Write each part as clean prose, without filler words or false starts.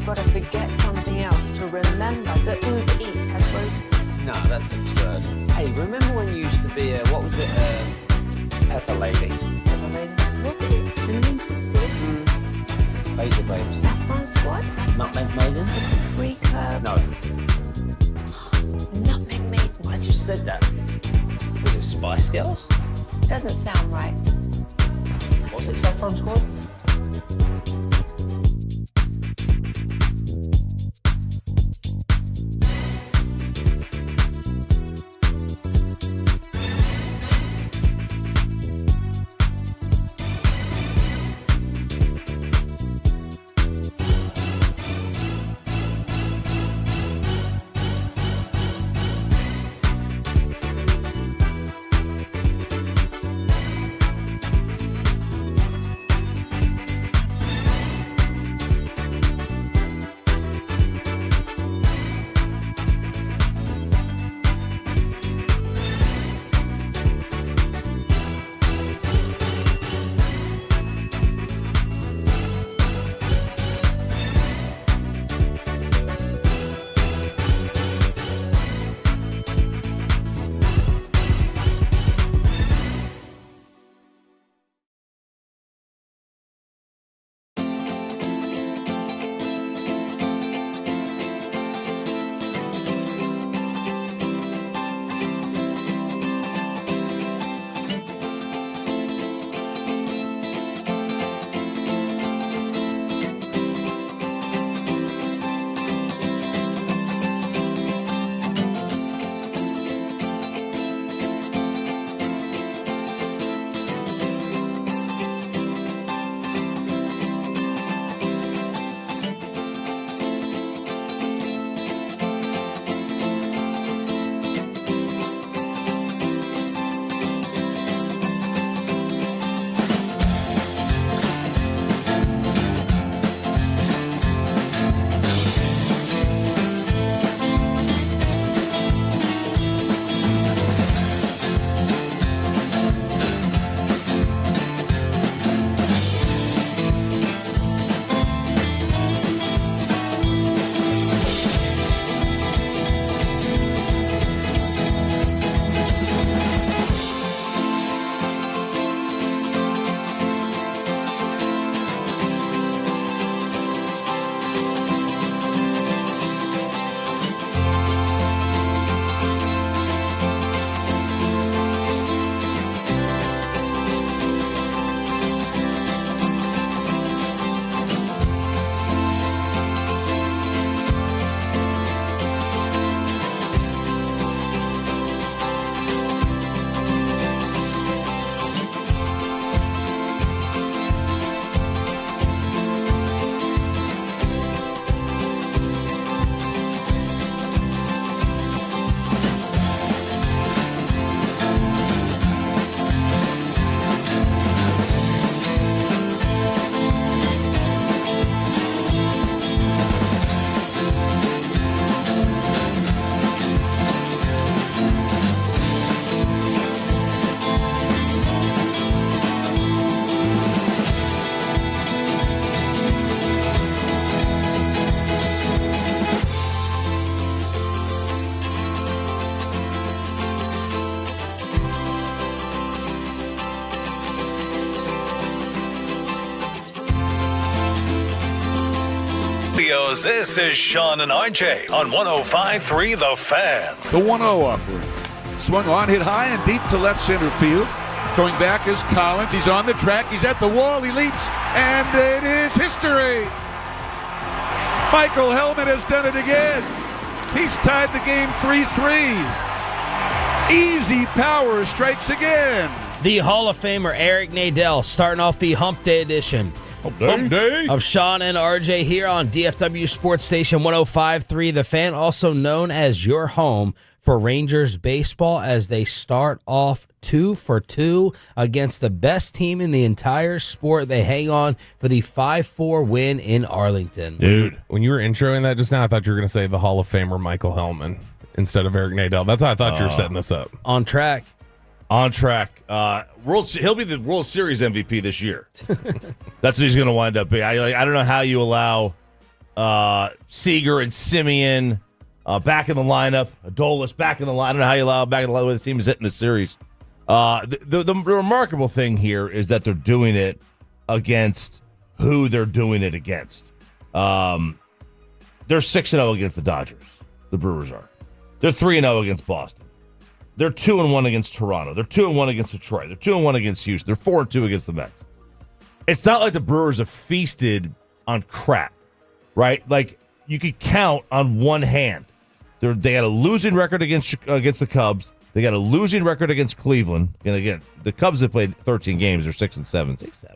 You've got to forget something else to remember that Uber Eats has groceries. No, that's absurd. Hey, remember when you used to be a, what was it, Pepper Lady? Pepper Lady? Was it? Cinnamon Sisters? Basil Babes. Saffron Squad? Nutmeg Maiden? Free Curb? No. Nutmeg Maiden. I just said that. Was it Spice Girls? Doesn't sound right. Was it Saffron Squad? Studios, this is Shawn and RJ on 105.3 The Fan. The 1-0 offering. Swung on, hit high and deep to left center field. Going back is Collins. He's on the track. He's at the wall. He leaps, and it is history. Michael Helman has done it again. He's tied the game 3-3. Easy power strikes again. The Hall of Famer Eric Nadel starting off the Hump Day edition. Hump Day of Shawn and RJ here on DFW Sports Station 105.3 The Fan, also known as your home for Rangers baseball as they start off 2-2 against the best team in the entire sport. They hang on for the 5-4 win in Arlington. Dude, when you were introing that just now, I thought you were going to say the Hall of Famer Michael Helman instead of Eric Nadel. That's how I thought you were setting this up. On track. On track. He'll be the World Series MVP this year. That's what he's going to wind up being. I don't know how you allow Seager and Simeon back in the lineup, Adolis back in the line. I don't know how you allow him back in the line the way this team is hitting the series. The remarkable thing here is that they're doing it against who they're doing it against. They're 6-0 against the Dodgers. The Brewers are. They're 3-0 against Boston. They're 2-1 against Toronto. They're 2-1 against Detroit. They're 2-1 against Houston. They're 4-2 against the Mets. It's not like the Brewers have feasted on crap, right? Like, you could count on one hand. They got a losing record against the Cubs. They got a losing record against Cleveland. And again, the Cubs have played 13 games. They're 6-7. 6-7.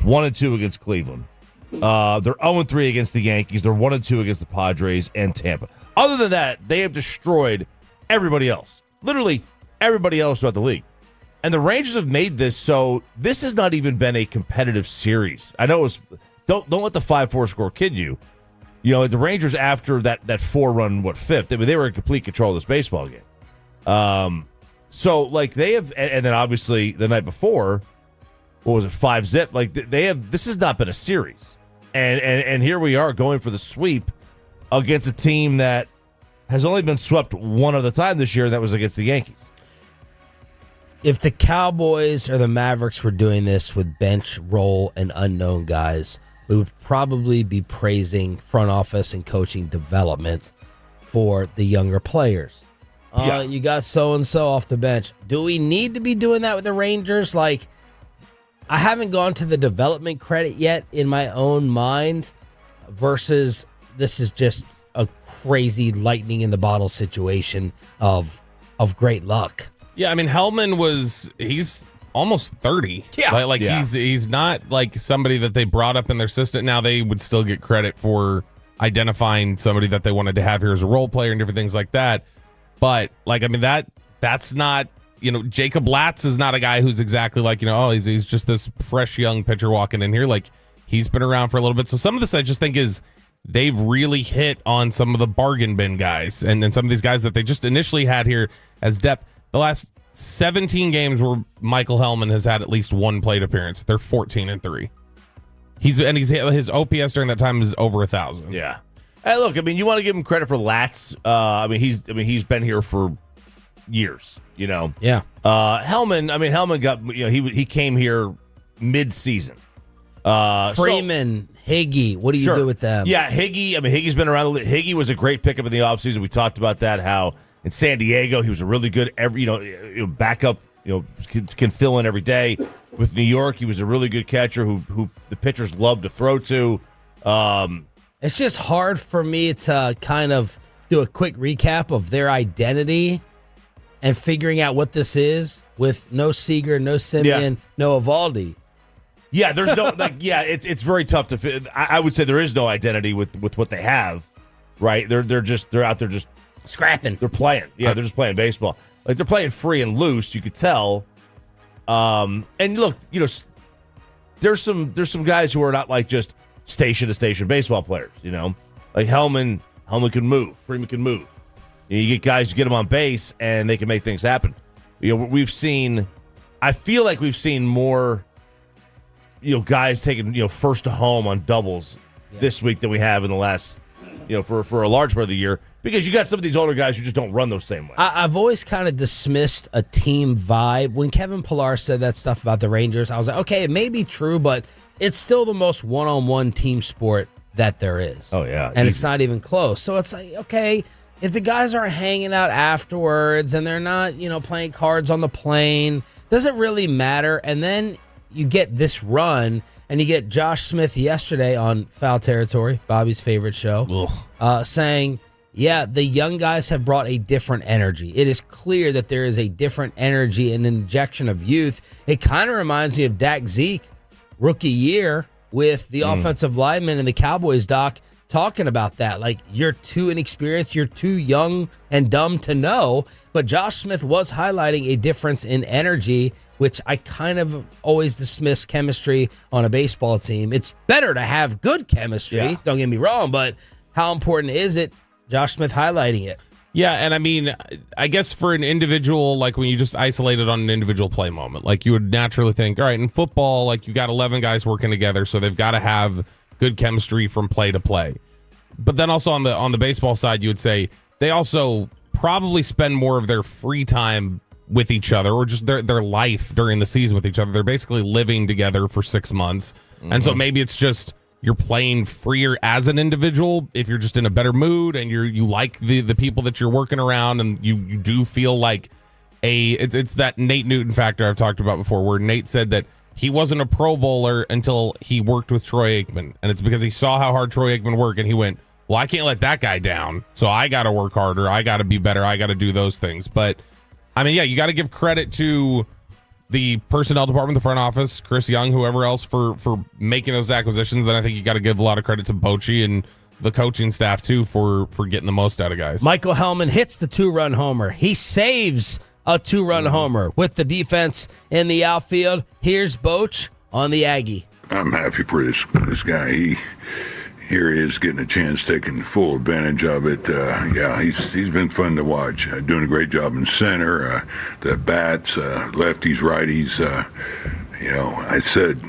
1-2 against Cleveland. They're 0-3 against the Yankees. They're 1-2 against the Padres and Tampa. Other than that, they have destroyed everybody else. Literally everybody else throughout the league. And the Rangers have made this so this has not even been a competitive series. I know it was don't let the 5-4 score kid you. You know, the Rangers after that 4-run fifth, I mean, they were in complete control of this baseball game. So like they have, and then obviously the night before, what was it, 5-0? Like they have. This has not been a series, and here we are going for the sweep against a team that has only been swept one other time this year, and that was against the Yankees. If the Cowboys or the Mavericks were doing this with bench, role, and unknown guys, we would probably be praising front office and coaching development for the younger players. You got so-and-so off the bench. Do we need to be doing that with the Rangers? Like, I haven't gone to the development credit yet in my own mind versus this is just a crazy lightning in the bottle situation of great luck. Yeah, I mean, Helman he's almost 30. Yeah. He's not like somebody that they brought up in their system. Now they would still get credit for identifying somebody that they wanted to have here as a role player and different things like that. But like, I mean, that's not, Jacob Latz is not a guy who's exactly like, he's just this fresh young pitcher walking in here. Like, he's been around for a little bit. So some of this I just think is they've really hit on some of the bargain bin guys and then some of these guys that they just initially had here as depth. The last 17 games where Michael Helman has had at least one plate appearance, they're 14-3. His OPS during that time is over 1,000. Yeah. Hey, look, I mean, you want to give him credit for Latz. He's been here for years. Yeah. Helman got he came here mid-season. Freeman, Higgy, what do you do with them? Yeah, Higgy. I mean, Higgy's been around. Higgy was a great pickup in the offseason. We talked about that. How in San Diego he was a really good backup. Can fill in every day. With New York, he was a really good catcher who the pitchers love to throw to. It's just hard for me to kind of do a quick recap of their identity and figuring out what this is with no Seager, no Simeon, no Evaldi. Yeah, there's no it's very tough to fit. I would say there is no identity with what they have, right? They're out there just scrapping. They're playing. Yeah, they're just playing baseball. Like they're playing free and loose, you could tell. And look, there's some guys who are not like just station to station baseball players, Like Helman can move, Freeman can move. You get guys who get them on base and they can make things happen. I feel like we've seen more guys taking, first to home on doubles this week than we have in the last, for a large part of the year, because you got some of these older guys who just don't run those same way. I've always kind of dismissed a team vibe. When Kevin Pillar said that stuff about the Rangers, I was like, okay, it may be true, but it's still the most one-on-one team sport that there is. Oh, yeah. And Easy. it's not even close. So it's like, okay, if the guys aren't hanging out afterwards and they're not, playing cards on the plane, does it really matter? And then you get this run, and you get Josh Smith yesterday on Foul Territory, Bobby's favorite show, saying, yeah, the young guys have brought a different energy. It is clear that there is a different energy and injection of youth. It kind of reminds me of Dak Zeke, rookie year, with the offensive lineman and the Cowboys doc talking about that. Like, you're too inexperienced, you're too young and dumb to know. But Josh Smith was highlighting a difference in energy, which I kind of always dismiss chemistry on a baseball team. It's better to have good chemistry, don't get me wrong, but how important is it? Josh Smith highlighting it. Yeah, and I mean, I guess for an individual, like when you just isolate it on an individual play moment, like you would naturally think, all right, in football, like you got 11 guys working together, so they've got to have good chemistry from play to play. But then also on the baseball side, you would say they also probably spend more of their free time with each other, or just their life during the season with each other. They're basically living together for 6 months. And so maybe it's just you're playing freer as an individual if you're just in a better mood and you like the people that you're working around, and you do feel like it's that Nate Newton factor I've talked about before, where Nate said that he wasn't a Pro Bowler until he worked with Troy Aikman, and it's because he saw how hard Troy Aikman worked, and he went, well, I can't let that guy down, so I got to work harder, I got to be better, I got to do those things. But I mean, yeah, you got to give credit to the personnel department, the front office, Chris Young, whoever else for making those acquisitions. Then I think you got to give a lot of credit to Bochy and the coaching staff too for getting the most out of guys. Michael Helman hits the 2-run homer. He saves a 2-run homer with the defense in the outfield. Here's Boch on the Aggie. I'm happy for this guy. Here he is getting a chance, taking full advantage of it. He's been fun to watch. Doing a great job in center. The bats, lefties, righties. I said,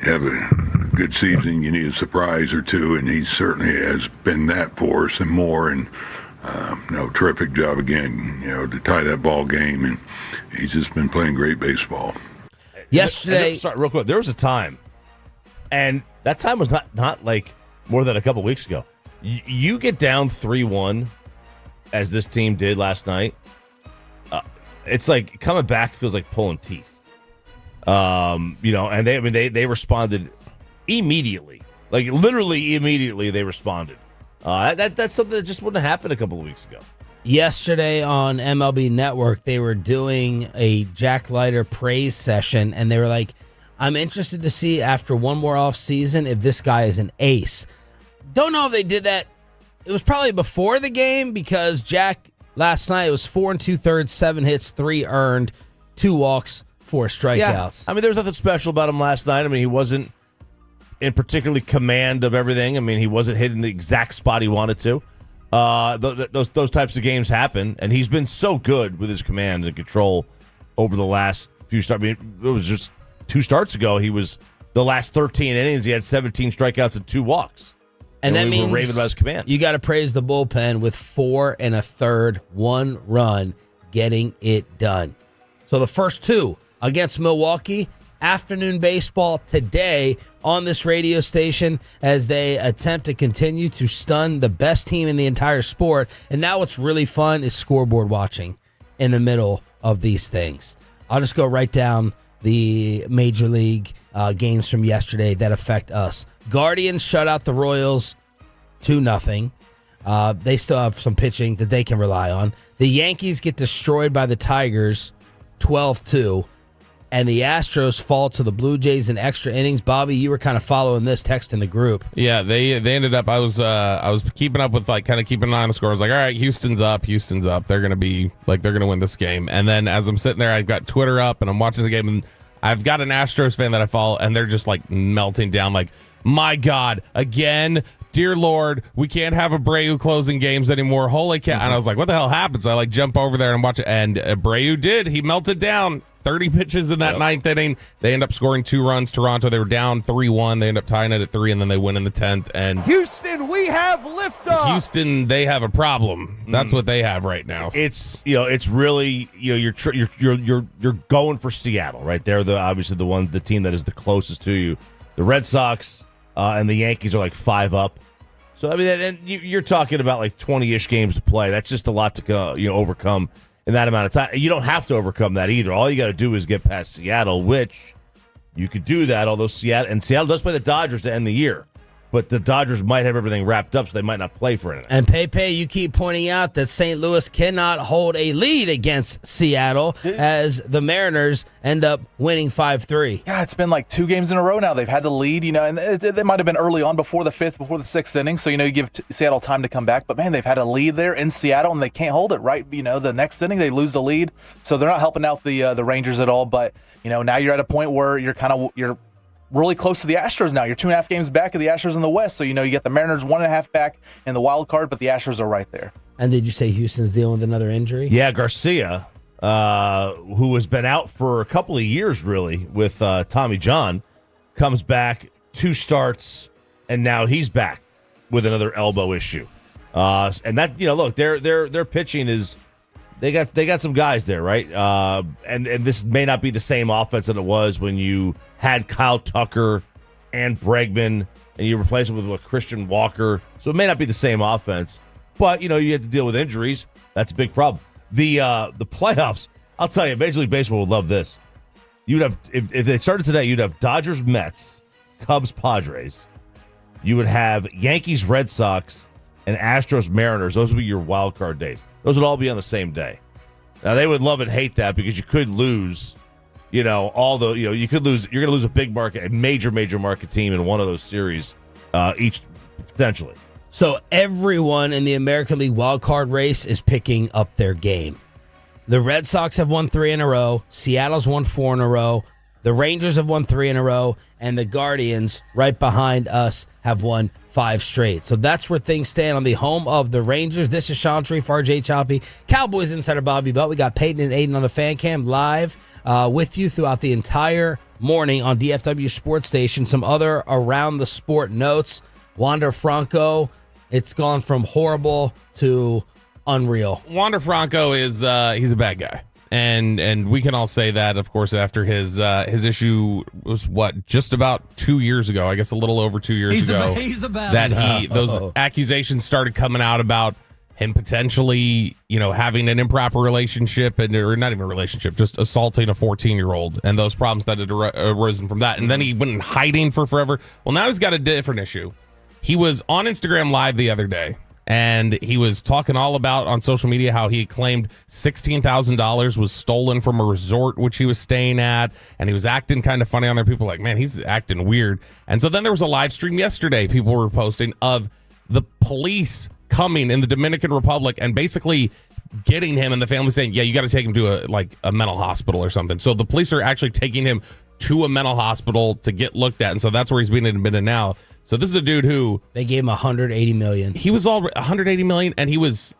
have a good season, you need a surprise or two, and he certainly has been that for us and more. And terrific job again, to tie that ball game, and he's just been playing great baseball. Yesterday, Sorry, real quick. There was a time, and that time was not like more than a couple weeks ago. You get down 3-1, as this team did last night. It's like coming back feels like pulling teeth. And they responded immediately, like literally immediately. They responded. That's something that just wouldn't have happened a couple of weeks ago. yesterday on MLB Network, they were doing a Jack Leiter praise session, and they were like, I'm interested to see after one more off season if this guy is an ace. Don't know if they did that. It was probably before the game, because Jack last night was 4 2/3, 7 hits, 3 earned, 2 walks, 4 strikeouts. Yeah. I mean, there was nothing special about him last night. I mean, he wasn't in particularly command of everything. I mean, he wasn't hitting the exact spot he wanted to. Those types of games happen, and he's been so good with his command and control over the last few starts. I mean, it was just 2 starts ago. He was the last 13 innings. He had 17 strikeouts and 2 walks. And that we means were raving about his command. You got to praise the bullpen with 4 1/3, 1 run, getting it done. So the first 2 against Milwaukee. Afternoon baseball today on this radio station as they attempt to continue to stun the best team in the entire sport. And now what's really fun is scoreboard watching in the middle of these things. I'll just go right down the Major League games from yesterday that affect us. Guardians shut out the Royals 2-0. They still have some pitching that they can rely on. The Yankees get destroyed by the Tigers 12-2. And the Astros fall to the Blue Jays in extra innings. Bobby, you were kind of following this text in the group. Yeah, they ended up. I was keeping up with kind of keeping an eye on the score. I was like, all right, Houston's up. They're gonna win this game. And then as I'm sitting there, I've got Twitter up and I'm watching the game, and I've got an Astros fan that I follow, and they're just like melting down, like, my God, again. Dear Lord, we can't have Abreu closing games anymore. Holy cow. And I was like, what the hell happened? So I jump over there and watch it. And Abreu did. He melted down. 30 pitches in that ninth inning. They end up scoring 2 runs. Toronto, they were down 3-1. They end up tying it at 3, and then they win in the 10th. And Houston, we have liftoff. Houston, they have a problem. That's what they have right now. It's it's really you're going for Seattle, right? They're obviously the team that is the closest to you. The Red Sox, and the Yankees are like 5 up. So I mean, and you're talking about like 20-ish games to play. That's just a lot to go, overcome in that amount of time. You don't have to overcome that either. All you got to do is get past Seattle, which you could do that. Although Seattle does play the Dodgers to end the year. But the Dodgers might have everything wrapped up, so they might not play for anything. And Pepe, you keep pointing out that St. Louis cannot hold a lead against Seattle as the Mariners end up winning 5-3. Yeah, it's been like 2 games in a row now. They've had the lead, and it might have been early on before the 5th, before the 6th inning. So, you give Seattle time to come back. But, man, they've had a lead there in Seattle, and they can't hold it, right? The next inning, they lose the lead. So they're not helping out the Rangers at all. But, now you're at a point where you're really close to the Astros now. You're 2.5 games back of the Astros in the West. So, you get the Mariners 1.5 back in the wild card, but the Astros are right there. And did you say Houston's dealing with another injury? Yeah, Garcia, who has been out for a couple of years, really, with Tommy John, comes back 2 starts, and now he's back with another elbow issue. And that, look, their pitching is they got some guys there, right? And this may not be the same offense that it was when you had Kyle Tucker and Bregman, and you replace them with Christian Walker. So it may not be the same offense, but you have to deal with injuries. That's a big problem. The playoffs, I'll tell you, Major League Baseball would love this. You'd have if they started today, you'd have Dodgers, Mets, Cubs, Padres. You would have Yankees, Red Sox, and Astros, Mariners. Those would be your wild card days. Those would all be on the same day. Now they would love and hate that because you could lose, you could lose. You're going to lose a big market, a major market team in one of those series, each potentially. So everyone in the American League wild card race is picking up their game. The Red Sox have won 3 in a row. Seattle's won 4 in a row. The Rangers have won 3 in a row. And the Guardians, right behind us, have won 5 straight. So that's where things stand on the home of the Rangers. This is Sean Tree for RJ Choppy. Cowboys insider Bobby Butt. We got Peyton and Aiden on the fan cam live with you throughout the entire morning on DFW Sports Station. Some other around the sport notes. Wander Franco, it's gone from horrible to unreal. Wander Franco is he's a bad guy. And we can all say that, of course, after his issue was just about 2 years ago, I guess a little over 2 years ago, those accusations started coming out about him potentially, having an improper relationship or not even a relationship, just assaulting a 14-year-old and those problems that had arisen from that. And then he went in hiding for forever. Well, now he's got a different issue. He was on Instagram Live the other day. And he was talking all about on social media how he claimed $16,000 was stolen from a resort which he was staying at. And he was acting kind of funny on there. People were like, man, he's acting weird. And so then there was a live stream yesterday people were posting of the police coming in the Dominican Republic and basically getting him and the family saying, yeah, you got to take him to a mental hospital or something. So the police are actually taking him to a mental hospital to get looked at. And so that's where he's being admitted now. So this is a dude who they gave him $180 million. He was all $180 million, and he was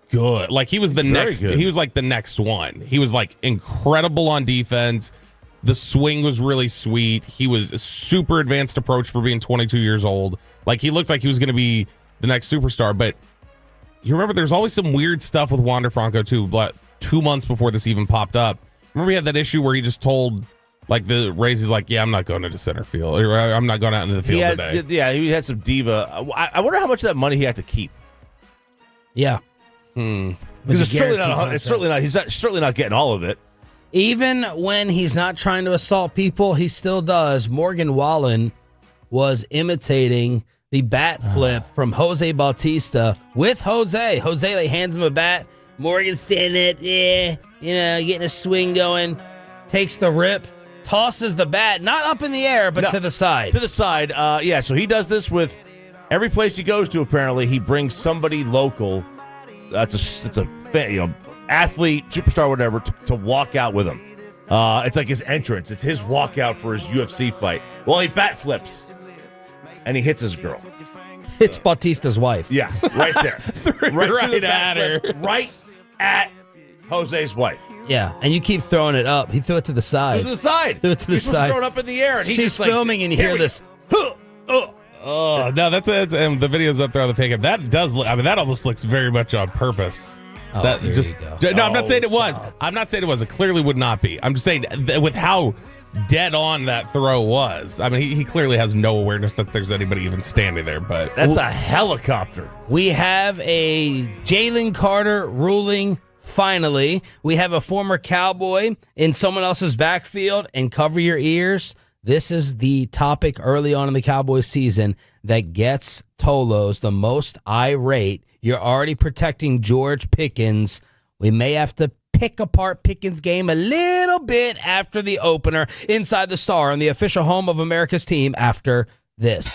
good. Like he was the next. Good. He was like the next one. He was like incredible on defense. The swing was really sweet. He was a super advanced approach for being 22 years old. Like he looked like he was going to be the next superstar. But you remember, there's always some weird stuff with Wander Franco too. But 2 months before this even popped up, remember he had that issue where he just told. Like the Rays is like, yeah, I'm not going into center field. Or I'm not going out into the field today. Yeah, he had some diva. I wonder how much of that money he had to keep. Yeah. Because it's certainly not. He's certainly not getting all of it. Even when he's not trying to assault people, he still does. Morgan Wallen was imitating the bat flip from Jose Bautista with Jose. Jose like, hands him a bat. Morgan standing there, getting a swing going. Takes the rip. Tosses the bat, not up in the air, but to the side. To the side, yeah. So he does this with every place he goes to. Apparently, he brings somebody local. It's a athlete, superstar, whatever, to walk out with him. It's like his entrance. It's his walkout for his UFC fight. Well, he bat flips, and he hits his girl. Hits Bautista's wife. Yeah, right there, right at her, right at Jose's wife. Yeah, and you keep throwing it up. He threw it to the side. Threw it to the side. Threw it to the He's side. Supposed to throw it up in the air, and he's just filming, and you hear this. Oh no, that's and the video's up there on the fake app. That does look. I mean, that almost looks very much on purpose. Oh, that there just you go. No, I'm not saying it was. I'm not saying it was. It clearly would not be. I'm just saying with how dead on that throw was. I mean, he clearly has no awareness that there's anybody even standing there, but That's a helicopter. We have a Jaylen Carter ruling. Finally, we have a former Cowboy in someone else's backfield, and cover your ears. This is the topic early on in the Cowboys season that gets Tolos the most irate. You're already protecting George Pickens. We may have to pick apart Pickens' game a little bit after the opener inside the Star on the official home of America's team after this.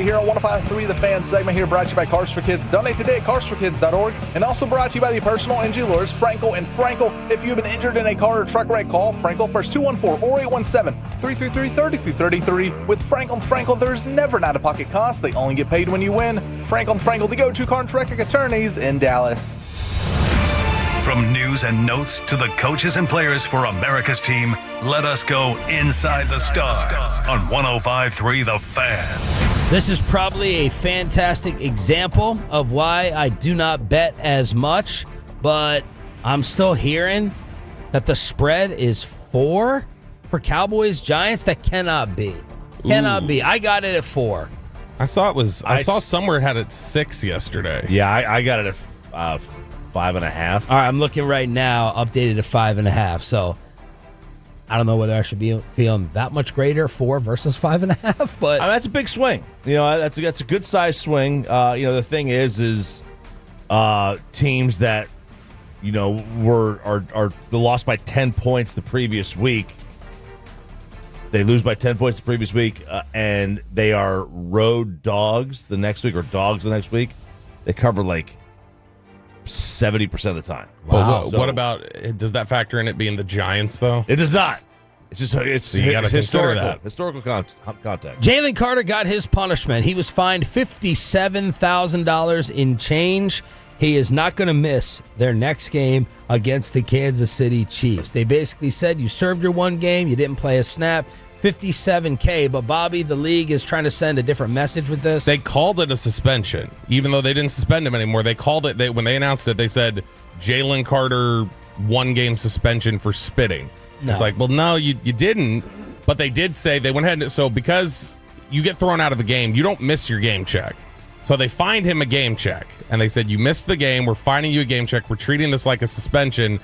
here on 105.3 The Fan segment here brought to you by Cars for Kids. Donate today at carsforkids.org. And also brought to you by the personal injury lawyers, Frankel and Frankel. If you've been injured in a car or truck wreck, call Frankel first, 214 or 817-333-3333. With Frankel and Frankel, there's never an out-of-pocket cost. They only get paid when you win. Frankel and Frankel, the go-to car and truck wreck attorneys in Dallas. From news and notes to the coaches and players for America's team, let us go inside the stars on 105.3 The Fan. This is probably a fantastic example of why I do not bet as much, but I'm still hearing that the spread is 4 for Cowboys Giants. That cannot be. Cannot be. I got it at 4. I saw somewhere it had it 6 yesterday. Yeah, I got it at 5.5. All right, I'm looking right now, updated to 5.5. So I don't know whether I should be feeling that much greater, 4 versus 5.5, but that's a big swing. That's a good size swing. The thing is teams that are lost by 10 points the previous week. They lose by 10 points the previous week, and they are road dogs the next week or dogs the next week. They cover like 70% of the time. Wow. What about, does that factor in it being the Giants, though? It does not. It's just so you gotta historical. That. Historical context. Jaylen Carter got his punishment. He was fined $57,000 in change. He is not going to miss their next game against the Kansas City Chiefs. They basically said you served your one game, you didn't play a snap, $57K. But Bobby, the league is trying to send a different message with this. They called it a suspension, even though they didn't suspend him anymore. They called it, when they announced it, they said Jaylen Carter 1-game suspension for spitting. No. It's like, well, no, you didn't. But they did say they went ahead and so because you get thrown out of the game, you don't miss your game check. So they fined him a game check, and they said, you missed the game. We're fining you a game check. We're treating this like a suspension.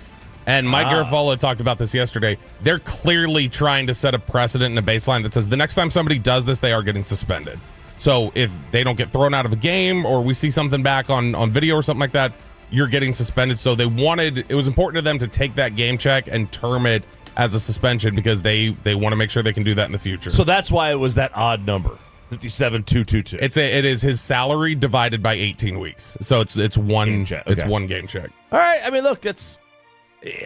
And Mike Garafolo talked about this yesterday. They're clearly trying to set a precedent and a baseline that says the next time somebody does this, they are getting suspended. So if they don't get thrown out of a game or we see something back on video or something like that, you're getting suspended. So it was important to them to take that game check and term it as a suspension because they want to make sure they can do that in the future. So that's why it was that odd number. 57,222. It is his salary divided by 18 weeks. So it's one game check. It's one game check. All right. I mean, look,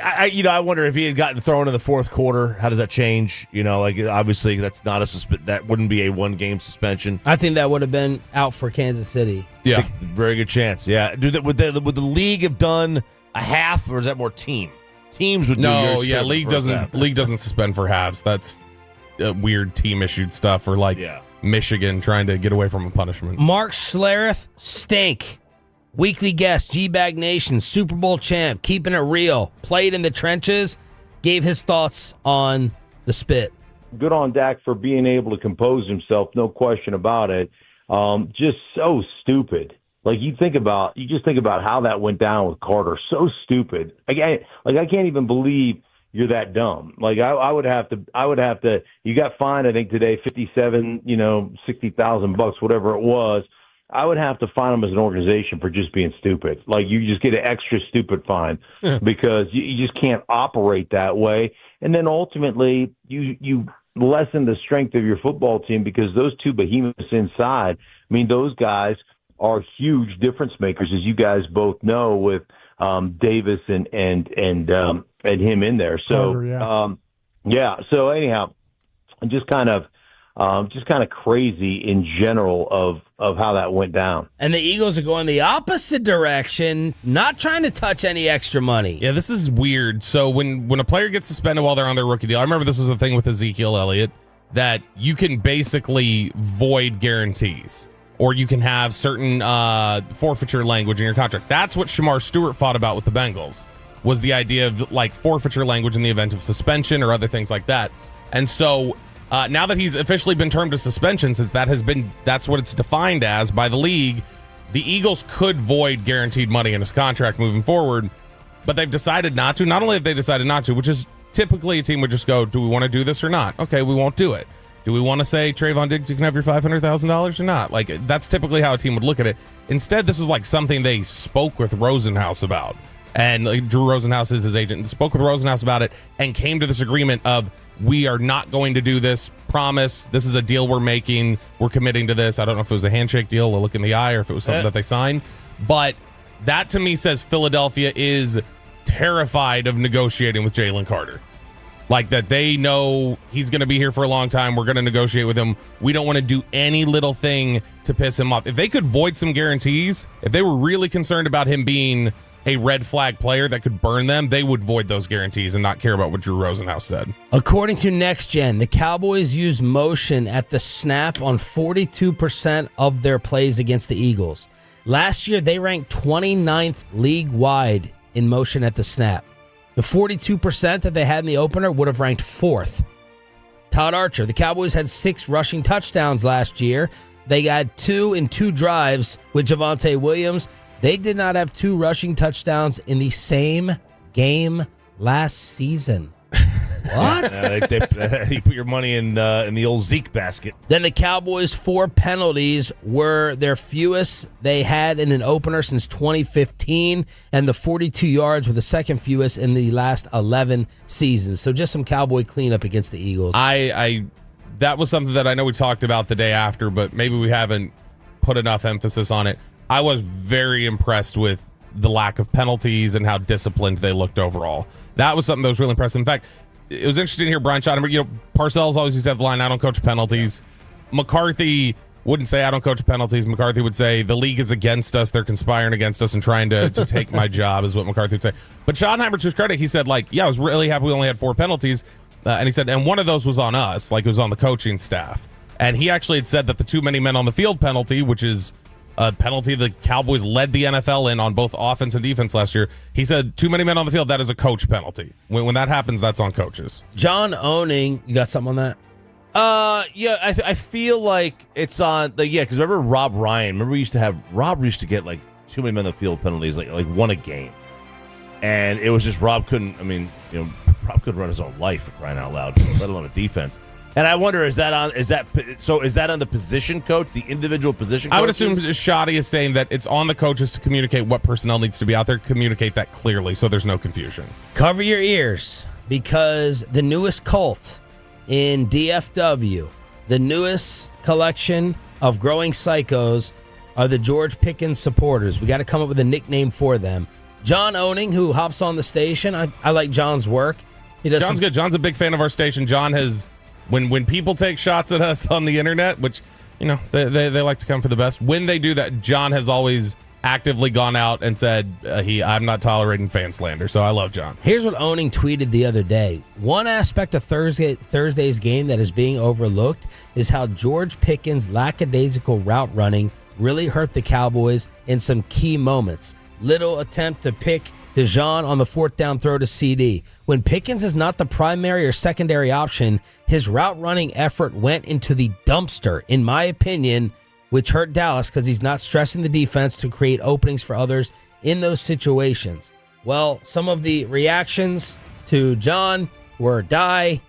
I wonder if he had gotten thrown in the fourth quarter, how does that change? Obviously that's not that wouldn't be a 1-game suspension. I think that would have been out for Kansas City. Yeah, very good chance. Yeah, would the league have done a half, or is that more team? Teams would do league doesn't suspend for halves. That's weird team issued stuff, or Michigan trying to get away from a punishment. Mark Schlereth, stink. Weekly guest, G-Bag Nation, Super Bowl champ, keeping it real, played in the trenches, gave his thoughts on the spit. Good on Dak for being able to compose himself, no question about it. Just so stupid. Like you just think about how that went down with Carter. So stupid. I can't even believe you're that dumb. Like I would have to. You got fined, I think today, $60,000, whatever it was. I would have to fine them as an organization for just being stupid. Like you just get an extra stupid fine because you just can't operate that way. And then ultimately you lessen the strength of your football team because those two behemoths inside. I mean, those guys are huge difference makers, as you guys both know, with Davis and him in there. So Carter, So anyhow, just kind of crazy in general of how that went down. And the Eagles are going the opposite direction, not trying to touch any extra money. Yeah, this is weird. So when a player gets suspended while they're on their rookie deal, I remember this was the thing with Ezekiel Elliott, that you can basically void guarantees, or you can have certain forfeiture language in your contract. That's what Shamar Stewart fought about with the Bengals, was the idea of forfeiture language in the event of suspension or other things like that. And so now that he's officially been termed to suspension, since that's what it's defined as by the league, the Eagles could void guaranteed money in his contract moving forward, but they've decided not to. Not only have they decided not to, which is typically a team would just go, do we want to do this or not? Okay, we won't do it. Do we want to say, Trayvon Diggs, you can have your $500,000 or not? That's typically how a team would look at it. Instead, this was something they spoke with Rosenhaus about. And like, Drew Rosenhaus is his agent. Spoke with Rosenhaus about it and came to this agreement of, we are not going to do this. Promise. This is a deal we're making. We're committing to this. I don't know if it was a handshake deal, a look in the eye, or if it was something that they signed. But that to me says Philadelphia is terrified of negotiating with Jaylen Carter. Like that they know he's going to be here for a long time. We're going to negotiate with him. We don't want to do any little thing to piss him off. If they could void some guarantees, if they were really concerned about him being a red flag player that could burn them, they would void those guarantees and not care about what Drew Rosenhaus said. According to Next Gen, the Cowboys used motion at the snap on 42% of their plays against the Eagles. Last year, they ranked 29th league-wide in motion at the snap. The 42% that they had in the opener would have ranked 4th. Todd Archer, the Cowboys had 6 rushing touchdowns last year. They got 2 in 2 drives with Javonte Williams. They did not have 2 rushing touchdowns in the same game last season. What? You put your money in the old Zeke basket. Then the Cowboys' 4 penalties were their fewest they had in an opener since 2015, and the 42 yards were the second fewest in the last 11 seasons. So just some Cowboy cleanup against the Eagles. That was something that I know we talked about the day after, but maybe we haven't put enough emphasis on it. I was very impressed with the lack of penalties and how disciplined they looked overall. That was something that was really impressive. In fact, it was interesting to hear Brian Schottenberg. You know, Parcells always used to have the line, I don't coach penalties. McCarthy wouldn't say, I don't coach penalties. McCarthy would say, the league is against us. They're conspiring against us and trying to take my job, is what McCarthy would say. But Schottenheimer, to his credit, he said, like, yeah, I was really happy we only had 4 penalties. And he said, and one of those was on us, like it was on the coaching staff. And he actually had said that the too many men on the field penalty, which is a penalty the Cowboys led the NFL in on both offense and defense last year. He said, too many men on the field, that is a coach penalty. When that happens, that's on coaches. John Owning, you got something on that? Yeah, I feel like it's on because remember Rob Ryan? Remember Rob used to get like too many men on the field penalties, like 1 a game. And it was just Rob couldn't run his own life, for crying out loud, let alone a defense. And I wonder, is that on the position coach, the individual position coach? I would assume Shoddy is saying that it's on the coaches to communicate what personnel needs to be out there, communicate that clearly so there's no confusion. Cover your ears, because the newest cult in DFW, the newest collection of growing psychos, are the George Pickens supporters. We got to come up with a nickname for them. John Owning, who hops on the station, I like John's work. John's good. John's a big fan of our station. John has... When people take shots at us on the internet, which, you know, they like to come for the best, when they do that, John has always actively gone out and said, I'm not tolerating fan slander. So I love John. Here's what Owning tweeted the other day. One aspect of Thursday's game that is being overlooked is how George Pickens' lackadaisical route running really hurt the Cowboys in some key moments. Little attempt to pick DeJean on the 4th down throw to CD. When Pickens is not the primary or secondary option, his route running effort went into the dumpster, in my opinion, which hurt Dallas because he's not stressing the defense to create openings for others in those situations. Well, some of the reactions to John were die.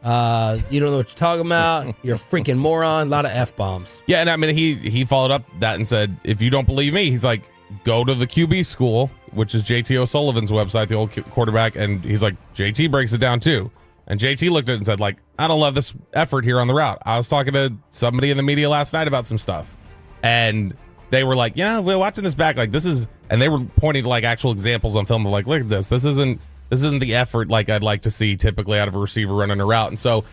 You don't know what you're talking about. You're a freaking moron. A lot of F-bombs. Yeah, and I mean, he followed up that and said, if you don't believe me, he's like, go to the QB school, which is JT O'Sullivan's website, the old quarterback, and he's like, JT breaks it down too. And JT looked at it and said, like, I don't love this effort here on the route. I was talking to somebody in the media last night about some stuff, and they were like, yeah, we're watching this back, like, this is, and they were pointing to like actual examples on film of like, look at this. This isn't the effort like I'd like to see typically out of a receiver running a route. And so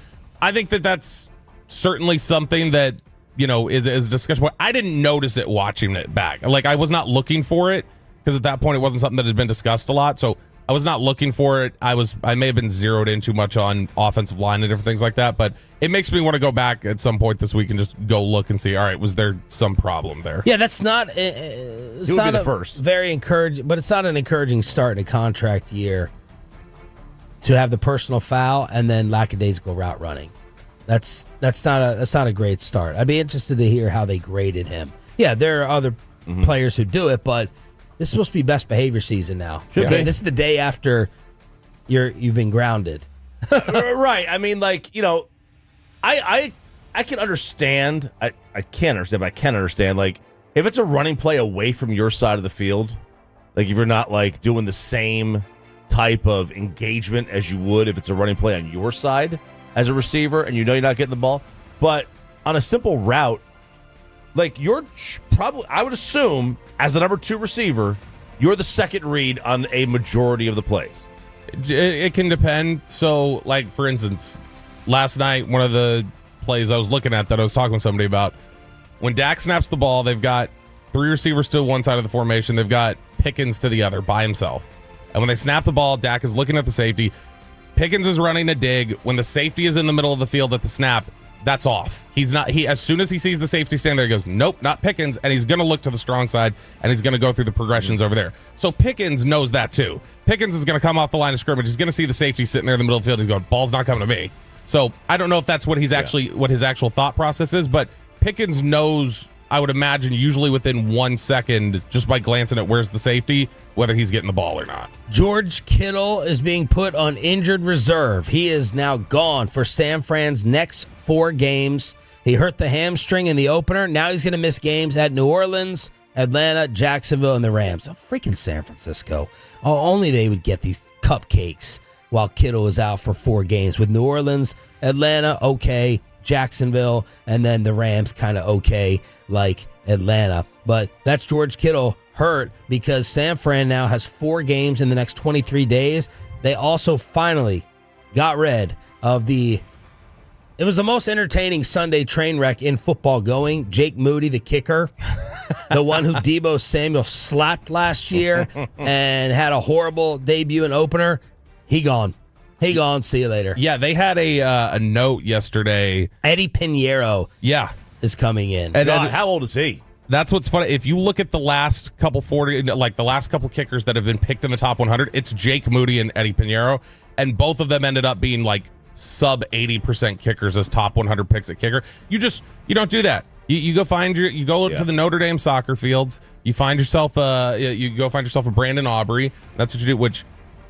I think that that's certainly something that, you know, is a discussion point. I didn't notice it watching it back. Like, I was not looking for it because at that point it wasn't something that had been discussed a lot. So I was not looking for it. I may have been zeroed in too much on offensive line and different things like that. But it makes me want to go back at some point this week and just go look and see, all right, was there some problem there? Yeah, that's not. It's not the first. Very encouraging, but it's not an encouraging start in a contract year to have the personal foul and then lackadaisical route running. That's not a great start. I'd be interested to hear how they graded him. Yeah, there are other players who do it, but this is supposed to be best behavior season now. Okay, this is the day after you've been grounded. Right. I mean, like, you know, I can understand. I can't understand, but I can understand. Like, if it's a running play away from your side of the field, Like if you're not like doing the same type of engagement as you would if it's a running play on your side as a receiver and you know you're not getting the ball. But on a simple route, like you're probably, I would assume, as the number 2 receiver, you're the second read on a majority of the plays. It can depend. So, like, for instance, last night, one of the plays I was looking at that I was talking with somebody about, when Dak snaps the ball, they've got 3 receivers to one side of the formation. They've got Pickens to the other by himself. And when they snap the ball, Dak is looking at the safety. Pickens is running a dig. When the safety is in the middle of the field at the snap, that's off. He's not, as soon as he sees the safety stand there, he goes, nope, not Pickens. And he's going to look to the strong side and he's going to go through the progressions over there. So Pickens knows that too. Pickens is going to come off the line of scrimmage. He's going to see the safety sitting there in the middle of the field. He's going, ball's not coming to me. So I don't know if that's what he's actually, what his actual thought process is, but Pickens knows, I would imagine, usually within 1 second, just by glancing at where's the safety, whether he's getting the ball or not. George Kittle is being put on injured reserve. He is now gone for San Fran's next 4 games. He hurt the hamstring in the opener. Now he's going to miss games at New Orleans, Atlanta, Jacksonville, and the Rams. Oh, freaking San Francisco. Oh, only they would get these cupcakes while Kittle is out for 4 games. With New Orleans, Atlanta, okay, Jacksonville, and then the Rams kind of okay, like Atlanta. But that's George Kittle hurt because San Fran now has 4 games in the next 23 days. They also finally got rid of it was the most entertaining Sunday train wreck in football going. Jake Moody, the kicker, the one who Deebo Samuel slapped last year and had a horrible debut and opener. He gone. See you later. Yeah, they had a note yesterday. Eddie Pinheiro is coming in. And God, how old is he? That's what's funny. If you look at the last couple 40, like the last couple kickers that have been picked in the top 100, it's Jake Moody and Eddie Pinheiro, and both of them ended up being like sub 80% kickers as top 100 picks at kicker. You don't do that. You go to the Notre Dame soccer fields. You find yourself a Brandon Aubrey. That's what you do. Which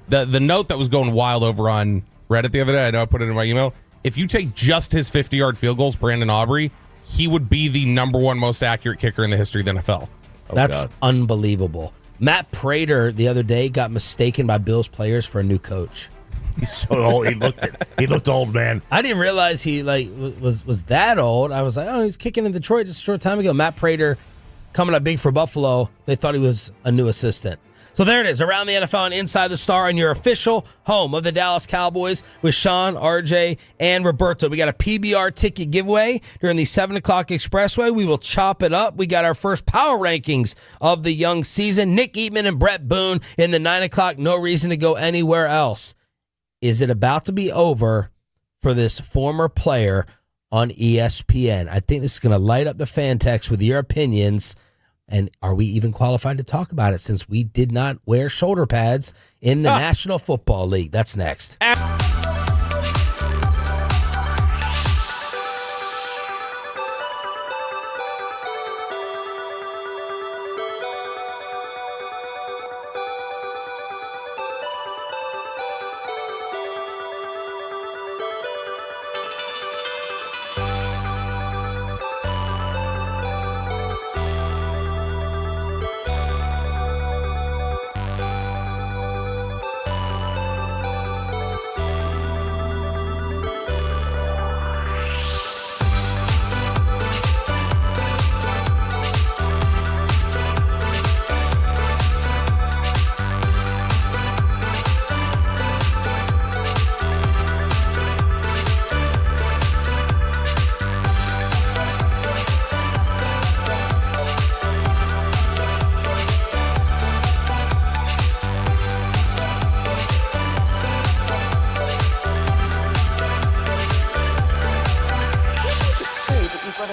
the note that was going wild over on Reddit the other day, I know I put it in my email. If you take just his 50-yard field goals, Brandon Aubrey, he would be the number 1 most accurate kicker in the history of the NFL. That's unbelievable. Matt Prater the other day got mistaken by Bills players for a new coach. He's so old. He looked old, man. I didn't realize he was that old. I was like, oh, he's kicking in Detroit just a short time ago. Matt Prater coming up big for Buffalo. They thought he was a new assistant. So there it is, Around the NFL and Inside the Star on your official home of the Dallas Cowboys with Sean, RJ, and Roberto. We got a PBR ticket giveaway during the 7 o'clock Expressway. We will chop it up. We got our first power rankings of the young season. Nick Eatman and Brett Boone in the 9 o'clock. No reason to go anywhere else. Is it about to be over for this former player on ESPN? I think this is going to light up the fan text with your opinions. And are we even qualified to talk about it since we did not wear shoulder pads in the National Football League? That's next.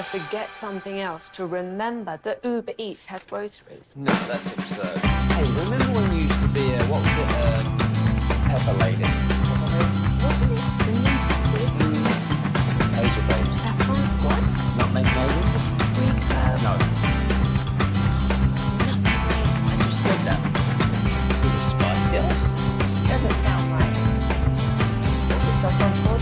Forget something else to remember that Uber Eats has groceries. No, that's absurd. Hey, remember when you used to be what was it, pepper lady? Asia babes. Saffron squad? Nutmeg noodles? No. I just said that. Was it Spice Girls? Doesn't sound right. Was it Saffron squad?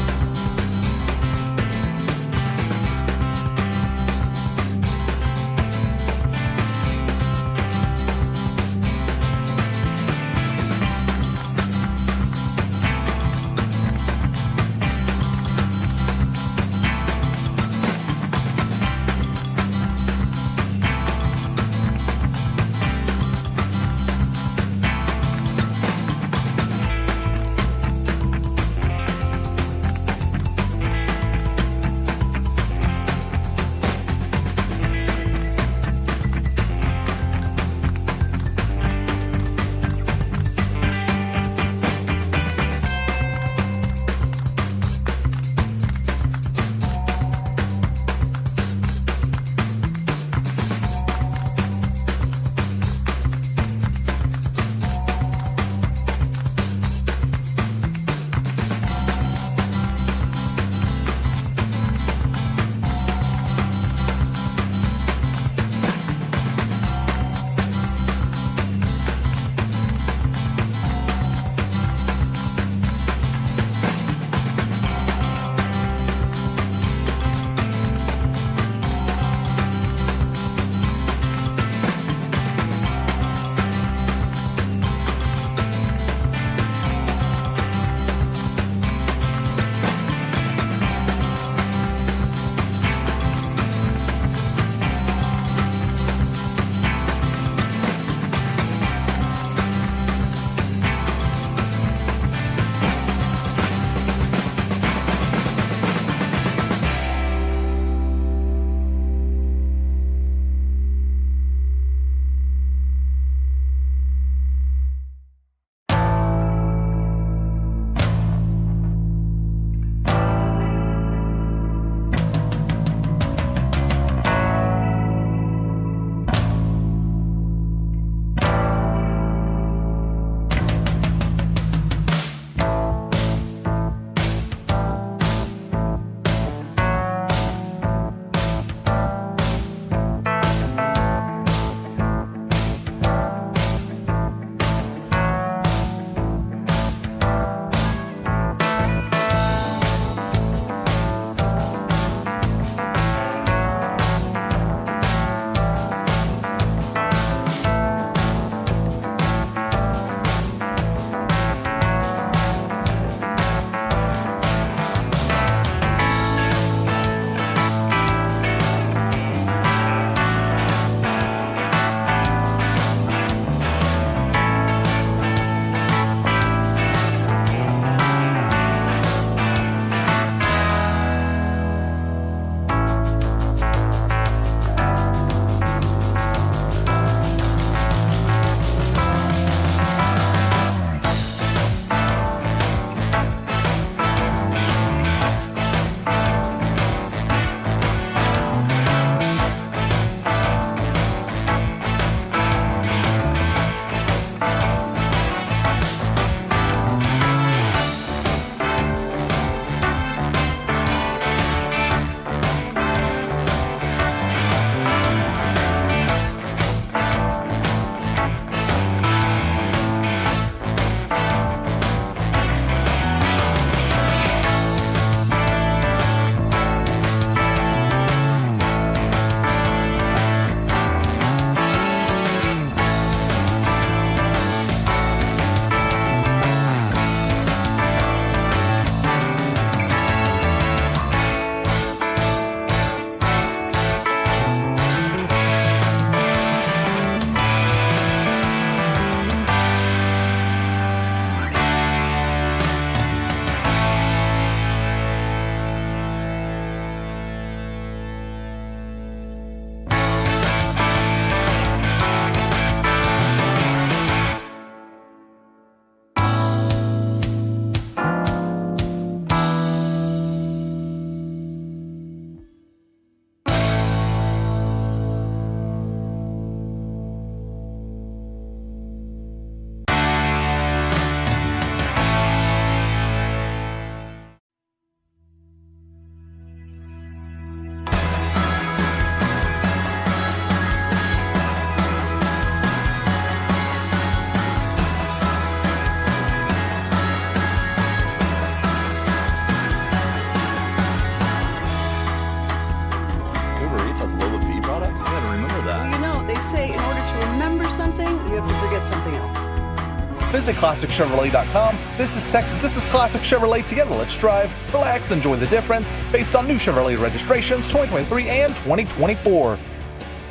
Visit ClassicChevrolet.com. This is Texas. This is Classic Chevrolet together. Let's drive, relax, enjoy the difference based on new Chevrolet registrations 2023 and 2024.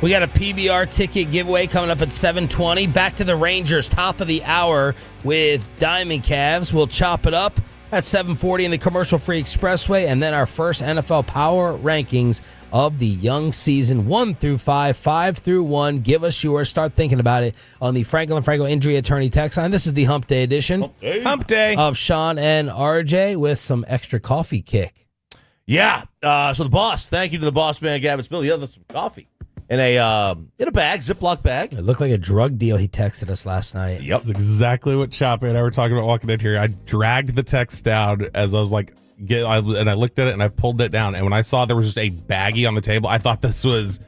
We got a PBR ticket giveaway coming up at 7:20. Back to the Rangers, top of the hour with Diamond Calves. We'll chop it up at 7:40 in the commercial-free expressway, and then our first NFL Power Rankings of the young season, 1 through 5, 5 through 1. Give us yours. Start thinking about it on the Franklin & Franco Injury Attorney text line. This is the Hump Day edition. Hump Day. Of Shawn and RJ with some extra coffee kick. Yeah. So the boss, thank you to the boss man, Gavin Spill. He had some coffee in a bag, Ziploc bag. It looked like a drug deal he texted us last night. Yep. That's exactly what Choppy and I were talking about walking in here. I dragged the text down as I was like, and I looked at it and I pulled it down. And when I saw there was just a baggie on the table, I thought this was,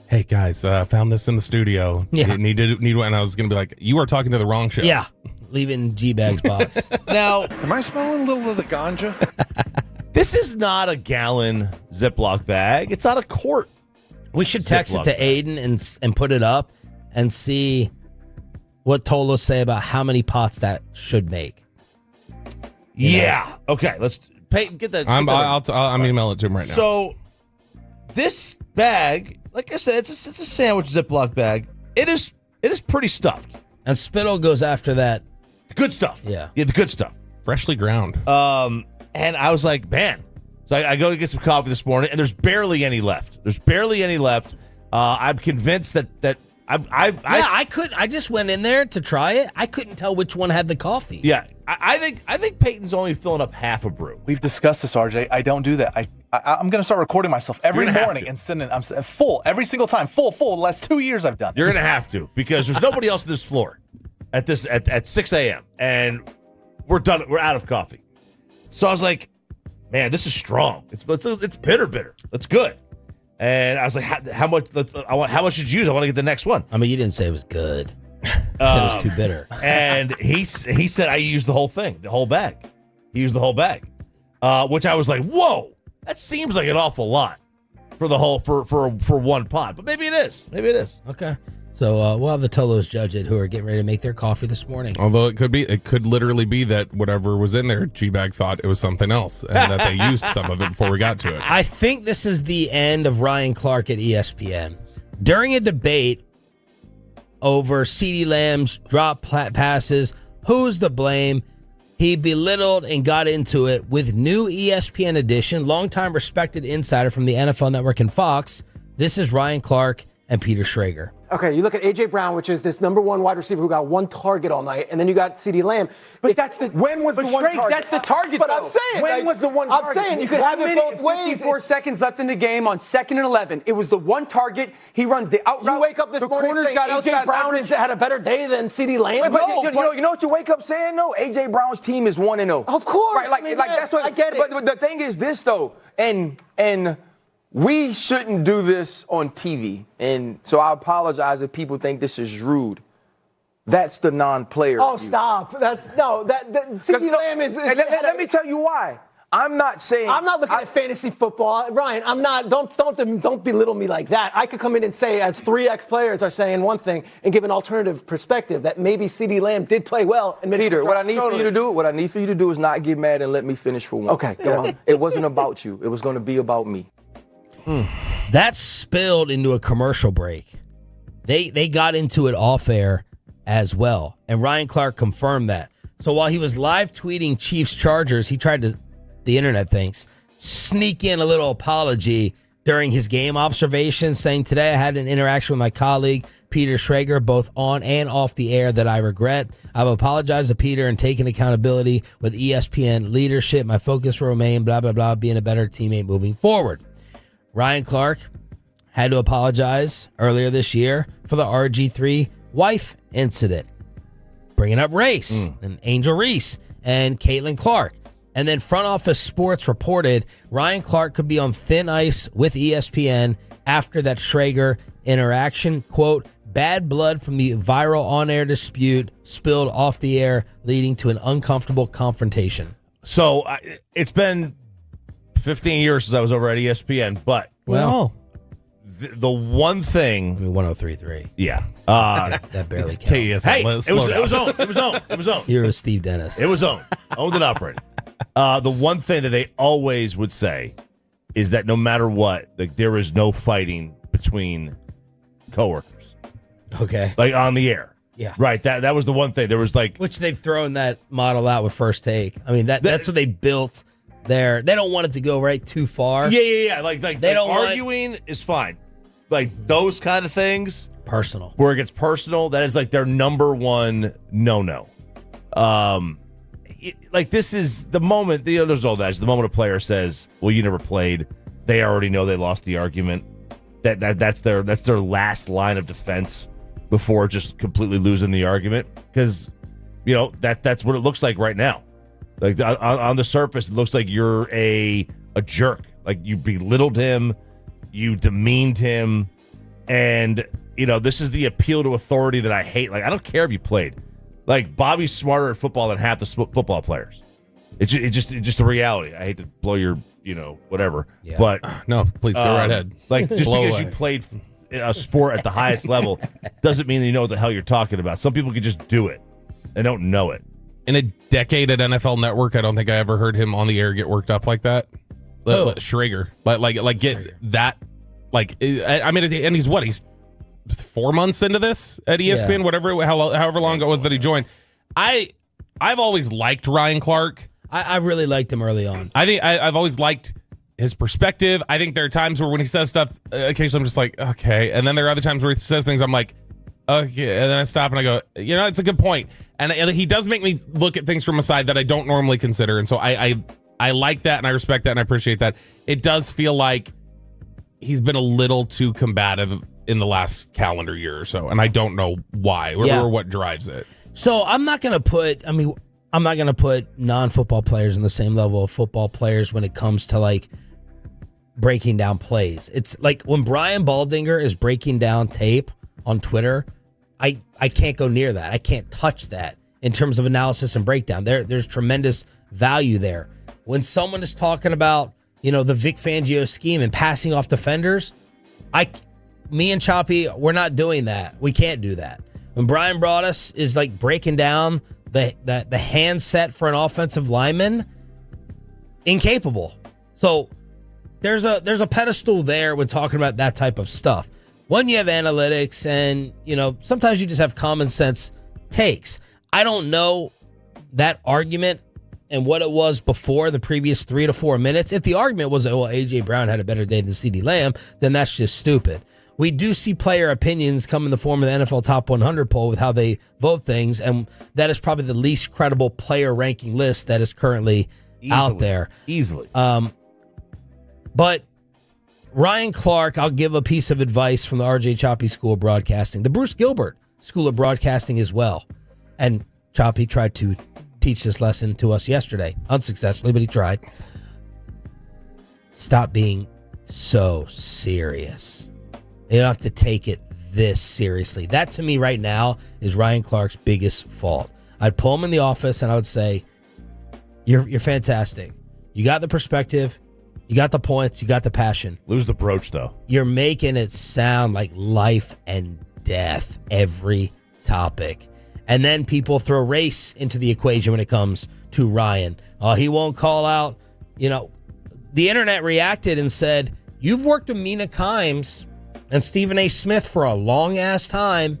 hey guys, found this in the studio. Yeah. Need one. And I was going to be like, you are talking to the wrong show. Yeah. Leave it in G-Bag's box. Now, Am I smelling a little of the ganja? this is not a gallon Ziploc bag. It's not a quart. We should text it to Aiden and put it up and see what Tolos say about how many pots that should make. Yeah. Okay. Let's get that. I'm email it to him right now. So this bag, like I said, it's a sandwich Ziploc bag. It is pretty stuffed. And Spittle goes after that. The good stuff. Yeah. The good stuff. Freshly ground. And I was like, man. So I go to get some coffee this morning, and there's barely any left. I'm convinced that I just went in there to try it. I couldn't tell which one had the coffee. Yeah, I think Peyton's only filling up half a brew. We've discussed this, RJ. I don't do that. I'm going to start recording myself every morning and sending. I'm full every single time. Full. The last 2 years I've done. You're going to have to, because there's nobody else on this floor at 6 a.m. and we're done. We're out of coffee. So I was like, man, this is strong. It's bitter. That's good. And I was like, how much did you use? I want to get the next one. I mean, you didn't say it was good. You said it was too bitter. And he said I used the whole thing, the whole bag. He used the whole bag, which I was like, whoa, that seems like an awful lot for the whole for one pot. But maybe it is. Okay. So we'll have the Tolos judge it, who are getting ready to make their coffee this morning. Although it could literally be that whatever was in there, G-Bag thought it was something else, and that they used some of it before we got to it. I think this is the end of Ryan Clark at ESPN. During a debate over CeeDee Lamb's drop passes, who's to blame, he belittled and got into it with new ESPN edition, longtime respected insider from the NFL Network and Fox. This is Ryan Clark and Peter Schrager. Okay, you look at A.J. Brown, which is this number one wide receiver who got one target all night, and then you got CeeDee Lamb. But when was the one target? That's the target, But though. I'm saying, when was the one target? I'm saying you could have it both ways. 54 seconds left in the game on 2nd and 11. It was the one target. He runs the out route. You wake up this morning saying A.J. Brown had a better day than CeeDee Lamb? You know what you wake up saying, though? A.J. Brown's team is 1-0. Of course. Right, that's what I get it. But the thing is this, though, and we shouldn't do this on TV. And so I apologize if people think this is rude. That's the non-player. Oh, stop. CeeDee Lamb is let me tell you why. I'm not looking at fantasy football. Ryan, I'm not. Don't belittle me like that. I could come in and say, as 3 ex-players are saying one thing, and give an alternative perspective that maybe CeeDee Lamb did play well. And Peter, what I need for you to do is not get mad and let me finish for one. Okay, go on. It wasn't about you. It was going to be about me. That spilled into a commercial break. They got into it off air as well, and Ryan Clark confirmed that. So while he was live tweeting Chiefs Chargers, he tried to, the internet thinks, sneak in a little apology during his game observations, saying, today I had an interaction with my colleague Peter Schrager, both on and off the air, that I regret. I've apologized to Peter and taken accountability with ESPN leadership. My focus will remain blah blah blah, being a better teammate moving forward. Ryan Clark had to apologize earlier this year for the RG3 wife incident, bringing up race and Angel Reese and Caitlin Clark. And then Front Office Sports reported Ryan Clark could be on thin ice with ESPN after that Schrager interaction. Quote, bad blood from the viral on-air dispute spilled off the air, leading to an uncomfortable confrontation. So it's been 15 years since I was over at ESPN, but the one thing. 103.3. Yeah. That barely counts. Hey, it was owned. You're with Steve Dennis. It was owned and operated. The one thing that they always would say is that no matter what, like there is no fighting between coworkers. Okay. Like on the air. Yeah. Right. That was the one thing. There was like, which they've thrown that model out with First Take. I mean, that's what they built there. They don't want it to go right too far. Yeah. Like they don't arguing is fine. Like those kind of things. Personal. Where it gets personal, that is like their number one no. Like this is the moment, there's old adage, the moment a player says, well, you never played, they already know they lost the argument. That's their last line of defense before just completely losing the argument. Because, that's what it looks like right now. Like on the surface, it looks like you're a jerk. Like you belittled him, you demeaned him, and this is the appeal to authority that I hate. Like I don't care if you played. Like Bobby's smarter at football than half the football players. It's just the reality. I hate to blow your whatever, but no, please go right ahead. Like just because you played a sport at the highest level doesn't mean that you know what the hell you're talking about. Some people can just do it and don't know it. In a decade at NFL Network, I don't think I ever heard him on the air get worked up like that. Schrager, like get that, like I mean, and he's 4 months into this at ESPN, however long it was that he joined. I've always liked Ryan Clark. I really liked him early on. I think I've always liked his perspective. I think there are times where when he says stuff, occasionally I'm just like, okay. And then there are other times where he says things I'm like, okay. And then I stop and I go, it's a good point. And he does make me look at things from a side that I don't normally consider. And so I like that and I respect that and I appreciate that. It does feel like he's been a little too combative in the last calendar year or so. And I don't know why or what drives it. So I'm not going to put non-football players in the same level of football players when it comes to like breaking down plays. It's like when Brian Baldinger is breaking down tape on Twitter, I can't go near that. I can't touch that in terms of analysis and breakdown. There's tremendous value there. When someone is talking about, the Vic Fangio scheme and passing off defenders, me and Choppy, we're not doing that. We can't do that. When Brian Broaddus is like breaking down the handset for an offensive lineman, incapable. So there's a pedestal there when talking about that type of stuff. When you have analytics and, sometimes you just have common sense takes. I don't know that argument and what it was before the previous 3 to 4 minutes. If the argument was, A.J. Brown had a better day than CeeDee Lamb, then that's just stupid. We do see player opinions come in the form of the NFL Top 100 poll with how they vote things, and that is probably the least credible player ranking list that is currently out there. Easily. But Ryan Clark, I'll give a piece of advice from the R.J. Choppy School of Broadcasting, the Bruce Gilbert School of Broadcasting as well. And Choppy tried to teach this lesson to us yesterday, unsuccessfully, but he tried. Stop being so serious. You don't have to take it this seriously. That to me right now is Ryan Clark's biggest fault. I'd pull him in the office and I would say, you're fantastic. You got the perspective. You got the points. You got the passion. Lose the brooch, though. You're making it sound like life and death every topic. And then people throw race into the equation when it comes to Ryan. He won't call out. The internet reacted and said, you've worked with Mina Kimes and Stephen A. Smith for a long-ass time.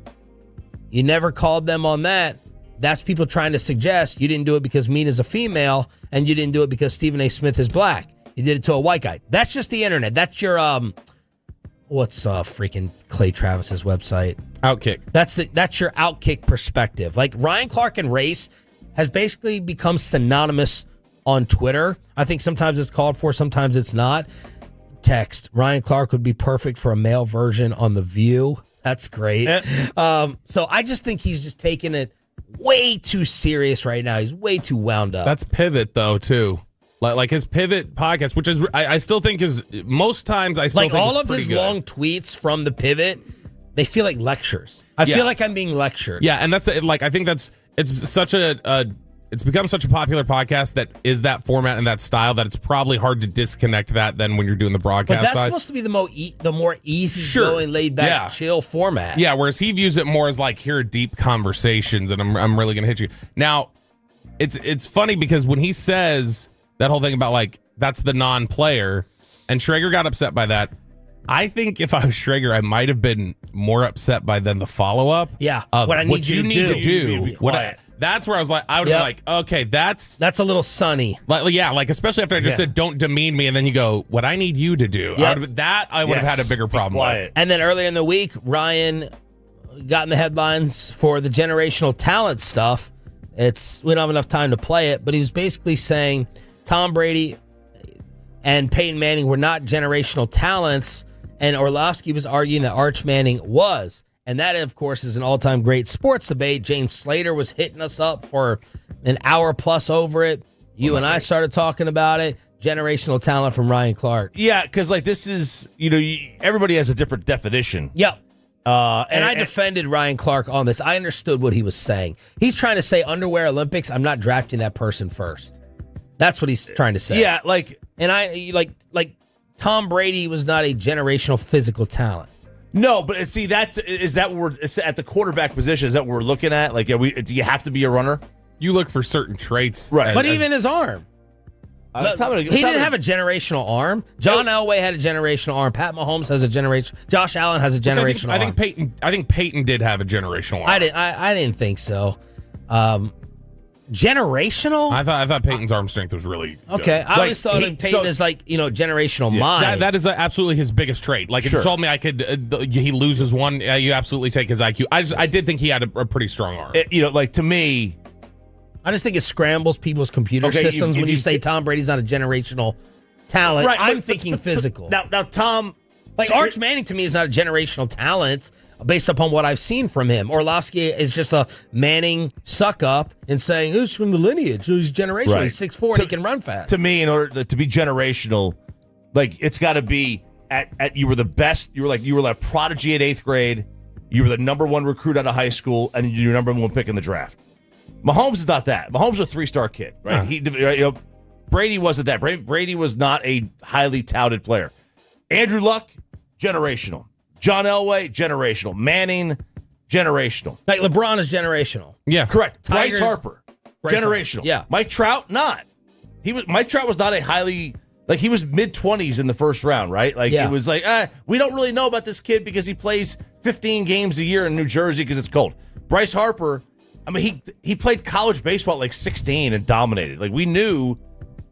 You never called them on that. That's people trying to suggest you didn't do it because Mina's a female and you didn't do it because Stephen A. Smith is black. You did it to a white guy. That's just the internet. That's your, what's freaking Clay Travis's website? Outkick. That's your Outkick perspective. Like Ryan Clark and race has basically become synonymous on Twitter. I think sometimes it's called for, sometimes it's not. Text, Ryan Clark would be perfect for a male version on The View. That's great. So I just think he's just taking it way too serious right now. He's way too wound up. That's Pivot, though, too. Like his Pivot podcast, which is I still think is most times I still like think all is of pretty his good. long tweets from the Pivot, they feel like lectures. I feel like I'm being lectured. Yeah, and that's like I think it's such a it's become such a popular podcast that is that format and that style that it's probably hard to disconnect that then when you're doing the broadcast But that's side. supposed to be the more easy-going, laid-back, chill format. Yeah, whereas he views it more as like, here are deep conversations, and I'm really going to hit you. Now, it's funny because when he says that whole thing about, like, that's the non-player, and Schrager got upset by that, I think if I was Schrager, I might have been more upset by then the follow-up. Yeah, of what I need you to do. That's where I was like, I would have been like, okay, that's a little sunny. Like especially after I just said, don't demean me, and then you go, what I need you to do. Yep. I would have had a bigger problem with. And then earlier in the week, Ryan got in the headlines for the generational talent stuff. We don't have enough time to play it, but he was basically saying Tom Brady and Peyton Manning were not generational talents, and Orlovsky was arguing that Arch Manning was. And that, of course, is an all-time great sports debate. Jane Slater was hitting us up for an hour plus over it. You and I started talking about it. Generational talent from Ryan Clark. Yeah, because like this is, everybody has a different definition. Yep. And I defended Ryan Clark on this. I understood what he was saying. He's trying to say underwear Olympics, I'm not drafting that person first. That's what he's trying to say. Yeah, and I like Tom Brady was not a generational physical talent. No, but is that what we're at the quarterback position? Is that what we're looking at? Like, do you have to be a runner? You look for certain traits, right? But even his arm. He didn't have a generational arm. John Elway had a generational arm. Pat Mahomes has a generation. Josh Allen has a generational arm. I think Peyton did have a generational arm. I didn't think so. Generational? I thought Peyton's arm strength was really good. Okay. I always thought of Peyton as generational mind. That is absolutely his biggest trait. Like if you told me I could, he loses one, you absolutely take his IQ. I did think he had a pretty strong arm. To me, I just think it scrambles people's computer systems when you say Tom Brady's not a generational talent. Right, I'm thinking physical. Now Tom, Arch Manning to me is not a generational talent based upon what I've seen from him. Orlovsky is just a Manning suck up and saying who's from the lineage. He's generational. Right. He's 6'4" and he can run fast. To me, in order to be generational, it's got to be at you were the best. You were like a prodigy at 8th grade. You were the number one recruit out of high school, and you're number one pick in the draft. Mahomes is not that. Mahomes was a 3-star kid, right? Brady wasn't that. Brady was not a highly touted player. Andrew Luck, generational. John Elway, generational. Manning, generational. Like LeBron is generational. Yeah, correct. Tigers, Bryce Harper, generational. Yeah. Mike Trout, not. Mike Trout was not a highly he was mid-20s in the first round, right? It was we don't really know about this kid because he plays 15 games a year in New Jersey because it's cold. Bryce Harper, I mean, he played college baseball at 16 and dominated. We knew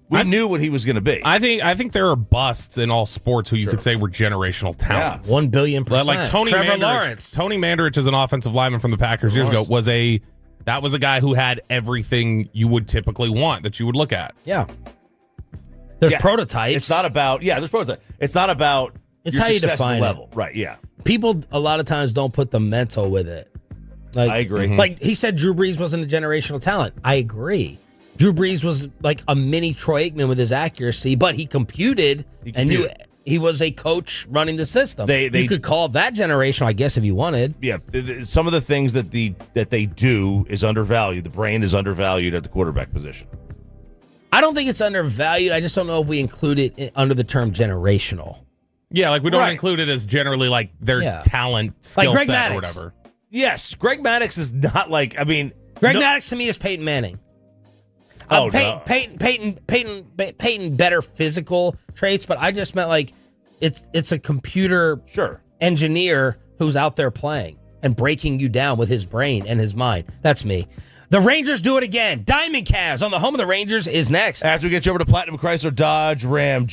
what he was going to be. I think there are busts in all sports who you could say were generational talents. 1 billion%. Like Tony Trevor Mandarich. Lawrence. Tony Mandarich is an offensive lineman from the Packers years ago. Was a guy who had everything you would typically want that you would look at. Yeah. There's prototypes. It's not about there's prototypes. It's not about it's your how you success define level. it. Right, yeah. People a lot of times don't put the mental with it. I agree. Like he said Drew Brees wasn't a generational talent. I agree. Drew Brees was like a mini Troy Aikman with his accuracy, but he computed and knew he was a coach running the system. You could call that generational, I guess, if you wanted. Yeah, some of the things that they do is undervalued. The brain is undervalued at the quarterback position. I don't think it's undervalued. I just don't know if we include it under the term generational. Yeah, we don't include it as generally their talent, skill Greg set, Maddox. or whatever. Yes, Greg Maddox is not Greg Maddox to me is Peyton Manning. Peyton better physical traits, but I just meant it's a computer engineer who's out there playing and breaking you down with his brain and his mind. That's me. The Rangers do it again. Diamond Cavs on the home of the Rangers is next. After we get you over to Platinum Chrysler Dodge Ram.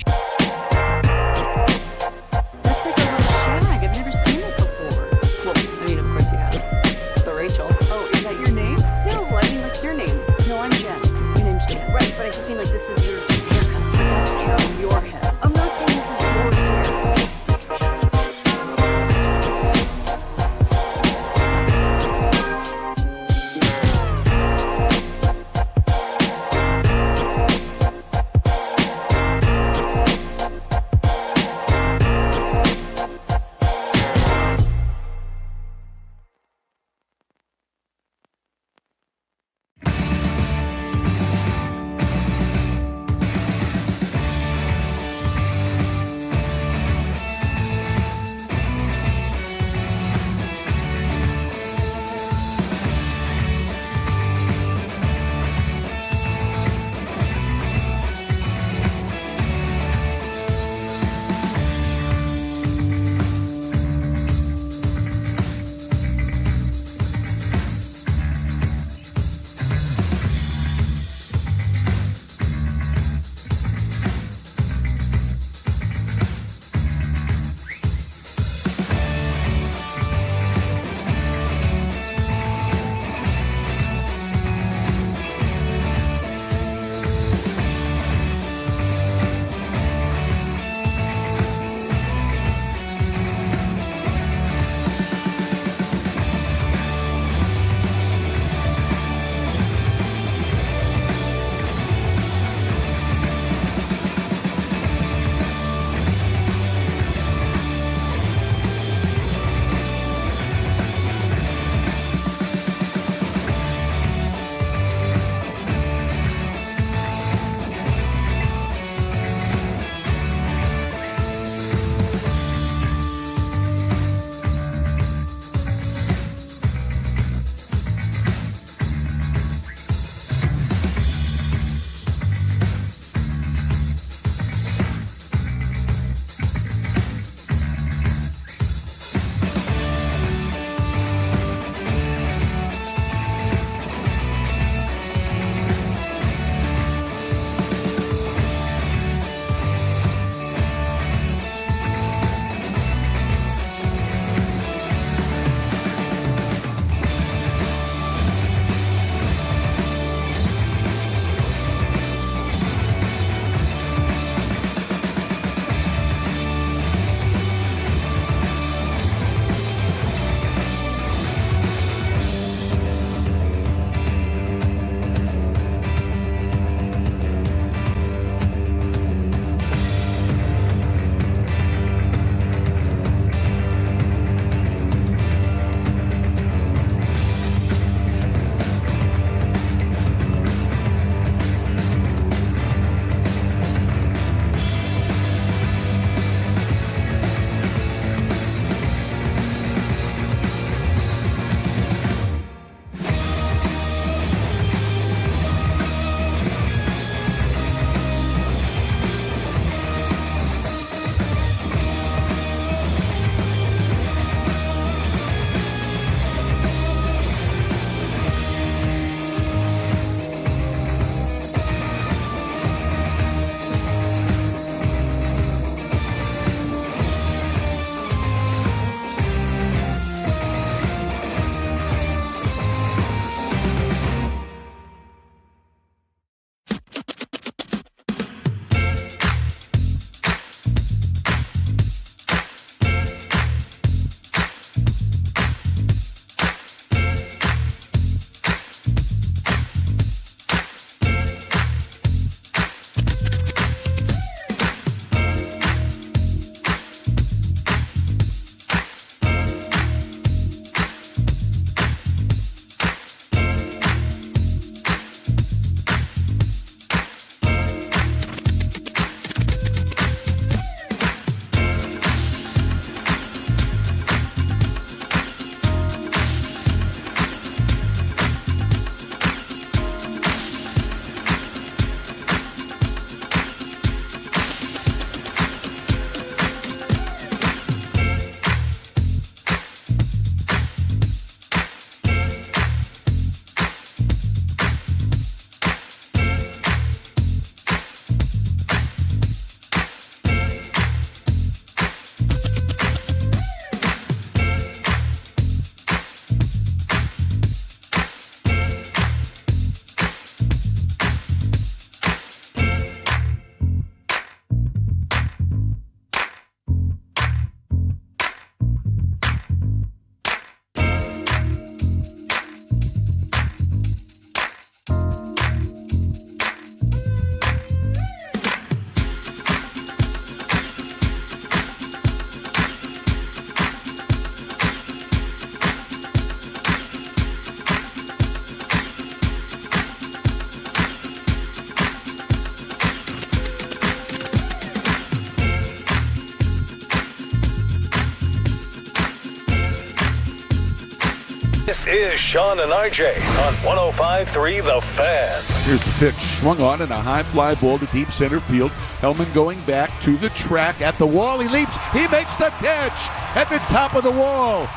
is Shawn and RJ on 105.3 The Fan. Here's the pitch. Swung on and a high fly ball to deep center field. Helman going back to the track at the wall. He leaps. He makes the catch at the top of the wall.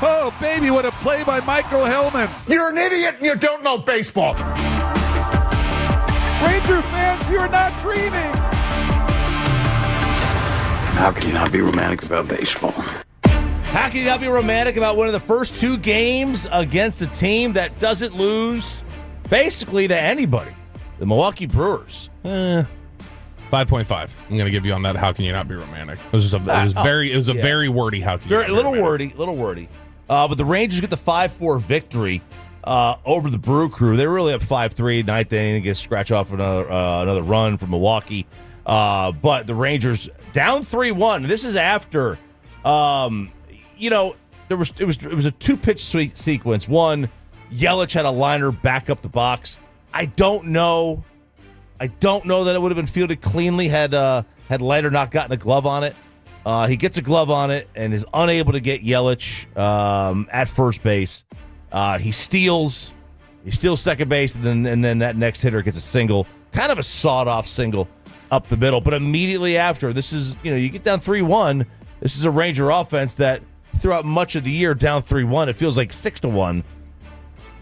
Oh, baby, what a play by Michael Helman. You're an idiot and you don't know baseball. Ranger fans, you're not dreaming. How can you not be romantic about baseball? How can you not be romantic about winning the first 2 games against a team that doesn't lose basically to anybody? The Milwaukee Brewers. 5.5. I'm going to give you on that. How can you not be romantic? It was just a very wordy. How can you? Very, little wordy. But the Rangers get the 5-4 victory over the Brew Crew. They were really up 5-3. Ninth inning, get scratch off another run from Milwaukee. But the Rangers down 3-1. This is after. It was a 2-pitch sequence. One, Yelich had a liner back up the box. I don't know that it would have been fielded cleanly had Leiter not gotten a glove on it. He gets a glove on it and is unable to get Yelich at first base. He steals second base, and then that next hitter gets a single, kind of a sawed-off single up the middle. But immediately after, this is, you get down 3-1. This is a Ranger offense that throughout much of the year down 3-1, it feels like 6-1.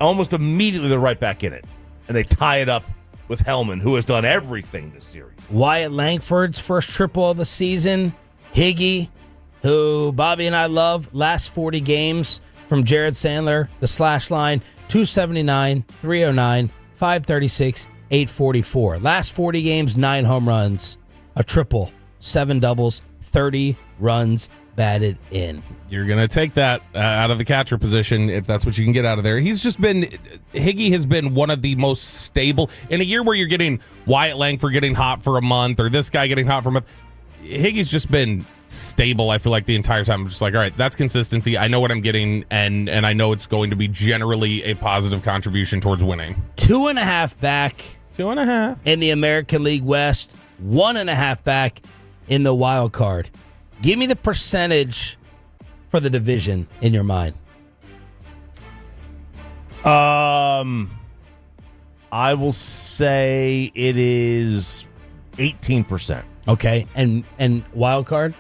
Almost immediately they're right back in it. And they tie it up with Helman, who has done everything this series. Wyatt Langford's first triple of the season. Higgy, who Bobby and I love, last 40 games from Jared Sandler, the slash line, 279, 309, 536, 844. Last 40 games, 9 home runs, a triple, 7 doubles, 30 runs batted in. You're going to take that out of the catcher position if that's what you can get out of there. Higgy has been one of the most stable. In a year where you're getting Wyatt Langford getting hot for a month or this guy getting hot for a month, Higgy's just been stable, I feel like, the entire time. I'm just like, all right, that's consistency. I know what I'm getting, and I know it's going to be generally a positive contribution towards winning. 2.5 back. 2.5. In the American League West. 1.5 back in the wild card. Give me the percentage for the division in your mind. I will say it is 18%. Okay, and wild card?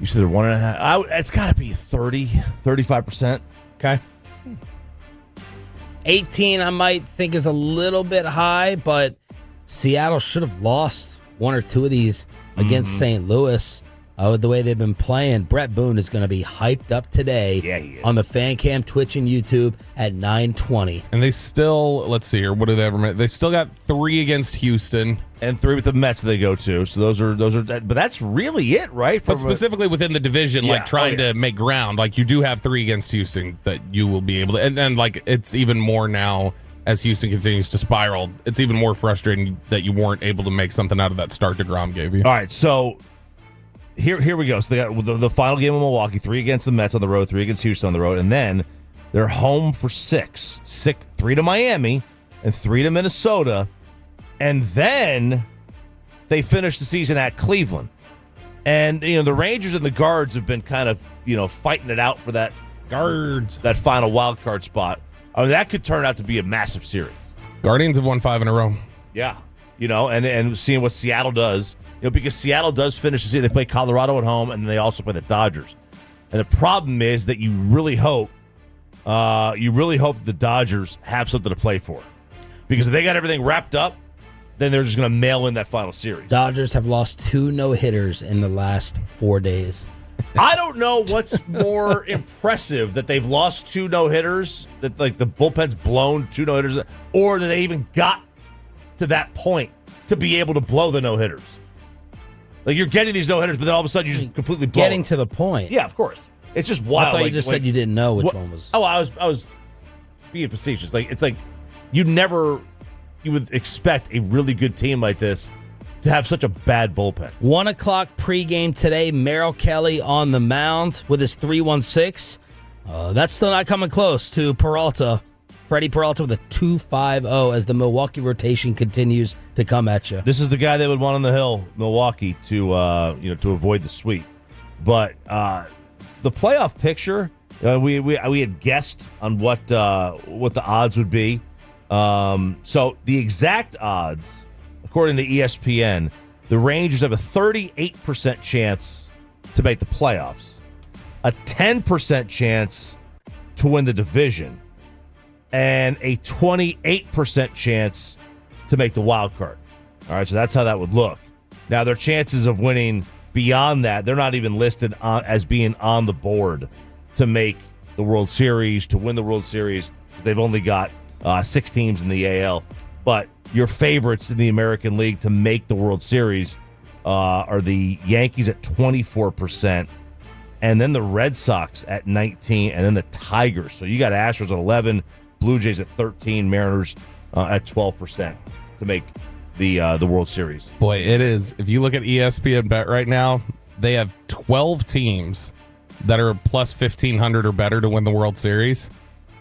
You said they're 1.5. It's got to be 35%. Okay. 18, I might think is a little bit high, but Seattle should have lost 1 or 2 of these against St. Louis with the way they've been playing. Brett Boone is going to be hyped up today on the Fan Cam, Twitch, and YouTube at 9:20. And they still, let's see here, what do they ever make? They still got 3 against Houston. And 3 with the Mets they go to. So those are, but that's really it, right? But specifically within the division, trying to make ground, you do have 3 against Houston that you will be able to, and then it's even more now as Houston continues to spiral. It's even more frustrating that you weren't able to make something out of that start DeGrom gave you. All right, so here we go. So they got the final game of Milwaukee, 3 against the Mets on the road, 3 against Houston on the road, and then they're home for 6. 3 to Miami and 3 to Minnesota, and then they finish the season at Cleveland. And the Rangers and the Guards have been kind of fighting it out for that final wild card spot. I mean, that could turn out to be a massive series. Guardians have won 5 in a row. Yeah, and seeing what Seattle does. Because Seattle does finish the season. They play Colorado at home, and they also play the Dodgers. And the problem is that you really hope that the Dodgers have something to play for. Because if they got everything wrapped up, then they're just going to mail in that final series. Dodgers have lost 2 no-hitters in the last 4 days. I don't know what's more impressive, that they've lost 2 no-hitters, that the bullpen's blown 2 no-hitters, or that they even got to that point to be able to blow the no-hitters. You're getting these no-hitters, but then all of a sudden you just completely blow Getting it. to the point. Yeah, of course. It's just wild. I thought you just said you didn't know which one was. Oh, I was being facetious. It's you would expect a really good team like this to have such a bad bullpen. 1 o'clock pregame today. Merrill Kelly on the mound with his 3.16. That's still not coming close to Peralta. Freddie Peralta with a 2.50 as the Milwaukee rotation continues to come at you. This is the guy they would want on the hill, Milwaukee, to avoid the sweep. But the playoff picture We had guessed on what the odds would be. So the exact odds, according to ESPN, the Rangers have a 38% chance to make the playoffs, a 10% chance to win the division, and a 28% chance to make the wild card. All right, so that's how that would look. Now, their chances of winning beyond that, they're not even listed as being on the board to make the World Series, to win the World Series. They've only got 6 teams in the AL. But your favorites in the American League to make the World Series are the Yankees at 24%, and then the Red Sox at 19%, and then the Tigers. So you got Astros at 11%, Blue Jays at 13%, Mariners at 12% to make the World Series. Boy, it is. If you look at ESPN Bet right now, they have 12 teams that are plus 1,500 or better to win the World Series.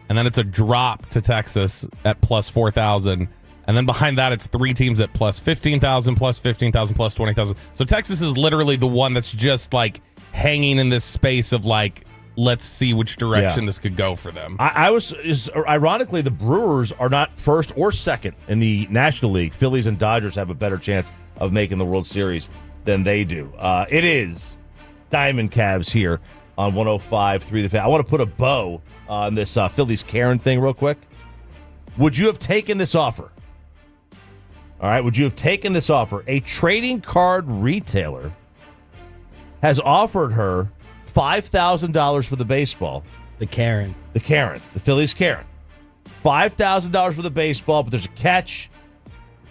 And then it's a drop to Texas at plus 4,000. And then behind that, it's 3 teams at plus 15,000, plus 15,000, plus 20,000. So Texas is literally the one that's just like hanging in this space of like, let's see which direction this could go for them. Ironically, the Brewers are not first or second in the National League. Phillies and Dodgers have a better chance of making the World Series than they do. It is Diamond Cavs here on 105.3 The Fan. I want to put a bow on this Phillies Karen thing real quick. Would you have taken this offer? All right, would you have taken this offer? A trading card retailer has offered her $5,000 for the baseball. The Karen. The Phillies Karen. $5,000 for the baseball, but there's a catch.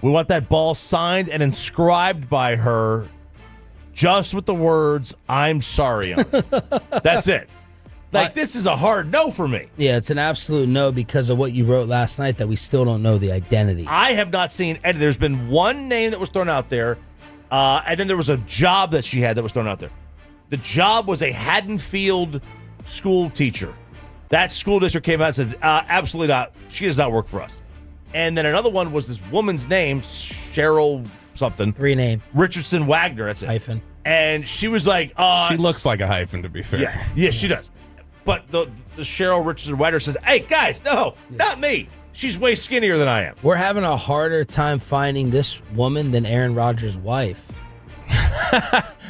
We want that ball signed and inscribed by her just with the words, "I'm sorry." That's it. This is a hard no for me. Yeah, it's an absolute no because of what you wrote last night that we still don't know the identity. I have not seen any. There's been one name that was thrown out there, and then there was a job that she had that was thrown out there. The job was a Haddonfield school teacher. That school district came out and said, absolutely not. She does not work for us. And then another one was this woman's name, Cheryl something. 3 name. Richardson Wagner. That's it. Hyphen. And she was like, she looks like a hyphen, to be fair. Yeah, she does. But the Cheryl Richardson Wagner says, hey, guys, no, not me. She's way skinnier than I am. We're having a harder time finding this woman than Aaron Rodgers' wife.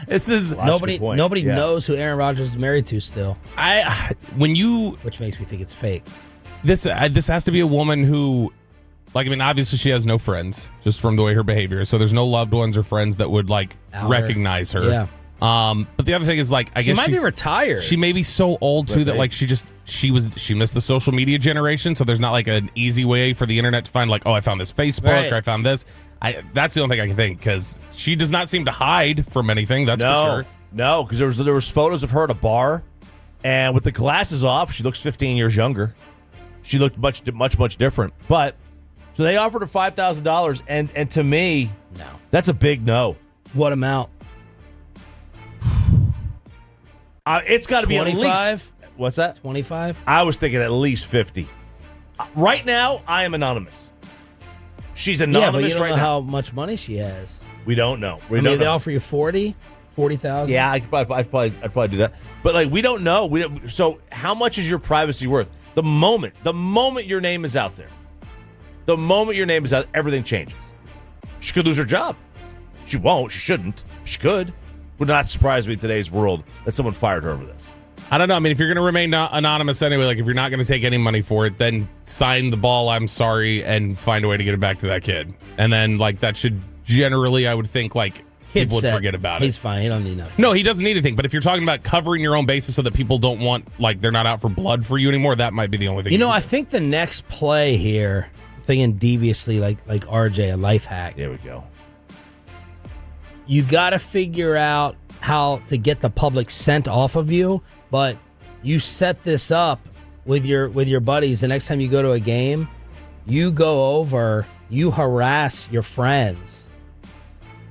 This is nobody knows who Aaron Rodgers is married to still. Which makes me think it's fake. This has to be a woman who, like, I mean, obviously she has no friends just from the way her behavior is. So there's no loved ones or friends that would like recognize her. Yeah. But the other thing is, like, I guess she might be retired. She may be so old too that like she missed the social media generation. So there's not like an easy way for the internet to find like, oh, I found this Facebook or I found this. That's the only thing I can think, because she does not seem to hide from anything. That's for sure. No, because there was photos of her at a bar, and with the glasses off, she looks 15 years younger. She looked much different. But so they offered her $5,000, and to me, no, that's a big no. What amount? It's got to be at least. What's that? 25. I was thinking at least 50. Right now, I am anonymous. She's anonymous but you don't right know now. how much money she has. We don't know. They offer you 40,000. Yeah, I'd probably do that. But like, we don't know. So how much is your privacy worth? The moment your name is out there, everything changes. She could lose her job. She won't. She shouldn't. She could. Would not surprise me in today's world that someone fired her over this. I don't know. I mean, if you're going to remain anonymous anyway, like if you're not going to take any money for it, then sign the ball, "I'm sorry," and find a way to get it back to that kid. And then like that should generally, I would think, like people would forget about it. He's fine. He don't need nothing. No, he doesn't need anything. But if you're talking about covering your own bases so that people don't want, like, they're not out for blood for you anymore, that might be the only thing. You know, I think the next play here, I'm thinking deviously like RJ, a life hack. There we go. You got to figure out how to get the public scent off of you, but you set this up with your buddies. The next time you go to a game, you go over, you harass your friends.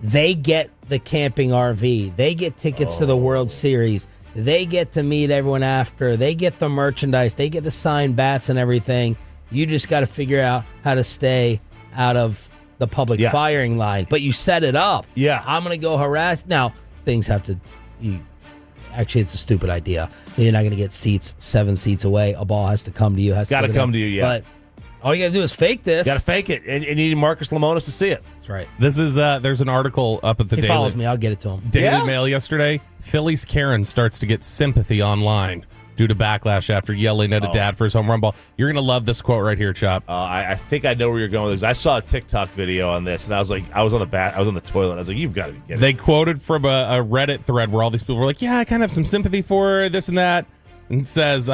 They get the camping RV. They get tickets to the World Series. They get to meet everyone after. They get the merchandise. They get the signed bats and everything. You just got to figure out how to stay out of the public firing line. But you set it up. Yeah. I'm going to go harass. Now, things have to... actually, it's a stupid idea. You're not going to get seats 7 seats away. A ball has to come to you. Got to come to you, yeah. But all you got to do is fake this. Got to fake it, and you need Marcus Lemonis to see it. That's right. This is there's an article up at the He Daily. follows me. I'll get it to him. Daily Mail yesterday. Phillies Karen starts to get sympathy online due to backlash after yelling at a dad for his home run ball. You're gonna love this quote right here, Chop. I think I know where you're going with this. I saw a TikTok video on this, and I was like, I was on the toilet. I was like, you've got to be kidding. They quoted from a Reddit thread where all these people were like, yeah, I kind of have some sympathy for this and that. And it says,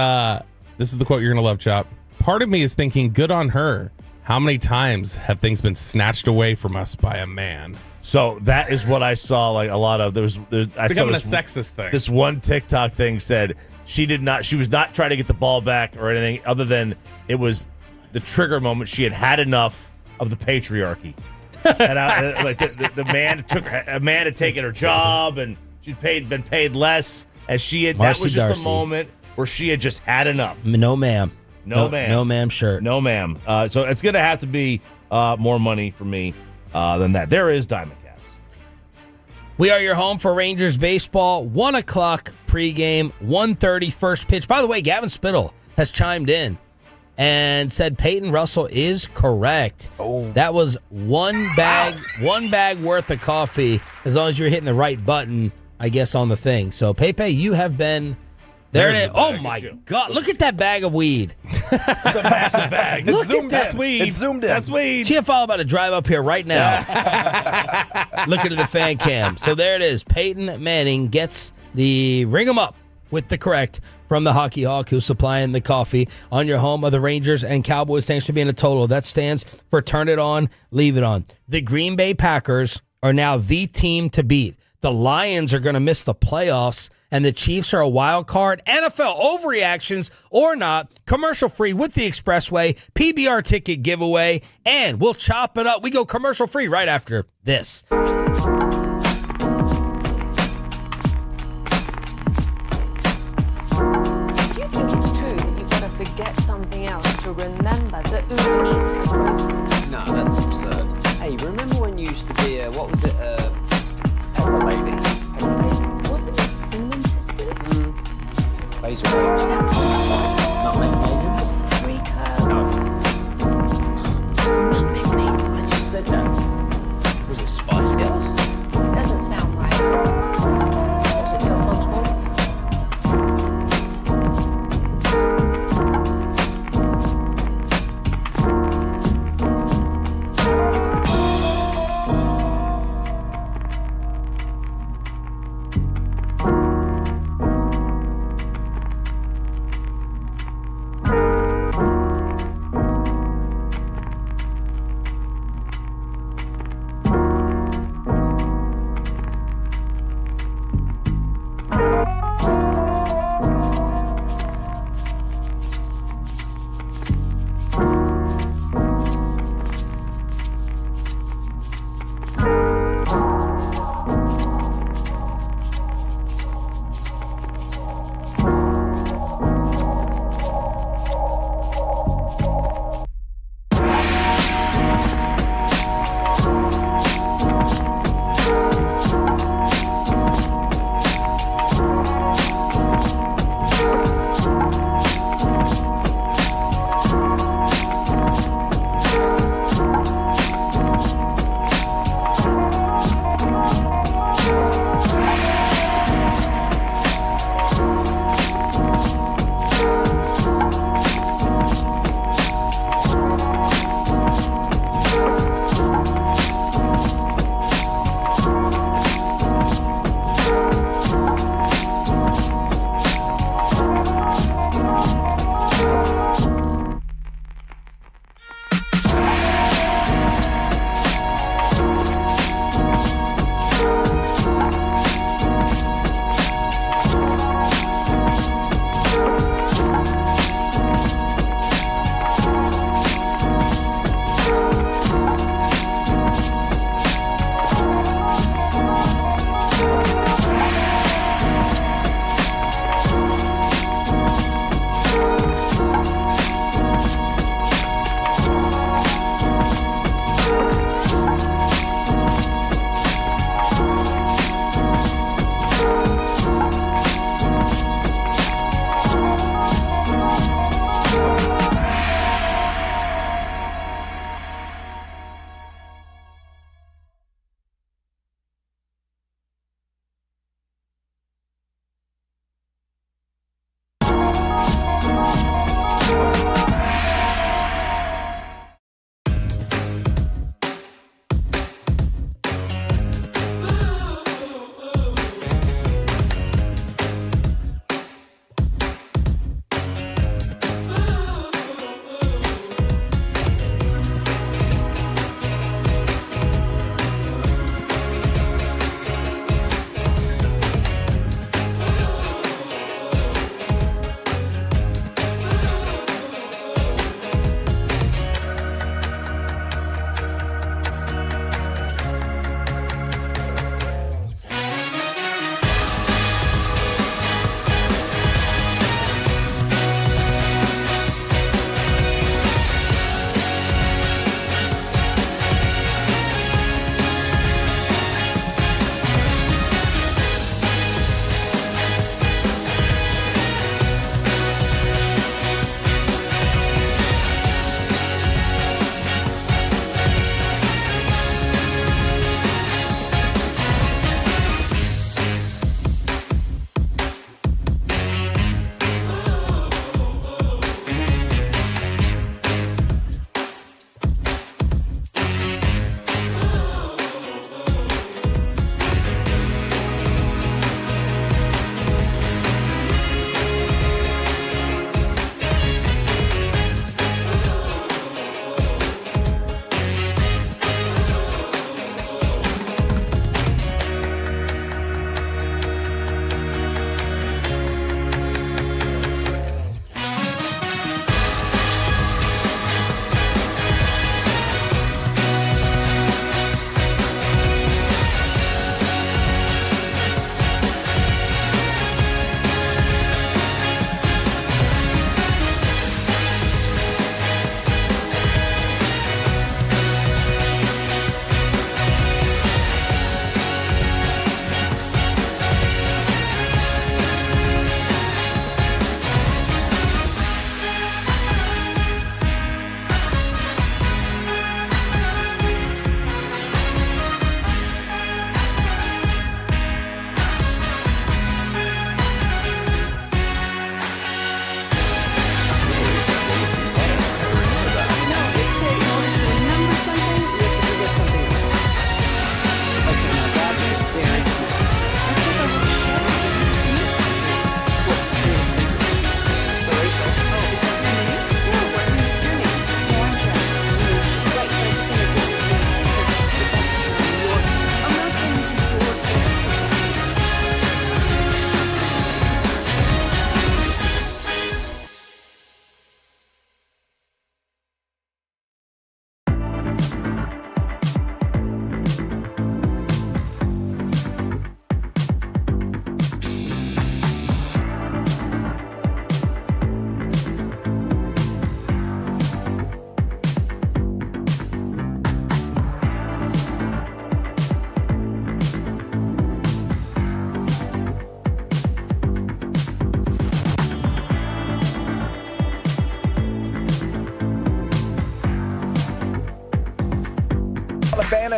this is the quote you're gonna love, Chop. Part of me is thinking, good on her. How many times have things been snatched away from us by a man? So that is what I saw. Like a lot of I saw Becoming this, a sexist thing. This one TikTok thing said she was not trying to get the ball back or anything other than it was the trigger moment. She had enough of the patriarchy, and like the man had taken her job and she'd been paid less, and that was just the moment where she had just had enough. No, ma'am. No, ma'am. No, ma'am shirt. No, ma'am. So it's going to have to be more money for me than that. There is Diamondbacks. We are your home for Rangers baseball. 1 o'clock pregame, 1:30 first pitch. By the way, Gavin Spittle has chimed in and said Peyton Russell is correct. Oh. That was one bag worth of coffee, as long as you're hitting the right button, I guess, on the thing. So, Pepe, you have been... There it is. Oh, my God. Look at that bag of weed. It's a massive bag. Look at that. That's weed. It's zoomed in. That's weed. TFL about to drive up here right now. Looking at the fan cam. So there it is. Peyton Manning gets the ring 'em up with the correct from the Hockey Hawk, who's supplying the coffee on your home of the Rangers and Cowboys. Thanks for being a total. That stands for turn it on, leave it on. The Green Bay Packers are now the team to beat. The Lions are going to miss the playoffs, and the Chiefs are a wild card. NFL overreactions or not, commercial free with the Expressway, PBR ticket giveaway, and we'll chop it up. We go commercial free right after this. Do you think it's true that you've got to forget something else to remember that Uber Eats has groceries? No, that's absurd. Hey, remember when you used to be what was it, Pepper Lady? Wasn't it Cinnamon Sisters? Basil Rose. Nutmeg Maidens? Freaker. No. Nutmeg Maidens. I just said that. Was it Spice Girls? Doesn't sound right. Was it Self-Control?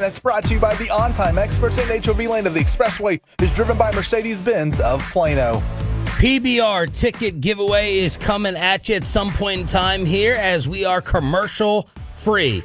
It's brought to you by the on-time experts at HOV Land of the Expressway, is driven by Mercedes-Benz of Plano. PBR ticket giveaway is coming at you at some point in time here as we are commercial free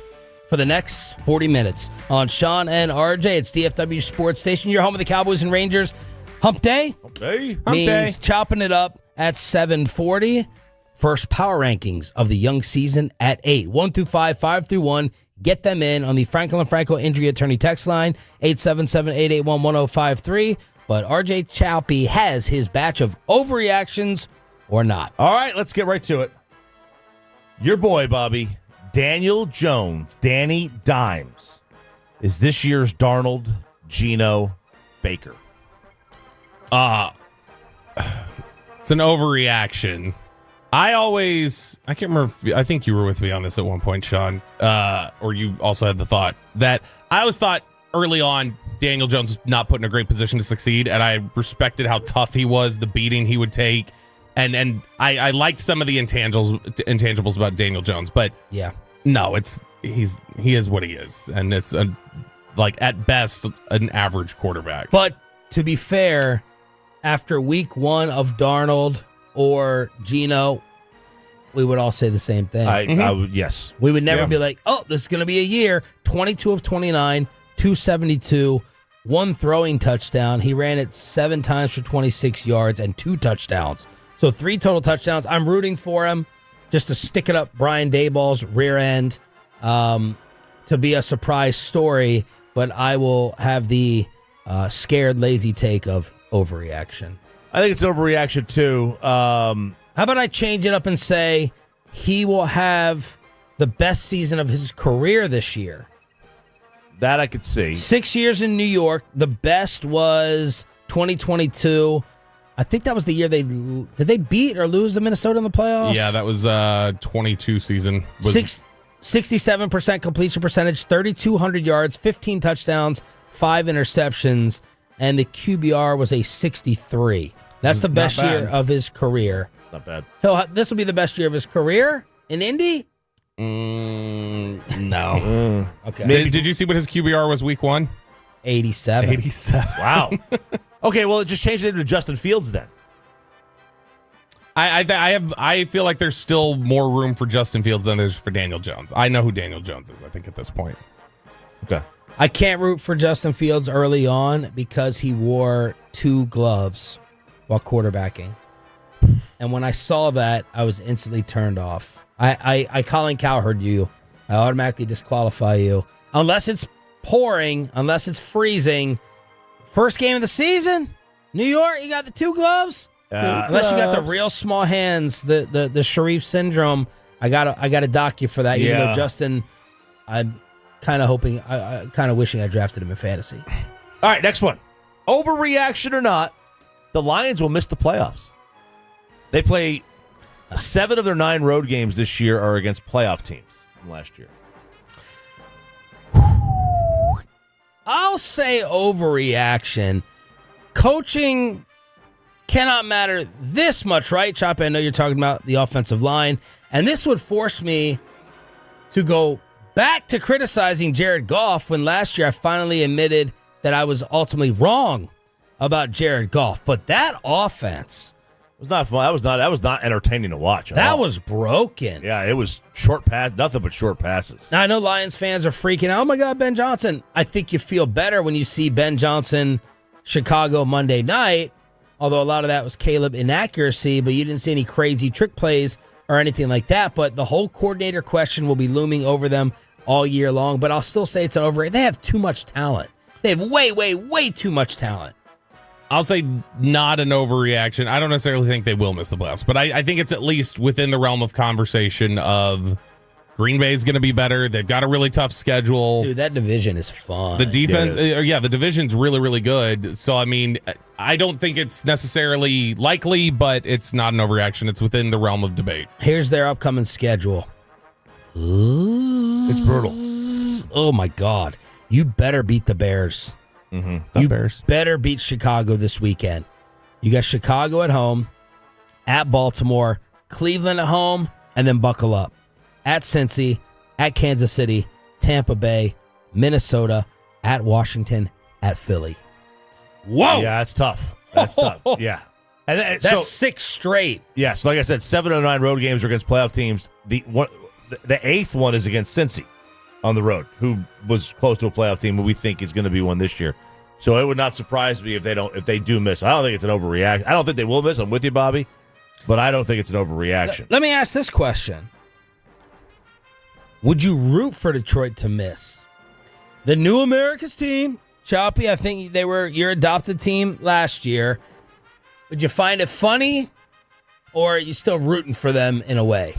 for the next 40 minutes on Shawn and RJ. It's DFW Sports Station. You're home of the Cowboys and Rangers. Hump day? Hump day. Means chopping it up at 7:40. First power rankings of the young season at 8. 1 through 5, 5 through 1. Get them in on the Franklin & Franco Injury Attorney text line, 877-881-1053. But RJ Chappie has his batch of overreactions or not. All right, let's get right to it. Your boy, Bobby, Daniel Jones, Danny Dimes, is this year's Darnold, Geno, Baker. It's an overreaction. I can't remember, I think you were with me on this at one point, Shawn, or you also had the thought that I always thought early on Daniel Jones was not put in a great position to succeed, and I respected how tough he was, the beating he would take, and I liked some of the intangibles about Daniel Jones, but yeah, no, he is what he is, and it's at best an average quarterback. But to be fair, after week one of Darnold or Geno, we would all say the same thing. I would, yes. We would never be like, oh, this is going to be a year. 22 of 29, 272, 1 throwing touchdown. He ran it 7 times for 26 yards and 2 touchdowns. So 3 total touchdowns. I'm rooting for him just to stick it up Brian Daboll's rear end to be a surprise story, but I will have the scared, lazy take of overreaction. I think it's overreaction too. How about I change it up and say he will have the best season of his career this year? That I could see. 6 years in New York. The best was 2022. I think that was the year did they beat or lose to Minnesota in the playoffs? Yeah, that was 22 season. 67% completion percentage, 3,200 yards, 15 touchdowns, 5 interceptions, and the QBR was a 63. That's the best year of his career. Not bad. This will be the best year of his career in Indy? No. Okay. Did you see what his QBR was week 1? 87. 87. Wow. Okay, well, it just changed it to Justin Fields then. I feel like there's still more room for Justin Fields than there's for Daniel Jones. I know who Daniel Jones is, I think, at this point. Okay. I can't root for Justin Fields early on because he wore 2 gloves while quarterbacking. And when I saw that, I was instantly turned off. I Colin Cowherd you. I automatically disqualify you. Unless it's pouring, unless it's freezing. First game of the season, New York, you got the 2 gloves? Unless you got the real small hands, the Sharif syndrome, I gotta dock you for that. Even though Justin, I'm kind of hoping, I kind of wishing I drafted him in fantasy. All right, next one. Overreaction or not, the Lions will miss the playoffs. They play 7 of their 9 road games this year are against playoff teams from last year. I'll say overreaction. Coaching cannot matter this much, right, Choppy? I know you're talking about the offensive line, and this would force me to go back to criticizing Jared Goff when last year I finally admitted that I was ultimately wrong about Jared Goff. But that offense was not fun. That was not entertaining to watch. That was broken. Yeah, it was short pass, nothing but short passes. Now, I know Lions fans are freaking out. Oh my God, Ben Johnson. I think you feel better when you see Ben Johnson, Chicago Monday night. Although a lot of that was Caleb inaccuracy, but you didn't see any crazy trick plays or anything like that. But the whole coordinator question will be looming over them all year long. But I'll still say it's an overreaction. They have too much talent. They have way, way, way too much talent. I'll say not an overreaction. I don't necessarily think they will miss the playoffs, but I think it's at least within the realm of conversation of Green Bay's going to be better. They've got a really tough schedule. Dude, that division is fun. The defense, the division's really, really good. So, I mean, I don't think it's necessarily likely, but it's not an overreaction. It's within the realm of debate. Here's their upcoming schedule. It's brutal. Oh, my God. You better beat the Bears. You Bears better beat Chicago this weekend. You got Chicago at home, at Baltimore, Cleveland at home, and then buckle up. At Cincy, at Kansas City, Tampa Bay, Minnesota, at Washington, at Philly. Whoa! Yeah, that's tough. That's tough. Yeah. And That's 6 straight. Yeah, so like I said, 7 of 9 road games are against playoff teams. The 8th one is against Cincy on the road, who was close to a playoff team, but we think is going to be one this year. So it would not surprise me if they do miss. I don't think it's an overreaction. I don't think they will miss. I'm with you, Bobby, but I don't think it's an overreaction. Let me ask this question. Would you root for Detroit to miss? The new America's team, Choppy, I think they were your adopted team last year. Would you find it funny, or are you still rooting for them in a way?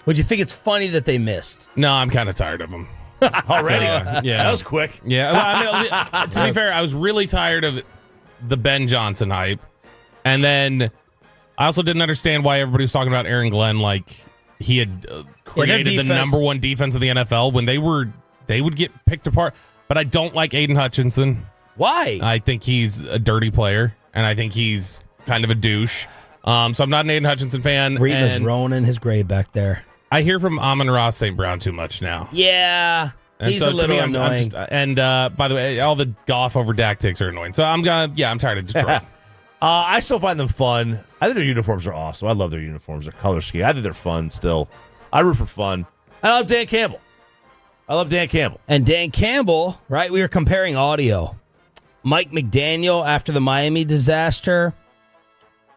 Would you think it's funny that they missed? No, I'm kind of tired of them. Already? Yeah. That was quick. Yeah. I mean, to be fair, I was really tired of the Ben Johnson hype. And then I also didn't understand why everybody was talking about Aaron Glenn like he had created the number one defense of the NFL when they would get picked apart. But I don't like Aiden Hutchinson. Why? I think he's a dirty player, and I think he's kind of a douche. So I'm not an Aiden Hutchinson fan. Reba's rolling his grave back there. I hear from Amon-Ra St. Brown too much now. Yeah, he's a little annoying. By the way, all the Goff over Dak takes are annoying. So I'm tired of Detroit. I still find them fun. I think their uniforms are awesome. I love their uniforms, their color scheme. I think they're fun still. I root for fun. I love Dan Campbell. And Dan Campbell, right? We were comparing audio. Mike McDaniel after the Miami disaster.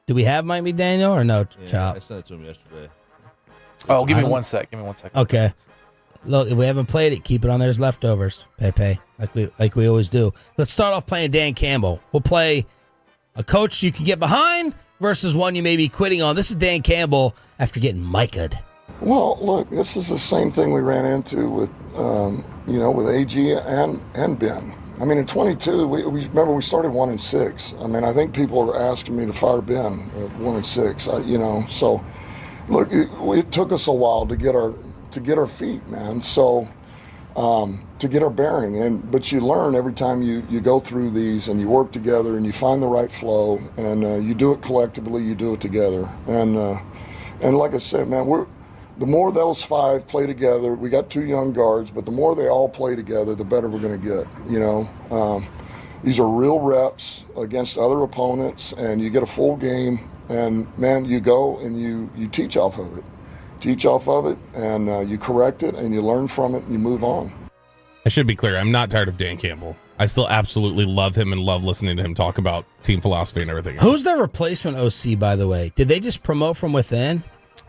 Do we have Mike McDaniel or no? Yeah, Chop. I sent it to him yesterday. Oh, give me one sec. Okay. Look, if we haven't played it, keep it on there as leftovers, Pepe, like we always do. Let's start off playing Dan Campbell. We'll play a coach you can get behind versus one you may be quitting on. This is Dan Campbell after getting mic'd. Well, look, this is the same thing we ran into with, with AG and Ben. I mean, in 22, we remember we started 1-6. I mean, I think people are asking me to fire Ben at 1-6. So look, it took us a while to get our feet, man. So to get our bearing, but you learn every time you go through these and you work together and you find the right flow and you do it collectively, you do it together. And like I said, man, the more those 5 play together, we got 2 young guards, but the more they all play together, the better we're going to get. These are real reps against other opponents, and you get a full game. And man, you go and you teach off of it, and you correct it, and you learn from it, and you move on. I should be clear. I'm not tired of Dan Campbell. I still absolutely love him and love listening to him talk about team philosophy and everything else. Who's their replacement OC, by the way? Did they just promote from within?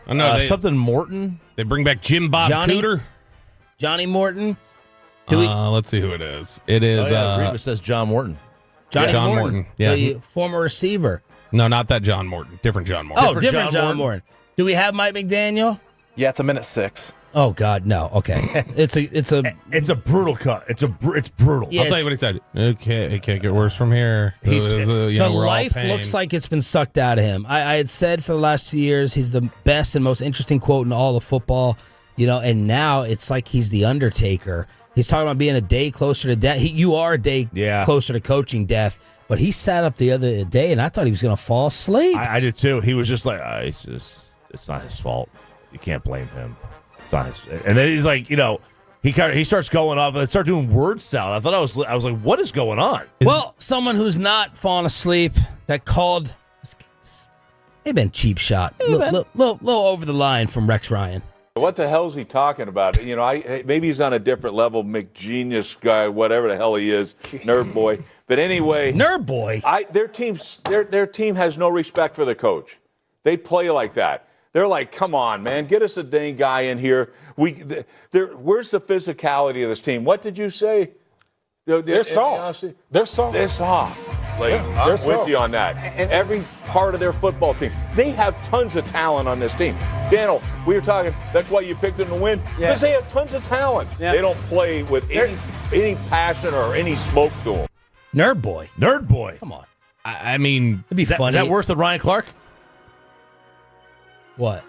I know something Morton. They bring back Jim Bob Cooter. Johnny Morton. Let's see who it is. It is. It says John Morton. John Morton. Yeah, the former receiver. No, not that John Morton. Different John Morton. Oh, different John Morton. Do we have Mike McDaniel? Yeah, it's a minute 6. Oh God, no. Okay, it's a brutal cut. It's brutal. Yeah, I'll tell you what he said. Okay, it can't get worse from here. The life looks like it's been sucked out of him. I had said for the last 2 years he's the best and most interesting quote in all of football. And now it's like he's the Undertaker. He's talking about being a day closer to death. You are a day closer to coaching death. But he sat up the other day, and I thought he was going to fall asleep. I did too. He was just like, it's not his fault. You can't blame him. It's not his. And then he's like, he starts going off and start doing word salad. I was like, what is going on? Well, someone who's not falling asleep that called, they've been cheap shot, little over the line from Rex Ryan. What the hell is he talking about? Maybe he's on a different level, McGenius guy, whatever the hell he is, nerd boy. But anyway, nerd boy. Their team has no respect for the coach. They play like that. They're like, come on, man, get us a dang guy in here. Where's the physicality of this team? What did you say? They're soft. They're soft. They're soft. I'm with you on that. Every part of their football team. They have tons of talent on this team. Daniel, we were talking, that's why you picked them to win? Because they have tons of talent. Yeah. They don't play with any passion or any smoke to them. Nerd boy. Come on. I mean, it'd be funny. Is that worse than Ryan Clark? What?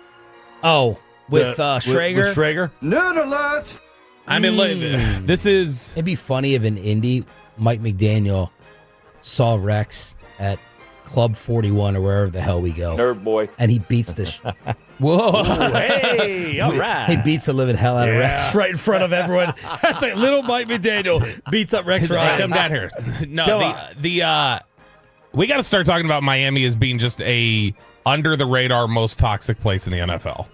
Oh, with Schrager? With Schrager? Nerd alert! I mean, this is... It'd be funny if in Indy, Mike McDaniel saw Rex at Club 41 or wherever the hell we go. Nerd boy. And he beats the Whoa. Ooh, hey, all right. He beats the living hell out of Rex right in front of everyone. That's like little Mike McDaniel beats up Rex Ryan. Come down here. No, we got to start talking about Miami as being just a under the radar most toxic place in the NFL.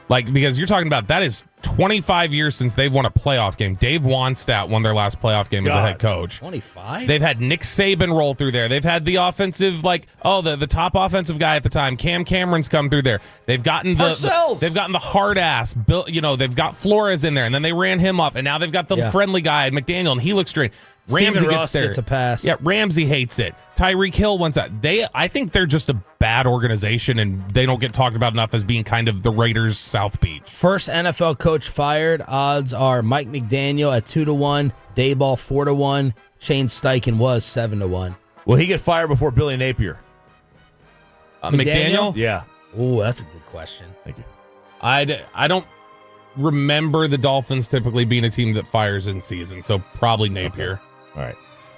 Like, because you're talking about that is 25 years since they've won a playoff game. Dave Wannstedt won their last playoff game as a head coach. 25? They've had Nick Saban roll through there. They've had the offensive, the top offensive guy at the time, Cam Cameron's come through there. They've gotten they've gotten the hard ass, they've got Flores in there, and then they ran him off, and now they've got the friendly guy, McDaniel, and he looks straight. Ramsey gets a pass. Yeah, Ramsey hates it. Tyreek Hill wants that. I think they're just a bad organization, and they don't get talked about enough as being kind of the Raiders' South Beach. First NFL coach fired. Odds are Mike McDaniel at 2-1, Daboll 4-1, Shane Steichen was 7-1. Will he get fired before Billy Napier? McDaniel? Yeah. Oh, that's a good question. Thank you. I don't remember the Dolphins typically being a team that fires in season, so probably Napier. Okay.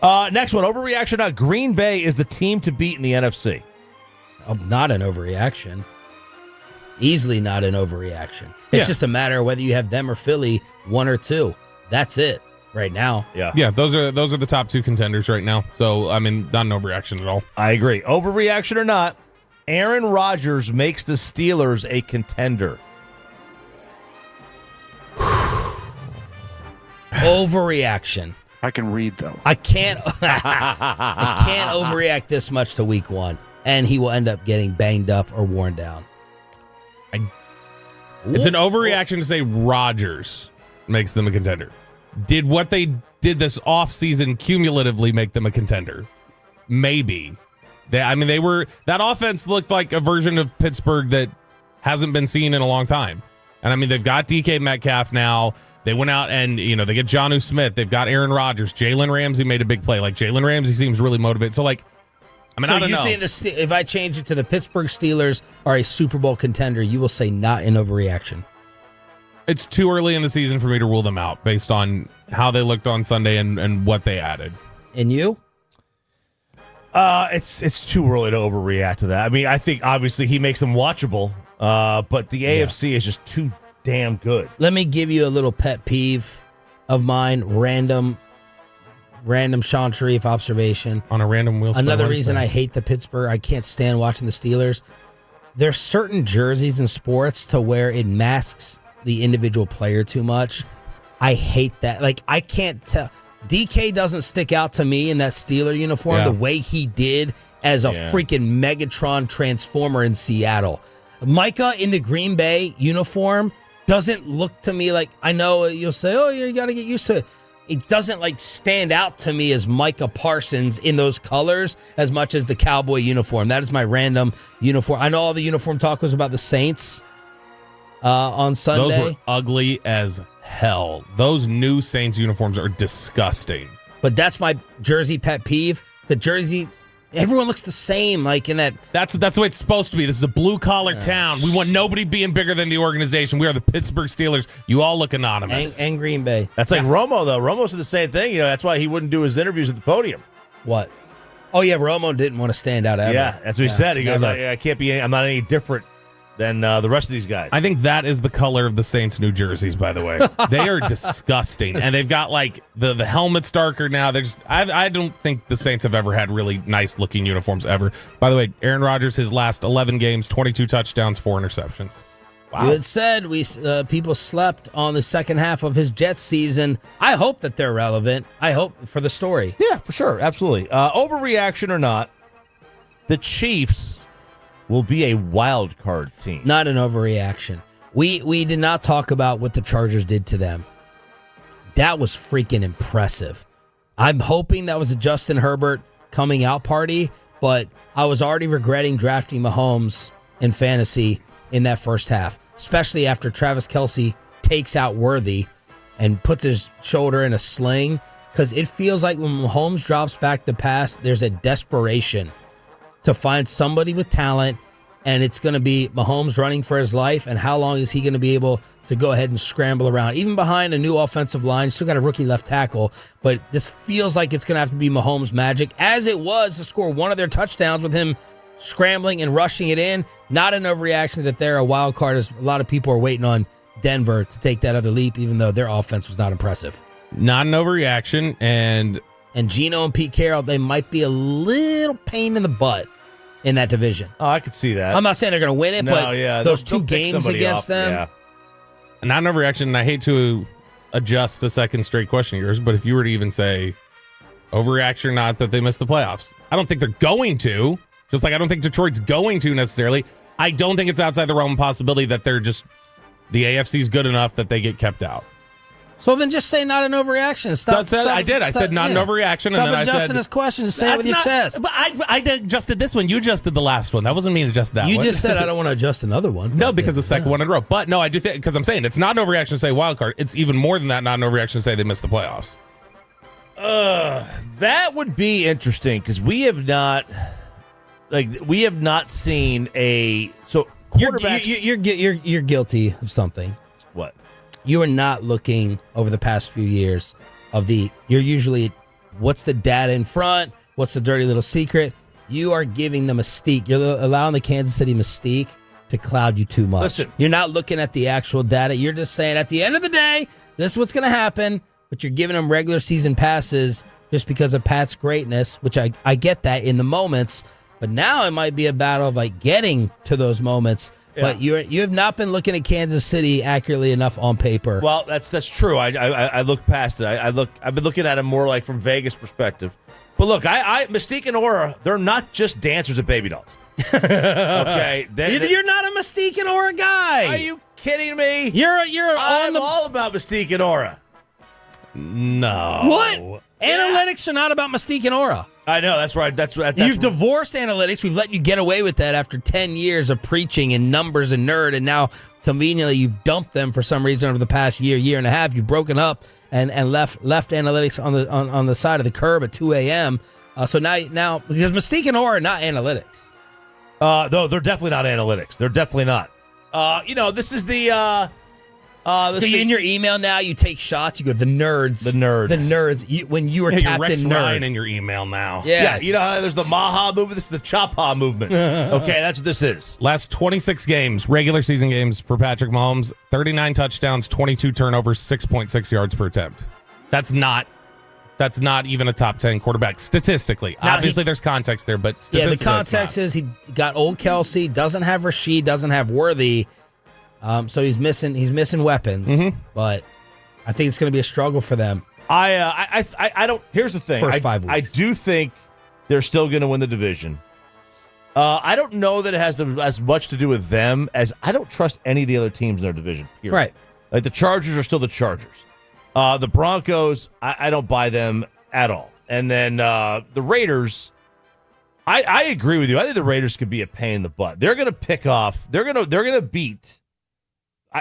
All right. Next one, overreaction. Green Bay is the team to beat in the NFC. Oh, not an overreaction. Easily not an overreaction. It's just a matter of whether you have them or Philly, 1 or 2. That's it right now. Yeah, those are the top 2 contenders right now. So, I mean, not an overreaction at all. I agree. Overreaction or not, Aaron Rodgers makes the Steelers a contender. Overreaction. I can read, though. I can't overreact this much to week 1, and he will end up getting banged up or worn down. It's an overreaction to say Rodgers makes them a contender. Did what they did this offseason cumulatively make them a contender? Maybe. That offense looked like a version of Pittsburgh that hasn't been seen in a long time. And I mean, they've got DK Metcalf now. They went out and, they get Jonnu Smith. They've got Aaron Rodgers. Jalen Ramsey made a big play. Like, Jalen Ramsey seems really motivated. So, I don't know. Think if I change it to the Pittsburgh Steelers are a Super Bowl contender, you will say not an overreaction? It's too early in the season for me to rule them out based on how they looked on Sunday and what they added. And you? It's too early to overreact to that. I mean, I think obviously he makes them watchable, but the AFC is just too damn good. Let me give you a little pet peeve of mine. Random Sean Sharif observation. On a random wheel. Another reason I hate the Pittsburgh, I can't stand watching the Steelers. There's certain jerseys in sports to where it masks the individual player too much. I hate that. I can't tell. DK doesn't stick out to me in that Steeler uniform the way he did as a freaking Megatron Transformer in Seattle. Micah in the Green Bay uniform doesn't look to me like, I know you'll say, oh, you got to get used to it. It doesn't stand out to me as Micah Parsons in those colors as much as the Cowboy uniform. That is my random uniform. I know all the uniform talk was about the Saints on Sunday. Those were ugly as hell. Those new Saints uniforms are disgusting. But that's my jersey pet peeve. The jersey, everyone looks the same. That's the way it's supposed to be. This is a blue collar town. We want nobody being bigger than the organization. We are the Pittsburgh Steelers. You all look anonymous. And Green Bay. That's like Romo though. Romo said the same thing. That's why he wouldn't do his interviews at the podium. What? Oh yeah, Romo didn't want to stand out ever. Yeah, that's what he said. He goes, I can't be. I'm not any different than the rest of these guys. I think that is the color of the Saints' new jerseys, by the way. They are disgusting. And they've got the helmet's darker now. I don't think the Saints have ever had really nice looking uniforms ever. By the way, Aaron Rodgers, his last 11 games, 22 touchdowns, 4 interceptions. Wow. You had said people slept on the second half of his Jets season. I hope that they're relevant. I hope for the story. Yeah, for sure. Absolutely. Overreaction or not, the Chiefs will be a wild card team. Not an overreaction. We did not talk about what the Chargers did to them. That was freaking impressive. I'm hoping that was a Justin Herbert coming out party, but I was already regretting drafting Mahomes in fantasy in that first half, especially after Travis Kelce takes out Worthy and puts his shoulder in a sling, because it feels like when Mahomes drops back to pass, there's a desperation to find somebody with talent and it's going to be Mahomes running for his life, and how long is he going to be able to go ahead and scramble around? Even behind a new offensive line, still got a rookie left tackle, but this feels like it's going to have to be Mahomes' magic, as it was to score one of their touchdowns with him scrambling and rushing it in. Not an overreaction that they're a wild card, as a lot of people are waiting on Denver to take that other leap, even though their offense was not impressive. Not an overreaction, and Geno and Pete Carroll, they might be a little pain in the butt in that division. Oh, I could see that. I'm not saying they're going to win it, but those they'll two pick games against them. Yeah. not an overreaction, and I hate to adjust a second straight question of yours, but if you were to even say overreaction or not that they missed the playoffs, I don't think they're going to, just like I don't think Detroit's going to necessarily. I don't think it's outside the realm of possibility that they're just, the AFC's good enough that they get kept out. So then just say not an overreaction. Stop. I did. I said not an overreaction. Stop and then adjusting I said, his question. Just say it with your chest. But I adjusted this one. You adjusted the last one. That wasn't me to adjust that one. You just said I don't want to adjust another one. No, because the second one in a row. But no, I do think, because I'm saying it's not an overreaction to say wild card. It's even more than that, not an overreaction to say they missed the playoffs. That would be interesting because we have not seen a quarterbacks. You're guilty of something. What? You are not looking over the past few years you're usually, what's the data in front? What's the dirty little secret? You are giving the mystique. You're allowing the Kansas City mystique to cloud you too much. Listen. You're not looking at the actual data. You're just saying at the end of the day, this is what's going to happen, but you're giving them regular season passes just because of Pat's greatness, which I get that in the moments, but now it might be a battle of like getting to those moments. Yeah. But you have not been looking at Kansas City accurately enough on paper. Well, that's true. I look past it. I've been looking at it more like from Vegas perspective. But look, Mystique and Aura, they're not just dancers at Baby Dolls. Okay, you're not a Mystique and Aura guy. Are you kidding me? I'm all about Mystique and Aura. No. What? Analytics are not about Mystique and Aura. I know, that's right. That's You've divorced analytics. We've let you get away with that after 10 years of preaching and numbers and nerd, and now conveniently you've dumped them for some reason over the past year and a half. You've broken up and left analytics on the side of the curb at 2 a.m. So now because Mystique and Aura are not analytics. Though they're definitely not analytics. They're definitely not. This is the. In your email now, you take shots. You go, the nerds. When you were Captain Captain Rex Nerd. Ryan in your email now. Yeah. You know how there's the Maha movement? This is the Chopha movement. Okay, that's what this is. Last 26 games, regular season games for Patrick Mahomes, 39 touchdowns, 22 turnovers, 6.6 yards per attempt. That's not even a top 10 quarterback statistically. Now Obviously, there's context there, but statistically, the context is he got old Kelsey, doesn't have Rashid, doesn't have Worthy. So he's missing weapons, but I think it's going to be a struggle for them. I don't. Here's the thing. First 5 weeks. I do think they're still going to win the division. I don't know that it has as much to do with them as I don't trust any of the other teams in their division. Period. Right. Like the Chargers are still the Chargers. The Broncos, I don't buy them at all. And then the Raiders. I agree with you. I think the Raiders could be a pain in the butt. They're going to pick off. They're going to beat.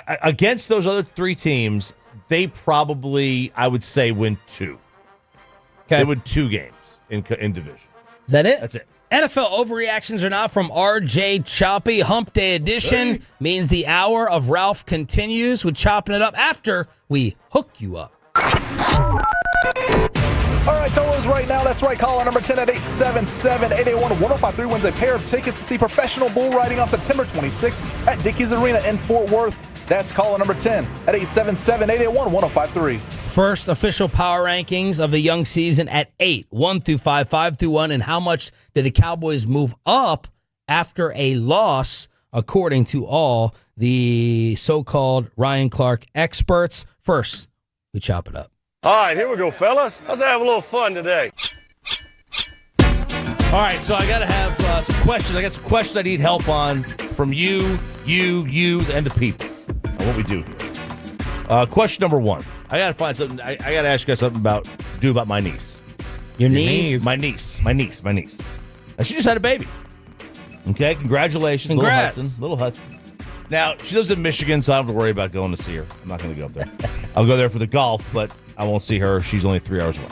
Against those other three teams, they probably, I would say, win 2. Okay. They win 2 games in division. Is that it? That's it. NFL overreactions are not from RJ Choppy. Hump Day edition means the hour of Ralph continues with chopping it up after we hook you up. All right, Tolos right now. That's right. Call number 10 at 877-881-1053 wins a pair of tickets to see professional bull riding on September 26th at Dickies Arena in Fort Worth. That's caller number 10 at 877-881-1053. First official power rankings of the young season at 8, 1 through 5, 5 through 1. And how much did the Cowboys move up after a loss, according to all the so-called Ryan Clark experts? First, we chop it up. All right, here we go, fellas. Let's have a little fun today. All right, so I got to have some questions. I got some questions I need help on from you, and the people on what we do here. Question number 1. I got to find something. I got to ask you guys something about my niece. Your niece? My niece. Now, she just had a baby. Okay, congratulations. Congrats. Little Hudson. Now, she lives in Michigan, so I don't have to worry about going to see her. I'm not going to go up there. I'll go there for the golf, but I won't see her. She's only 3 hours away.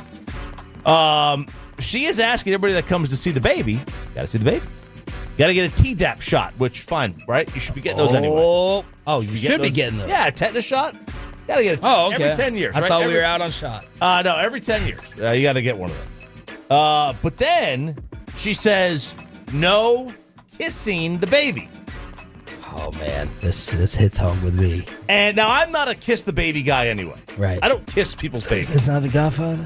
She is asking everybody that comes to see the baby, got to see the baby. Got to get a Tdap shot, which fine, right? You should be getting those anyway. Oh, you should be getting those. Yeah, a tetanus shot. Got to get it every 10 years. I thought we were out on shots. No, every 10 years. You got to get one of those. But then she says, no kissing the baby. Oh, man. This hits home with me. And now I'm not a kiss the baby guy anyway. Right. I don't kiss people's babies. It's not the Godfather?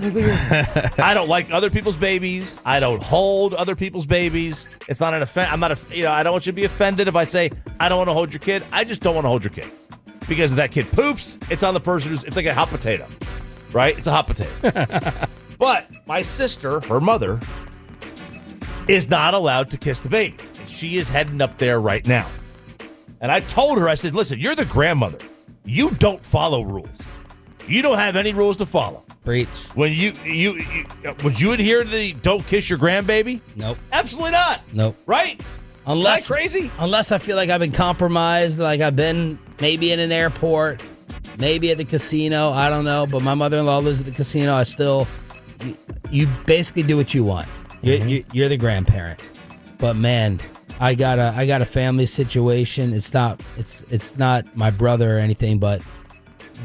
I don't like other people's babies. I don't hold other people's babies. It's not an offense. I'm not I don't want you to be offended if I say I don't want to hold your kid. I just don't want to hold your kid. Because if that kid poops, it's on the person it's like a hot potato. Right? It's a hot potato. But my sister, her mother, is not allowed to kiss the baby. And she is heading up there right now. And I told her, I said, listen, you're the grandmother. You don't follow rules. You don't have any rules to follow. Preach. When would you adhere to the don't kiss your grandbaby? Nope. Absolutely not. Nope. Right? Unless Isn't that crazy? Unless I feel like I've been compromised, like I've been maybe in an airport, maybe at the casino, I don't know. But my mother-in-law lives at the casino. I still, you basically do what you want. You're the grandparent. But man, I got a family situation. It's not my brother or anything, but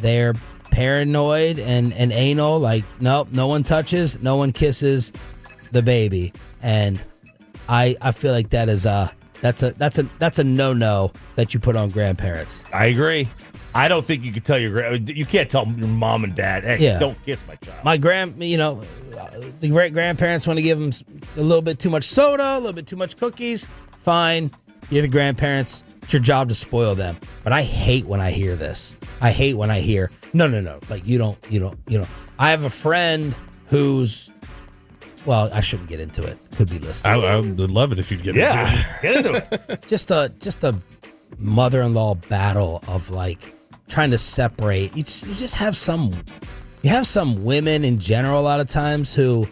they're paranoid and anal. Like, nope, no one touches, no one kisses the baby, and I feel like that's a no that you put on grandparents. I agree. I don't think you can tell you can't tell your mom and dad, hey, don't kiss my child. My the great grandparents want to give them a little bit too much soda, a little bit too much cookies. Fine, you're the grandparents. It's your job to spoil them. But I hate when I hear this. I hate when I hear no. Like you don't. I have a friend who's. Well, I shouldn't get into it. Could be listening. I would love it if you'd get into it. Get into it. Just a mother-in-law battle of like trying to separate. You just have some women in general a lot of times who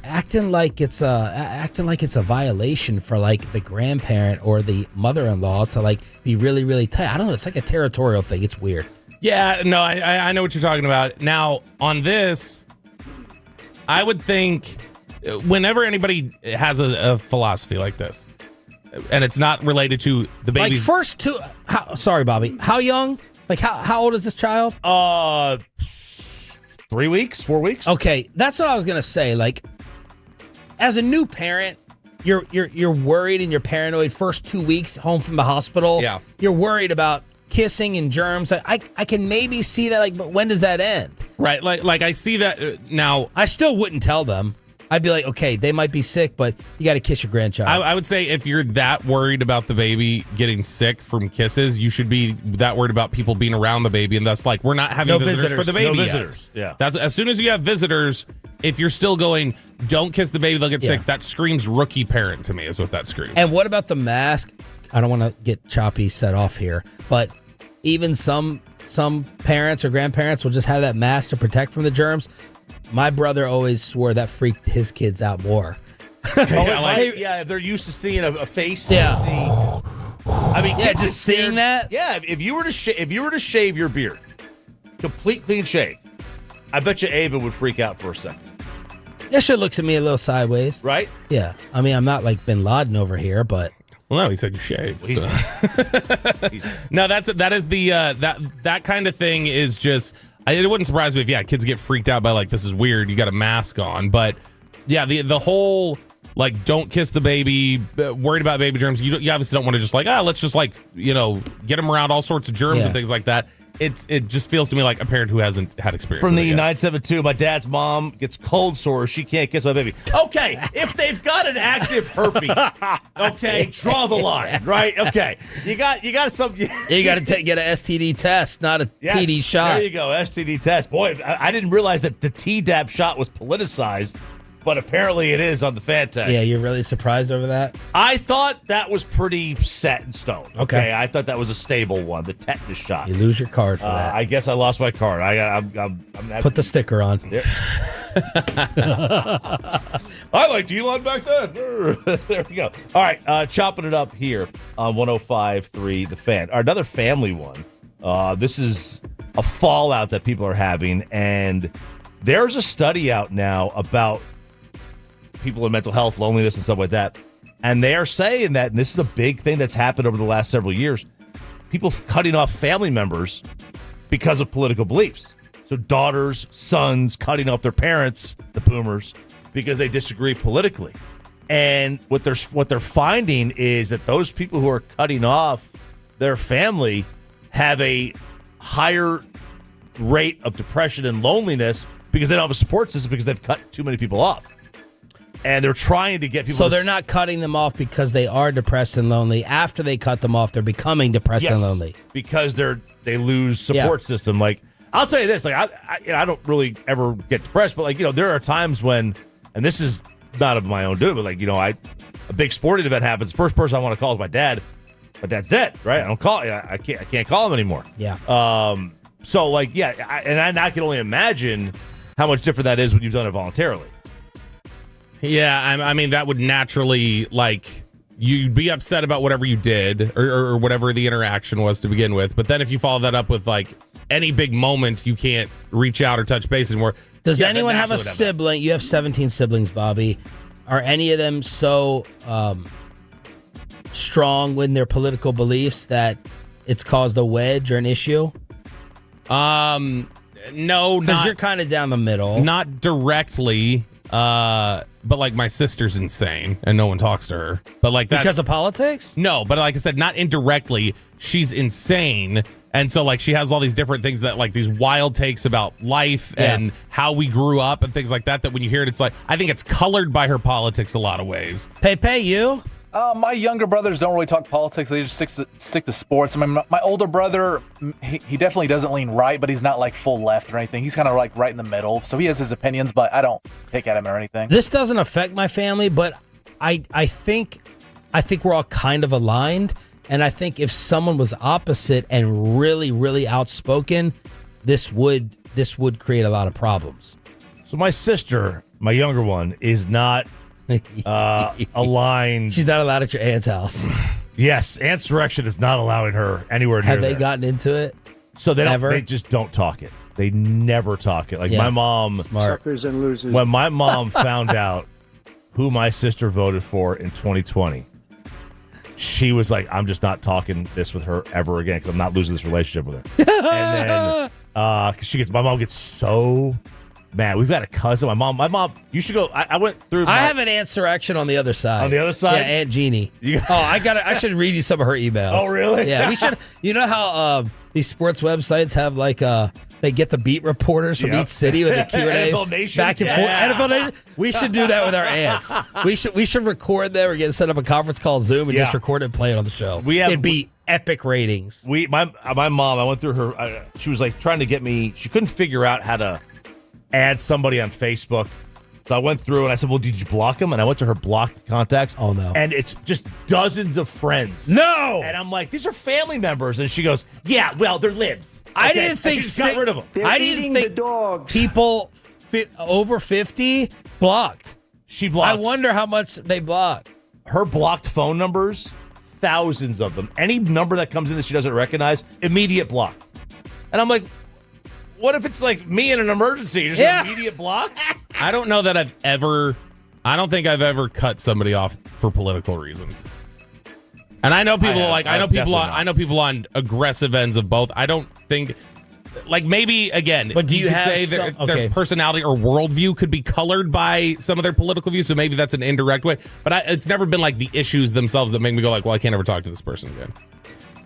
acting like it's a violation for like the grandparent or the mother-in-law to like be really, really tight. I don't know. It's like a territorial thing. It's weird. Yeah, no, I know what you're talking about. Now, on this, I would think whenever anybody has a philosophy like this, and it's not related to the baby's... Like first two... sorry, Bobby. How young? Like how old is this child? 3 weeks, 4 weeks. Okay, that's what I was gonna say. Like, as a new parent, you're worried and you're paranoid. First 2 weeks home from the hospital, yeah, you're worried about kissing and germs. I can maybe see that. Like, but when does that end? Right. Like I see that now. I still wouldn't tell them. I'd be like, okay, they might be sick, but you got to kiss your grandchild. I would say if you're that worried about the baby getting sick from kisses, you should be that worried about people being around the baby, and that's like we're not having visitors for the baby. No visitors. Yet. Yeah. That's as soon as you have visitors. If you're still going, don't kiss the baby, they'll get sick. That screams rookie parent to me. Is what that screams. And what about the mask? I don't want to get choppy set off here, but even some parents or grandparents will just have that mask to protect from the germs. My brother always swore that freaked his kids out more. If they're used to seeing a face. Yeah. I mean, yeah, just seeing that. Yeah, if you were to shave your beard, complete clean shave, I bet you Ava would freak out for a second. Yeah, she looks at me a little sideways. Right? Yeah. I mean, I'm not like Bin Laden over here, but. Well, no, he said you shaved. So. No, that is the that kind of thing is just. It wouldn't surprise me if kids get freaked out by like this is weird. You got a mask on, but yeah, the whole like don't kiss the baby, worried about baby germs. You obviously don't want to just like let's just like get them around all sorts of germs and things like that. It just feels to me like a parent who hasn't had experience. From with the it 972, my dad's mom gets cold sores. She can't kiss my baby. Okay, if they've got an active herpes, okay, draw the line, right? Okay, you got some. You got to get an STD test, not a TD shot. There you go, STD test. Boy, I didn't realize that the Tdap shot was politicized. But apparently it is on the fan tag. Yeah, you're really surprised over that? I thought that was pretty set in stone. Okay. I thought that was a stable one, the tetanus shot. You lose your card for that. I guess I lost my card. I'm Put the sticker on. Yeah. I liked Elon back then. There we go. All right, chopping it up here on 105.3 The Fan. Another family one. This is a fallout that people are having, and there's a study out now about people in mental health, loneliness, and stuff like that. And they are saying that, and this is a big thing that's happened over the last several years, people cutting off family members because of political beliefs. So daughters, sons cutting off their parents, the boomers, because they disagree politically. And what they're finding is that those people who are cutting off their family have a higher rate of depression and loneliness because they don't have a support system because they've cut too many people off. And they're trying to get people. So they're not cutting them off because they are depressed and lonely. After they cut them off, they're becoming depressed and lonely because they lose support system. Like, I'll tell you this, like I don't really ever get depressed, but like, there are times when, and this is not of my own doing, but like, a big sporting event happens. The first person I want to call is my dad. My dad's dead, right? I don't call. I can't call him anymore. Yeah. So like, I can only imagine how much different that is when you've done it voluntarily. Yeah, I mean, that would naturally, like, you'd be upset about whatever you did or whatever the interaction was to begin with. But then if you follow that up with, like, any big moment, you can't reach out or touch base anymore. Does anyone have a sibling? You have 17 siblings, Bobby. Are any of them so strong in their political beliefs that it's caused a wedge or an issue? No, because you're kind of down the middle. Not directly. But like my sister's insane and no one talks to her. But like because of politics? No, but like I said, not indirectly. She's insane. And so like she has all these different things that like these wild takes about life and how we grew up and things like that when you hear it, it's like, I think it's colored by her politics a lot of ways. Pepe, you? My younger brothers don't really talk politics. They just stick to sports. I mean, my older brother, he definitely doesn't lean right, but he's not like full left or anything. He's kind of like right in the middle. So he has his opinions, but I don't pick at him or anything. This doesn't affect my family, but I think we're all kind of aligned. And I think if someone was opposite and really, really outspoken, this would create a lot of problems. So my sister, my younger one, is not aligned. She's not allowed at your aunt's house. Yes, aunt's direction is not allowing her anywhere near Have they there. gotten into it? So they just don't talk it. They never talk it. Like my mom, smart. Suckers and losers. When my mom found out who my sister voted for in 2020, she was like, I'm just not talking this with her ever again because I'm not losing this relationship with her. And then because my mom gets so mad. We've got a cousin. My mom. You should go. I went through. I have an insurrection on the other side. On the other side, yeah, Aunt Jeannie. I should read you some of her emails. Oh, really? Yeah, we should. You know how these sports websites have like they get the beat reporters from each city with the Q&A NFL Nation. back and forth. NFL Nation. We should do that with our aunts. We should record them or set up a conference call Zoom and just record it and play it on the show. It'd be epic ratings. My mom. I went through her. She was like trying to get me. She couldn't figure out how to add somebody on Facebook. So I went through and I said, well, did you block them? And I went to her blocked contacts. Oh, no. And it's just dozens of friends. No! And I'm like, these are family members. And she goes, yeah, well, they're libs. I didn't think she got rid of them. They're eating the dogs. People over 50 blocked. She blocked. I wonder how much they blocked. Her blocked phone numbers, thousands of them. Any number that comes in that she doesn't recognize, immediate block. And I'm like, what if it's like me in an emergency? Just an immediate block? I don't know that I don't think I've ever cut somebody off for political reasons. And I know people I know people on aggressive ends of both. I don't think, like, maybe again, but do you have say their personality or worldview could be colored by some of their political views? So maybe that's an indirect way. But it's never been like the issues themselves that make me go like, well, I can't ever talk to this person again.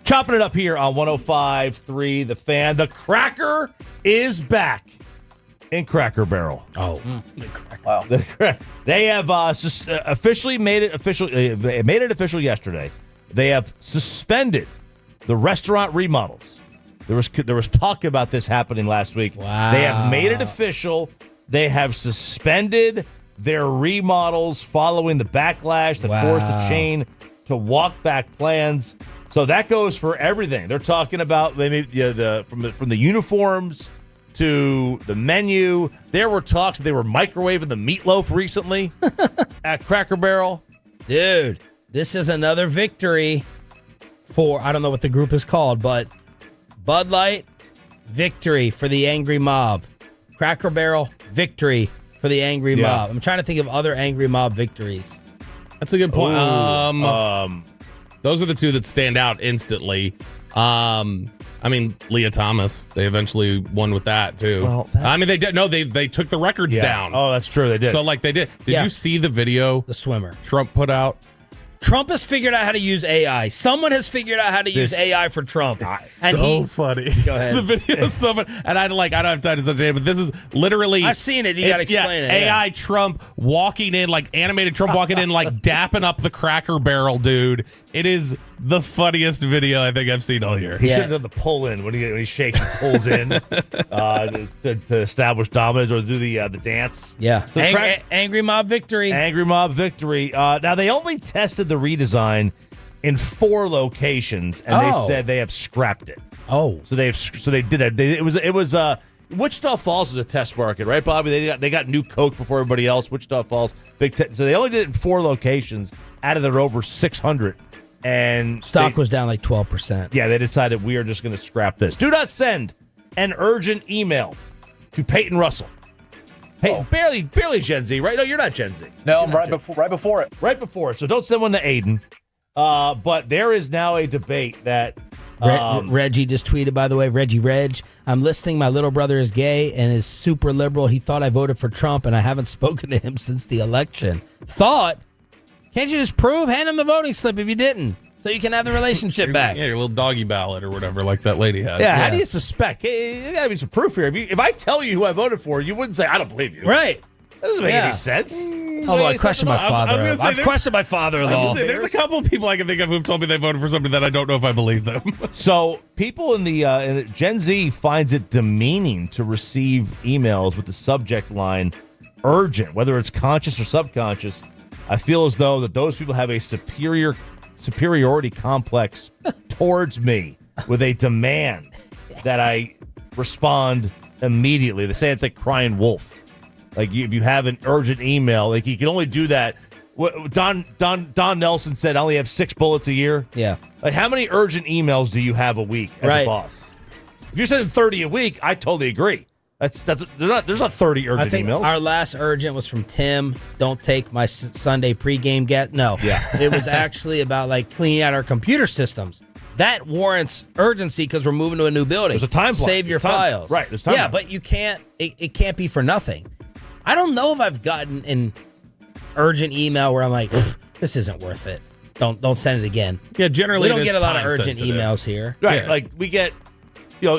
Chopping it up here on 105.3 The Fan. The Cracker is back in Cracker Barrel. Oh, wow! They have officially made it official. Made it official yesterday. They have suspended the restaurant remodels. There was talk about this happening last week. Wow! They have made it official. They have suspended their remodels following the backlash that forced the chain to walk back plans. So that goes for everything. They're talking about from the uniforms to the menu. There were talks that they were microwaving the meatloaf recently at Cracker Barrel. Dude, this is another victory for, I don't know what the group is called, but Bud Light, victory for the angry mob. Cracker Barrel, victory for the angry mob. I'm trying to think of other angry mob victories. That's a good point. Ooh. Those are the two that stand out instantly. I mean, Leah Thomas. They eventually won with that too. Well, I mean, they did. No, they took the records down. Oh, that's true. They did. So like they did. Did you see the video The swimmer. Trump put out? Trump has figured out how to use AI. Someone has figured out how to use AI for Trump. And Funny. Go ahead. The video is so funny. And I don't have time to say it, but this is literally. I've seen it. You got to explain it. AI Trump walking in, like animated Trump walking in, like dapping up the Cracker Barrel dude. It is the funniest video I think I've seen all year. He should have done the pull in when he shakes and pulls in to establish dominance or do the dance. Yeah. So Angry mob victory. Angry mob victory. Now they only tested the redesign in 4 locations, and they said they have scrapped it. Oh, so they did it. It was Wichita Falls was a test market, right, Bobby? They got new Coke before everybody else. Wichita Falls, so they only did it in 4 locations out of their over 600. And stock was down like 12%. Yeah, they decided we are just going to scrap this. Do not send an urgent email to Peyton Russell. Hey, barely Gen Z, right? No, you're not Gen Z. No, I'm right before it. Right before it. So don't send one to Aiden. But there is now a debate that Reggie just tweeted, by the way, Reggie Reg. I'm listening. My little brother is gay and is super liberal. He thought I voted for Trump, and I haven't spoken to him since the election. Thought? Can't you just hand him the voting slip if you didn't, so you can have the relationship back? Yeah, your little doggy ballot or whatever, like that lady had. Yeah, how do you suspect? Hey, there got to be some proof here. If I tell you who I voted for, you wouldn't say, I don't believe you. Right. That doesn't make any sense. Although I question my father. I've questioned my father-in-law. There's a couple of people I can think of who've told me they voted for somebody that I don't know if I believe them. So people in the Gen Z finds it demeaning to receive emails with the subject line urgent, whether it's conscious or subconscious. I feel as though that those people have a superiority complex towards me with a demand that I respond immediately. They say it's like crying wolf. Like if you have an urgent email, like you can only do that. Don Nelson said I only have 6 bullets a year. Yeah. Like how many urgent emails do you have a week as a boss? If you're sending 30 a week, I totally agree. There's not 30 urgent I think emails. Our last urgent was from Tim. Don't take my Sunday pregame get. No. Yeah. It was actually about like cleaning out our computer systems. That warrants urgency because we're moving to a new building. There's a time block. Save your files. Right. There's time. Yeah, but you can't. It can't be for nothing. I don't know if I've gotten an urgent email where I'm like, this isn't worth it. Don't send it again. Yeah, generally we don't get a lot of time urgent sensitive. emails here. Right. Yeah. Like we get.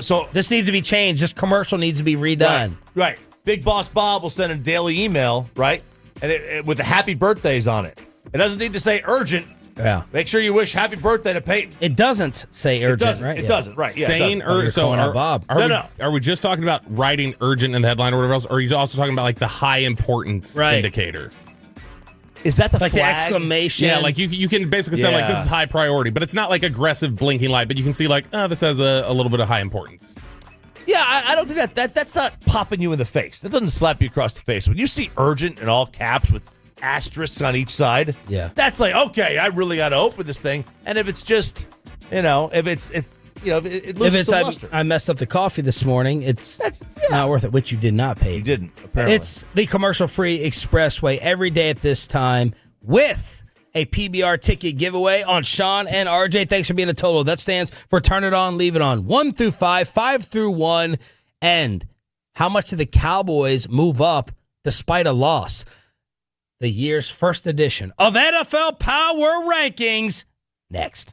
So this needs to be changed. This commercial needs to be redone. Right. Big Boss Bob will send a daily email, right? And it with the happy birthdays on it. It doesn't need to say urgent. Yeah. Make sure you wish happy birthday to Peyton. It doesn't say urgent, right? It doesn't, right? Yeah, Sane it or Bob. Are we just talking about writing urgent in the headline or whatever else? Or are you also talking about like the high importance indicator? Is that the like flag? the exclamation? Yeah, like you can basically say like this is high priority, but it's not like aggressive blinking light. But you can see like this has a little bit of high importance. Yeah, I don't think that's not popping you in the face. That doesn't slap you across the face. When you see urgent in all caps with asterisks on each side, that's like, okay, I really got to open this thing. And if it's just, if it loses some luster. I messed up the coffee this morning, it's not worth it, which you did not pay. You didn't, apparently. It's the commercial-free expressway every day at this time with a PBR ticket giveaway on Shawn and RJ. Thanks for being a total. That stands for Turn It On, Leave It On. 1 through 5, 5 through 1. And how much did the Cowboys move up despite a loss? The year's first edition of NFL Power Rankings. Next.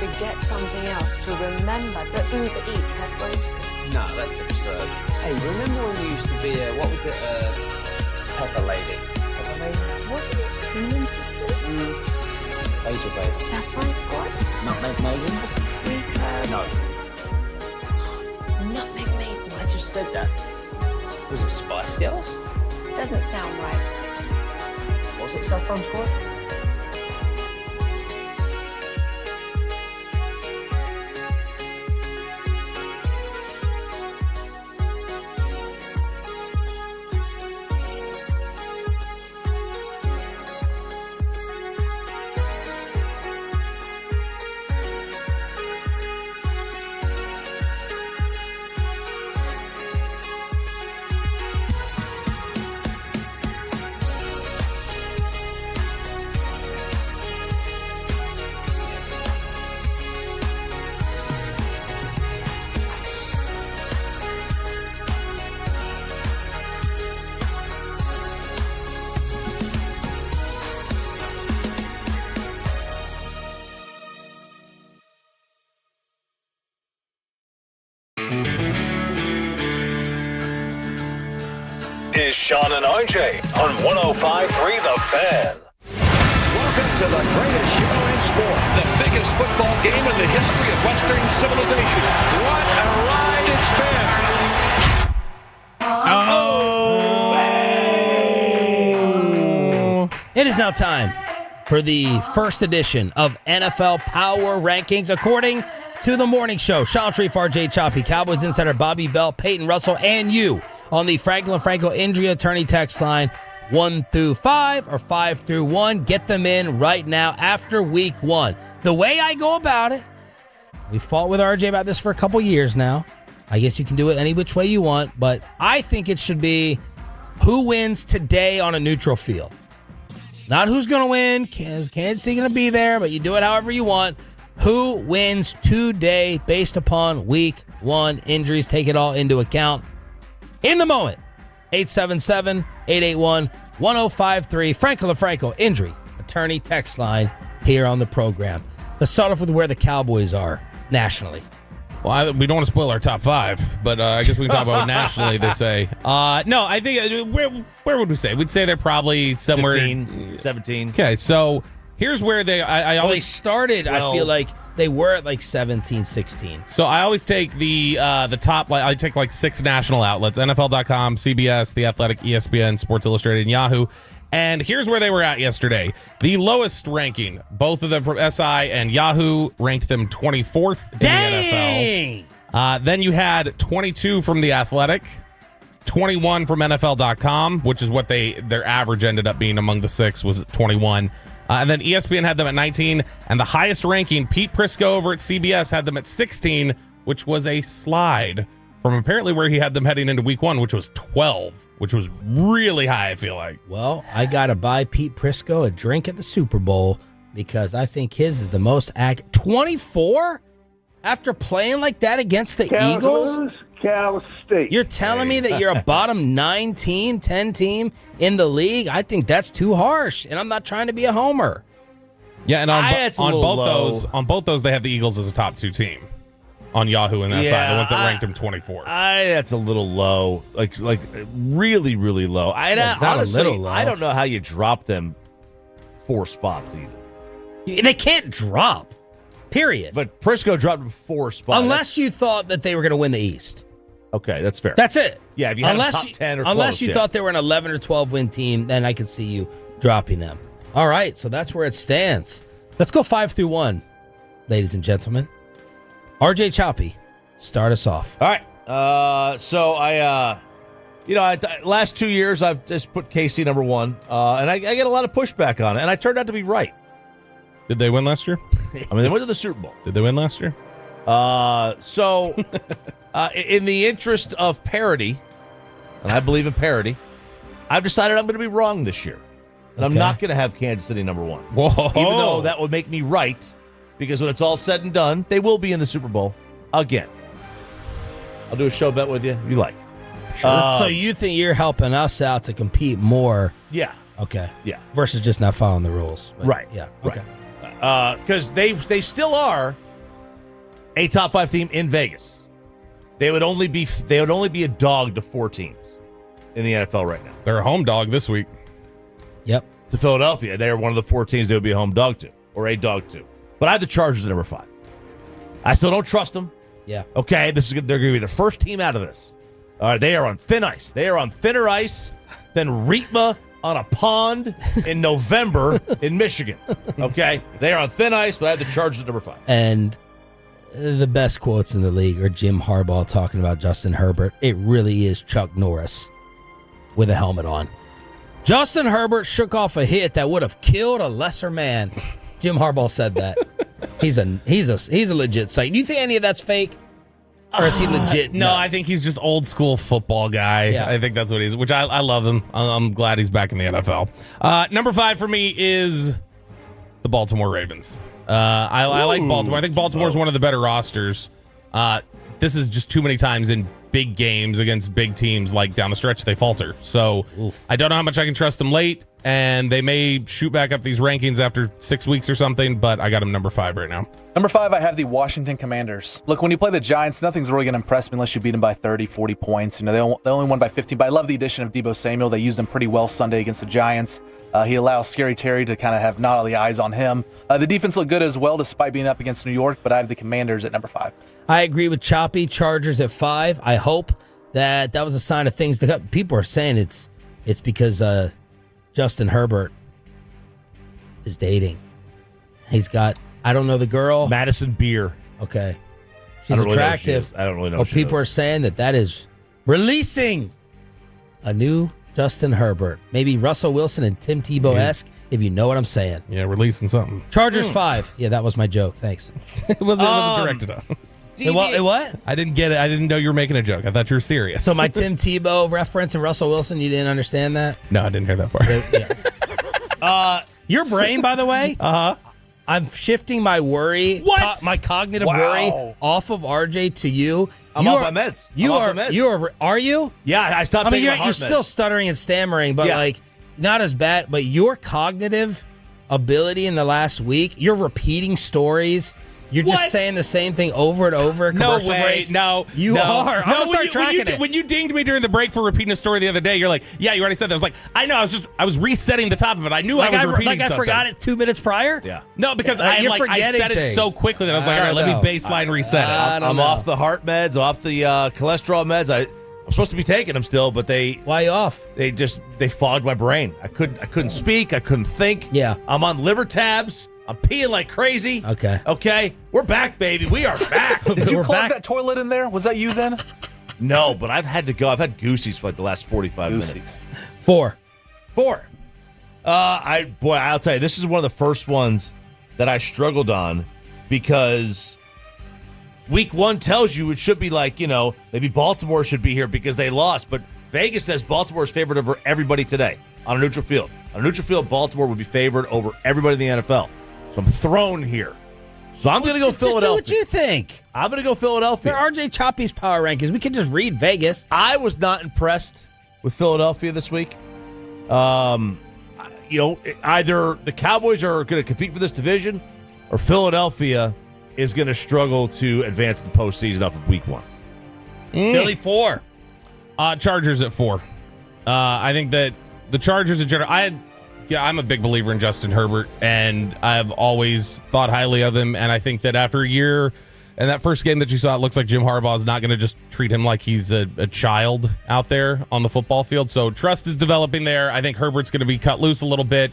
forget something else to remember that Uber Eats has groceries. No, that's absurd. Hey, remember when you used to be what was it, Pepper Lady? Pepper Lady? Wasn't it Seaman Sisters? Basil Babes. Saffron Squad? Nutmeg Maidens? Pre-curd? No. Nutmeg Maidens. I just said that. Was it Spice Girls? Doesn't sound right. Was it Saffron Squad? Is Shawn and RJ on 105.3 The Fan. Welcome to the greatest show in sport. The biggest football game in the history of Western civilization. What a ride it's been. It is now time for the first edition of NFL Power Rankings according to the morning show. Sean Sharif, RJ Choppy, Cowboys insider Bobby Bell, Peyton Russell, and you on the Franklin Franco Injury Attorney text line 1 through 5 or 5 through 1. Get them in right now after week 1. The way I go about it, we fought with RJ about this for a couple years now. I guess you can do it any which way you want, but I think it should be who wins today on a neutral field. Not who's going to win. Kansas City going to be there, but you do it however you want. Who wins today based upon week 1 injuries? Take it all into account. In the moment, 877-881-1053. Franco LaFranco Injury Attorney text line here on the program. Let's start off with where the Cowboys are nationally. Well, we don't want to spoil our top 5, but I guess we can talk about nationally, they say. No, I think, where would we say? We'd say they're probably somewhere 15, 17. Okay, so here's where they always they started, 12. I feel like they were at like 17, 16. So I always take the top, I take like 6 national outlets: NFL.com, CBS, The Athletic, ESPN, Sports Illustrated, and Yahoo. And here's where they were at yesterday. The lowest ranking, both of them from SI and Yahoo, ranked them 24th in the NFL. Then you had 22 from The Athletic, 21 from NFL.com, which is what their average ended up being among the 6 was 21. And then ESPN had them at 19, and the highest ranking, Pete Prisco over at CBS, had them at 16, which was a slide from apparently where he had them heading into week 1, which was 12, which was really high, I feel like. Well, I got to buy Pete Prisco a drink at the Super Bowl because I think his is the most 24 after playing like that against the Eagles? Cal State. You're telling me that you're a bottom 9 team, 10 team in the league? I think that's too harsh, and I'm not trying to be a homer. Yeah, and on both those, they have the Eagles as a top 2 team on Yahoo and SI, the ones that ranked them 24. That's a little low, like really, really low. Honestly, a little low. I don't know how you drop them 4 spots either. They can't drop. Period. But Prisco dropped them 4 spots. Unless you thought that they were going to win the East. Okay, that's fair. That's it. Yeah, if you had top 10 or unless close, you thought they were an 11 or 12 win team, then I could see you dropping them. All right, so that's where it stands. Let's go 5 through 1, ladies and gentlemen. RJ Choppy, start us off. All right. So last 2 years I've just put KC number 1, and I get a lot of pushback on it, and I turned out to be right. Did they win last year? I mean, they went to the Super Bowl. Did they win last year? So in the interest of parity, and I believe in parity, I've decided I'm going to be wrong this year. And I'm not going to have Kansas City number 1. Whoa. Even though that would make me right, because when it's all said and done, they will be in the Super Bowl again. I'll do a show bet with you if you like. Sure. So you think you're helping us out to compete more? Yeah. Okay. Yeah. Versus just not following the rules. Right. Yeah. Okay. Because they still are a top 5 team in Vegas. They would only be a dog to 4 teams in the NFL right now. They're a home dog this week. Yep. To Philadelphia. They are one of the 4 teams they would be a home dog to, or a dog to. But I have the Chargers at number 5. I still don't trust them. Yeah. Okay, they're going to be the first team out of this. All right, they are on thin ice. They are on thinner ice than Reetma on a pond in November in Michigan. Okay, they are on thin ice, but I have the Chargers at number 5. And the best quotes in the league are Jim Harbaugh talking about Justin Herbert. It really is Chuck Norris with a helmet on. Justin Herbert shook off a hit that would have killed a lesser man. Jim Harbaugh said that. He's a legit sight. Do you think any of that's fake? Or is he legit? No, nuts? I think he's just old school football guy. Yeah. I think that's what he is, which I love him. I'm glad he's back in the NFL. Number 5 for me is the Baltimore Ravens. I like Baltimore. I think Baltimore is one of the better rosters. This is just too many times in big games against big teams, like down the stretch, they falter. So I don't know how much I can trust them late, and they may shoot back up these rankings after 6 weeks or something, but I got them number 5 right now. Number 5, I have the Washington Commanders. Look, when you play the Giants, nothing's really going to impress me unless you beat them by 30, 40 points. You know, they only won by 15, but I love the addition of Deebo Samuel. They used him pretty well Sunday against the Giants. He allows Scary Terry to kind of have not all the eyes on him. The defense looked good as well despite being up against New York, but I have the Commanders at number 5. I agree with Choppy. Chargers at 5. I hope that was a sign of things to come. People are saying it's because Justin Herbert is dating. He's got, I don't know the girl. Madison Beer. Okay. She's attractive. I don't really know. Well, people are saying that is releasing a new Justin Herbert. Maybe Russell Wilson and Tim Tebow-esque, if you know what I'm saying. Yeah, releasing something. Chargers 5. Yeah, that was my joke. Thanks. It wasn't directed at. It what? I didn't get it. I didn't know you were making a joke. I thought you were serious. So my Tim Tebow reference and Russell Wilson, you didn't understand that? No, I didn't hear that part. Your brain, by the way. Uh-huh. I'm shifting my worry, my cognitive worry, off of RJ to you. I'm off my meds. Are you? Yeah, I stopped taking my heart you're meds. still stuttering and stammering, but like not as bad. But your cognitive ability in the last week, you're repeating stories. You're just saying the same thing over and over. No way. Breaks. No, you are. I'm gonna start tracking it. When you dinged me during the break for repeating a story the other day, you're like, "Yeah, you already said that." I was like, "I know." I was resetting the top of it. I knew I was repeating something. I forgot it 2 minutes prior. Yeah. No, because I said it so quickly that I was like, "All right, let me baseline reset it." I'm off the heart meds, off the cholesterol meds. I'm supposed to be taking them still, but why are you off? They fogged my brain. I couldn't speak. I couldn't think. Yeah. I'm on liver tabs. I'm peeing like crazy. Okay. We're back, baby. We are back. Did you clog that toilet in there? Was that you then? No, but I've had to go. I've had goosies for like the last 45 minutes. 4. I'll tell you, this is one of the first ones that I struggled on because week 1 tells you it should be like, maybe Baltimore should be here because they lost, but Vegas says Baltimore is favored over everybody today on a neutral field. On a neutral field, Baltimore would be favored over everybody in the NFL. So I'm thrown here. So I'm going to go Philadelphia. Just do what you think. I'm going to go Philadelphia. They're RJ Choppy's power rankings. We can just read Vegas. I was not impressed with Philadelphia this week. Either the Cowboys are going to compete for this division or Philadelphia is going to struggle to advance the postseason off of week 1. Philly 4. Chargers at 4. I think that the Chargers in general, I'm a big believer in Justin Herbert, and I've always thought highly of him. And I think that after a year and that first game that you saw, it looks like Jim Harbaugh is not going to just treat him like he's a child out there on the football field. So trust is developing there. I think Herbert's going to be cut loose a little bit.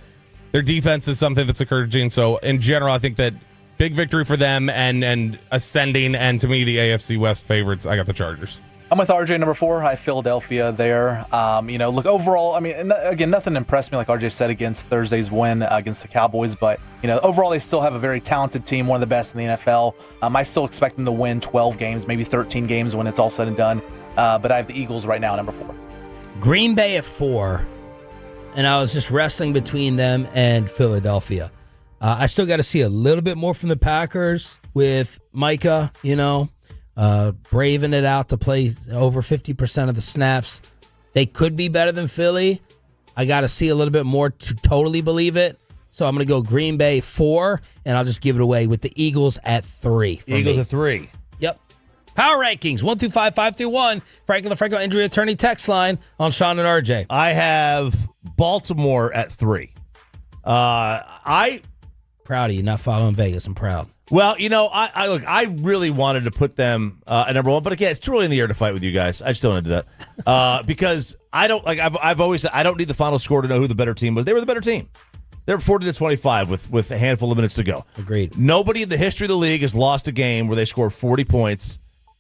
Their defense is something that's encouraging. So in general, I think that big victory for them and ascending. And to me, the AFC West favorites, I got the Chargers. I'm with RJ number 4. I have Philadelphia there. Look, overall, again, nothing impressed me like RJ said against Thursday's win against the Cowboys, but overall they still have a very talented team, one of the best in the NFL. I still expect them to win 12 games, maybe 13 games when it's all said and done. But I have the Eagles right now, number 4. Green Bay at 4, and I was just wrestling between them and Philadelphia. I still got to see a little bit more from the Packers with Micah, braving it out to play over 50% of the snaps. They could be better than Philly. I got to see a little bit more to totally believe it. So I'm going to go Green Bay 4, and I'll just give it away with the Eagles at 3. Eagles at 3. Yep. Power rankings 1 through 5, 5 through 1. Franklin the Franco Injury Attorney text line on Shawn and RJ. I have Baltimore at 3. Proud of you, not following Vegas. I'm proud. Well, I really wanted to put them at number 1, but again, it's too early in the year to fight with you guys. I just don't want to do that because I don't like. I've always said I don't need the final score to know who the better team was. They were the better team. They were 40-25 with a handful of minutes to go. Agreed. Nobody in the history of the league has lost a game where they scored 40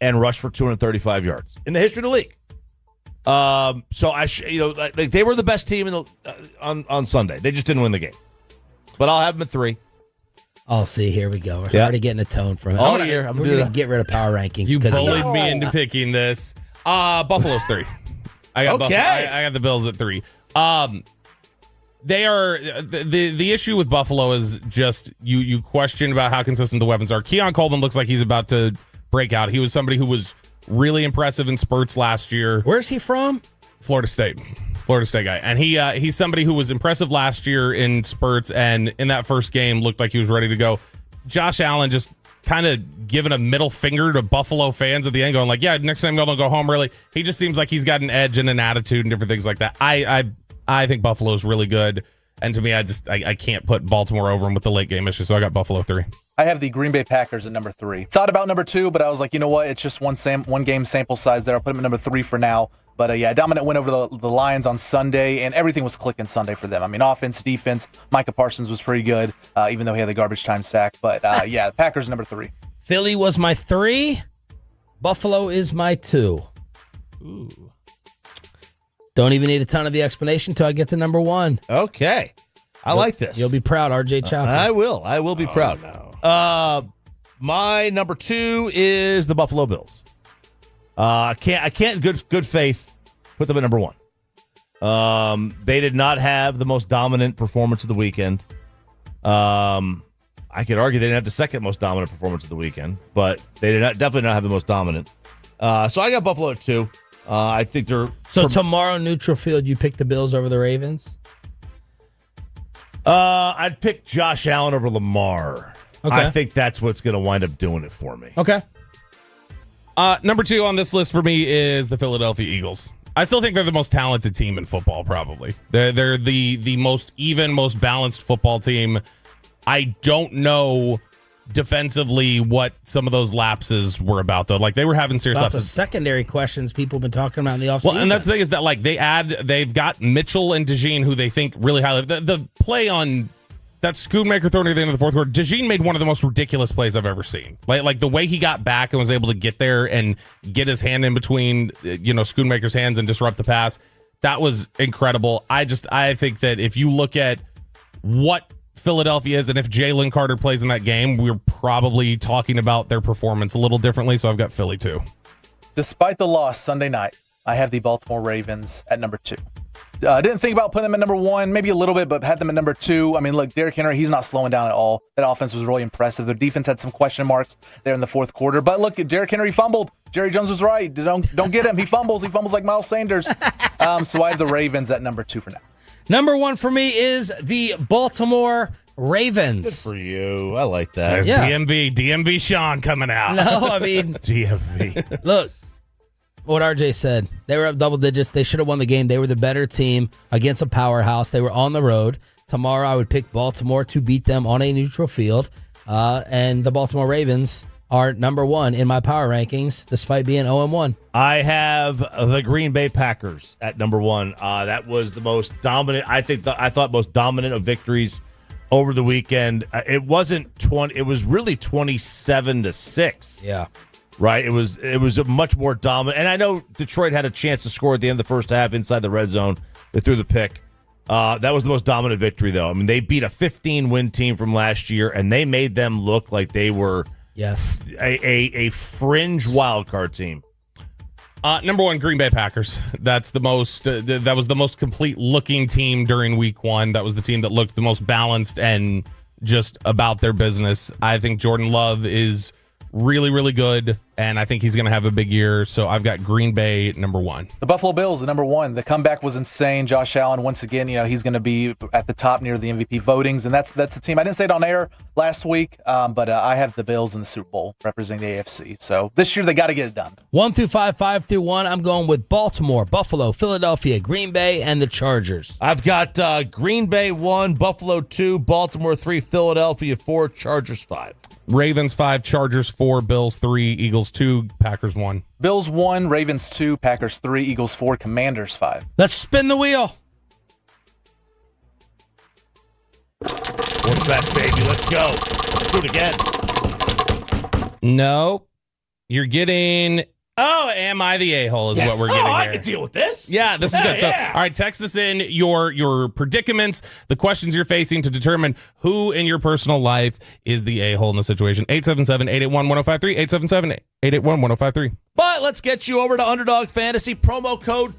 and rushed for 235 yards in the history of the league. So they were the best team on Sunday. They just didn't win the game. But I'll have them at 3. Oh, see, here we go. We're already getting a tone from it. All we're year. going to get rid of power rankings. You bullied me into picking this. Buffalo's 3. I got I got the Bills at 3. They are the issue with Buffalo is just you question about how consistent the weapons are. Keon Coleman looks like he's about to break out. He was somebody who was really impressive in spurts last year. Where's he from? Florida State guy, and he's somebody who was impressive last year in spurts, and in that first game looked like he was ready to go. Josh Allen just kind of giving a middle finger to Buffalo fans at the end, going like, "Yeah, next time y'all go home." Really, he just seems like he's got an edge and an attitude and different things like that. I think Buffalo's really good, and to me, I can't put Baltimore over him with the late game issue, so I got Buffalo 3. I have the Green Bay Packers at number 3. Thought about number 2, but I was like, you know what? It's just one game sample size there. I'll put them at number 3 for now. But a dominant win over the Lions on Sunday, and everything was clicking Sunday for them. I mean, offense, defense. Micah Parsons was pretty good, even though he had the garbage time sack. But the Packers number 3. Philly was my 3. Buffalo is my 2. Ooh. Don't even need a ton of the explanation until I get to number 1. Okay. I like this. You'll be proud, RJ Chapman. I will be proud. No. My number 2 is the Buffalo Bills. I can't in good faith put them at number 1. They did not have the most dominant performance of the weekend. I could argue they didn't have the second most dominant performance of the weekend, but they definitely not have the most dominant. So I got Buffalo at 2. I think they're tomorrow neutral field. You pick the Bills over the Ravens. I'd pick Josh Allen over Lamar. Okay. I think that's what's going to wind up doing it for me. Okay. Number 2 on this list for me is the Philadelphia Eagles. I still think they're the most talented team in football, probably. They're the most even, most balanced football team. I don't know defensively what some of those lapses were about, though. Like, they were having serious lapses. The secondary questions people have been talking about in the offseason. Well, and that's the thing is that, like, they've got Mitchell and DeJean, who they think really highly. The play on that Schoonmaker throw near the end of the fourth quarter, DeJean made one of the most ridiculous plays I've ever seen. Like the way he got back and was able to get there and get his hand in between, Schoonmaker's hands and disrupt the pass. That was incredible. I think that if you look at what Philadelphia is, and if Jaylen Carter plays in that game, we're probably talking about their performance a little differently. So I've got Philly 2. Despite the loss Sunday night, I have the Baltimore Ravens at number 2. Didn't think about putting them at number 1, maybe a little bit, but had them at number 2. I mean, look, Derrick Henry, he's not slowing down at all. That offense was really impressive. Their defense had some question marks there in the fourth quarter. But look, Derrick Henry fumbled. Jerry Jones was right. Don't get him. He fumbles. He fumbles like Miles Sanders. So I have the Ravens at number 2 for now. Number 1 for me is the Baltimore Ravens. Good for you. I like that. There's DMV Shawn coming out. No, I mean DMV. Look, what RJ said. They were up double digits. They should have won the game. They were the better team against a powerhouse. They were on the road. Tomorrow I would pick Baltimore to beat them on a neutral field. And the Baltimore Ravens are number 1 in my power rankings, despite being 0-1. I have the Green Bay Packers at number 1. That was the most dominant. I thought most dominant of victories over the weekend. It wasn't 20. It was really 27-6. Yeah. Right. It was a much more dominant. And I know Detroit had a chance to score at the end of the first half inside the red zone. They threw the pick. That was the most dominant victory, though. I mean, they beat a 15-win team from last year, and they made them look like they were a fringe wild card team. Number 1, Green Bay Packers. That's the most. That was the most complete looking team during Week 1. That was the team that looked the most balanced and just about their business. I think Jordan Love is really, really good, and I think he's going to have a big year. So I've got Green Bay number 1. The Buffalo Bills, number 1. The comeback was insane. Josh Allen, once again, he's going to be at the top near the MVP votings, and that's the team. I didn't say it on air last week, but I have the Bills in the Super Bowl representing the AFC. So this year they got to get it done. 1 through 5, 5 through 1. I'm going with Baltimore, Buffalo, Philadelphia, Green Bay, and the Chargers. I've got Green Bay 1, Buffalo 2, Baltimore 3, Philadelphia 4, Chargers 5. Ravens 5, Chargers 4, Bills 3, Eagles 2, Packers 1. Bills 1, Ravens 2, Packers 3, Eagles 4, Commanders 5. Let's spin the wheel. Sports bets, baby. Let's go. Let's do it again. No. You're getting... Oh, am I the a-hole is what we're getting here. I can deal with this. Yeah, this is good. So, Yeah. all right, text us in your predicaments, the questions you're facing to determine who in your personal life is the a-hole in the situation. 877-881-1053, 877-881-1053. But let's get you over to Underdog Fantasy promo code.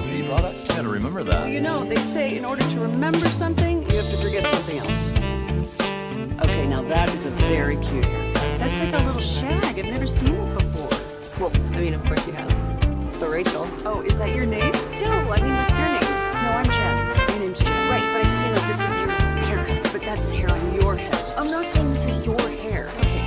feed products. Got to remember that. Well, you know, they say in order to remember something, you have to forget something else. Okay, now that is a very cute haircut. That's like a little shag. I've never seen it before. Well, I mean, of course you have. So Rachel. Oh, is that your name? No, I mean like your name. No, I'm Jen. Your name's Jen. Right, but I just mean like this is your haircut. But that's hair on your head. I'm not saying this is your hair. Okay.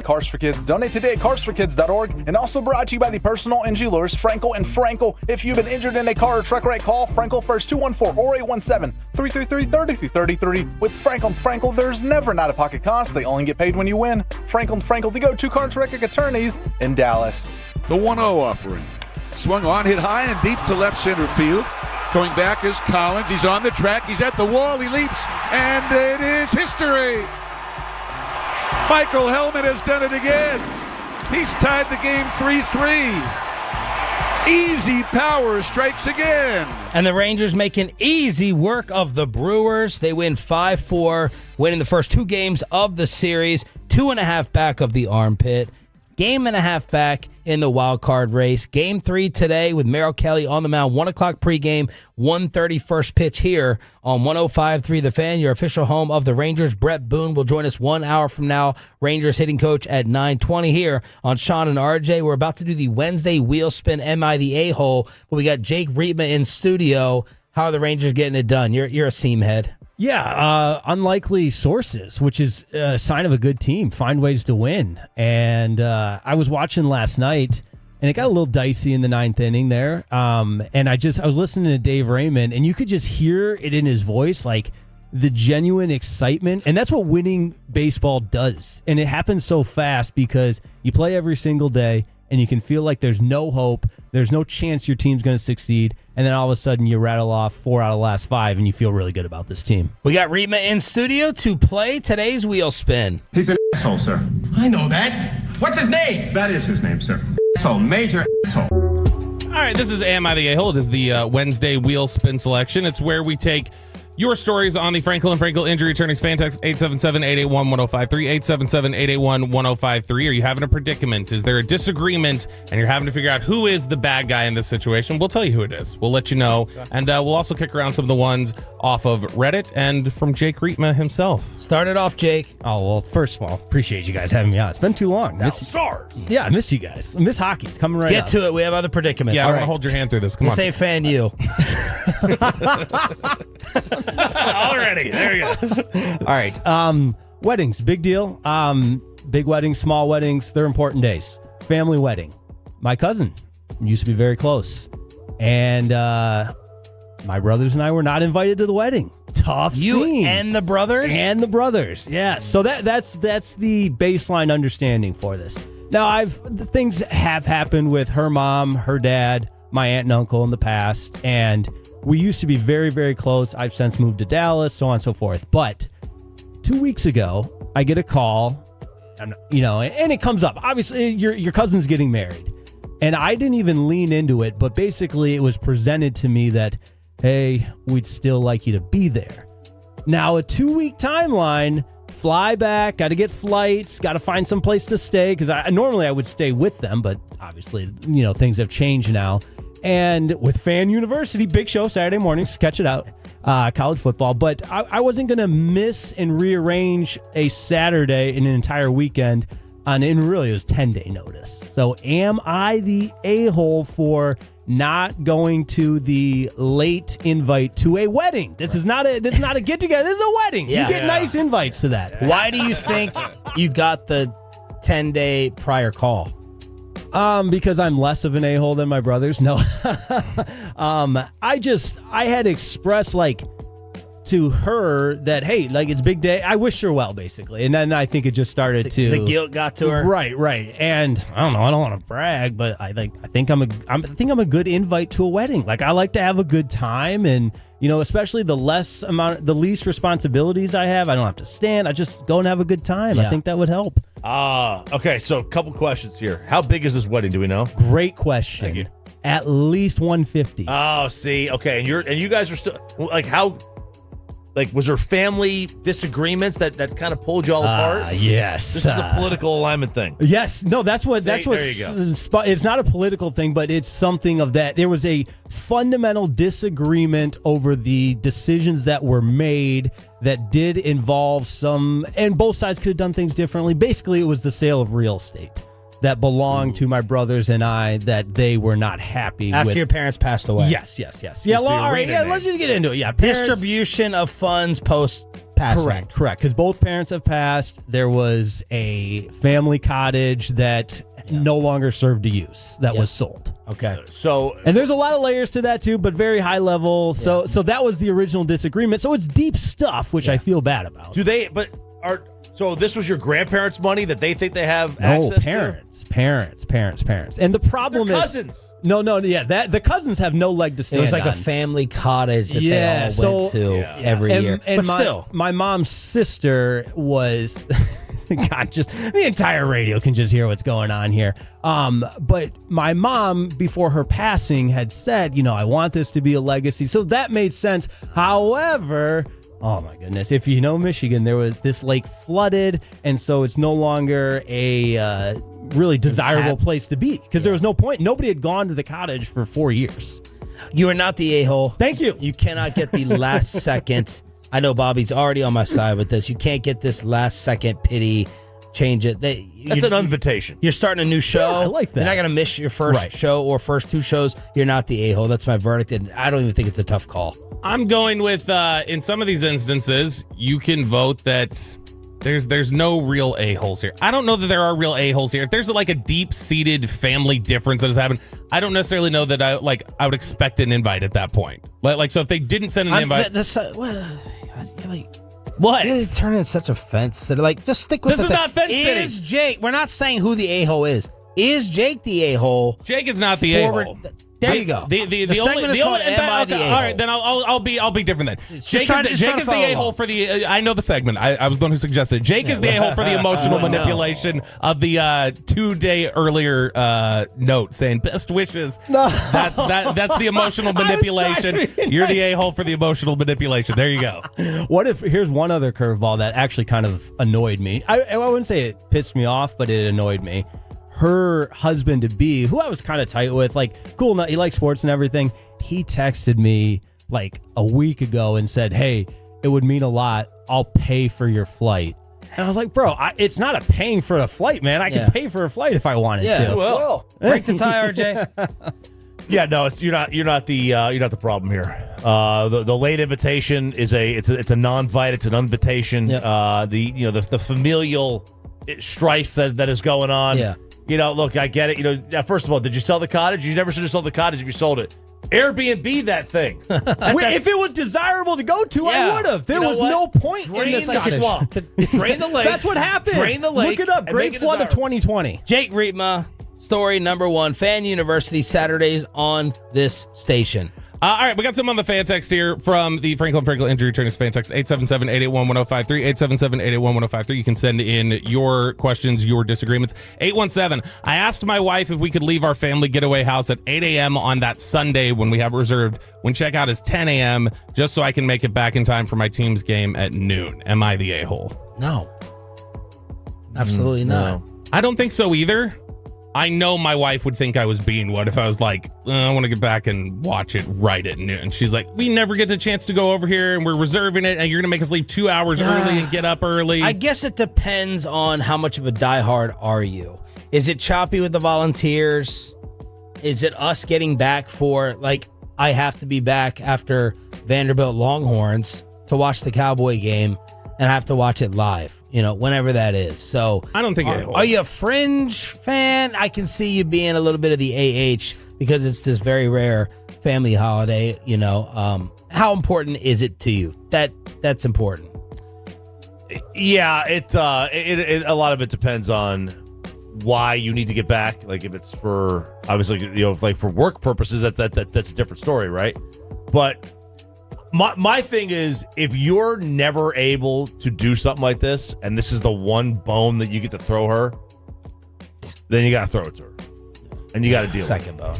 Cars for Kids. Donate today at carsforkids.org. And also brought to you by the personal injury lawyers, Frankel and Frankel. If you've been injured in a car or truck wreck, call Frankel first, 214 or 817-333-3333. With Frankel and Frankel, there's never an out-of-pocket cost. They only get paid when you win. Frankel and Frankel, the go-to car and wreck attorneys in Dallas. The 1-0 offering. Swung on, hit high and deep to left center field. Going back is Collins. He's on the track. He's at the wall. He leaps. And it is history. Michael Helman has done it again. He's tied the game 3-3. Easy Power strikes again. And the Rangers making easy work of the Brewers. They win 5-4, winning the first two games of the series. 2.5 back of the armpit. Game and a half back in the wild card race. Game 3 today with Merrill Kelly on the mound. 1 o'clock pregame, 1:30 first pitch here on 105.3 The Fan, your official home of the Rangers. Brett Boone will join us 1 hour from now. Rangers hitting coach at 9:20 here on Shawn and RJ. We're about to do the Wednesday wheel spin. Am I the A-hole? But we got Jake Rietma in studio. How are the Rangers getting it done? You're a seam head. Yeah, unlikely sources, which is a sign of a good team. Find ways to win. And I was watching last night, and it got a little dicey in the 9th inning there. And I was listening to Dave Raymond, and you could just hear it in his voice, like the genuine excitement. And that's what winning baseball does. And it happens so fast because you play every single day, and you can feel like there's no hope. There's no chance your team's going to succeed. And then all of a sudden you rattle off 4 out of the last 5 and you feel really good about this team. We got Rietma in studio to play today's wheel spin. He's an asshole, sir. I know that. What's his name? That is his name, sir. Asshole. Major asshole. All right, this is Am I the A-hole? It is the Wednesday wheel spin selection. It's where we take your stories on the Frankel and Frankel injury attorneys. Fan text 877-881-1053, 877-881-1053. Are you having a predicament? Is there a disagreement and you're having to figure out who is the bad guy in this situation? We'll tell you who it is. We'll let you know. And we'll also kick around some of the ones off of Reddit and from Jake Rietma himself. Start it off, Jake. Oh, well, first of all, appreciate you guys having me on. It's been too long. Stars. Yeah, I miss you guys. I miss hockey. It's coming right Get up. to it. We have other predicaments. Yeah, I want to hold your hand through this. Come on. This ain't fan you. Already. There you go. All right. Weddings, big deal. Big weddings, small weddings, they're important days. Family wedding. My cousin used to be very close. And my brothers and I were not invited to the wedding. Tough scene. You and the brothers? And the brothers, yeah. So that's the baseline understanding for this. Now, things have happened with her mom, her dad, my aunt and uncle in the past, and we used to be very, very close. I've since moved to Dallas, so on and so forth. But 2 weeks ago, I get a call, and it comes up. Obviously, your cousin's getting married. And I didn't even lean into it, but basically it was presented to me that, hey, we'd still like you to be there. Now, a 2-week timeline, fly back, got to get flights, got to find some place to stay, because normally I would stay with them, but obviously, things have changed now. And with Fan University, big show Saturday mornings, catch it out, college football. But I wasn't going to miss and rearrange a Saturday and an entire weekend. And really, it was 10-day notice. So am I the a-hole for not going to the late invite to a wedding? This is not a get-together. This is a wedding. Yeah. You get nice invites to that. Why do you think you got the 10-day prior call? Because I'm less of an a-hole than my brothers. No. I had expressed, to her that, hey, it's big day. I wish her well, basically. And then I think it just started to... The guilt got to her? Right. And I don't know, I don't want to brag, but I think I'm a good invite to a wedding. I like to have a good time, and, especially the least responsibilities I have. I don't have to stand. I just go and have a good time. Yeah. I think that would help. Okay, so a couple questions here. How big is this wedding? Do we know? Great question. Thank you. At least 150. Oh, see, okay, and you guys are still how. Was there family disagreements that kind of pulled you all apart? Yes. This is a political alignment thing. Yes. No, that's what There you it's not a political thing, but it's something of that. There was a fundamental disagreement over the decisions that were made that did involve and both sides could have done things differently. Basically, it was the sale of real estate that belonged to my brothers and I that they were not happy with. After your parents passed away. Yes. Yeah, let's just get into it. Yeah, distribution of funds post passing. Correct. Because both parents have passed. There was a family cottage that no longer served a use that was sold. Okay. And there's a lot of layers to that too, but very high level. So that was the original disagreement. So it's deep stuff, which I feel bad about. So this was your grandparents' money that they think they have access to? Parents. And the problem They're is cousins. No, the cousins have no leg to stand on. It was like a family cottage that they all went to every year. And but still, my mom's sister was God, just the entire radio can just hear what's going on here. But my mom, before her passing, had said, I want this to be a legacy. So that made sense. However, oh my goodness, if you know Michigan, this lake flooded, and so it's no longer a really desirable place to be because there was no point. Nobody had gone to the cottage for 4 years. You are not the a-hole. Thank you. You cannot get the last second. I know Bobby's already on my side with this. You can't get this last second pity, change it. That's an invitation. You're starting a new show. Yeah, I like that. You're not going to miss your first show or first 2 shows. You're not the a-hole. That's my verdict, and I don't even think it's a tough call. I'm going with, in some of these instances, you can vote that there's no real a-holes here. I don't know that there are real a-holes here. If there's a deep-seated family difference that has happened, I don't necessarily know that I would expect an invite at that point. So if they didn't send an invite... What? You're turning it such a fence sitter. Just stick with this. Is not fence sitting. Is Jake? We're not saying who the a-hole is. Is Jake the a-hole? Jake is not the a-hole. There you go. The segment is called Am I the A-hole? All right, then I'll be different then. Jake is the a-hole for the. I know the segment. I was the one who suggested it. Jake is the a-hole for the emotional manipulation of the 2-day earlier note saying best wishes. No, that's the emotional manipulation. You're the a-hole for the emotional manipulation. There you go. What if here's one other curveball that actually kind of annoyed me. I wouldn't say it pissed me off, but it annoyed me. Her husband-to-be, who I was kind of tight with, cool, he likes sports and everything. He texted me a week ago and said, hey, it would mean a lot. I'll pay for your flight. And I was like, bro, it's not a paying for a flight, man. I can pay for a flight if I wanted to. Well, break the tie, RJ. Yeah, no, you're not the problem here. The late invitation is it's a non-vite, it's an invitation. Yep. The familial strife that is going on. Yeah. Look, I get it. First of all, did you sell the cottage? You never should have sold the cottage if you sold it. Airbnb that thing. If it was desirable to go to, I would have. There was no point in this swamp. Drain the lake. That's what happened. Drain the lake. Look it up. Great flood of 2020. Jake Riepma, story number 1. Fan University Saturdays on this station. All right, we got some on the fan text here from the Franklin Injury Attorneys fan text, 877-881-1053, 877-881-1053. You can send in your questions, your disagreements. 817, I asked my wife if we could leave our family getaway house at 8 a.m. on that Sunday when we have reserved, when checkout is 10 a.m., just so I can make it back in time for my team's game at noon. Am I the a-hole? No. Absolutely not. No. I don't think so either. I know my wife would think I was being what if I was like, I want to get back and watch it right at noon. She's like, we never get a chance to go over here and we're reserving it and you're going to make us leave 2 hours early and get up early. I guess it depends on how much of a diehard are you. Is it choppy with the Volunteers? Is it us getting back for, like, I have to be back after Vanderbilt Longhorns to watch the Cowboy game and I have to watch it live, whenever that is. So I don't think are you a fringe fan? I can see you being a little bit of the AH because it's this very rare family holiday. How important is it to you? That's important. Yeah, it a lot of it depends on why you need to get back. Like if it's for obviously like for work purposes, that's a different story, right? But my thing is, if you're never able to do something like this, and this is the one bone that you get to throw her, then you got to throw it to her, and you got to deal with it. Second bone.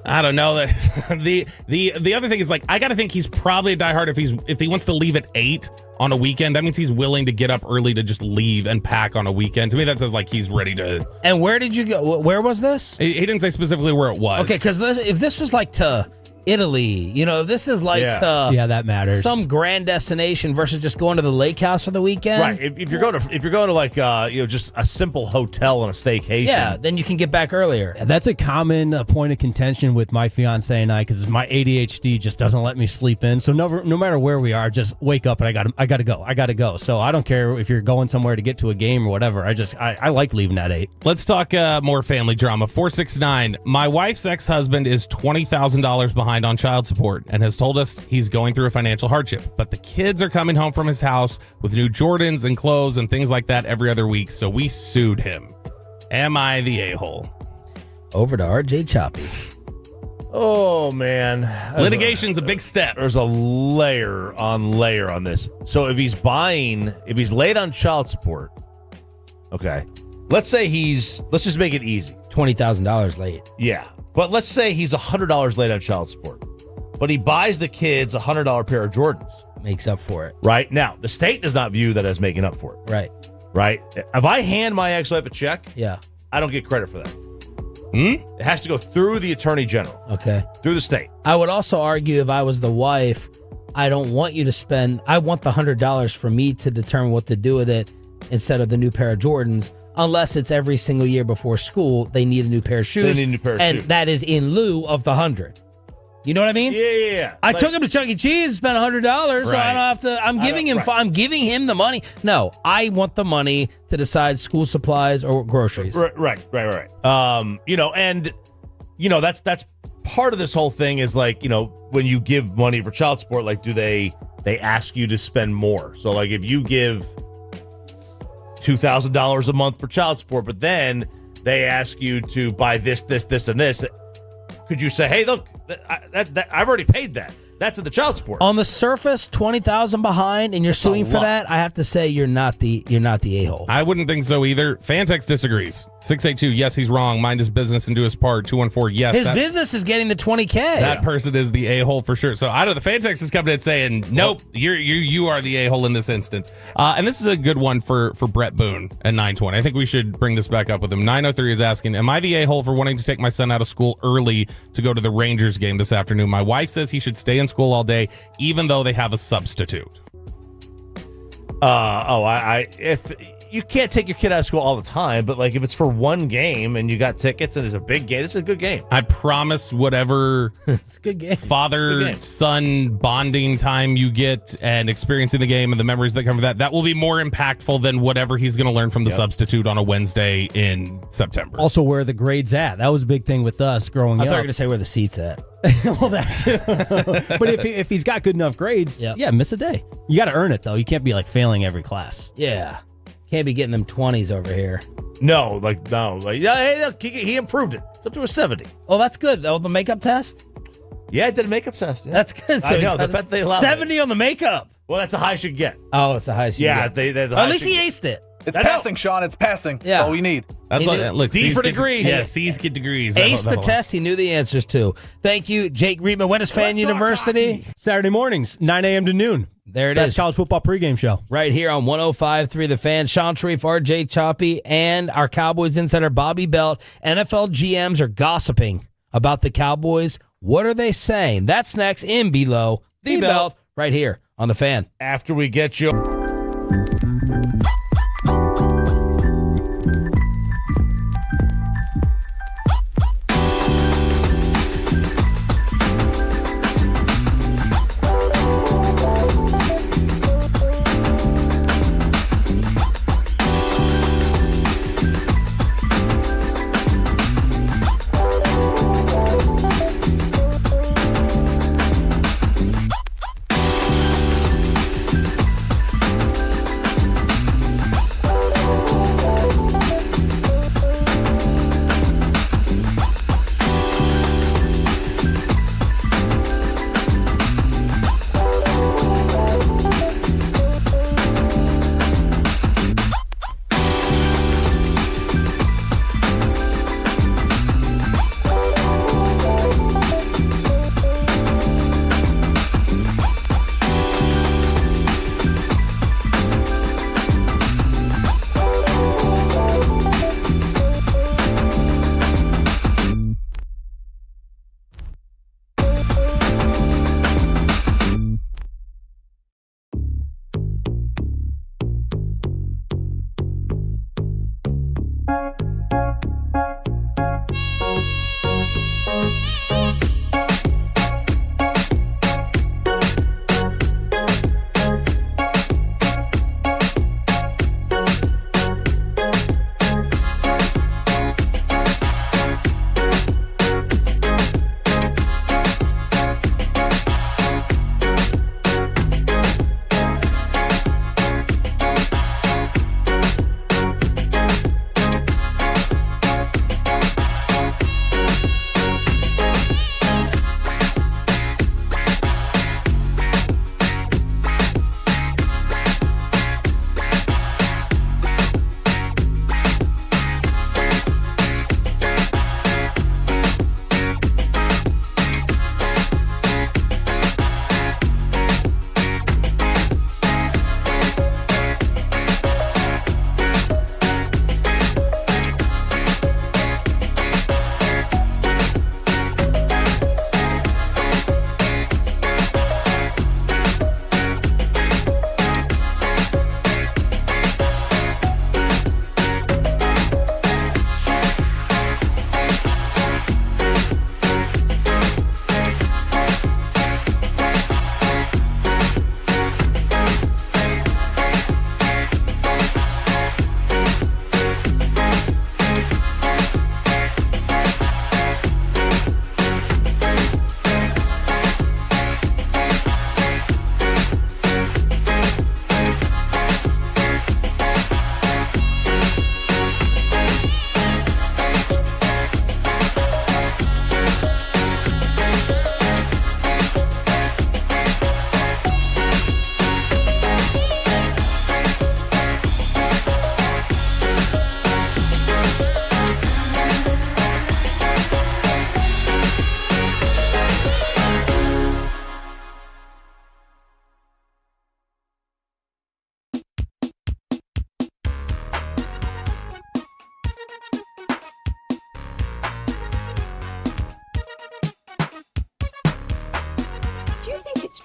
I don't know. The other thing is, like, I got to think he's probably a diehard if he wants to leave at 8 on a weekend. That means he's willing to get up early to just leave and pack on a weekend. To me, that says like he's ready to. And where did you go? Where was this? He didn't say specifically where it was. Okay, because if this was like to Italy, this is like that matters. Some grand destination versus just going to the lake house for the weekend. Right. If you're going to like just a simple hotel on a staycation, then you can get back earlier. Yeah, that's a common point of contention with my fiance and I because my ADHD just doesn't let me sleep in. So no matter where we are, just wake up and I got to go. So I don't care if you're going somewhere to get to a game or whatever. I like leaving at 8. Let's talk more family drama. 469. My wife's ex-husband is $20,000 behind on child support and has told us he's going through a financial hardship, but the kids are coming home from his house with new Jordans and clothes and things like that every other week, so we sued him. Am I the a-hole? Over to RJ Choppy. Oh man, litigation's a big step. There's a layer on this. So if he's late on child support, okay, let's just make it easy. $20,000 late. Yeah. But let's say he's $100 late on child support, but he buys the kids a $100 pair of Jordans. Makes up for it. Right. Now, the state does not view that as making up for it. Right. Right. If I hand my ex-wife a check, I don't get credit for that. It has to go through the attorney general. Okay. Through the state. I would also argue if I was the wife, I don't want you to spend, I want the $100 for me to determine what to do with it instead of the new pair of Jordans. Unless it's every single year before school, they need a new pair of shoes. They need a new pair of shoes. And that is in lieu of the $100. You know what I mean? Yeah. I took him to Chuck E. Cheese, spent $100, so I don't have to. I'm giving him the money. No, I want the money to decide school supplies or groceries. Right. That's part of this whole thing is like, when you give money for child support, like, do they ask you to spend more? So like if you give $2,000 a month for child support, but then they ask you to buy this, and this. Could you say, hey, look, I've already paid that. That's in the child support. On the surface, $20,000 behind, and you're suing for that. I have to say, you're not the a-hole. I wouldn't think so either. Fantex disagrees. 682, yes, he's wrong. Mind his business and do his part. 214, yes. His business is getting the $20K. That person is the a-hole for sure. So I don't know. The Fantex is coming in saying, nope, you are the a-hole in this instance. And this is a good one for Brett Boone at 920. I think we should bring this back up with him. 903 is asking, am I the a-hole for wanting to take my son out of school early to go to the Rangers game this afternoon? My wife says he should stay in school all day, even though they have a substitute. If you can't take your kid out of school all the time, but like if it's for one game and you got tickets and it's a big game, this is a good game. I promise whatever it's a good game. Father-son bonding time you get and experiencing the game and the memories that come from that will be more impactful than whatever he's going to learn from the substitute on a Wednesday in September. Also, where are the grades at? That was a big thing with us growing I up. thought you were going to say where the seat's at. Well, that too. But if he's got good enough grades, yeah, miss a day. You got to earn it, though. You can't be like failing every class. Yeah. Can't be getting them 20s over here. No. Yeah, hey, look, he improved it. It's up to a 70. Oh, that's good, though. The makeup test? Yeah, I did a makeup test. Yeah. That's good. So I know. The fact they allow 70 on the makeup. Well, that's the highest you get. Oh, it's the highest you Yeah, get. the At least he aced it. It's passing, Sean. It's passing. Yeah. That's all you need. That's He all. knew- Look, D C's for get- degree. Yeah, C's get degrees. Aced the test he knew the answers to. Thank you, Jake Reitman. When is Fan University? Saturday mornings, 9 a.m. to noon. There it Best is. college football pregame show. Right here on 105.3 The Fan. Sean Sharif, RJ Choppy, and our Cowboys insider Bobby Belt. NFL GMs are gossiping about the Cowboys. What are they saying? That's next in Below the Belt right here on The Fan. After we get you.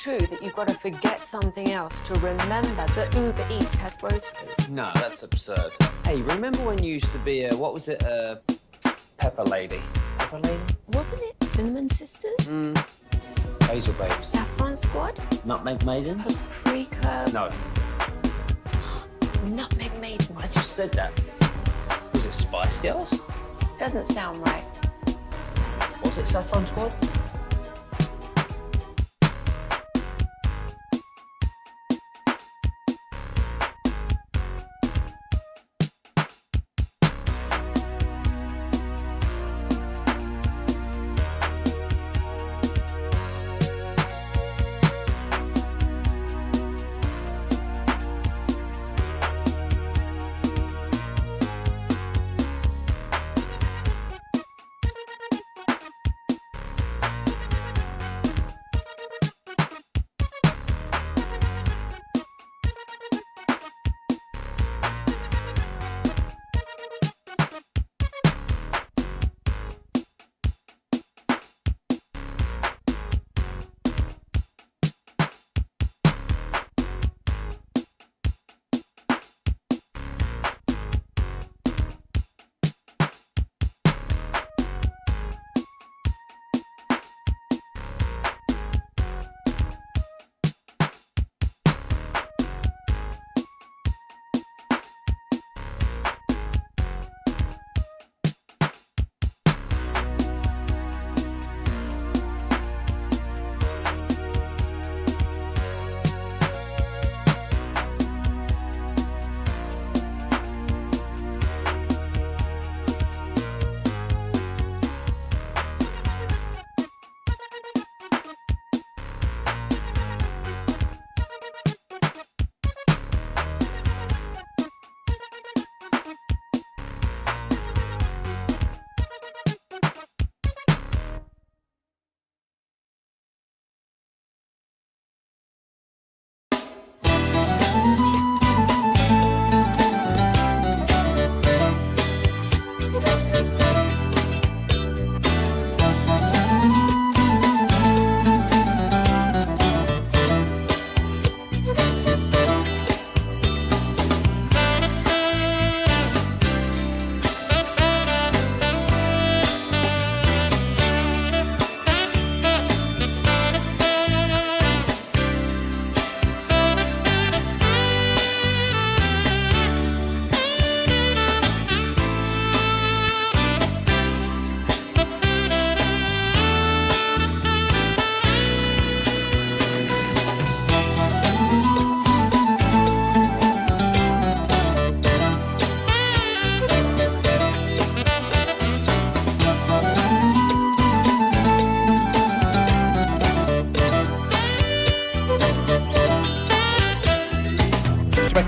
true that you've got to forget something else to remember that Uber Eats has groceries? No, that's absurd. Hey, remember when you used to be a, what was it, Pepper Lady? Pepper Lady? Wasn't it Cinnamon Sisters? Hazel Babes. Saffron Squad? Nutmeg Maidens? Paprika? No, Nutmeg Maidens. I just said that. Was it Spice Girls? Doesn't sound right. Was it Saffron Squad?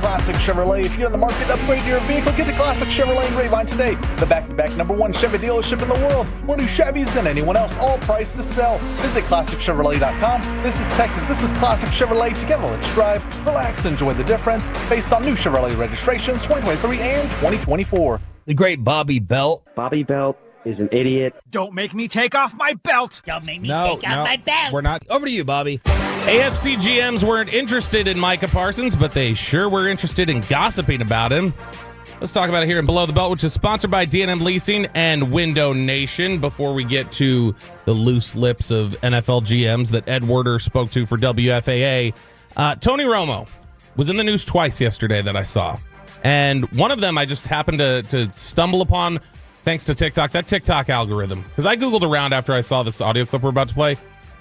Classic Chevrolet. If you're in the market to upgrade your vehicle, get to Classic Chevrolet in Grapevine today. The back-to-back #1 Chevy dealership in the world. More new Chevys than anyone else, all priced to sell. Visit ClassicChevrolet.com. This is Texas. This is Classic Chevrolet. Together, let's drive, relax, enjoy the difference. Based on new Chevrolet registrations 2023 and 2024. The great Bobby Belt. Bobby Belt is an idiot. Don't make me take off my belt. Don't make me take off my belt. We're not. Over to you, Bobby. AFC GMs weren't interested in Micah Parsons, but they sure were interested in gossiping about him. Let's talk about it here in Below the Belt, which is sponsored by D&M Leasing and Window Nation. Before we get to the loose lips of NFL GMs that Ed Werder spoke to for WFAA, Tony Romo was in the news twice yesterday that I saw. And one of them I just happened to stumble upon thanks to TikTok, that TikTok algorithm. Because I Googled around after I saw this audio clip we're about to play.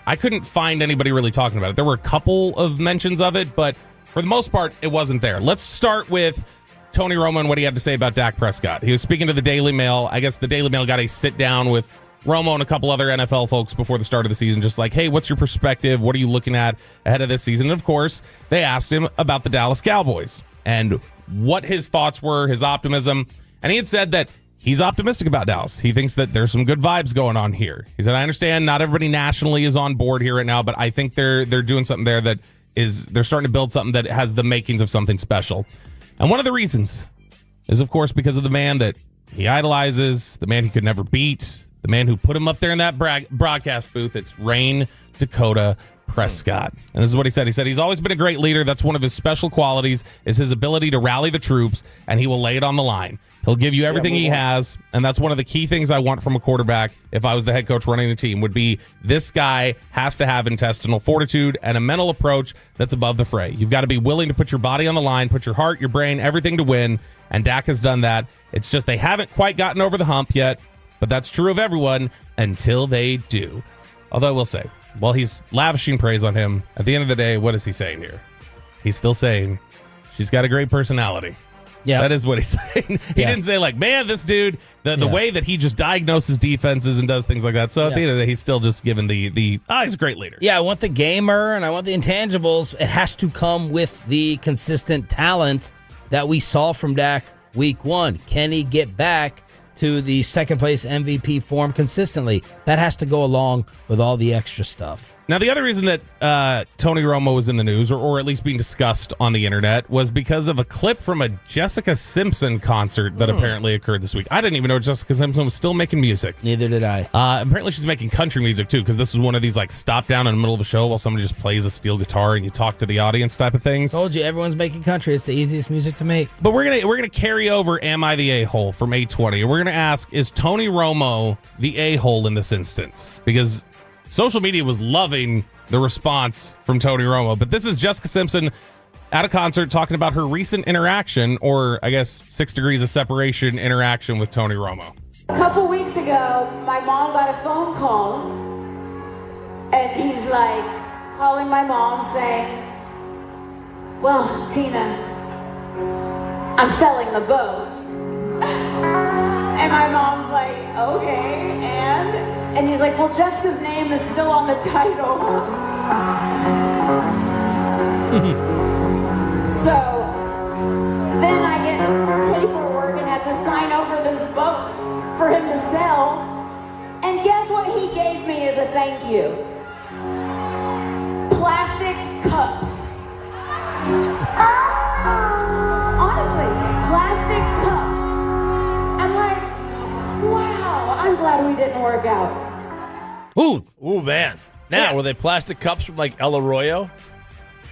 I couldn't find anybody really talking about it. There were a couple of mentions of it, but for the most part, it wasn't there. Let's start with Tony Romo and what he had to say about Dak Prescott. He was speaking to the Daily Mail. I guess the Daily Mail got a sit down with Romo and a couple other NFL folks before the start of the season, just like, hey, what's your perspective? What are you looking at ahead of this season? And of course, they asked him about the Dallas Cowboys and what his thoughts were, his optimism. And he had said that he's optimistic about Dallas. He thinks that there's some good vibes going on here. He said, I understand not everybody nationally is on board here right now, but I think they're doing something there that is, they're starting to build something that has the makings of something special. And one of the reasons is, of course, because of the man that he idolizes, the man he could never beat, the man who put him up there in that broadcast booth. It's Rain Dakota Prescott. And this is what he said. He said he's always been a great leader. That's one of his special qualities is his ability to rally the troops, and he will lay it on the line. He'll give you everything he has, and that's one of the key things I want from a quarterback if I was the head coach running the team would be this guy has to have intestinal fortitude and a mental approach that's above the fray. You've got to be willing to put your body on the line, put your heart, your brain, everything to win, and Dak has done that. It's just they haven't quite gotten over the hump yet, but that's true of everyone until they do. Although I will say, while he's lavishing praise on him, at the end of the day, what is he saying here? He's still saying she's got a great personality. Yeah, that is what he's saying. He didn't say like, man, this dude, the way that he just diagnoses defenses and does things like that. So at the end of the day, he's still just given the he's a great leader. Yeah, I want the gamer and I want the intangibles. It has to come with the consistent talent that we saw from Dak week 1. Can he get back to the second place MVP form consistently? That has to go along with all the extra stuff. Now, the other reason that Tony Romo was in the news, or at least being discussed on the internet, was because of a clip from a Jessica Simpson concert that apparently occurred this week. I didn't even know Jessica Simpson was still making music. Neither did I. Apparently, she's making country music, too, because this is one of these, like, stop down in the middle of a show while somebody just plays a steel guitar and you talk to the audience type of things. Told you, everyone's making country. It's the easiest music to make. But we're gonna carry over Am I the A-hole from 820, and we're going to ask, is Tony Romo the A-hole in this instance? Because social media was loving the response from Tony Romo. But this is Jessica Simpson at a concert talking about her recent interaction, or I guess 6 degrees of separation interaction with Tony Romo. A couple weeks ago, my mom got a phone call, and he's like calling my mom saying, well, Tina, I'm selling the boat. And my mom's like, okay, and he's like, well, Jessica's name is still on the title. So then I get paperwork and have to sign over this boat for him to sell. And guess what he gave me as a thank you? Plastic cups. Honestly, plastic cups. I'm like, wow, I'm glad we didn't work out. Ooh, man. Now, were they plastic cups from like El Arroyo?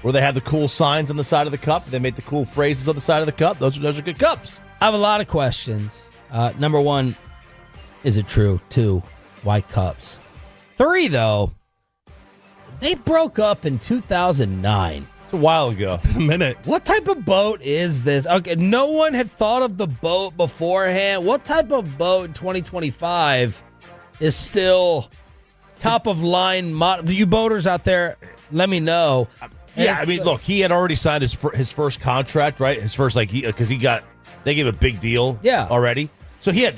Where they have the cool signs on the side of the cup? They make the cool phrases on the side of the cup? Those are good cups. I have a lot of questions. Number 1, is it true? 2, why cups? 3, though, they broke up in 2009. It's a while ago. It's been a minute. What type of boat is this? Okay, no one had thought of the boat beforehand. What type of boat in 2025 is still top of line? You boaters out there, let me know. Yeah, I mean, look, he had already signed his first contract, right? His first, because they gave a big deal already. So he had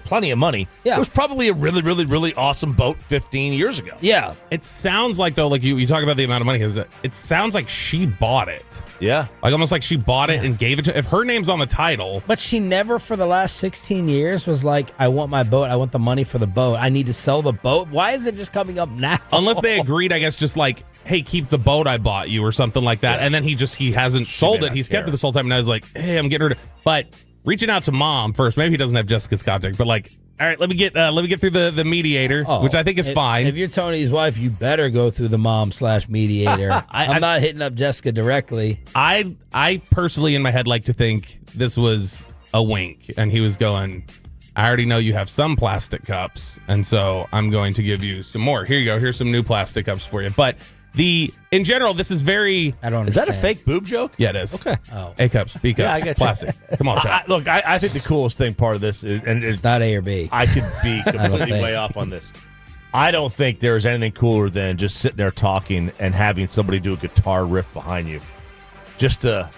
plenty of money. Yeah. It was probably a really, really, really awesome boat 15 years ago. Yeah. It sounds like, though, like you talk about the amount of money, it sounds like she bought it. Yeah. Like almost like she bought it and gave it to, if her name's on the title. But she never for the last 16 years was like, I want my boat. I want the money for the boat. I need to sell the boat. Why is it just coming up now? Unless they agreed, I guess, just like, hey, keep the boat I bought you or something like that. Yeah. And then he hasn't sold it. He's kept it this whole time. And I was like, hey, I'm getting rid of it. But reaching out to mom first, maybe he doesn't have Jessica's contact, but like, all right, let me get through the mediator, which I think is fine. If you're Tony's wife, you better go through the mom/mediator. I'm not hitting up Jessica directly. I personally, in my head, like to think this was a wink, and he was going, I already know you have some plastic cups, and so I'm going to give you some more. Here you go. Here's some new plastic cups for you. But in general, this is very... I don't understand. Is that a fake boob joke? Yeah, it is. Okay. Oh. A cups, B cups, I get plastic. Come on, Chad. Look, I think the coolest thing part of this is... And it's not A or B. I could be completely way off on this. I don't think there's anything cooler than just sitting there talking and having somebody do a guitar riff behind you. Just to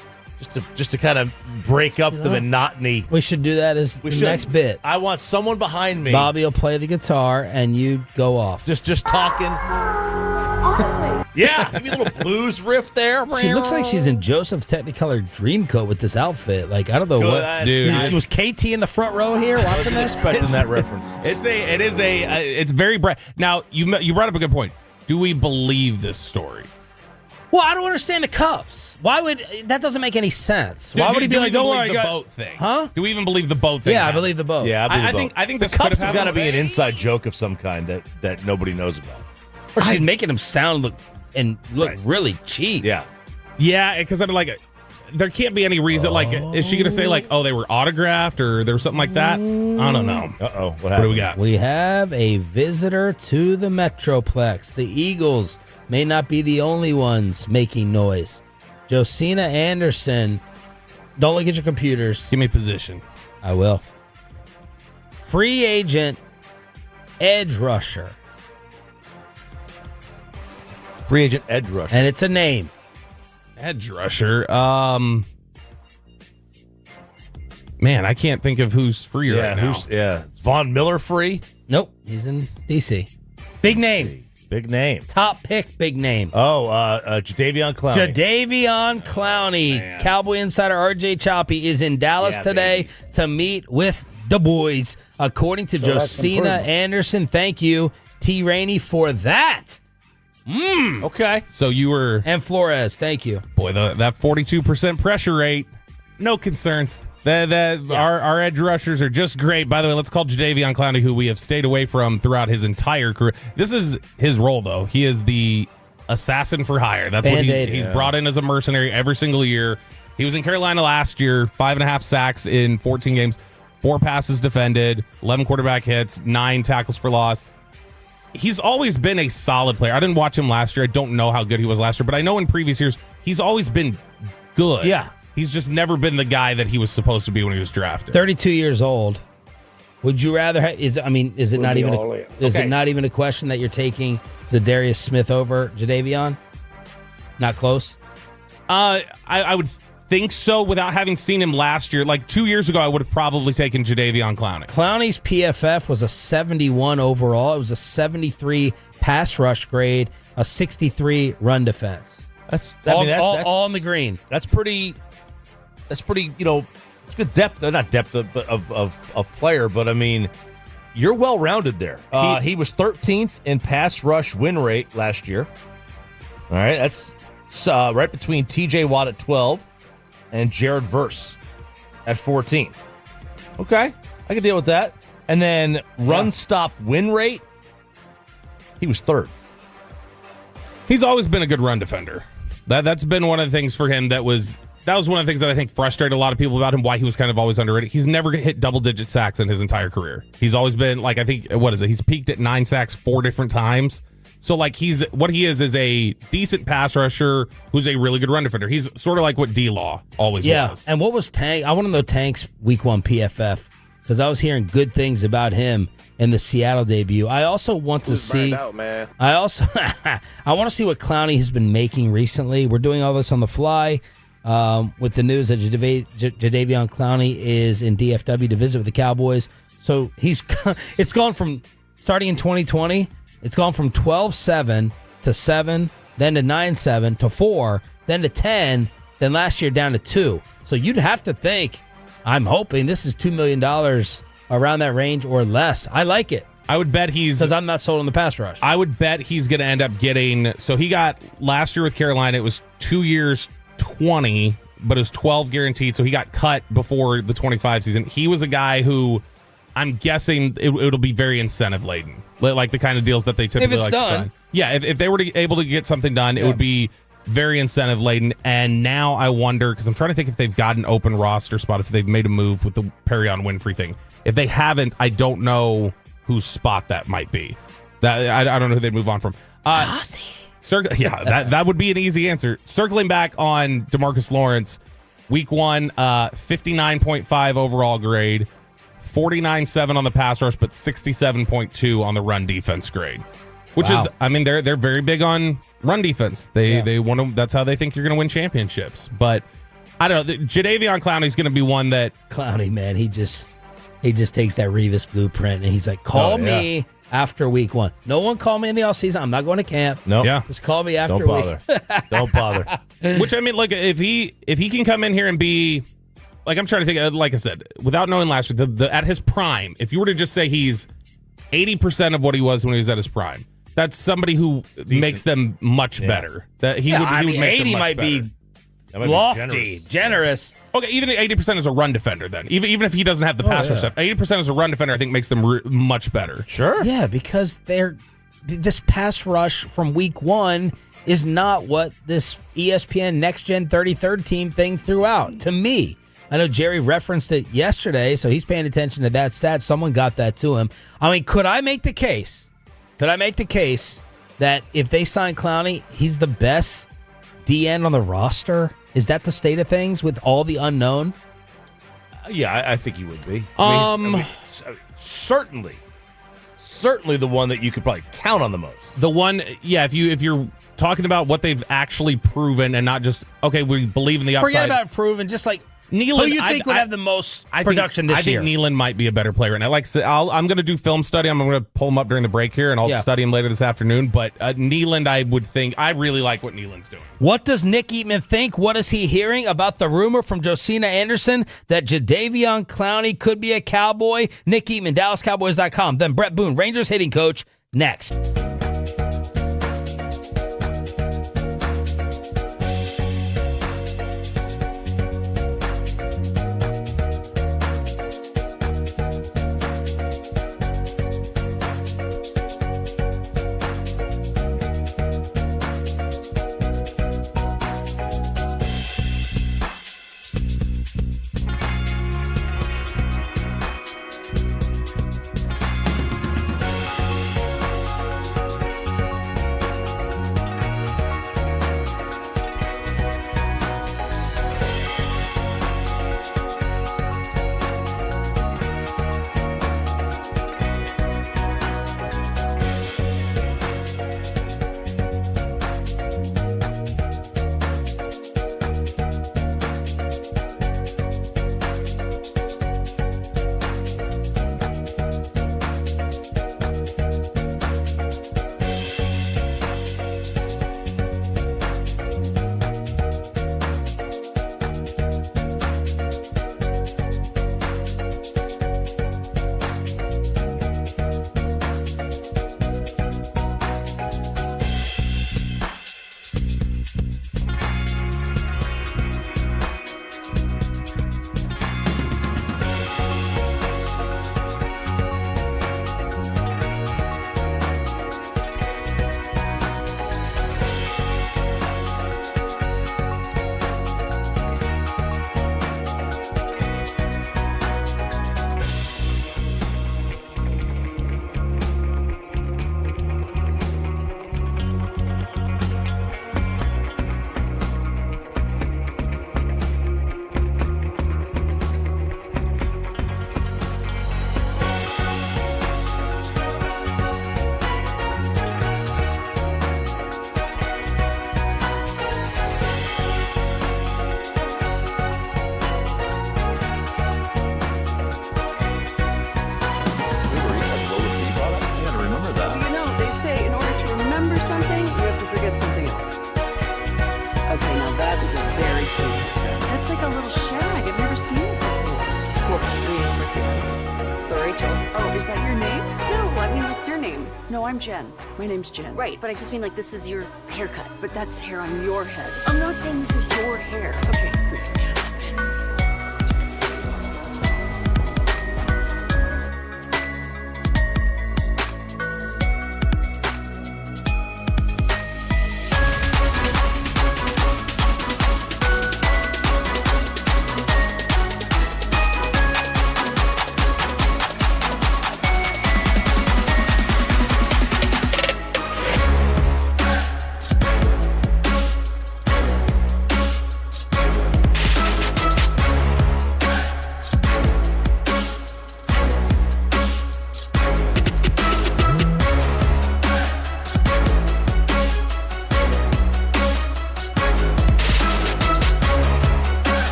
kind of break up the monotony. We should do that as the next bit. I want someone behind me. Bobby will play the guitar and you go off. Just talking. Honestly. Yeah, maybe a little blues riff there. She looks like she's in Joseph Technicolor Dreamcoat with this outfit. Like, I don't know what. Dude, was KT in the front row here watching this? Expecting that reference. It's very bright. Now, you brought up a good point. Do we believe this story? Well, I don't understand the cups. Why would that doesn't make any sense? Why would he be like, "Don't worry, the boat thing"? Huh? Do we even believe the boat thing? Yeah, I believe the boat. Yeah, I believe I think the this cups have got to be an inside joke of some kind that nobody knows about. Or she's making him sound look really cheap. Yeah. Yeah, because I'm like, there can't be any reason. Like, is she going to say, like, oh, they were autographed or there was something like that? I don't know. Uh-oh. What do we got? We have a visitor to the Metroplex. The Eagles may not be the only ones making noise. Josina Anderson. Don't look at your computers. Give me position. I will. Free agent edge rusher. Free agent edge rusher. And it's a name. Edge rusher. Man, I can't think of who's free right now. Is Von Miller free? Nope. He's in D.C. Big name. Big name. Top pick, big name. Oh, Jadeveon Clowney. Jadeveon Clowney. Cowboy insider RJ Choppy is in Dallas today to meet with the boys. According to Josina Anderson, thank you, T. Rainey, for that. Okay. So you were... And Flores, thank you. Boy, that 42% pressure rate, no concerns. Our edge rushers are just great. By the way, let's call Jadeveon Clowney, who we have stayed away from throughout his entire career. This is his role, though. He is the assassin for hire. That's what he's brought in as a mercenary every single year. He was in Carolina last year, 5.5 sacks in 14 games, 4 passes defended, 11 quarterback hits, 9 tackles for loss. He's always been a solid player. I didn't watch him last year. I don't know how good he was last year, but I know in previous years, he's always been good. Yeah. He's just never been the guy that he was supposed to be when he was drafted. 32 years old. Would you rather is it not even it not even a question that you're taking Zadarius Smith over Jadeveon? Not close? I would think so without having seen him last year. Like 2 years ago, I would have probably taken Jadeveon Clowney. Clowney's PFF was a 71 overall. It was a 73 pass rush grade, a 63 run defense. That's all in the green. That's pretty, it's good depth. Not depth of player, but I mean, you're well rounded there. He was 13th in pass rush win rate last year. All right, that's right between TJ Watt at 12 and Jared Verse at 14. Okay, I can deal with that. And then run stop win rate, he was 3rd. He's always been a good run defender. That's been one of the things for him that was one of the things that I think frustrated a lot of people about him, why he was kind of always underrated. He's never hit double-digit sacks in his entire career. He's always been, like, I think, he's peaked at 9 sacks 4 different times. So, like, what he is a decent pass rusher who's a really good run defender. He's sort of like what D-Law always was. Yeah, and what was Tank? I want to know Tank's Week 1 PFF, because I was hearing good things about him in the Seattle debut. I also want to see... out, man. I want to see what Clowney has been making recently. We're doing all this on the fly. With the news that Jadeveon Clowney is in DFW to visit with the Cowboys. So it's gone from, starting in 2020, it's gone from 12-7 to 7, then to 9-7 to 4, then to 10, then last year down to 2. So you'd have to think, I'm hoping this is $2 million around that range or less. I like it. I would bet because I'm not sold on the pass rush. I would bet he's going to end up getting, so he got last year with Carolina, it was 2 years, 20, but it was 12 guaranteed, so he got cut before the 25 season. He was a guy who I'm guessing it'll be very incentive laden, like the kind of deals that they typically like to sign. Yeah, if they were able to get something done, it would be very incentive laden. And now I wonder, because I'm trying to think if they've got an open roster spot, if they've made a move with the Perrion Winfrey thing. If they haven't, I don't know whose spot that might be. I don't know who they'd move on from. That would be an easy answer. Circling back on DeMarcus Lawrence, Week 1, 59.5 overall grade, 49.7 on the pass rush, but 67.2 on the run defense grade. Which is, I mean, they're very big on run defense. They want to. That's how they think you're going to win championships. But I don't know. Jadeveon Clowney is going to be one that Clowney, man, he just takes that Revis blueprint and he's like, call me after Week 1. No one call me in the offseason. I'm not going to camp. No. Yeah. Just call me after Don't bother. Don't bother. Which, I mean, look, if he can come in here and be, like, I'm trying to think, like I said, without knowing last year, at his prime, if you were to just say he's 80% of what he was when he was at his prime, that's somebody who makes them much better. That he would make 80 them much might better. be lofty, generous. Okay, even 80% is a run defender then. Even if he doesn't have the passer stuff, 80% is a run defender, I think makes them much better. Sure. Yeah, because they're this pass rush from week 1 is not what this ESPN Next Gen 33rd team thing threw out to me. I know Jerry referenced it yesterday, so he's paying attention to that stat. Someone got that to him. I mean, could I make the case that if they sign Clowney, he's the best DN on the roster? Is that the state of things with all the unknown? Yeah, I think he would be. Certainly the one that you could probably count on the most. The one, yeah, if you're talking about what they've actually proven and not just, okay, we believe in the upside. Forget about proven, just like Nealon, who you think would have the most production this year? I think Nealon might be a better player. And like I said, I'm going to do film study. I'm going to pull him up during the break here, and I'll study him later this afternoon. But Nealon, I would think, I really like what Nealon's doing. What does Nick Eatman think? What is he hearing about the rumor from Josina Anderson that Jadeveon Clowney could be a Cowboy? Nick Eatman, DallasCowboys.com. Then Brett Boone, Rangers hitting coach, next. I'm Jen. My name's Jen. Right, but I just mean like this is your haircut. But that's hair on your head. I'm not saying this is your hair. Okay.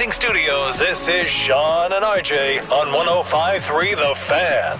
Broadcasting Studios, this is Shawn and RJ on 105.3 The Fan.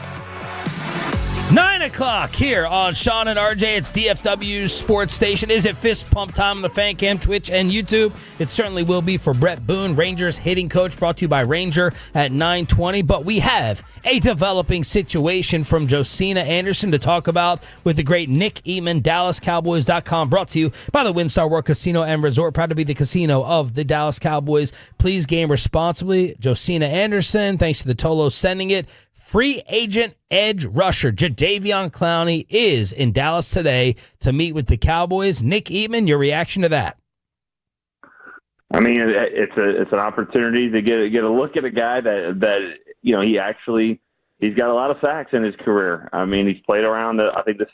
9 o'clock here on Shawn and RJ. It's DFW's sports station. Is it fist pump time on the Fan Cam, Twitch, and YouTube? It certainly will be for Brett Boone, Rangers hitting coach, brought to you by Ranger at 9:20. But we have a developing situation from Josina Anderson to talk about with the great Nick Eatman, DallasCowboys.com, brought to you by the WinStar World Casino and Resort, proud to be the casino of the Dallas Cowboys. Please game responsibly. Josina Anderson, thanks to the Tolos sending it. Free agent edge rusher Jadeveon Clowney is in Dallas today to meet with the Cowboys. Nick Eatman, your reaction to that? I mean, it's an opportunity to get a look at a guy that he's got a lot of sacks in his career. I mean, he's played around. I think this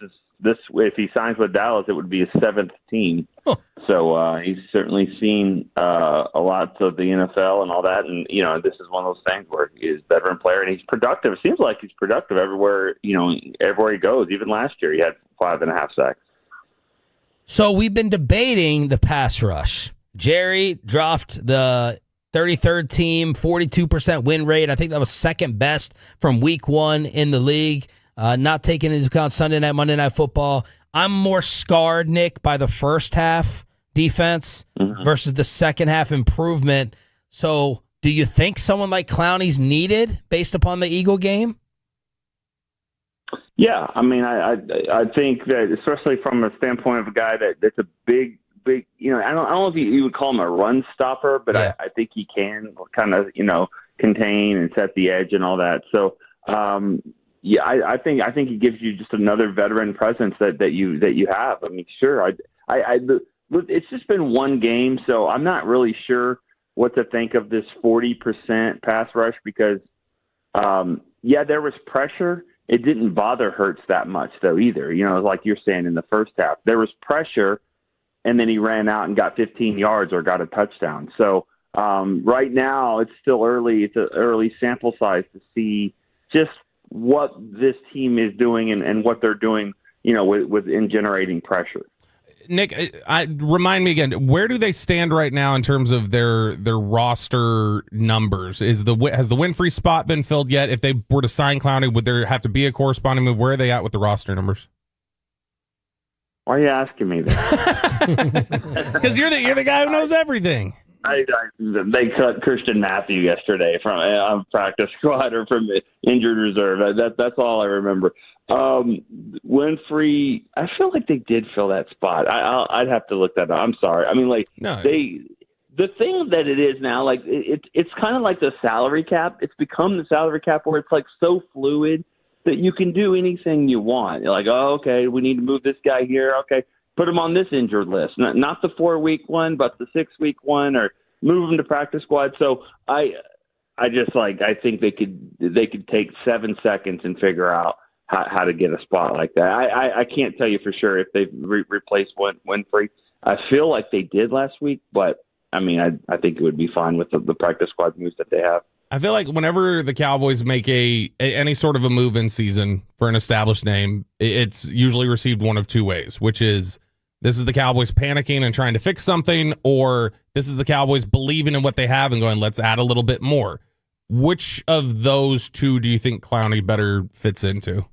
if he signs with Dallas, it would be his 7th team. Huh. So he's certainly seen a lot of the NFL and all that. And this is one of those things where he's a veteran player and he's productive. It seems like he's productive everywhere. Everywhere he goes. Even last year, he had 5.5 sacks. So we've been debating the pass rush. Jerry dropped the 33rd team, 42% win rate. I think that was second best from week 1 in the league. Not taking into account Sunday night, Monday Night Football. I'm more scarred, Nick, by the first half defense versus the second half improvement. So do you think someone like Clowney's needed based upon the Eagle game? Yeah, I mean, I think that especially from a standpoint of a guy that's a big, I don't know if you would call him a run stopper, but yeah. I think he can kind of, contain and set the edge and all that. So, yeah, I think he gives you just another veteran presence that you have. I mean, sure, it's just been one game, so I'm not really sure what to think of this 40% pass rush because, there was pressure. It didn't bother Hurts that much though either. Like you're saying in the first half, there was pressure. And then he ran out and got 15 yards or got a touchdown. So right now it's still early. It's an early sample size to see just what this team is doing and what they're doing, in generating pressure. Nick, remind me again, where do they stand right now in terms of their roster numbers? Has the Winfrey spot been filled yet? If they were to sign Clowney, would there have to be a corresponding move? Where are they at with the roster numbers? Why are you asking me that? Because you're the guy who knows everything. They cut Christian Matthew yesterday from practice squad or from injured reserve. That's all I remember. Winfrey, I feel like they did fill that spot. I'd have to look that up. I'm sorry. I mean, the thing that it is now, it's kind of like the salary cap. It's become the salary cap where it's so fluid that you can do anything you want. You're like, oh, okay, we need to move this guy here. Okay, put him on this injured list. Not the 4-week one, but the 6-week one, or move him to practice squad. So I think they could take 7 seconds and figure out how to get a spot like that. I can't tell you for sure if they've replaced Winfrey. I feel like they did last week, but I mean, I think it would be fine with the practice squad moves that they have. I feel like whenever the Cowboys make any sort of a move in season for an established name, it's usually received one of two ways, which is this is the Cowboys panicking and trying to fix something, or this is the Cowboys believing in what they have and going, let's add a little bit more. Which of those two do you think Clowney better fits into?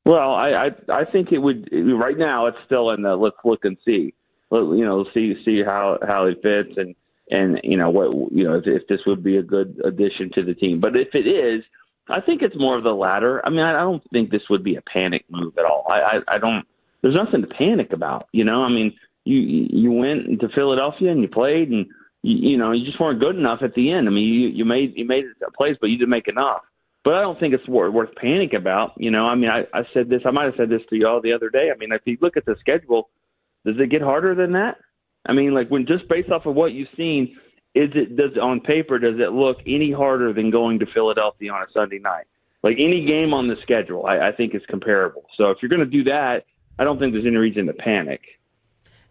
Well, I think it would. Right now, it's still in the let's look and see. See how it fits and if this would be a good addition to the team. But if it is, I think it's more of the latter. I mean, I don't think this would be a panic move at all. I don't. There's nothing to panic about. I mean, you went to Philadelphia and you played and you just weren't good enough at the end. I mean, you made plays, but you didn't make enough. But I don't think it's worth panic about. I mean, I said this. I might have said this to y'all the other day. I mean, if you look at the schedule, does it get harder than that? I mean, when just based off of what you've seen, does it look any harder than going to Philadelphia on a Sunday night? Like any game on the schedule, I think is comparable. So if you're going to do that, I don't think there's any reason to panic.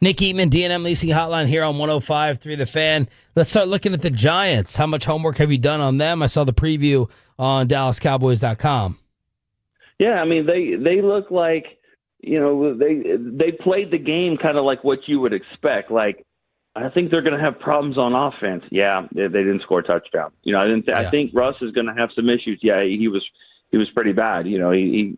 Nick Eatman, D&M Leasing Hotline here on 105.3 The Fan. Let's start looking at the Giants. How much homework have you done on them? I saw the preview on DallasCowboys.com. Yeah, I mean, they look like, they played the game kind of like what you would expect. Like, I think they're going to have problems on offense. Yeah, they didn't score a touchdown. I think Russ is going to have some issues. Yeah, he was pretty bad. He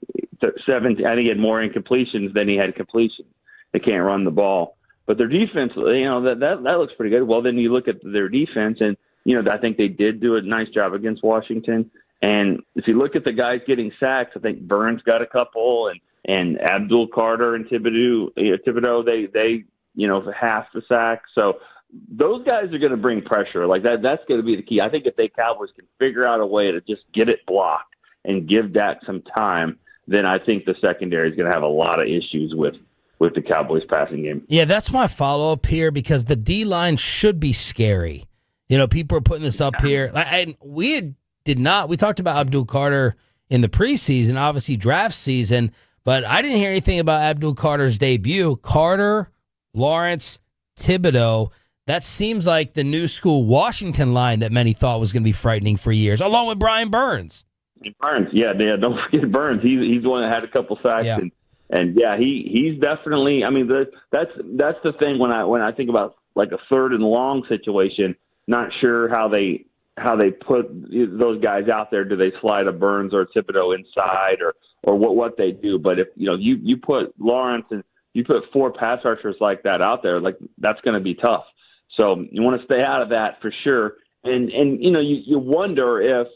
17. I think he had more incompletions than he had completions. They can't run the ball, but their defense, that looks pretty good. Well, then you look at their defense, and I think they did do a nice job against Washington. And if you look at the guys getting sacks, I think Burns got a couple, and Abdul Carter and Thibodeau, they half the sack. So those guys are going to bring pressure. Like that's going to be the key. I think if the Cowboys can figure out a way to just get it blocked and give Dak some time, then I think the secondary is going to have a lot of issues with the Cowboys passing game. Yeah, that's my follow-up here because the D-line should be scary. People are putting this up here. We talked about Abdul Carter in the preseason, obviously draft season, but I didn't hear anything about Abdul Carter's debut. Carter, Lawrence, Thibodeau, that seems like the new school Washington line that many thought was going to be frightening for years, along with Brian Burns. Burns, yeah, don't forget Burns. He's the one that had a couple sacks, yeah. and he's definitely. I mean, that's the thing when I think about like a third and long situation. Not sure how they put those guys out there. Do they slide a Burns or a Thibodeau inside, or what they do? But if you put Lawrence and you put 4 pass rushers like that out there, like that's going to be tough. So you want to stay out of that for sure. And you wonder if,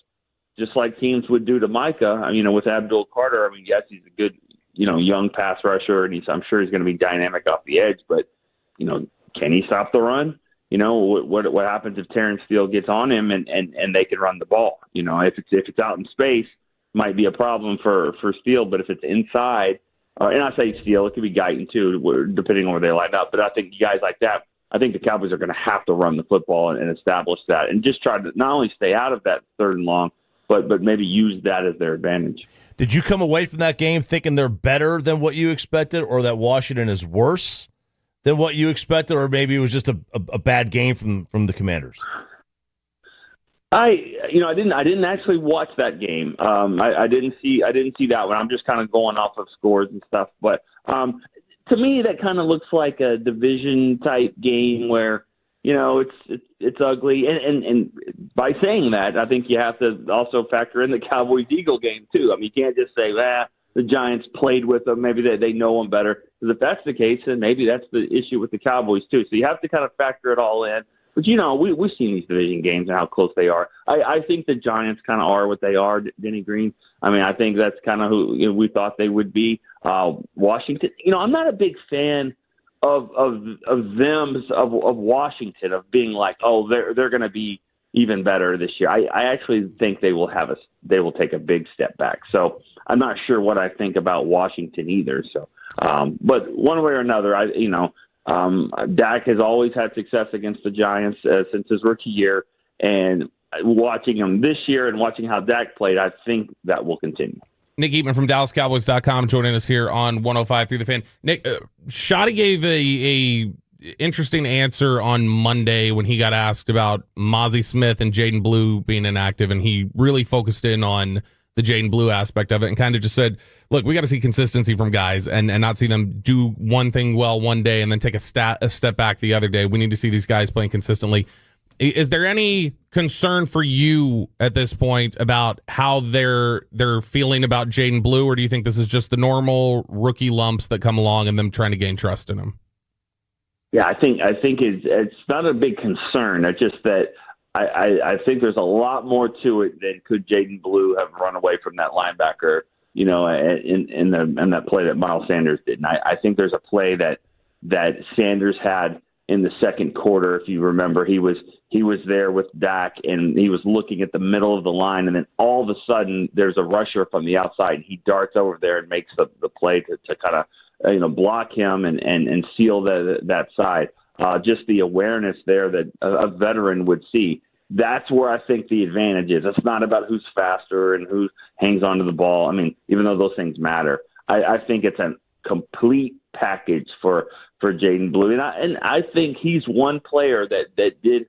just like teams would do to Micah, with Abdul Carter, yes, he's a good, young pass rusher, and I'm sure he's going to be dynamic off the edge, but, can he stop the run? What happens if Terrence Steele gets on him and they can run the ball? If it's out in space, might be a problem for Steele, but if it's inside, and I say Steele, it could be Guyton too, depending on where they line up, but I think guys like that, I think the Cowboys are going to have to run the football and establish that and just try to not only stay out of that third and long, but maybe use that as their advantage. Did you come away from that game thinking they're better than what you expected, or that Washington is worse than what you expected, or maybe it was just a bad game from the Commanders? I didn't actually watch that game. I didn't see that one. I'm just kind of going off of scores and stuff. But to me, that kind of looks like a division type game where it's ugly. And by saying that, I think you have to also factor in the Cowboys-Eagle game too. You can't just say the Giants played with them. Maybe they know them better. Because if that's the case, then maybe that's the issue with the Cowboys too. So you have to kind of factor it all in. But, we've seen these division games and how close they are. I think the Giants kind of are what they are, Denny Green. I think that's kind of who we thought they would be. Washington, I'm not a big fan of Washington, of being like, they're going to be even better this year. I actually think they will take a big step back. So I'm not sure what I think about Washington either. So, but one way or another, Dak has always had success against the Giants since his rookie year, and watching him this year and watching how Dak played, I think that will continue. Nick Eatman from DallasCowboys.com joining us here on 105 through the Fan. Nick, Shotty gave a interesting answer on Monday when he got asked about Mozzie Smith and Jaden Blue being inactive, and he really focused in on the Jaden Blue aspect of it and kind of just said, look, we got to see consistency from guys and not see them do one thing well one day and then take a step back the other day. We need to see these guys playing consistently. Is there any concern for you at this point about how they're feeling about Jaden Blue, or do you think this is just the normal rookie lumps that come along and them trying to gain trust in him? Yeah, I think it's not a big concern. It's just that I think there's a lot more to it than could Jaden Blue have run away from that linebacker, in that play that Miles Sanders did. And I think there's a play that Sanders had in the second quarter. If you remember, he was there with Dak and he was looking at the middle of the line, and then all of a sudden there's a rusher from the outside, and he darts over there and makes the play to kind of block him and seal that side. Just the awareness there that a veteran would see. That's where I think the advantage is. It's not about who's faster and who hangs onto the ball. Even though those things matter, I think it's a complete package for Jaden Blue. And I think he's one player that did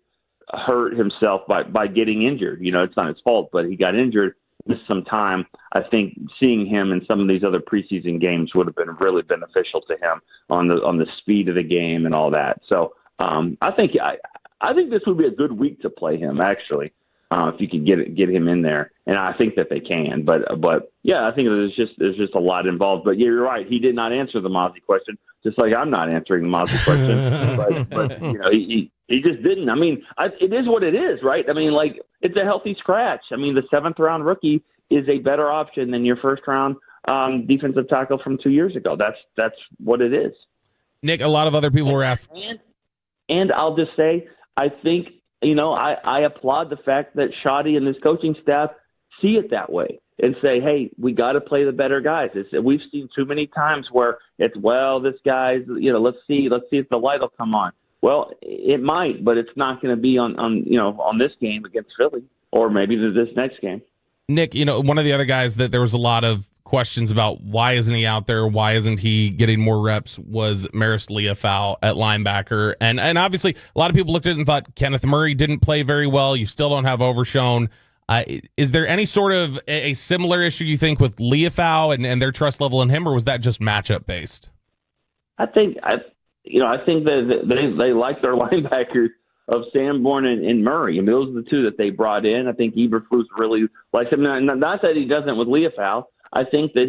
hurt himself by getting injured. It's not his fault, but he got injured, missed some time. I think seeing him in some of these other preseason games would have been really beneficial to him on the speed of the game and all that. So I think this would be a good week to play him, actually, if you could get him in there. And I think that they can. But yeah, I think there's just a lot involved. But yeah, you're right. He did not answer the Mozzie question, just like I'm not answering the Mozzie question. but you know, he just didn't. I mean, it is what it is, right? I mean, like, it's a healthy scratch. I mean, the 7th round rookie is a better option than your 1st round defensive tackle from 2 years ago. That's what it is. Nick, a lot of other people were asking. And I'll just say, I think, you know, I applaud the fact that Shoddy and his coaching staff see it that way and say, hey, we got to play the better guys. We've seen too many times where it's, well, this guy's, you know, let's see if the light will come on. Well, it might, but it's not going to be on this game against Philly, or maybe this next game. Nick, you know, one of the other guys that there was a lot of questions about, why isn't he out there? Why isn't he getting more reps? Was Maris Leafau at linebacker. And obviously a lot of people looked at it and thought Kenneth Murray didn't play very well. You still don't have Overshown. Is there any sort of a similar issue, you think, with Leafau and their trust level in him, or was that just matchup based? I think that they like their linebackers of Sanborn and Murray. I mean, those are the two that they brought in. I think Eberflus really likes him. Not that he doesn't with Leafau. I think that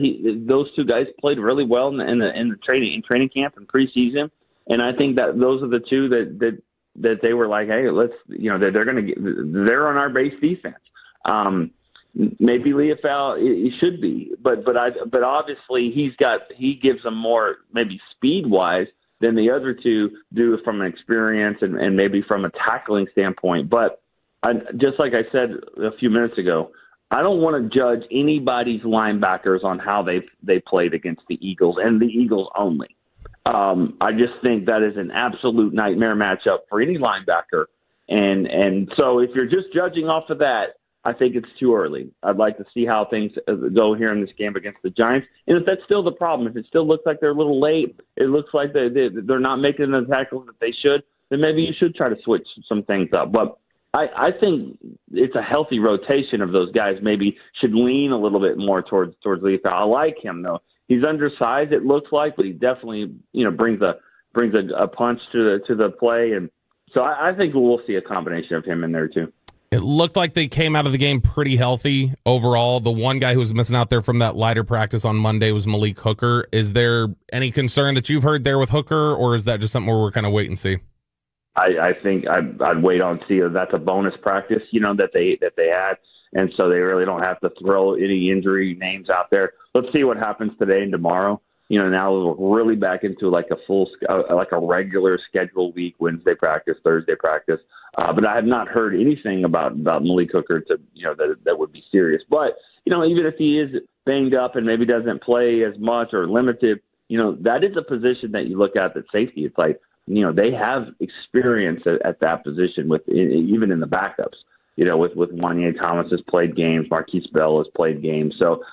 those two guys played really well in the training camp and preseason, and I think that those are the two that they were like, hey, let's, you know, they're on our base defense. Maybe Leafau he should be, but obviously he gives them more, maybe speed wise, than the other two do from an experience and maybe from a tackling standpoint. But just like I said a few minutes ago, I don't want to judge anybody's linebackers on how they played against the Eagles and the Eagles only. I just think that is an absolute nightmare matchup for any linebacker. And so if you're just judging off of that, I think it's too early. I'd like to see how things go here in this game against the Giants. And if that's still the problem, if it still looks like they're a little late, it looks like they're not making the tackles that they should, then maybe you should try to switch some things up. But I think it's a healthy rotation of those guys. Maybe should lean a little bit more towards Leafau. I like him, though. He's undersized, it looks like, but he definitely, you know, brings a punch to the play. And so I think we'll see a combination of him in there, too. It looked like they came out of the game pretty healthy overall. The one guy who was missing out there from that lighter practice on Monday was Malik Hooker. Is there any concern that you've heard there with Hooker, or is that just something where we're kind of wait and see? I think I'd wait on see. That's a bonus practice, you know, that they had, and so they really don't have to throw any injury names out there. Let's see what happens today and tomorrow. You know, now we're really back into like a regular schedule week, Wednesday practice, Thursday practice. But I have not heard anything about Malik Hooker that would be serious. But, you know, even if he is banged up and maybe doesn't play as much or limited, you know, that is a position that you look at safety. It's like, you know, they have experience at that position even in the backups. You know, with Wanye Thomas has played games, Marquise Bell has played games. So,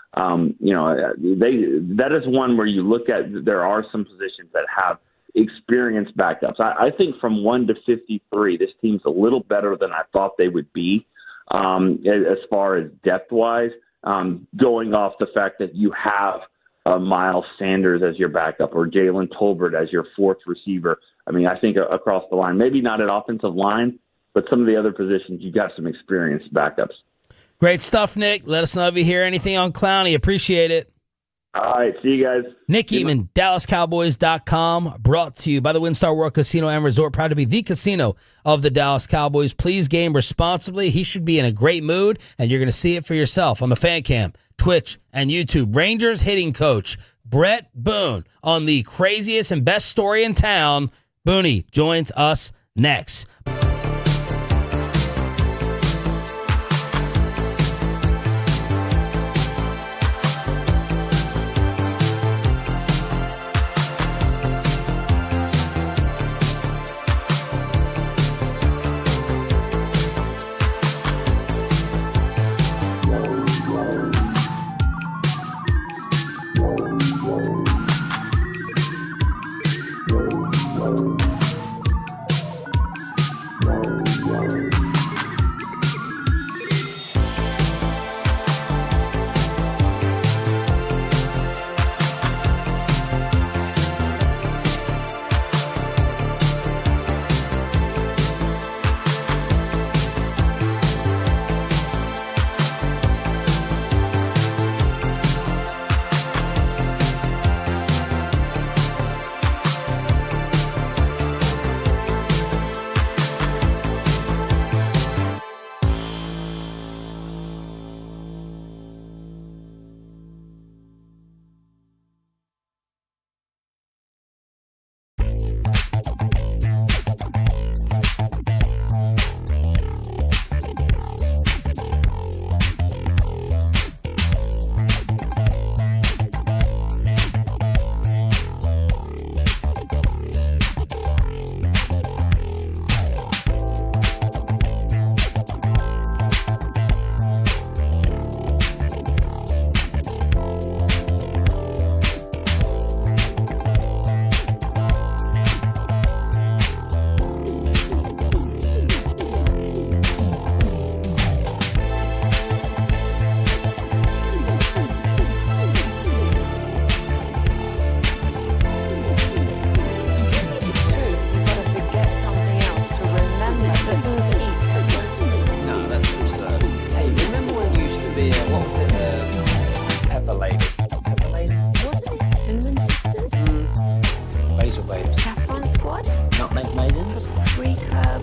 you know, that is one where you look at, there are some positions that have experienced backups. I think from 1 to 53, this team's a little better than I thought they would be as far as depth-wise, going off the fact that you have Miles Sanders as your backup or Jalen Tolbert as your 4th receiver. I mean, I think across the line, maybe not at offensive line, but some of the other positions, you got some experienced backups. Great stuff, Nick. Let us know if you hear anything on Clowney. Appreciate it. All right, see you guys. Nick Eatman, DallasCowboys.com, brought to you by the WinStar World Casino and Resort, proud to be the casino of the Dallas Cowboys. Please game responsibly. He should be in a great mood, and you're going to see it for yourself on the Fan Cam, Twitch, and YouTube. Rangers hitting coach Brett Boone on the craziest and best story in town. Booney joins us next.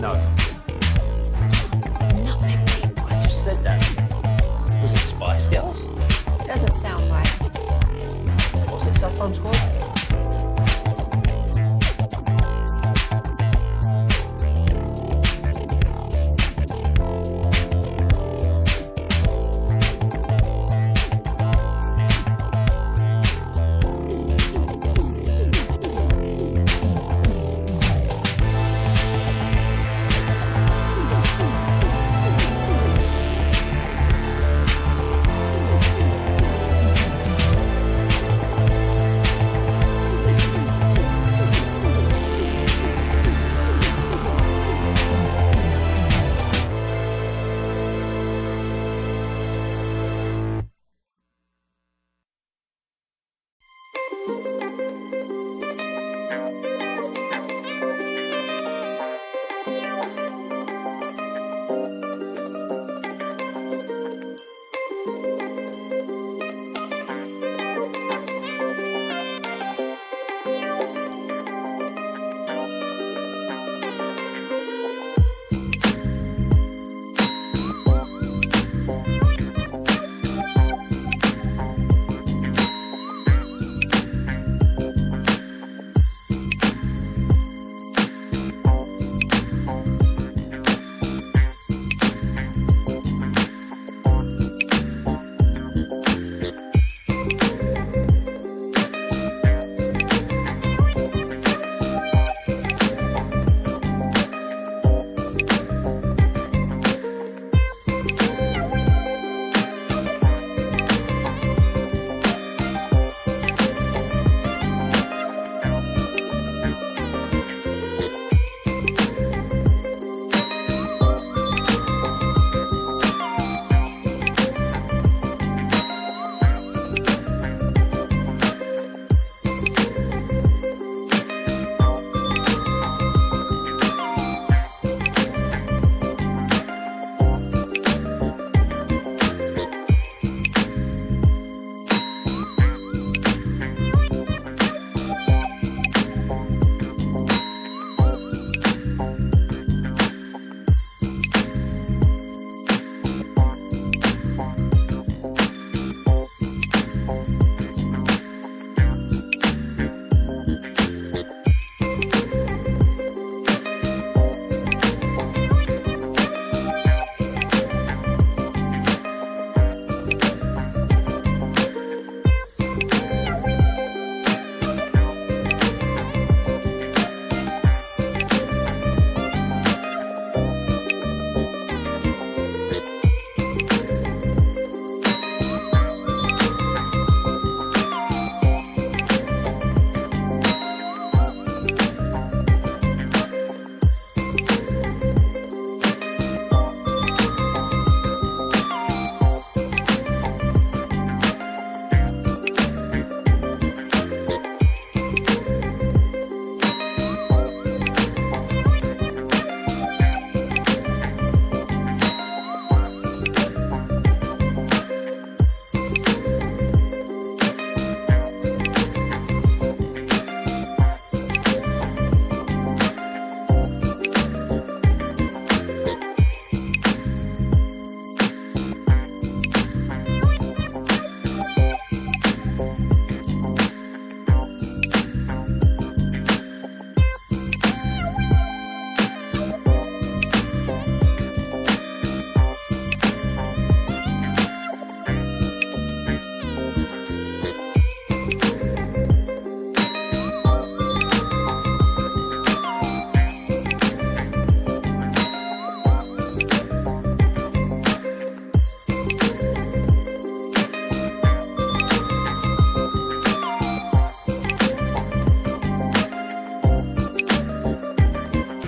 No. I just said that. Was it Spice Girls? Doesn't sound right. Was it Saffron Squad?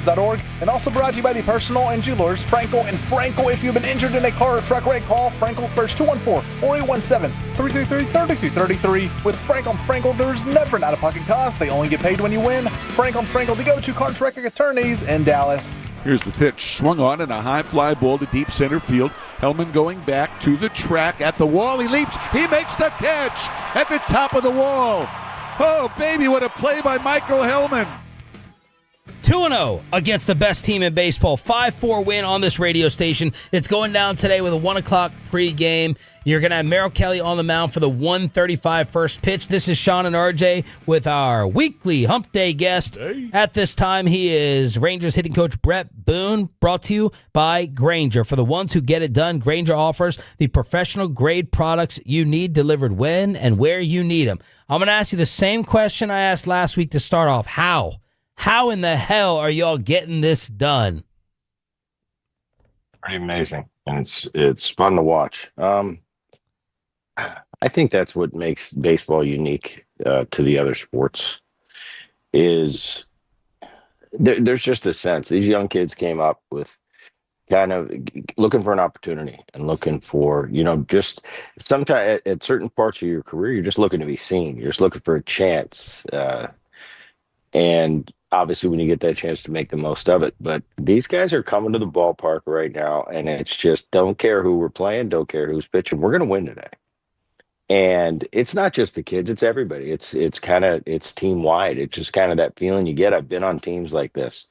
Insurance.org, and also brought to you by the personal and jewelers Frankel and Frankel. If you've been injured in a car or truck wreck, call Frankel first, 214-4817-333-3333. With Frankel and Frankel, there's never an out-of-pocket cost. They only get paid when you win. Frankel and Frankel, the go-to car truck wreck attorneys in Dallas. Here's the pitch. Swung on and a high fly ball to deep center field. Helman going back to the track at the wall. He leaps. He makes the catch at the top of the wall. Oh, baby, what a play by Michael Helman. 2-0 against the best team in baseball. 5-4 win on this radio station. It's going down today with a 1 o'clock pregame. You're going to have Merrill Kelly on the mound for the 1:35 first pitch. This is Shawn and RJ with our weekly Hump Day guest. Hey. At this time, he is Rangers hitting coach Brett Boone, brought to you by Grainger. For the ones who get it done, Grainger offers the professional grade products you need delivered when and where you need them. I'm going to ask you the same question I asked last week to start off. How? How in the hell are y'all getting this done? Pretty amazing, and it's fun to watch. I think that's what makes baseball unique to the other sports. Is there's just a sense these young kids came up with kind of looking for an opportunity and looking for, just sometimes at certain parts of your career, you're just looking to be seen. You're just looking for a chance. And obviously when you get that chance to make the most of it, but these guys are coming to the ballpark right now, and it's just, don't care who we're playing, don't care who's pitching, we're going to win today. And it's not just the kids, it's everybody. It's team wide. It's just kind of that feeling you get. I've been on teams like this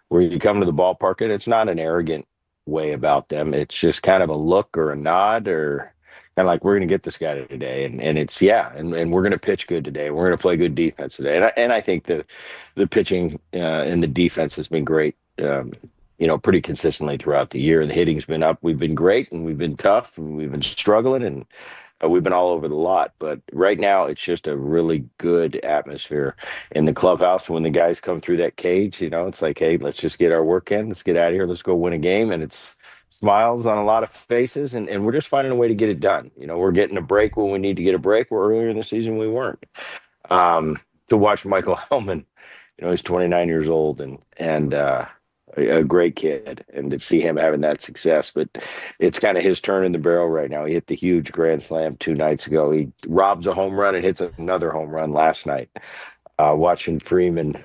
where you come to the ballpark and it's not an arrogant way about them. It's just kind of a look or a nod, or kind of like, we're going to get this guy today. And it's, and we're going to pitch good today. We're going to play good defense today. And I think the pitching and the defense has been great, pretty consistently throughout the year. The hitting's been up. We've been great, and we've been tough, and we've been struggling, and we've been all over the lot. But right now, it's just a really good atmosphere in the clubhouse. When the guys come through that cage, it's like, hey, let's just get our work in. Let's get out of here. Let's go win a game. And it's smiles on a lot of faces, and we're just finding a way to get it done. We're getting a break when we need to get a break, where earlier in the season we weren't. To watch Michael Helman, he's 29 years old and a great kid, and to see him having that success. But it's kind of his turn in the barrel right now. He hit the huge grand slam 2 nights ago. He robs a home run and hits another home run last night. Watching Freeman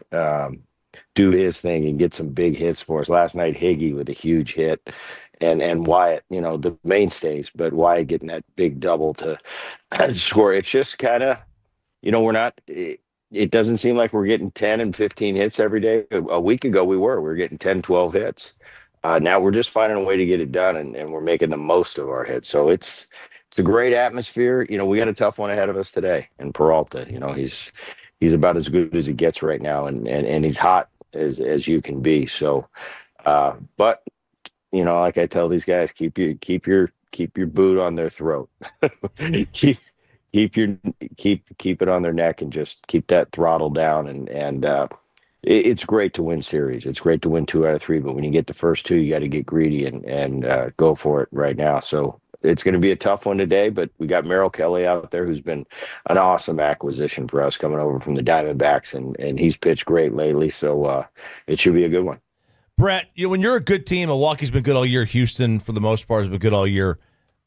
do his thing and get some big hits for us. Last night, Higgy with a huge hit. And Wyatt, the mainstays, but Wyatt getting that big double to score. It's just kind of, we're not, it doesn't seem like we're getting 10 and 15 hits every day. A week ago, we were getting 10, 12 hits. Now we're just finding a way to get it done, and we're making the most of our hits. So it's a great atmosphere. We got a tough one ahead of us today in Peralta. He's about as good as he gets right now, and he's hot as you can be. So, but like I tell these guys, keep your boot on their throat. keep it on their neck, and just keep that throttle down. And it's great to win series. It's great to win 2 out of 3, but when you get the first 2, you got to get greedy and go for it right now. So it's going to be a tough one today, but we got Merrill Kelly out there, who's been an awesome acquisition for us, coming over from the Diamondbacks, and he's pitched great lately. So it should be a good one. Brett, when you're a good team, Milwaukee's been good all year. Houston, for the most part, has been good all year.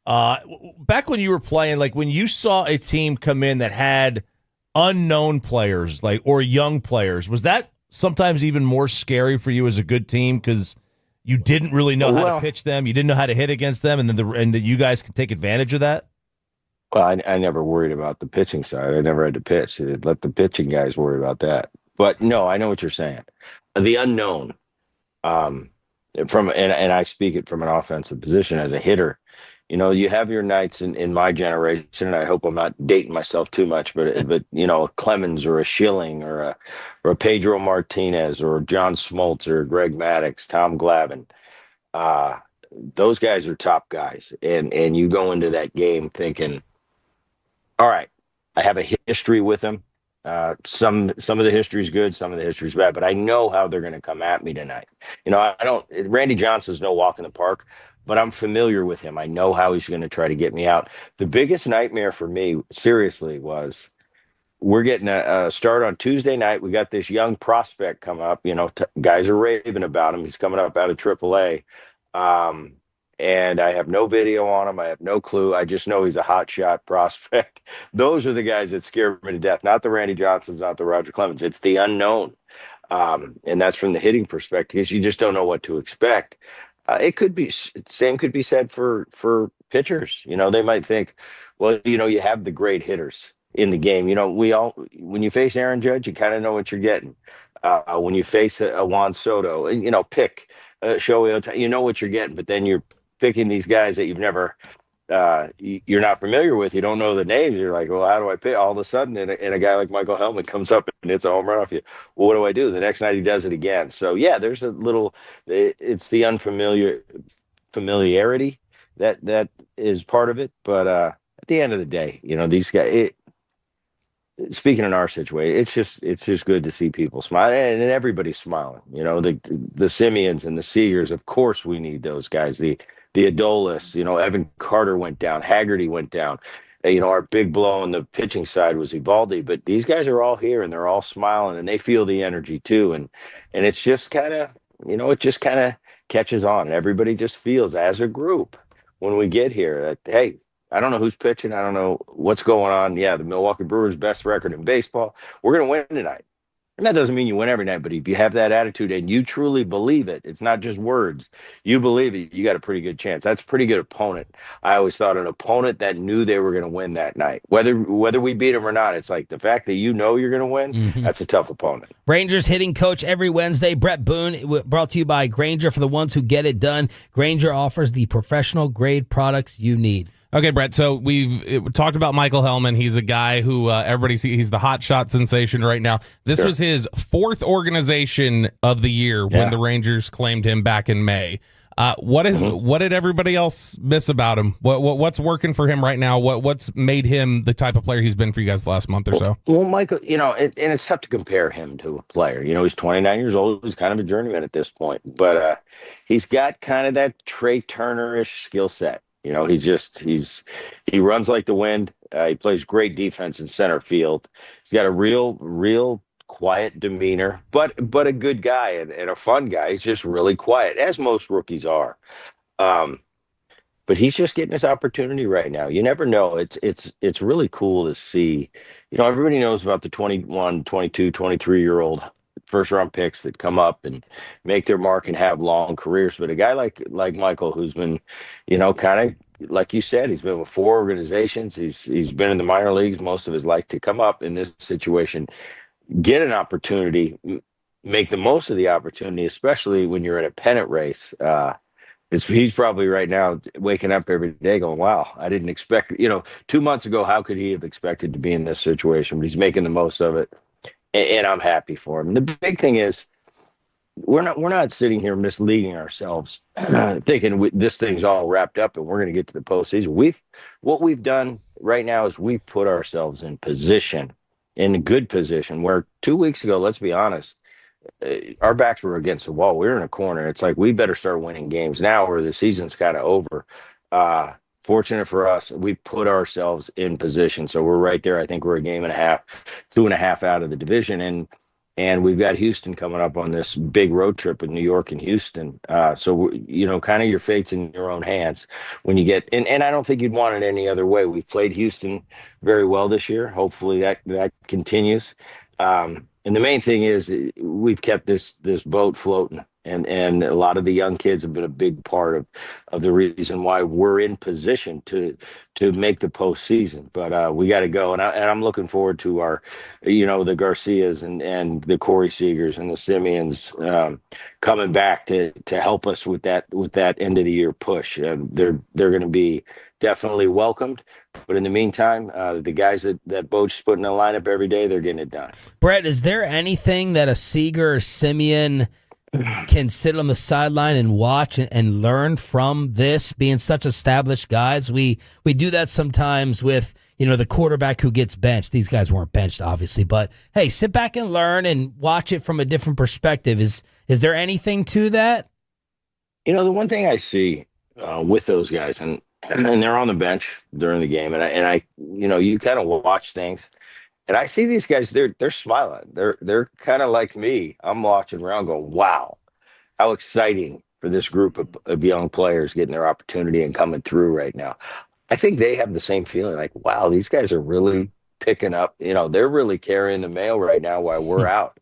Back when you were playing, like when you saw a team come in that had unknown players, or young players, was that sometimes even more scary for you as a good team, because you didn't really know how to pitch them, you didn't know how to hit against them, and that you guys can take advantage of that? Well, I never worried about the pitching side. I never had to pitch. Let the pitching guys worry about that. But no, I know what you're saying. The unknown, and I speak it from an offensive position as a hitter. You have your nights in my generation, and I hope I'm not dating myself too much, but a Clemens or a Schilling or a Pedro Martinez or John Smoltz or Greg Maddux, Tom Glavine. Those guys are top guys, and you go into that game thinking, all right, I have a history with them. Some of the history is good, some of the history is bad, but I know how they're going to come at me tonight. Randy Johnson's no walk in the park, but I'm familiar with him. I know how he's going to try to get me out. The biggest nightmare for me, seriously, was we're getting a start on Tuesday night. We got this young prospect come up. Guys are raving about him. He's coming up out of AAA. And I have no video on him. I have no clue. I just know he's a hot shot prospect. Those are the guys that scare me to death. Not the Randy Johnsons, not the Roger Clemens. It's the unknown. And that's from the hitting perspective, because you just don't know what to expect. It could be same could be said for pitchers. They might think, well, you have the great hitters in the game. When you face Aaron Judge, you kind of know what you're getting. When you face a Juan Soto, and pick Shohei Ohtani, you know what you're getting, but then you're picking these guys that you've never you're not familiar with. You don't know the names. You're like, well, how do I pick? All of a sudden, and a guy like Michael Helman comes up and hits a home run off you. Well, what do I do? The next night he does it again. So yeah, there's a little. It's the familiarity that is part of it. But at the end of the day, these guys. Speaking in our situation, it's just good to see people smile, and everybody's smiling. The Simeons and the Seagers. Of course, we need those guys. The Adolis. Evan Carter went down. Haggerty went down. Our big blow on the pitching side was Evaldi. But these guys are all here, and they're all smiling, and they feel the energy too. And it's just kind of it just kind of catches on. Everybody just feels as a group when we get here that hey. I don't know who's pitching. I don't know what's going on. Yeah, the Milwaukee Brewers' best record in baseball. We're going to win tonight. And that doesn't mean you win every night, but if you have that attitude and you truly believe it, it's not just words. You believe it, you got a pretty good chance. That's a pretty good opponent. I always thought an opponent that knew they were going to win that night. Whether we beat them or not, it's like the fact that you're going to win, that's a tough opponent. Rangers hitting coach every Wednesday, Brett Boone, brought to you by Grainger for the ones who get it done. Grainger offers the professional grade products you need. Okay, Brett, so we've talked about Michael Helman. He's a guy who everybody sees. He's the hot shot sensation right now. This was his fourth organization of the year when the Rangers claimed him back in May. What did everybody else miss about him? What's working for him right now? What's made him the type of player he's been for you guys the last month or so? Well, Michael, and it's tough to compare him to a player. He's 29 years old. He's kind of a journeyman at this point, but he's got kind of that Trey Turner-ish skill set. He runs like the wind. He plays great defense in center field. He's got a real quiet demeanor, but a good guy and a fun guy. He's just really quiet, as most rookies are. But he's just getting his opportunity right now. You never know. It's really cool to see. Everybody knows about the 21, 22, 23-year-old first-round picks that come up and make their mark and have long careers. But a guy like Michael, who's been, kind of like you said, he's been with 4 organizations. He's been in the minor leagues most of his life. To come up in this situation, get an opportunity, make the most of the opportunity, especially when you're in a pennant race. He's probably right now waking up every day going, wow, I didn't expect, 2 months ago, how could he have expected to be in this situation? But he's making the most of it. And I'm happy for him. The big thing is we're not sitting here misleading ourselves, thinking this thing's all wrapped up and we're going to get to the postseason. What we've done right now is we've put ourselves in a good position. Where 2 weeks ago, let's be honest, our backs were against the wall. We were in a corner. It's like we better start winning games now, or the season's kind of over. Fortunate for us, we put ourselves in position. So we're right there. I think we're a game and a half, 2.5 out of the division. And we've got Houston coming up on this big road trip with New York and Houston. So, kind of your fate's in your own hands when you get, and I don't think you'd want it any other way. We've played Houston very well this year. Hopefully that continues. And the main thing is we've kept this boat floating. And a lot of the young kids have been a big part of the reason why we're in position to make the postseason. But we got to go, and I'm looking forward to our, the Garcias and the Corey Seagers and the Simeons coming back to help us with that end of the year push. They're going to be definitely welcomed. But in the meantime, the guys that Bo's putting in the lineup every day, they're getting it done. Brett, is there anything that a Seager or Simeon can sit on the sideline and watch and learn from this, being such established guys? We do that sometimes with, the quarterback who gets benched. These guys weren't benched, obviously, but hey, sit back and learn and watch it from a different perspective. Is there anything to that? The one thing I see with those guys, and they're on the bench during the game, and I you kind of watch things. And I see these guys, they're smiling. They're kind of like me. I'm watching around going, wow, how exciting for this group of young players getting their opportunity and coming through right now. I think they have the same feeling, like, wow, these guys are really picking up. They're really carrying the mail right now while we're out.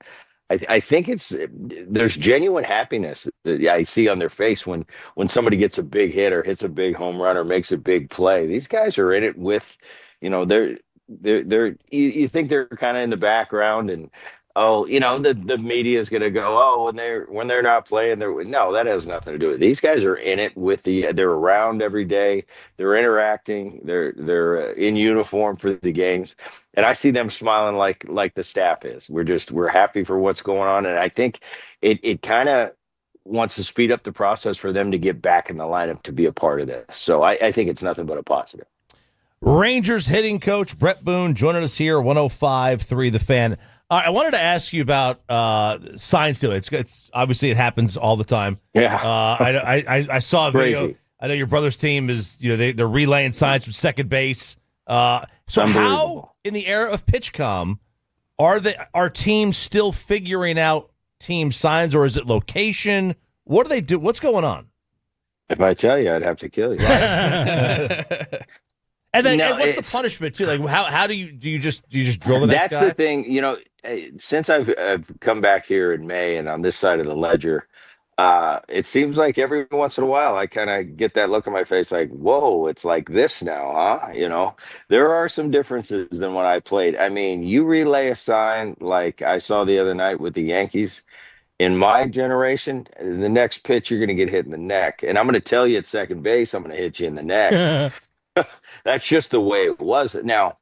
I think there's genuine happiness that I see on their face when somebody gets a big hit or hits a big home run or makes a big play. These guys are in it with, you think they're kind of in the background, and oh, the media is going to go, oh, when they're not playing, no, that has nothing to do with it. These guys are in it they're around every day, they're interacting, they're in uniform for the games, and I see them smiling like the staff is. We're happy for what's going on, and I think it kind of wants to speed up the process for them to get back in the lineup to be a part of this. So I think it's nothing but a positive. Rangers hitting coach Brett Boone joining us here, 105.3 The Fan. I wanted to ask you about sign stealing. It's obviously it happens all the time. Yeah. I saw a video. Crazy. I know your brother's team is they're relaying signs from second base. So how in the era of PitchCom are teams still figuring out team signs, or is it location? What do they do? What's going on? If I tell you, I'd have to kill you. And then and what's the punishment too? Like how do you just drill the next guy? That's the thing. Since I've come back here in May and on this side of the ledger, it seems like every once in a while I kind of get that look on my face like, whoa, it's like this now, huh? There are some differences than when I played. I mean, you relay a sign like I saw the other night with the Yankees. In my generation, the next pitch you're going to get hit in the neck, and I'm going to tell you at second base, I'm going to hit you in the neck. That's just the way it was. Now,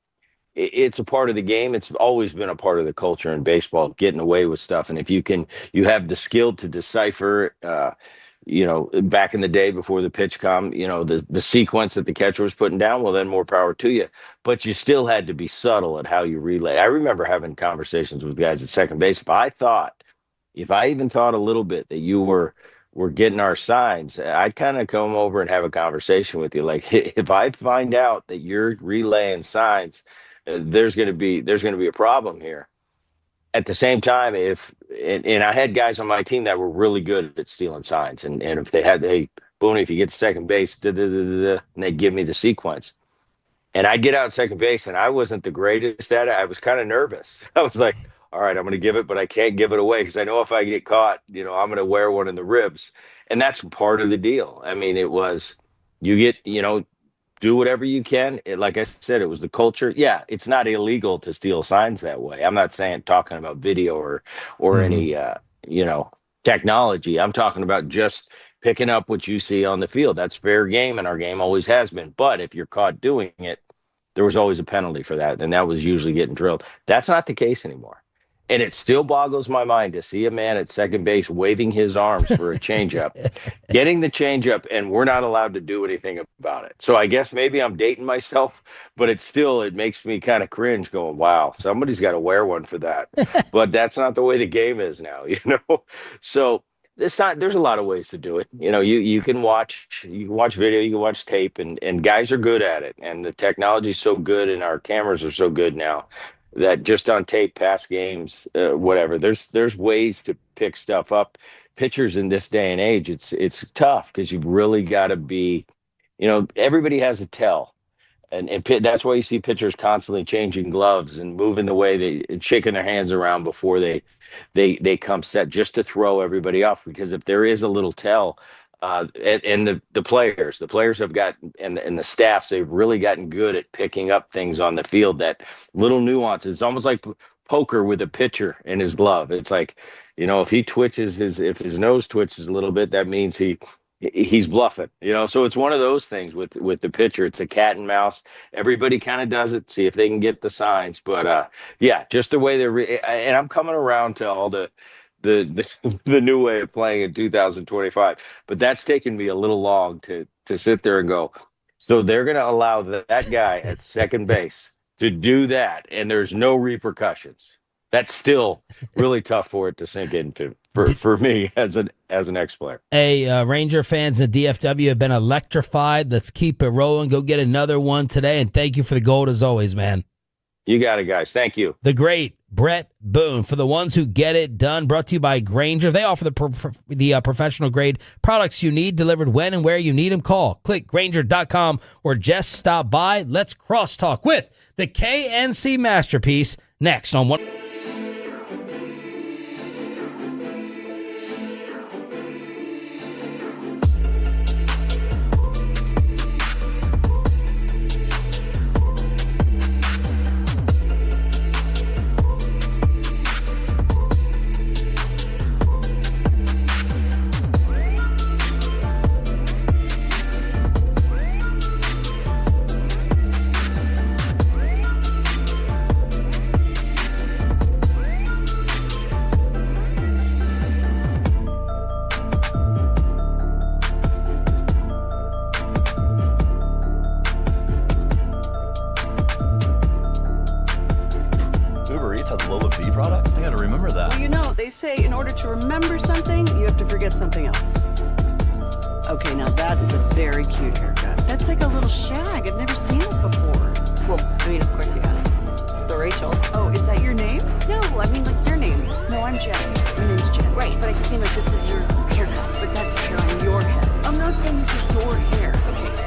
it's a part of the game. It's always been a part of the culture in baseball, getting away with stuff. And if you have the skill to decipher, back in the day before the PitchCom, the sequence that the catcher was putting down, well, then more power to you. But you still had to be subtle at how you relay. I remember having conversations with guys at second base. If I even thought a little bit that you were getting our signs, I'd kind of come over and have a conversation with you. Like, if I find out that you're relaying signs, there's going to be a problem here. At the same time, and I had guys on my team that were really good at stealing signs, and if they had, hey, Boone, if you get to second base, and they'd give me the sequence, and I'd get out at second base, and I wasn't the greatest at it. I was kind of nervous. I was like, all right, I'm going to give it, but I can't give it away because I know if I get caught, I'm going to wear one in the ribs. And that's part of the deal. I mean, it was, you get, do whatever you can. Like I said, it was the culture. Yeah, it's not illegal to steal signs that way. I'm not talking about video or any, technology. I'm talking about just picking up what you see on the field. That's fair game, and our game always has been. But if you're caught doing it, there was always a penalty for that, and that was usually getting drilled. That's not the case anymore. And it still boggles my mind to see a man at second base waving his arms for a changeup, getting the changeup, and we're not allowed to do anything about it. So I guess maybe I'm dating myself, but it makes me kind of cringe going, wow, somebody's got to wear one for that. But that's not the way the game is now, So there's a lot of ways to do it. You can watch video, you can watch tape, and guys are good at it. And the technology's so good and our cameras are so good now that just on tape, past games, whatever, there's ways to pick stuff up. Pitchers in this day and age, it's tough because you've really got to be, everybody has a tell. And that's why you see pitchers constantly changing gloves and moving the way and shaking their hands around before they come set, just to throw everybody off. Because if there is a little tell, and the players have gotten, and the staffs, they've really gotten good at picking up things on the field, that little nuances. It's almost like poker with a pitcher in his glove. It's like, if he twitches if his nose twitches a little bit, that means he's bluffing, so it's one of those things with the pitcher. It's a cat and mouse. Everybody kind of does it, see if they can get the signs. But yeah, just the way and I'm coming around to all the new way of playing in 2025, but that's taken me a little long to sit there and go, so they're going to allow that guy at second base to do that, and there's no repercussions. That's still really tough for it to sink into for me as an ex-player. Hey, Ranger fans in DFW have been electrified. Let's keep it rolling. Go get another one today, and thank you for the gold as always, man. You got it, guys. Thank you. The great Brett Boone, for the ones who get it done. Brought to you by Grainger. They offer the professional grade products you need, delivered when and where you need them. Call, click Grainger.com, or just stop by. Let's crosstalk with the KNC Masterpiece next on one. to remember something, you have to forget something else. Okay, now that is a very cute haircut. That's like a little shag. I've never seen it before. Well, I mean, of course you have. It's the Rachel. Oh, is that your name? No, I mean like your name. No, I'm Jen. My name's Jen. Right, but I just mean like this is your haircut. But that's hair on your head. I'm not saying this is your hair. Okay,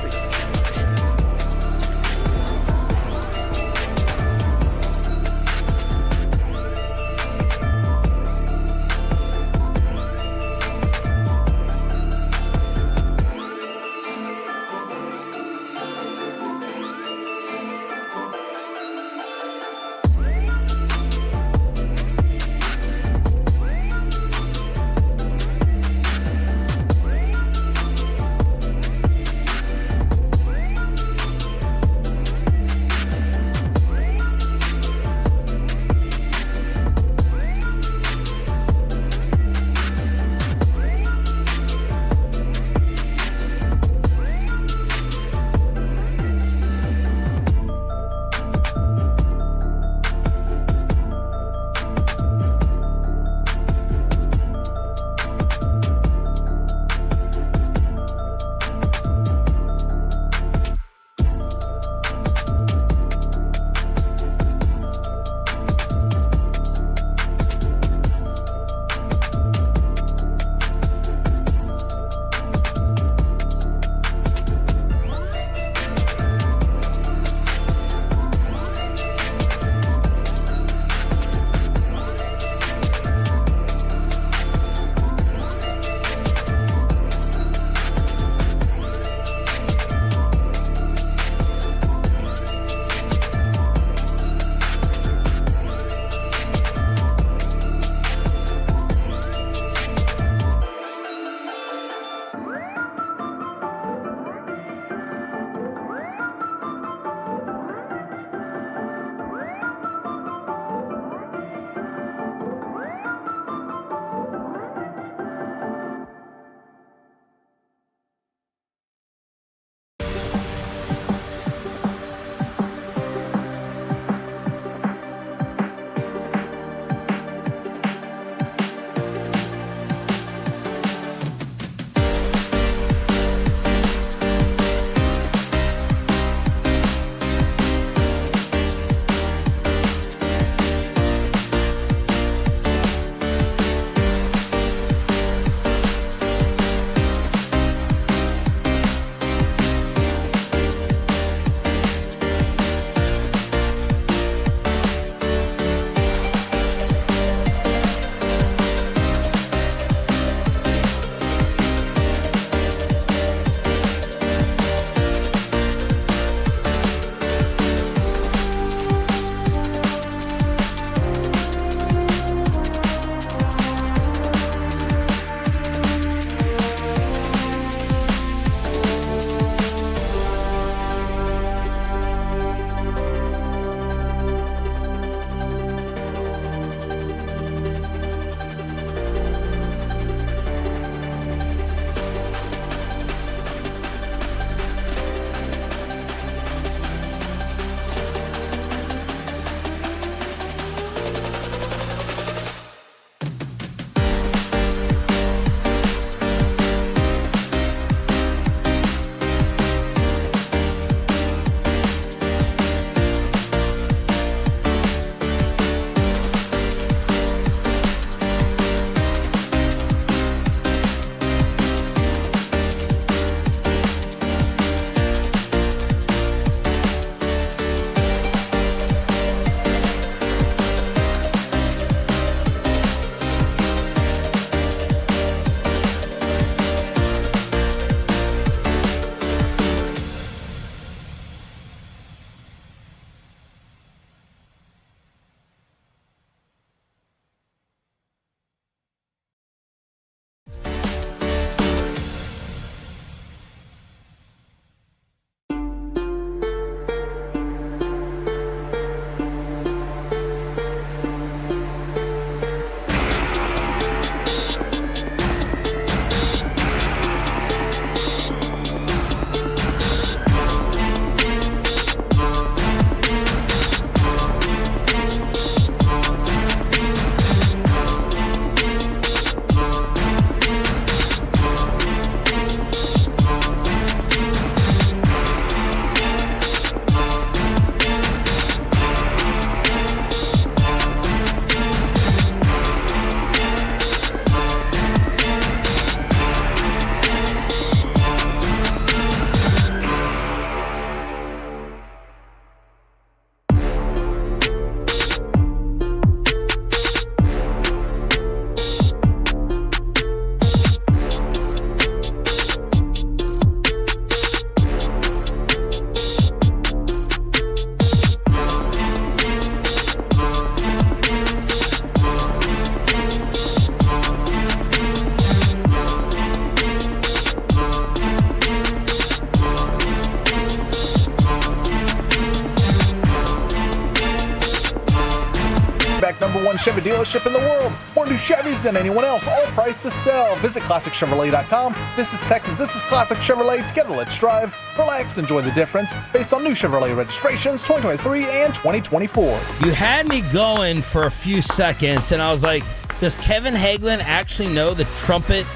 Chevy dealership in the world. More new Chevys than anyone else, all priced to sell. Visit ClassicChevrolet.com. This is Texas. This is Classic Chevrolet. Together, let's drive, relax, enjoy the difference based on new Chevrolet registrations 2023 and 2024. You had me going for a few seconds, and I was like, does Kevin Hagelin actually know the trumpet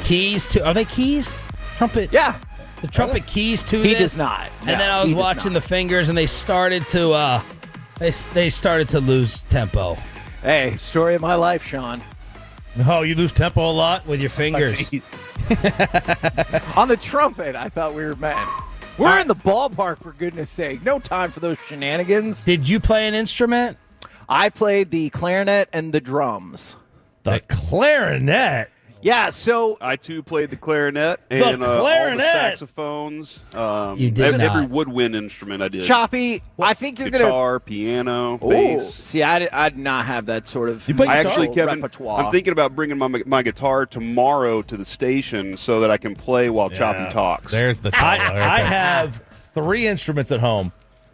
keys to... Are they keys? Trumpet? Yeah. The trumpet keys to He this? does not. And No, then I was he does watching not. the fingers, and they started to... They started to lose tempo. Hey, story of my life, Sean. Oh, you lose tempo a lot? With your fingers. On the trumpet, I thought we were men. We're in the ballpark, for goodness sake. No time for those shenanigans. Did you play an instrument? I played the clarinet and the drums. The clarinet? Yeah, so I too played the clarinet The and all the clarinet? saxophones. You did every not. woodwind instrument I did. Choppy, I think you're going to... Guitar, piano, Oh, bass. see, I did not have that sort of I actually, Kevin, repertoire. I'm thinking about bringing my guitar tomorrow to the station so that I can play while Choppy talks. There's the I have 3 instruments at home.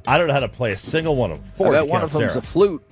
I don't know how to play a single one of them. 4 I bet to one count of them's Sarah. a flute.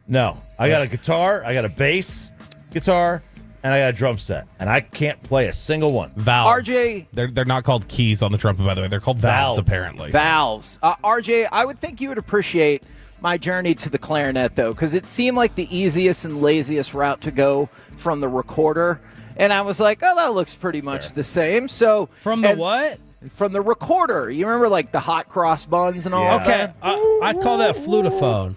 No, I got a guitar, I got a bass guitar, and I got a drum set, and I can't play a single one. Valves. RJ. They're not called keys on the trumpet, by the way. They're called valves apparently. Valves. RJ, I would think you would appreciate my journey to the clarinet, though, because it seemed like the easiest and laziest route to go from the recorder. And I was like, oh, that looks pretty much the same. So From the what? From the recorder. You remember, like, the hot cross buns and all that? Okay, I call that flutophone.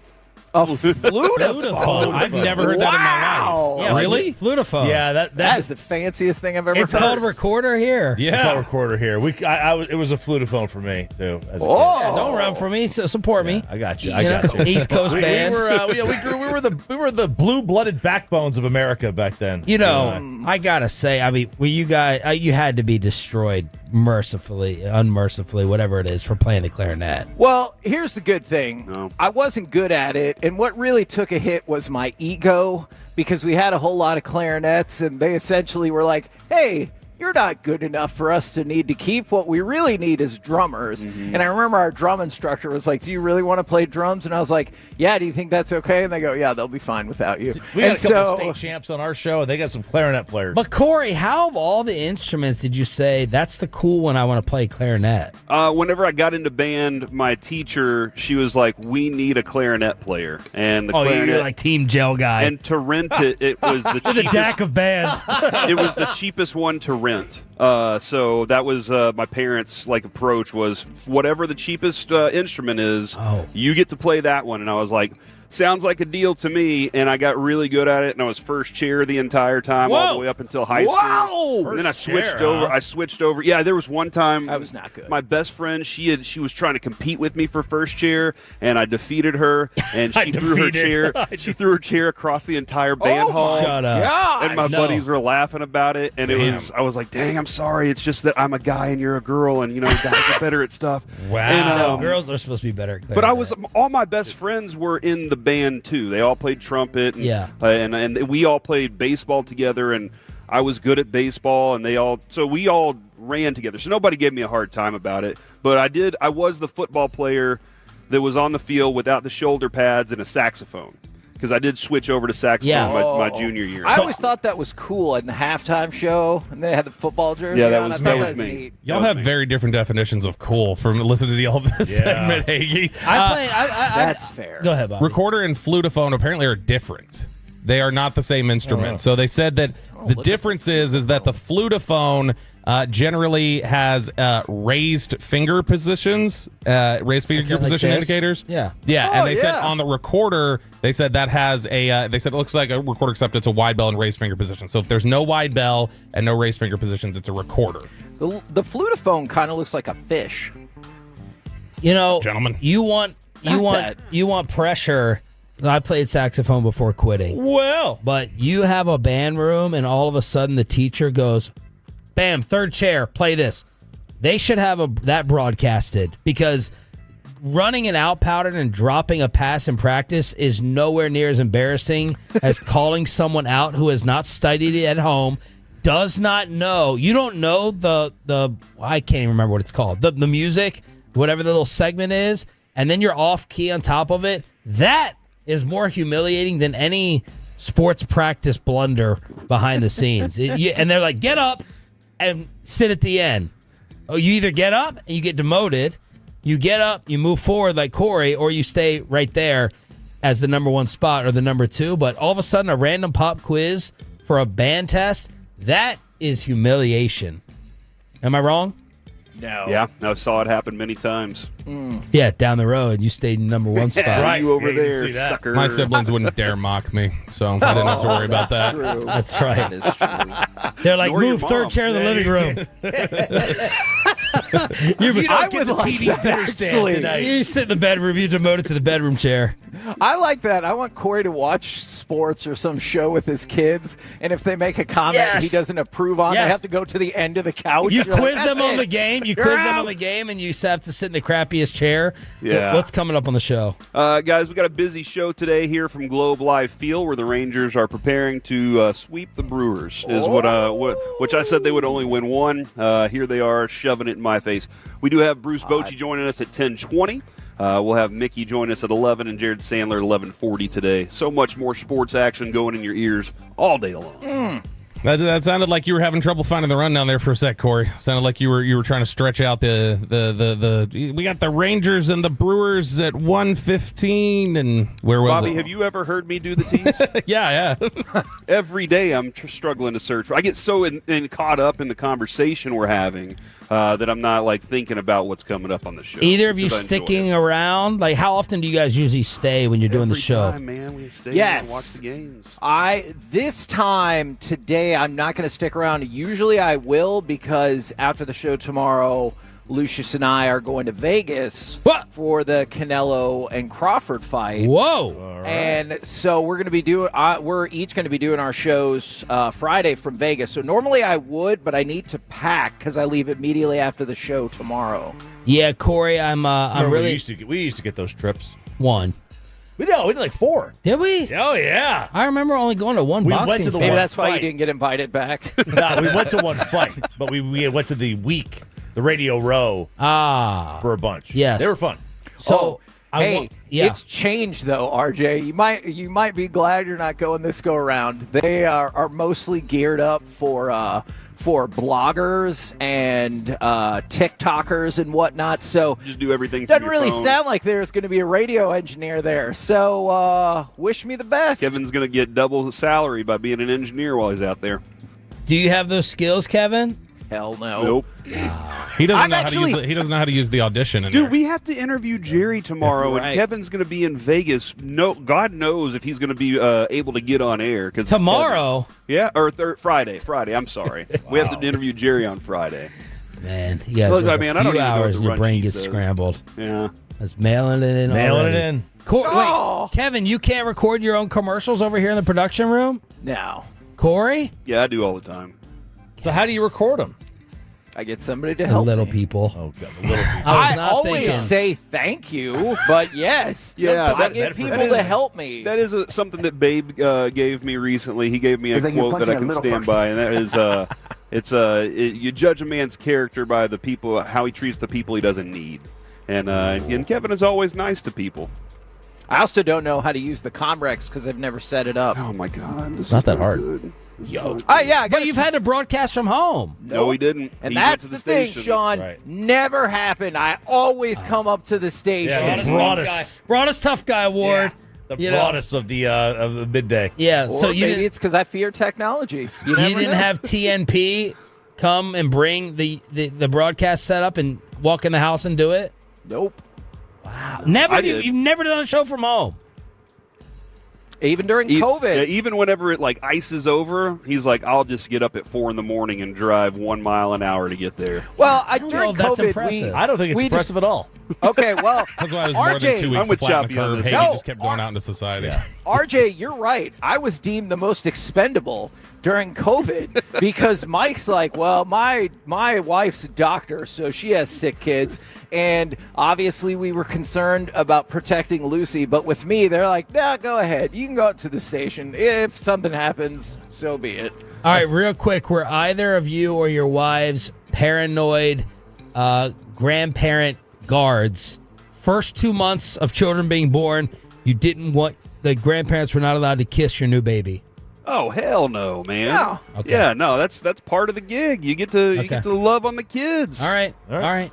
A flutophone. I've never heard that in my life. Yeah, really? Flutophone. Yeah, That that's is the fanciest thing I've ever It's heard. called recorder here. It's called recorder here. It was a flutophone for me too. As a kid. Yeah, don't run for me. So support me. I got you. You I got know, you. East Coast band. We were the blue-blooded backbones of America back then. You know, I gotta say, I mean, you guys, you had to be destroyed mercifully, unmercifully, whatever it is, for playing the clarinet. Well, here's the good thing. I wasn't good at it, and what really took a hit was my ego, because we had a whole lot of clarinets, and they essentially were like, hey, you're not good enough for us to need to keep. What we really need is drummers. And I remember our drum instructor was like, do you really want to play drums? And I was like, yeah, do you think that's okay? And they go, yeah, they'll be fine without you. We got a couple of state champs on our show, and they got some clarinet players. But Corey, how of all the instruments did you say that's the cool one? I want to play clarinet. Whenever I got into band, my teacher, she was like, we need a clarinet player. And the clarinet, you're like Team Gel guy. And to rent it, it was the With a cheapest. deck of bands. It was the cheapest one to rent. So that was my parents' approach was whatever the cheapest instrument is, you get to play that one. And I was like, sounds like a deal to me. And I got really good at it, and I was first chair the entire time, all the way up until high school. And then I switched over. I switched over. Yeah, there was one time I was not good. My best friend, she was trying to compete with me for first chair, and I defeated her. And she threw her chair. She threw her chair across the entire band hall. Shut up. Gosh. And my buddies were laughing about it, and I was like, dang, I'm sorry. It's just that I'm a guy and you're a girl, and guys are better at stuff. Wow. And, No, girls are supposed to be better at but all my best friends were in the band too. They all played trumpet, and, Yeah. and we all played baseball together, and I was good at baseball, and we all ran together. So nobody gave me a hard time about it. But I was the football player that was on the field without the shoulder pads and a saxophone, because I did switch over to saxophone my junior year. I always thought that was cool in the halftime show, and they had the football jersey. Yeah, that on. was- I that thought was that me. neat. Y'all have very different definitions of cool from listening to y'all this segment, Hagee. That's fair. Go ahead, Bobby. Recorder and flutophone apparently are different. They are not the same instrument. So they said that the difference is that the flutophone generally has raised finger positions, raised finger like position this? indicators. Yeah. Yeah, and they said yeah. on the recorder, they said that has they said it looks like a recorder except it's a wide bell and raised finger position. So if there's no wide bell and no raised finger positions, it's a recorder. The flutophone kind of looks like a fish. Gentlemen. You want pressure. I played saxophone before quitting. Well, but you have a band room, and all of a sudden the teacher goes, "Bam, third chair, play this." They should have that broadcasted, because running an out pattern and dropping a pass in practice is nowhere near as embarrassing as calling someone out who has not studied it at home, does not know. You don't know the I can't even remember what it's called. The music, whatever the little segment is, and then you're off key on top of it. That is more humiliating than any sports practice blunder behind the scenes. And they're like, get up and sit at the end. Oh, you either get up and you get demoted, you get up, you move forward like Corey, or you stay right there as the number 1 spot or the number 2. But all of a sudden, a random pop quiz for a band test, that is humiliation. Am I wrong? No. Yeah, I saw it happen many times. Yeah, down the road, you stayed in number 1 spot. Right. You over there, sucker. My siblings wouldn't dare mock me, so I didn't have to worry about that. True. That's right. That is true. They're like, Nor your move third mom. chair in the living room. I would like that, actually. You sit in the bedroom, you demoted to the bedroom chair. I like that. I want Corey to watch sports or some show with his kids, and if they make a comment he doesn't approve on, they have to go to the end of the couch. You You're quiz like, them "That's on it. the game. You You're quiz them out." on the game, and you have to sit in the crappiest chair. Yeah. What's coming up on the show? Guys, we got a busy show today here from Globe Life Field, where the Rangers are preparing to sweep the Brewers. Is which I said they would only win one. Here they are shoving it in my face. We do have Bruce Bochy joining us at 10:20. We'll have Mickey join us at 11 and Jared Sandler at 11:40 today. So much more sports action going in your ears all day long. That sounded like you were having trouble finding the rundown there for a sec, Corey. Sounded like you were trying to stretch out the we got the Rangers and the Brewers at 1:15, and where was Bobby, it? have you ever heard me do the tease? Yeah. Every day I'm struggling to search. I get so caught up in the conversation we're having that I'm not like thinking about what's coming up on the show. Either of you because I enjoy sticking it. around? Like, how often do you guys usually stay when you're doing the Every show? time, man, we stay Yes. and watch the games. This time today, I'm not going to stick around. Usually I will, because after the show tomorrow, Lucius and I are going to Vegas for the Canelo and Crawford fight. Whoa! And so we're going to be doing. We're each going to be doing our shows Friday from Vegas. So normally I would, but I need to pack because I leave immediately after the show tomorrow. Yeah, Corey, I'm really we used to get those trips. one. We did like 4. Did we? Oh yeah. I remember only going to one We boxing went to the fight. Maybe one that's why you fight. didn't get invited back. No, we went to one fight, but we went to the week, the Radio Row for a bunch. Yes. They were fun. So it's changed though, RJ. You might be glad you're not going this go around. They are mostly geared up for bloggers and TikTokers and whatnot. So just do everything. Doesn't from your really phone. sound like there's going to be a radio engineer there. So wish me the best. Kevin's going to get double the salary by being an engineer while he's out there. Do you have those skills, Kevin? Hell no. Nope. He doesn't I'm know actually- how to use. He doesn't know how to use the audition. In Dude, there. we have to interview Jerry tomorrow, Right. and Kevin's going to be in Vegas. No, God knows if he's going to be able to get on air. Cause it's Tomorrow? Kevin. Yeah, or Friday. Friday, I'm sorry. We have to interview Jerry on Friday. Man, you guys Look, work I mean, a I don't few even know what hours the and your run brain sheet gets says. scrambled. Yeah. That's mailing it in Mailing already. it in. Wait, Kevin, you can't record your own commercials over here in the production room? No. Corey? Yeah, I do all the time. So how do you record them? I get somebody to The help little me. people. Oh, God, the little people. I was I not always thinking. say thank you, but yes. Yeah, I get people to help me. That is something that Babe gave me recently. He gave me a It's like you're quote that I punching a can little stand by, and that is, you judge a man's character by the people, how he treats the people he doesn't need. And Kevin is always nice to people. I also don't know how to use the Comrex because I've never set it up. Oh my God, It's not that hard. Yo. I But you've had to broadcast from home. No, he didn't. And He went that's to the thing, station. Sean. Right. Never happened. I always come up to the station. Yeah, the broadest. Broadest Tough Guy Award. The You know. broadest of the midday. Yeah, Or so you maybe didn't, it's because I fear technology. You you didn't have TNP come and bring the broadcast setup and walk in the house and do it? Nope. Wow. Never. I did. You've never done a show from home. Even during COVID. Yeah, even whenever it like ices over, he's like, "I'll just get up at 4 a.m. and drive 1 mile an hour to get there." Well, I don't know during if that's COVID, impressive. I don't think it's we impressive just- at all. Okay, well, That's why it was more than RJ 2 weeks I'm to with flatten the Choppy on curve. this. Hey, No, he just kept going out into society. RJ, you're right. I was deemed the most expendable during COVID because Mike's like, well, my wife's a doctor, so she has sick kids. And obviously we were concerned about protecting Lucy. But with me, they're like, nah, go ahead. You can go out to the station. If something happens, so be it. All right, real quick. Were either of you or your wives paranoid grandparent guards? First 2 months of children being born, you didn't want the grandparents were not allowed to kiss your new baby. Oh hell no, man! No. Okay. Yeah, no, that's part of the gig. You get to love on the kids. All right.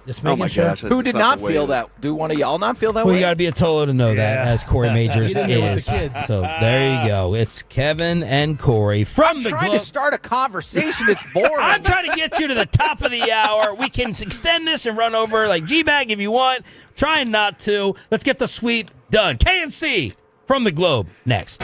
Just making my sure. gosh, Who did that's not the way feel it- that? Do one of y'all not feel that Well, way? you got to be a Tolo to know that, as Corey Majors He didn't deal with is. the kids. So there you go. It's Kevin and Corey from I'm the trying Globe. to start a conversation. It's boring. I'm trying to get you to the top of the hour. We can extend this and run over like G-Bag if you want. Trying not to. Let's get the sweep done. KNC from the Globe next.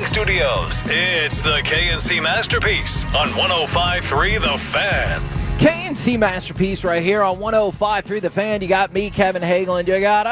Broadcasting Studios, it's the KNC Masterpiece on 105.3 The Fan. KNC Masterpiece right here on 105.3 The Fan. You got me, Kevin Hagelin. You got,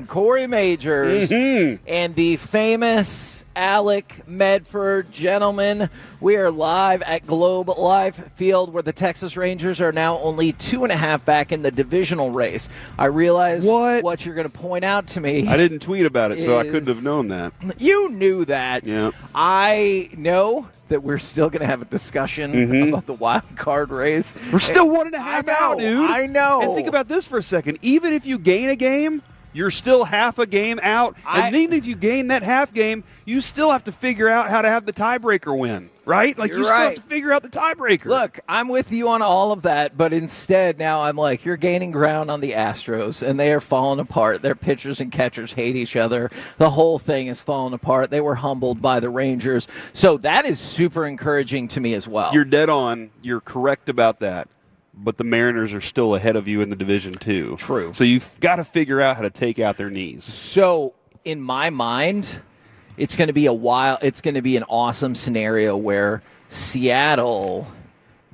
Corey Majors. And the famous Alec Medford. Gentlemen, we are live at Globe Life Field where the Texas Rangers are now only 2.5 back in the divisional race. I realize what you're going to point out to me. I didn't tweet about it, so I couldn't have known that. You knew that. Yeah. I know that we're still going to have a discussion about the wild card race. We're still 1.5 out, dude. I know. And think about this for a second. Even if you gain a game, you're still half a game out. And even if you gain that half game, you still have to figure out how to have the tiebreaker win, right? Like, you still have to figure out the tiebreaker. Look, I'm with you on all of that, but instead now I'm like, you're gaining ground on the Astros, and they are falling apart. Their pitchers and catchers hate each other. The whole thing is falling apart. They were humbled by the Rangers. So that is super encouraging to me as well. You're dead on. You're correct about that. But the Mariners are still ahead of you in the division, too. True. So you've got to figure out how to take out their knees. So, in my mind, it's going to be an awesome scenario where Seattle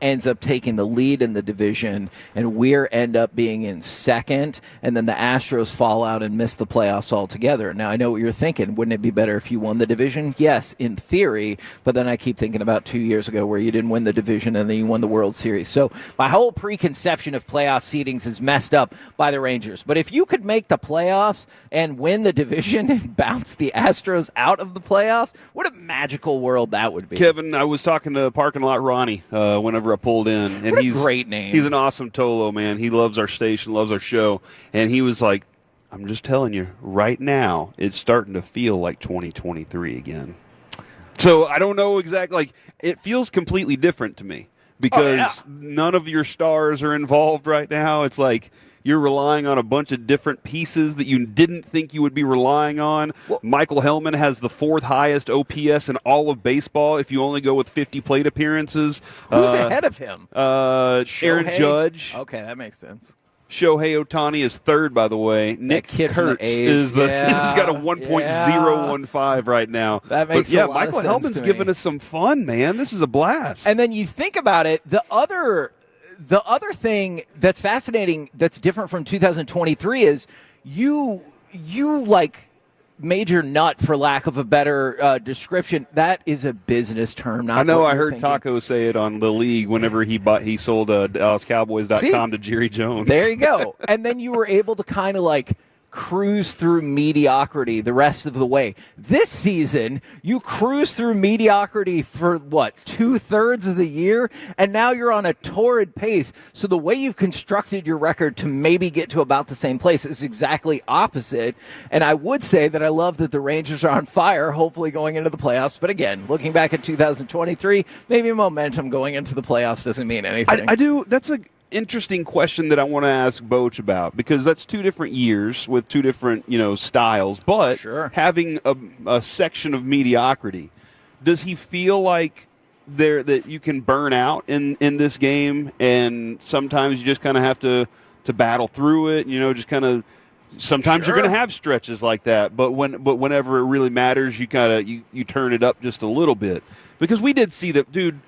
ends up taking the lead in the division, and we end up being in second, and then the Astros fall out and miss the playoffs altogether. Now, I know what you're thinking. Wouldn't it be better if you won the division? Yes, in theory, but then I keep thinking about 2 years ago where you didn't win the division and then you won the World Series. So my whole preconception of playoff seedings is messed up by the Rangers. But if you could make the playoffs and win the division and bounce the Astros out of the playoffs, what a magical world that would be. Kevin, I was talking to Parking Lot Ronnie whenever I pulled in, and what a great name. He's an awesome Tolo, man. He loves our station, loves our show, and he was like, I'm just telling you, right now, it's starting to feel like 2023 again. So I don't know exactly, like, it feels completely different to me because none of your stars are involved right now. It's like you're relying on a bunch of different pieces that you didn't think you would be relying on. Michael Helman has the 4th highest OPS in all of baseball if you only go with 50 plate appearances. Who's ahead of him? Aaron Judge. Okay, that makes sense. Shohei Ohtani is 3rd, by the way. Nick Kurtz has got a 1.015 right now. That makes a lot Michael of sense. Helman's giving us some fun, man. This is a blast. And then you think about it, the other thing that's fascinating that's different from 2023 is you like major nut, for lack of a better description. That is a business term. Not I know. what I you're heard thinking. Taco say it on the league whenever he sold DallasCowboys.com to Jerry Jones. There you go. And then you were able to kind of like cruise through mediocrity the rest of the way. This season, you cruise through mediocrity for, 2/3 of the year? And now you're on a torrid pace. So the way you've constructed your record to maybe get to about the same place is exactly opposite. And I would say that I love that the Rangers are on fire, hopefully going into the playoffs. But again, looking back at 2023, maybe momentum going into the playoffs doesn't mean anything. I do. That's a interesting question that I want to ask Boach about, because that's 2 different years with 2 different, styles, but having a section of mediocrity, does he feel like that you can burn out in this game, and sometimes you just kind of have to battle through it, just kind of sometimes you're going to have stretches like that, but whenever it really matters, you kind of you turn it up just a little bit, because we did see that, dude.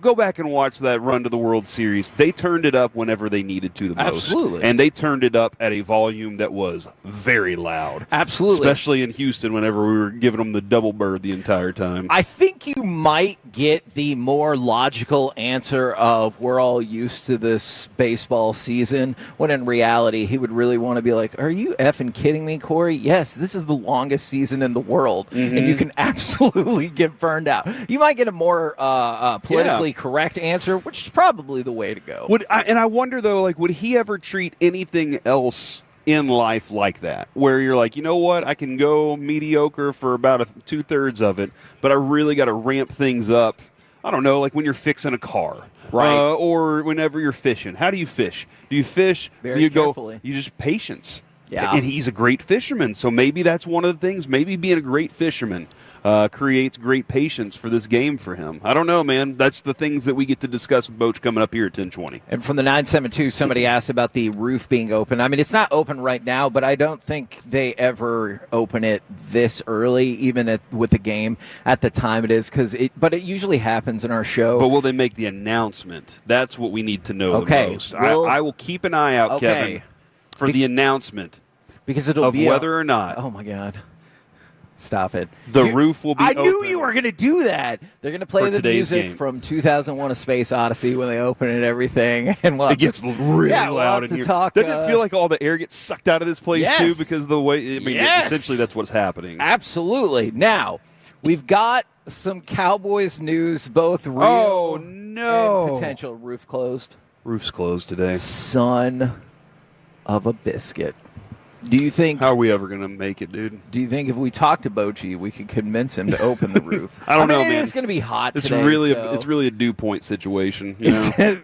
Go back and watch that run to the World Series. They turned it up whenever they needed to the most. Absolutely. And they turned it up at a volume that was very loud. Absolutely. Especially in Houston whenever we were giving them the double bird the entire time. I think you might get the more logical answer of we're all used to this baseball season, when in reality he would really want to be like, are you effing kidding me, Corey? Yes, this is the longest season in the world, and you can absolutely get burned out. You might get a more politically correct answer, which is probably the way to go. And I wonder, though, like, would he ever treat anything else in life like that, where you're like, you know what, I can go mediocre for about 2/3 of it, but I really got to ramp things up. I don't know, like when you're fixing a car, right? Or whenever you're fishing. How do you fish? Do you fish? Very you carefully. You just patience. Yeah. And he's a great fisherman. So maybe that's one of the things. Maybe being a great fisherman creates great patience for this game for him. I don't know, man. That's the things that we get to discuss with Boach coming up here at 10:20. And from the 972, somebody asked about the roof being open. I mean, it's not open right now, but I don't think they ever open it this early, even with the game at the time it is. But it usually happens in our show. But will they make the announcement? That's what we need to know the most. I will keep an eye out, Kevin, for the announcement. Because it'll of be whether or not. Oh, my God. Stop it. The roof will be I knew open you were going to do that. They're going to play for the today's music game. from 2001 A Space Odyssey when they open it and everything. And It gets really loud in here. Talk, Doesn't it feel like all the air gets sucked out of this place, Yes. too? Because the way, Yes. essentially that's what's happening. Absolutely. Now, we've got some Cowboys news, both real and potential. Roof closed. Roof's closed today. Son of a biscuit. Do you think? How are we ever going to make it, dude? Do you think if we talk to Bochy, we could convince him to open the roof? I don't know, It man. is going to be hot It's today. really so. it's really a dew point situation. You know?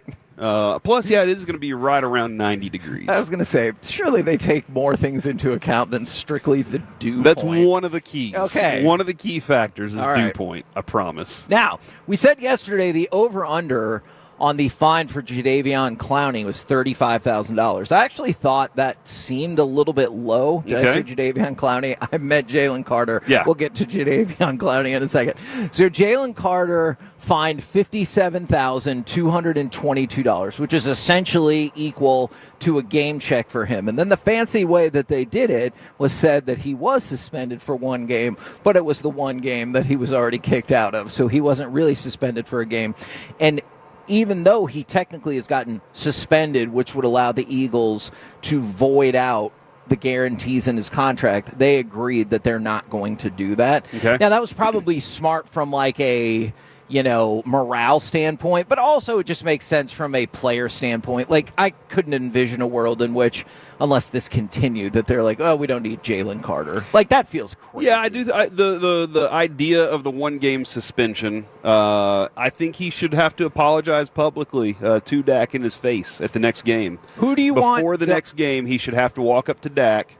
Plus, it is going to be right around 90 degrees. I was going to say, surely they take more things into account than strictly the dew That's point. one of the keys. Okay. One of the key factors is All dew right. point. I promise. Now, we said yesterday the over-under on the fine for Jadeveon Clowney was $35,000. I actually thought that seemed a little bit low. Did I say Jadeveon Clowney? I meant Jaylen Carter. Yeah. We'll get to Jadeveon Clowney in a second. So Jaylen Carter fined $57,222, which is essentially equal to a game check for him. And then the fancy way that they did it was said that he was suspended for one game, but it was the one game that he was already kicked out of. So he wasn't really suspended for a game. And even though he technically has gotten suspended, which would allow the Eagles to void out the guarantees in his contract, they agreed that they're not going to do that. Okay. Now, that was probably smart from like a, morale standpoint, but also it just makes sense from a player standpoint. Like, I couldn't envision a world in which, unless this continued, that they're like, oh, we don't need Jaylen Carter. Like, that feels crazy. Yeah, I do. The idea of the one-game suspension, I think he should have to apologize publicly to Dak in his face at the next game. Who do you want? Before the next game, he should have to walk up to Dak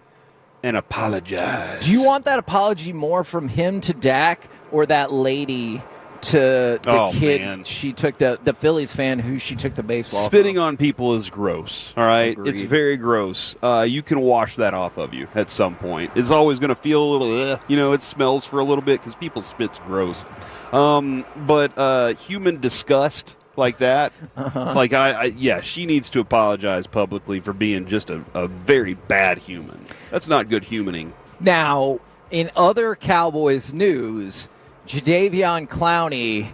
and apologize. Do you want that apology more from him to Dak or that lady to the kid? Man. She took the Phillies fan who she took the baseball Spitting on people is gross, all right? Agreed. It's very gross. You can wash that off of you at some point. It's always going to feel a little, it smells for a little bit because people's spit's gross. But human disgust like that, like she needs to apologize publicly for being just a very bad human. That's not good humaning. Now, in other Cowboys news, Jadeveon Clowney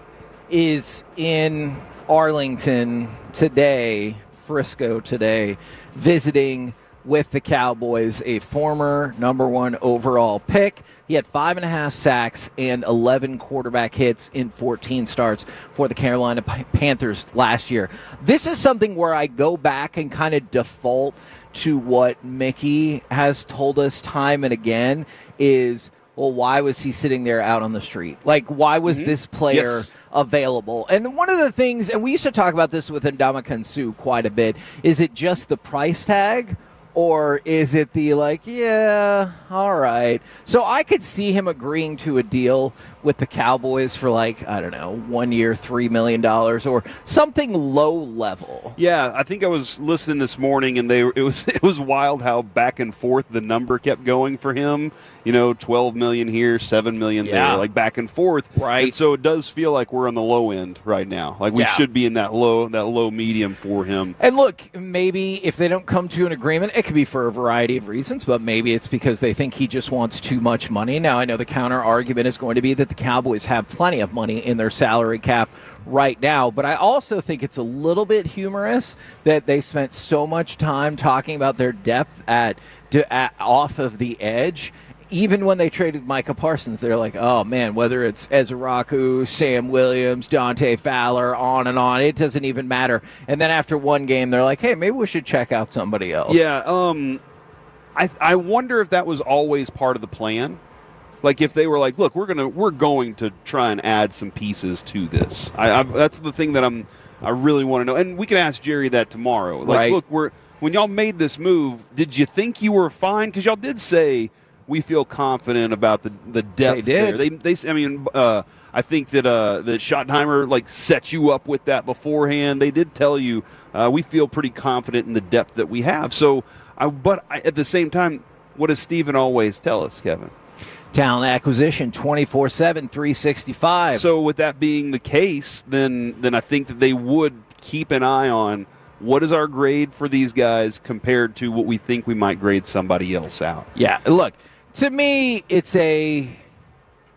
is in Arlington today, Frisco today, visiting with the Cowboys, a former number 1 overall pick. He had 5.5 sacks and 11 quarterback hits in 14 starts for the Carolina Panthers last year. This is something where I go back and kind of default to what Mickey has told us time and again is, well, why was he sitting there out on the street? Like, why was this player available? And one of the things, and we used to talk about this with Ndamukong Suh quite a bit, is it just the price tag? Or is it the yeah, all right. So I could see him agreeing to a deal with the Cowboys for 1 year, $3 million or something low level. Yeah, I think I was listening this morning, and it was wild how back and forth the number kept going for him. 12 million here, 7 million there, like back and forth. Right. And so it does feel like we're on the low end right now. Like we should be in that low medium for him. And look, maybe if they don't come to an agreement, it could be for a variety of reasons, but maybe it's because they think he just wants too much money. Now, I know the counter argument is going to be that the Cowboys have plenty of money in their salary cap right now, but I also think it's a little bit humorous that they spent so much time talking about their depth at off of the edge. Even when they traded Micah Parsons, they're like, oh, man, whether it's Ezraku, Sam Williams, Dante Fowler, on and on, it doesn't even matter. And then after one game, they're like, hey, maybe we should check out somebody else. Yeah, I wonder if that was always part of the plan. Like if they were like, look, we're going to try and add some pieces to this. That's the thing that I'm I really want to know. And we can ask Jerry that tomorrow. Like, Right. look, when y'all made this move, did you think you were fine? Because y'all did say we feel confident about the depth. They did. There. I think that Schottenheimer set you up with that beforehand. They did tell you we feel pretty confident in the depth that we have. So, but at the same time, what does Steven always tell us, Kevin? Talent acquisition 24/7, 365. So with that being the case, then I think that they would keep an eye on what is our grade for these guys compared to what we think we might grade somebody else out. Yeah, look, to me, it's a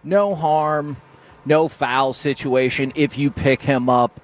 no harm, no foul situation if you pick him up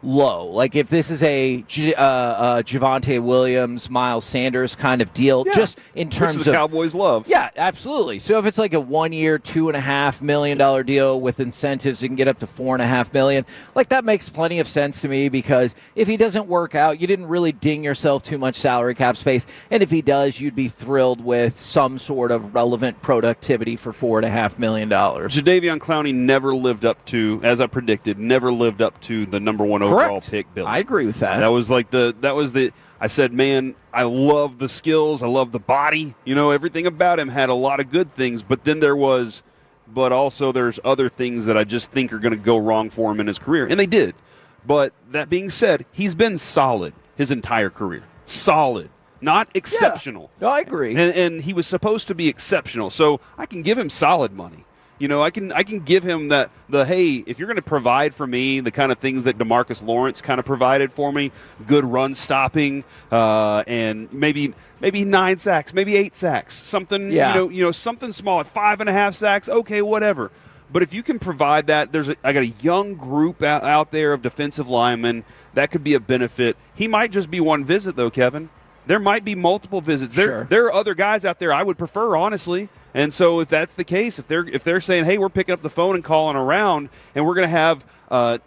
low. Like if this is a Javonte Williams, Miles Sanders kind of deal, just in terms Which the Cowboys love. Yeah, absolutely. So if it's like a 1 year, $2.5 million deal with incentives, you can get up to $4.5 million. Like that makes plenty of sense to me because if he doesn't work out, you didn't really ding yourself too much salary cap space. And if he does, you'd be thrilled with some sort of relevant productivity for $4.5 million. Jadeveon Clowney never lived up to, as I predicted, never lived up to the number one overall pick, Billy. I agree with that. That was I said, man, I love the skills. I love the body. Everything about him had a lot of good things, but then there's other things that I just think are going to go wrong for him in his career. And they did. But that being said, he's been solid his entire career. Solid. Not exceptional. Yeah. No, I agree. And he was supposed to be exceptional. So I can give him solid money. I can give him hey, if you're going to provide for me the kind of things that DeMarcus Lawrence kind of provided for me, good run stopping, and maybe 9 sacks, maybe 8 sacks, something, something small at 5.5 sacks, okay, whatever. But if you can provide that, I got a young group out there of defensive linemen that could be a benefit. He might just be one visit though, Kevin. There might be multiple visits. There are other guys out there I would prefer, honestly. And so if that's the case, if they're saying, hey, we're picking up the phone and calling around, and we're going to have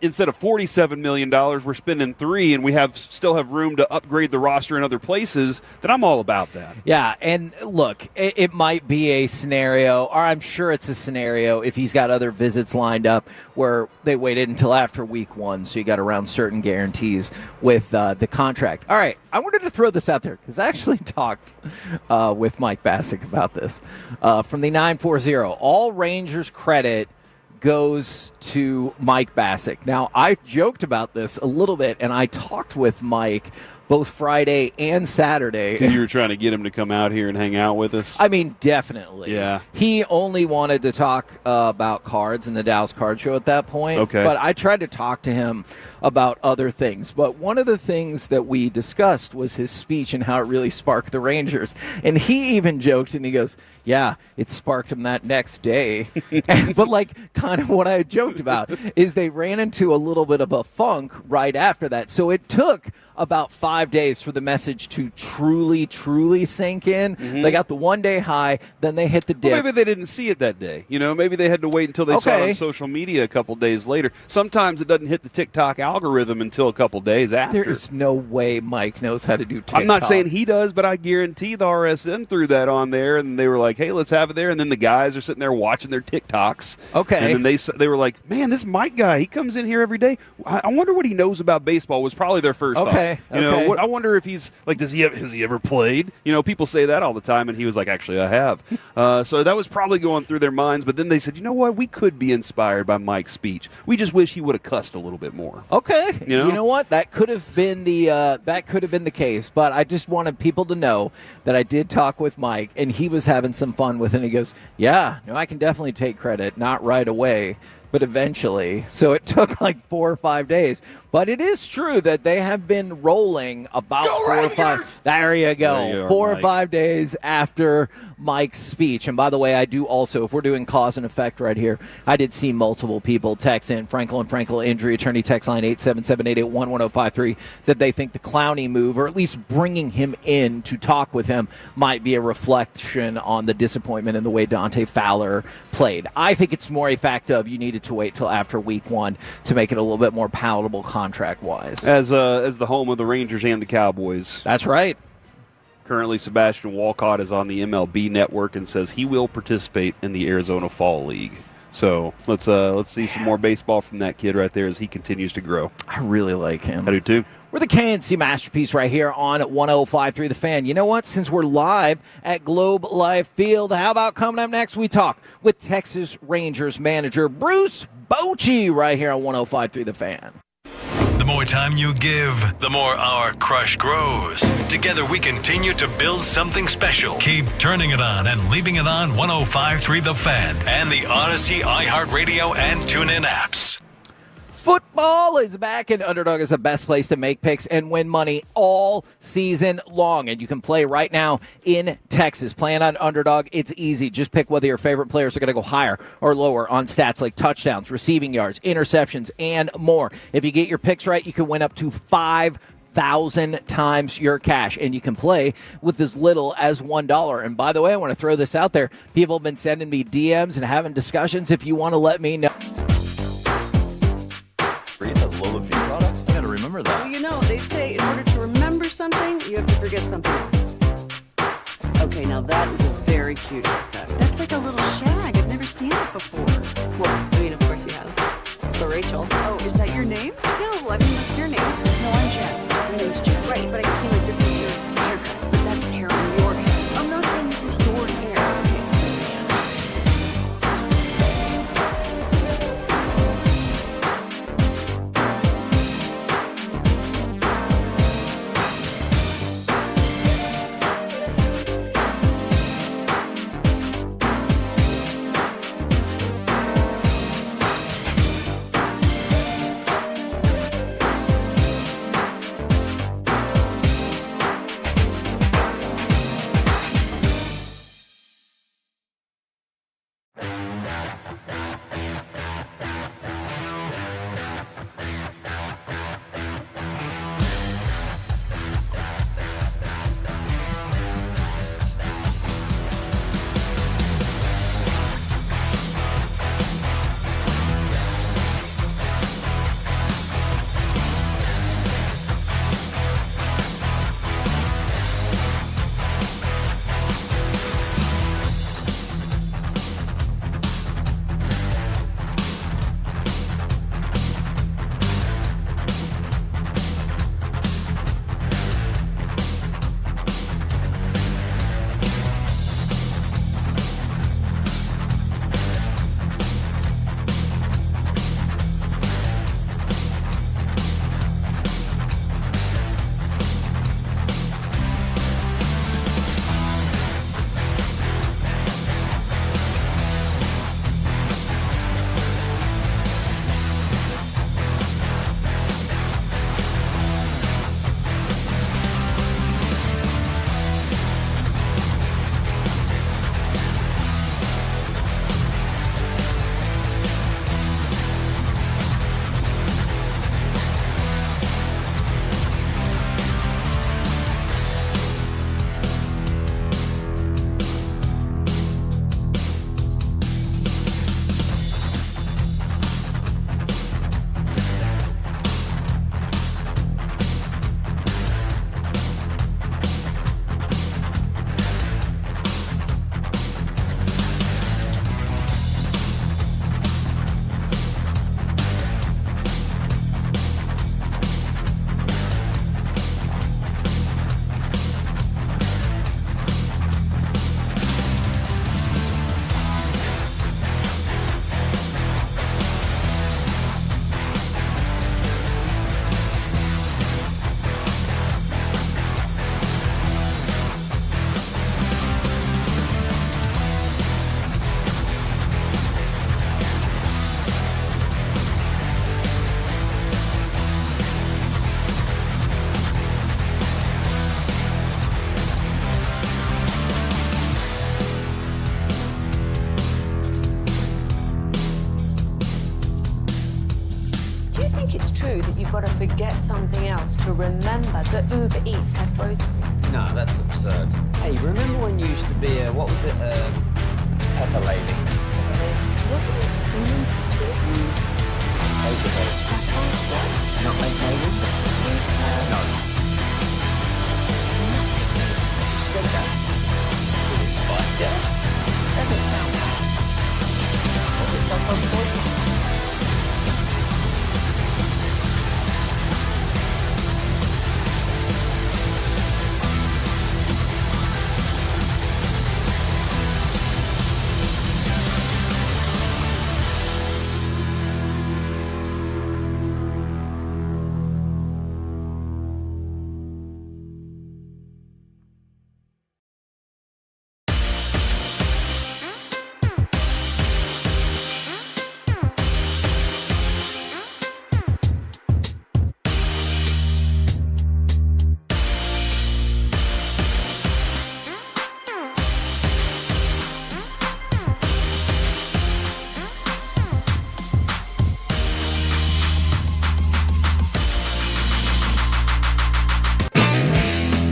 instead of $47 million, we're spending $3 million, and we still have room to upgrade the roster in other places, then I'm all about that. Yeah, and look, it might be a scenario, or I'm sure it's a scenario if he's got other visits lined up where they waited until after week 1, so you got around certain guarantees with the contract. All right, I wanted to throw this out there because I actually talked with Mike Bassick about this. From the 940, all Rangers credit goes to Mike Bassick. Now, I joked about this a little bit, and I talked with Mike both Friday and Saturday. You were trying to get him to come out here and hang out with us? I mean, definitely. Yeah. He only wanted to talk about cards and the Dallas Card Show at that point. Okay. But I tried to talk to him about other things. But one of the things that we discussed was his speech and how it really sparked the Rangers. And he even joked, and he goes, yeah, it sparked him that next day. But kind of what I joked about is they ran into a little bit of a funk right after that. So it took about 5 days for the message to truly sink in. Mm-hmm. They got the 1 day high, then they hit the dip. Well, maybe they didn't see it that day. Maybe they had to wait until they saw it on social media a couple days later. Sometimes it doesn't hit the TikTok algorithm until a couple days after. There is no way Mike knows how to do TikTok. I'm not saying he does, but I guarantee the RSN threw that on there, and they were like, hey, let's have it there. And then the guys are sitting there watching their TikToks. Okay. And then they were like, man, this Mike guy, he comes in here every day. I wonder what he knows about baseball was probably their first thought. I wonder if he's like, has he ever played? People say that all the time, and he was like, actually, I have. So that was probably going through their minds. But then they said, you know what? We could be inspired by Mike's speech. We just wish he would have cussed a little bit more. Okay. You know what? That could have been the case. But I just wanted people to know that I did talk with Mike, and he was having some fun with it. And he goes, yeah, no, I can definitely take credit, not right away, but eventually. So it took like 4 or 5 days. But it is true that they have been rolling about 4 or 5. There you go. There you are, 4 or Mike. 5 days after Mike's speech. And by the way, I do also, if we're doing cause and effect right here, I did see multiple people text in Frankel and Frankel injury attorney text line 877-881-1053 that they think the Clowney move, or at least bringing him in to talk with him, might be a reflection on the disappointment in the way Dante Fowler played. I think it's more a fact of you needed to wait till after week 1 to make it a little bit more palatable contract-wise. As the home of the Rangers and the Cowboys. That's right. Currently, Sebastian Walcott is on the MLB network and says he will participate in the Arizona Fall League. So let's see some more baseball from that kid right there as he continues to grow. I really like him. I do too. We're the KNC Masterpiece right here on 105.3 The Fan. You know what? Since we're live at Globe Life Field, how about coming up next? We talk with Texas Rangers manager Bruce Bochy right here on 105.3 The Fan. The more time you give, the more our crush grows. Together we continue to build something special. Keep turning it on and leaving it on 105.3 The Fan and the Odyssey, iHeartRadio, and TuneIn apps. Football is back, and Underdog is the best place to make picks and win money all season long. And you can play right now in Texas. Playing on Underdog, it's easy. Just pick whether your favorite players are going to go higher or lower on stats like touchdowns, receiving yards, interceptions, and more. If you get your picks right, you can win up to 5,000 times your cash, and you can play with as little as $1. And by the way, I want to throw this out there. People have been sending me DMs and having discussions. If you want to let me know. Low fee products. I got to remember that. Well, you know, they say in order to remember something, you have to forget something else. Okay, now that is a very cute haircut. That's like a little shag. I've never seen it before. Well, I mean, of course you have. It's the Rachel. Oh, is that your name? No, I mean, like your name. No, I'm Jen. My name's Jen. Right, but I just feel like this is your haircut. But that's hair on your head. I'm not saying this is your hair. true that you've got to forget something else to remember that Uber Eats has groceries? No, that's absurd. Hey, remember when you used to be a, what was it, Pepper Lady? Wasn't it Cinnamon Sisters? Saffron Squad? Not Meg Maiden? No. You said that. Was it Spice Girl? Doesn't sound bad. Was it something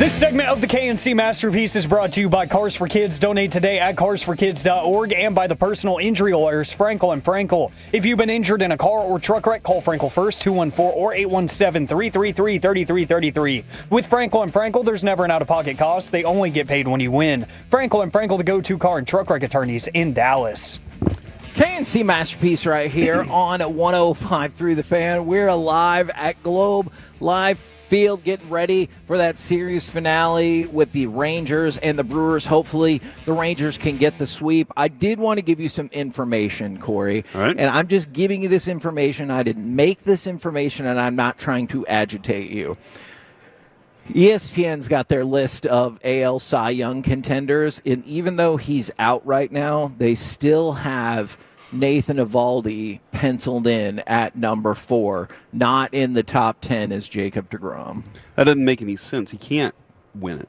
This segment of the KNC Masterpiece is brought to you by Cars for Kids. Donate today at carsforkids.org and by the personal injury lawyers, Frankel and Frankel. If you've been injured in a car or truck wreck, call Frankel first, 214 or 817-333-3333. With Frankel and Frankel, there's never an out-of-pocket cost. They only get paid when you win. Frankel and Frankel, the go-to car and truck wreck attorneys in Dallas. KNC Masterpiece right here on 105 through the Fan. We're live at Globe Live Field, getting ready for that series finale with the Rangers and the Brewers. Hopefully the Rangers can get the sweep. I did want to give you some information, Corey. All right. And I'm just giving you this information. I didn't make this information, and I'm not trying to agitate you. ESPN's got their list of AL Cy Young contenders, and even though he's out right now, they still have Nathan Eovaldi penciled in at number 4, not in the top 10 as Jacob deGrom. That doesn't make any sense. He can't win it.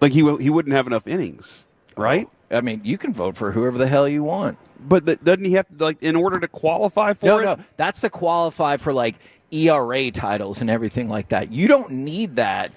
Like, he wouldn't have enough innings, right? I mean, you can vote for whoever the hell you want. But doesn't he have to, like, in order to qualify for it? No, that's to qualify for, like, ERA titles and everything like that. You don't need that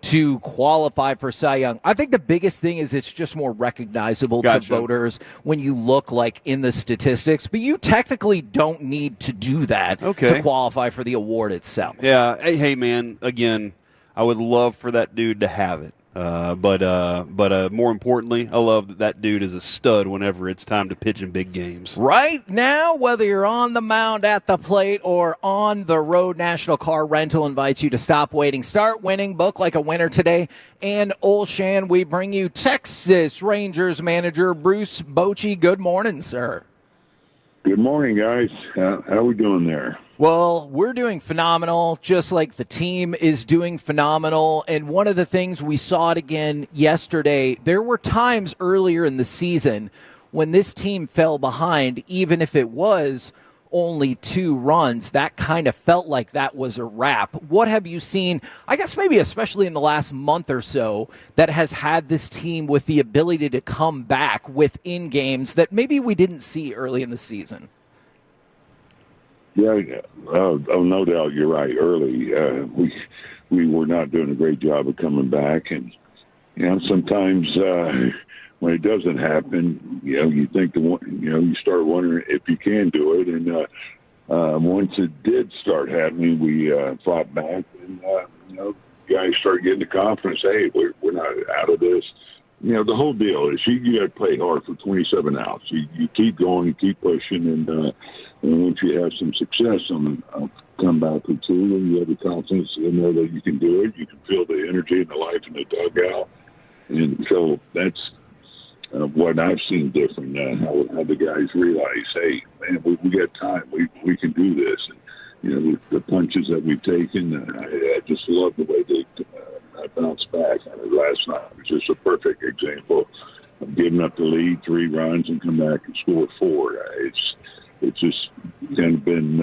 to qualify for Cy Young. I think the biggest thing is it's just more recognizable to voters when you look like in the statistics, but you technically don't need to do that to qualify for the award itself. Yeah. Hey, man, again, I would love for that dude to have it. But more importantly, I love that dude is a stud whenever it's time to pitch in big games. Right now, whether you're on the mound, at the plate, or on the road, National Car Rental invites you to stop waiting. Start winning. Book like a winner today. And Olshan, we bring you Texas Rangers manager Bruce Bochy. Good morning, sir. Good morning, guys. How are we doing there? Well, we're doing phenomenal, just like the team is doing phenomenal. And one of the things we saw it again yesterday, there were times earlier in the season when this team fell behind, even if it was only 2 runs. That kind of felt like that was a wrap. What have you seen, I guess maybe especially in the last month or so, that has had this team with the ability to come back within games that maybe we didn't see early in the season? Yeah, no doubt you're right. Early, we were not doing a great job of coming back, and sometimes when it doesn't happen, you think you start wondering if you can do it. And once it did start happening, we fought back, and guys started getting the confidence. Hey, we're not out of this. The whole deal is you got to play hard for 27 outs. You keep going, you keep pushing, and once you have some success on the comeback or 2, and you have the confidence in there that you can do it, you can feel the energy and the life in the dugout. And so that's what I've seen different, how the guys realize, hey, man, we got time. We can do this. And, the punches that we've taken, I just love the way they bounced back. Last night was just a perfect example of giving up the lead, 3 runs, and come back and score 4. It's just kind of been,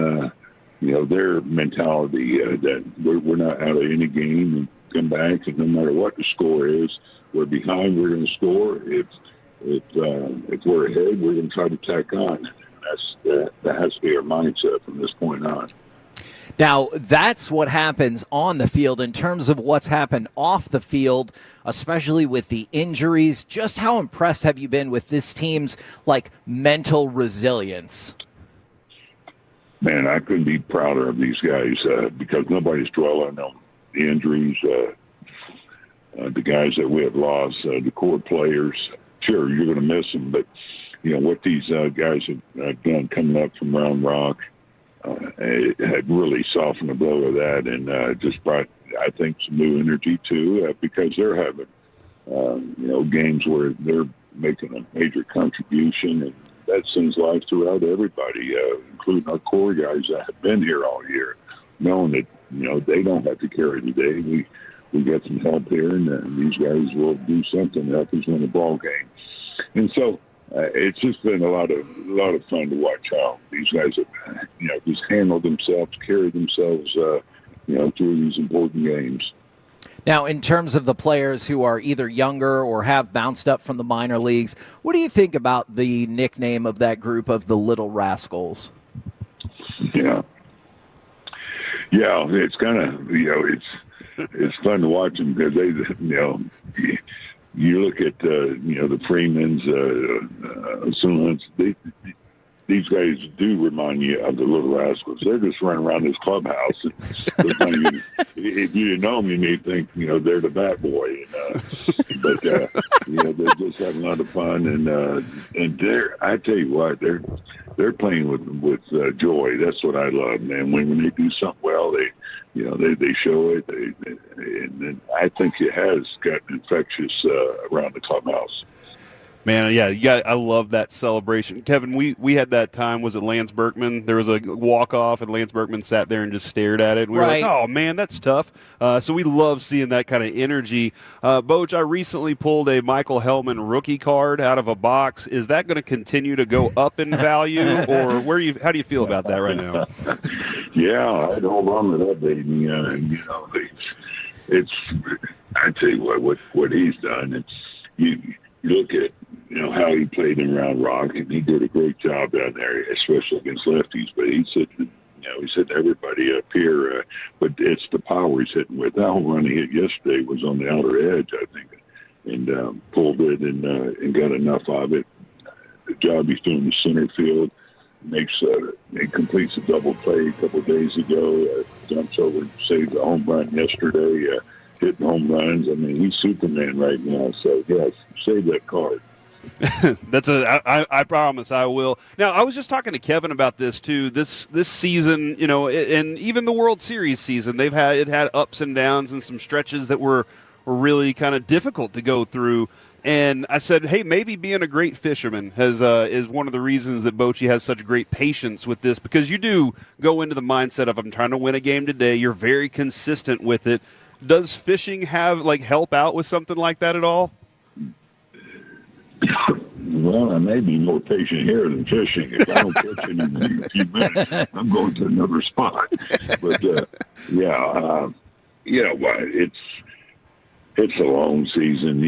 their mentality that we're not out of any game and come back, and no matter what the score is, we're behind, we're going to score. If we're ahead, we're going to try to tack on. That has to be our mindset from this point on. Now, that's what happens on the field. In terms of what's happened off the field, especially with the injuries, just how impressed have you been with this team's mental resilience? Man, I couldn't be prouder of these guys because nobody's dwelling on the injuries. The guys that we have lost, the core players, sure, you're going to miss them, but what these guys have done coming up from Round Rock, it had really softened the blow of that, and just brought, I think, some new energy too, because they're having games where they're making a major contribution, and that sends life throughout everybody, including our core guys that have been here all year, knowing that they don't have to carry the day. We get some help here, and these guys will do something to help us win the ball game. And so it's just been a lot of fun to watch how these guys have just handled themselves, carried themselves through these important games. Now, in terms of the players who are either younger or have bounced up from the minor leagues, what do you think about the nickname of that group of the Little Rascals? Yeah, it's kind of it's fun to watch them because they, you look at the Freemans, Sullins, these guys do remind you of the Little Rascals. They're just running around this clubhouse. And if you didn't know them, you may think they're the bat boy. But they're just having a lot of fun. And I tell you what, they're playing with joy. That's what I love, man. When they do something well, they show it. And I think it has gotten infectious around the clubhouse. Man, yeah, I love that celebration. Kevin, we had that time, was it Lance Berkman? There was a walk-off, and Lance Berkman sat there and just stared at it. And we were like, oh, man, that's tough. So we love seeing that kind of energy. Boach, I recently pulled a Michael Helman rookie card out of a box. Is that going to continue to go up in value, or how do you feel about that right now? Yeah, I'd hold on to that, baby. It's I tell you what he's done. It's you look at how he played in Round Rock, and he did a great job down there, especially against lefties. But he's hitting everybody up here. But it's the power he's hitting with. That home run he hit yesterday was on the outer edge, I think, and pulled it and got enough of it. The job he's doing in the center field he completes a double play a couple of days ago. Jumps over and saved a home run yesterday. Hitting home runs. I mean, he's Superman right now. So yes, save that card. I promise I will. Now, I was just talking to Kevin about this too. This season, and even the World Series season, it had ups and downs and some stretches that were really kind of difficult to go through. And I said, hey, maybe being a great fisherman is one of the reasons that Bochy has such great patience with this, because you do go into the mindset of, I'm trying to win a game today. You're very consistent with it. Does fishing help out with something like that at all? Well, I may be more patient here than fishing. If I don't catch anything in a few minutes, I'm going to another spot. But it's a long season.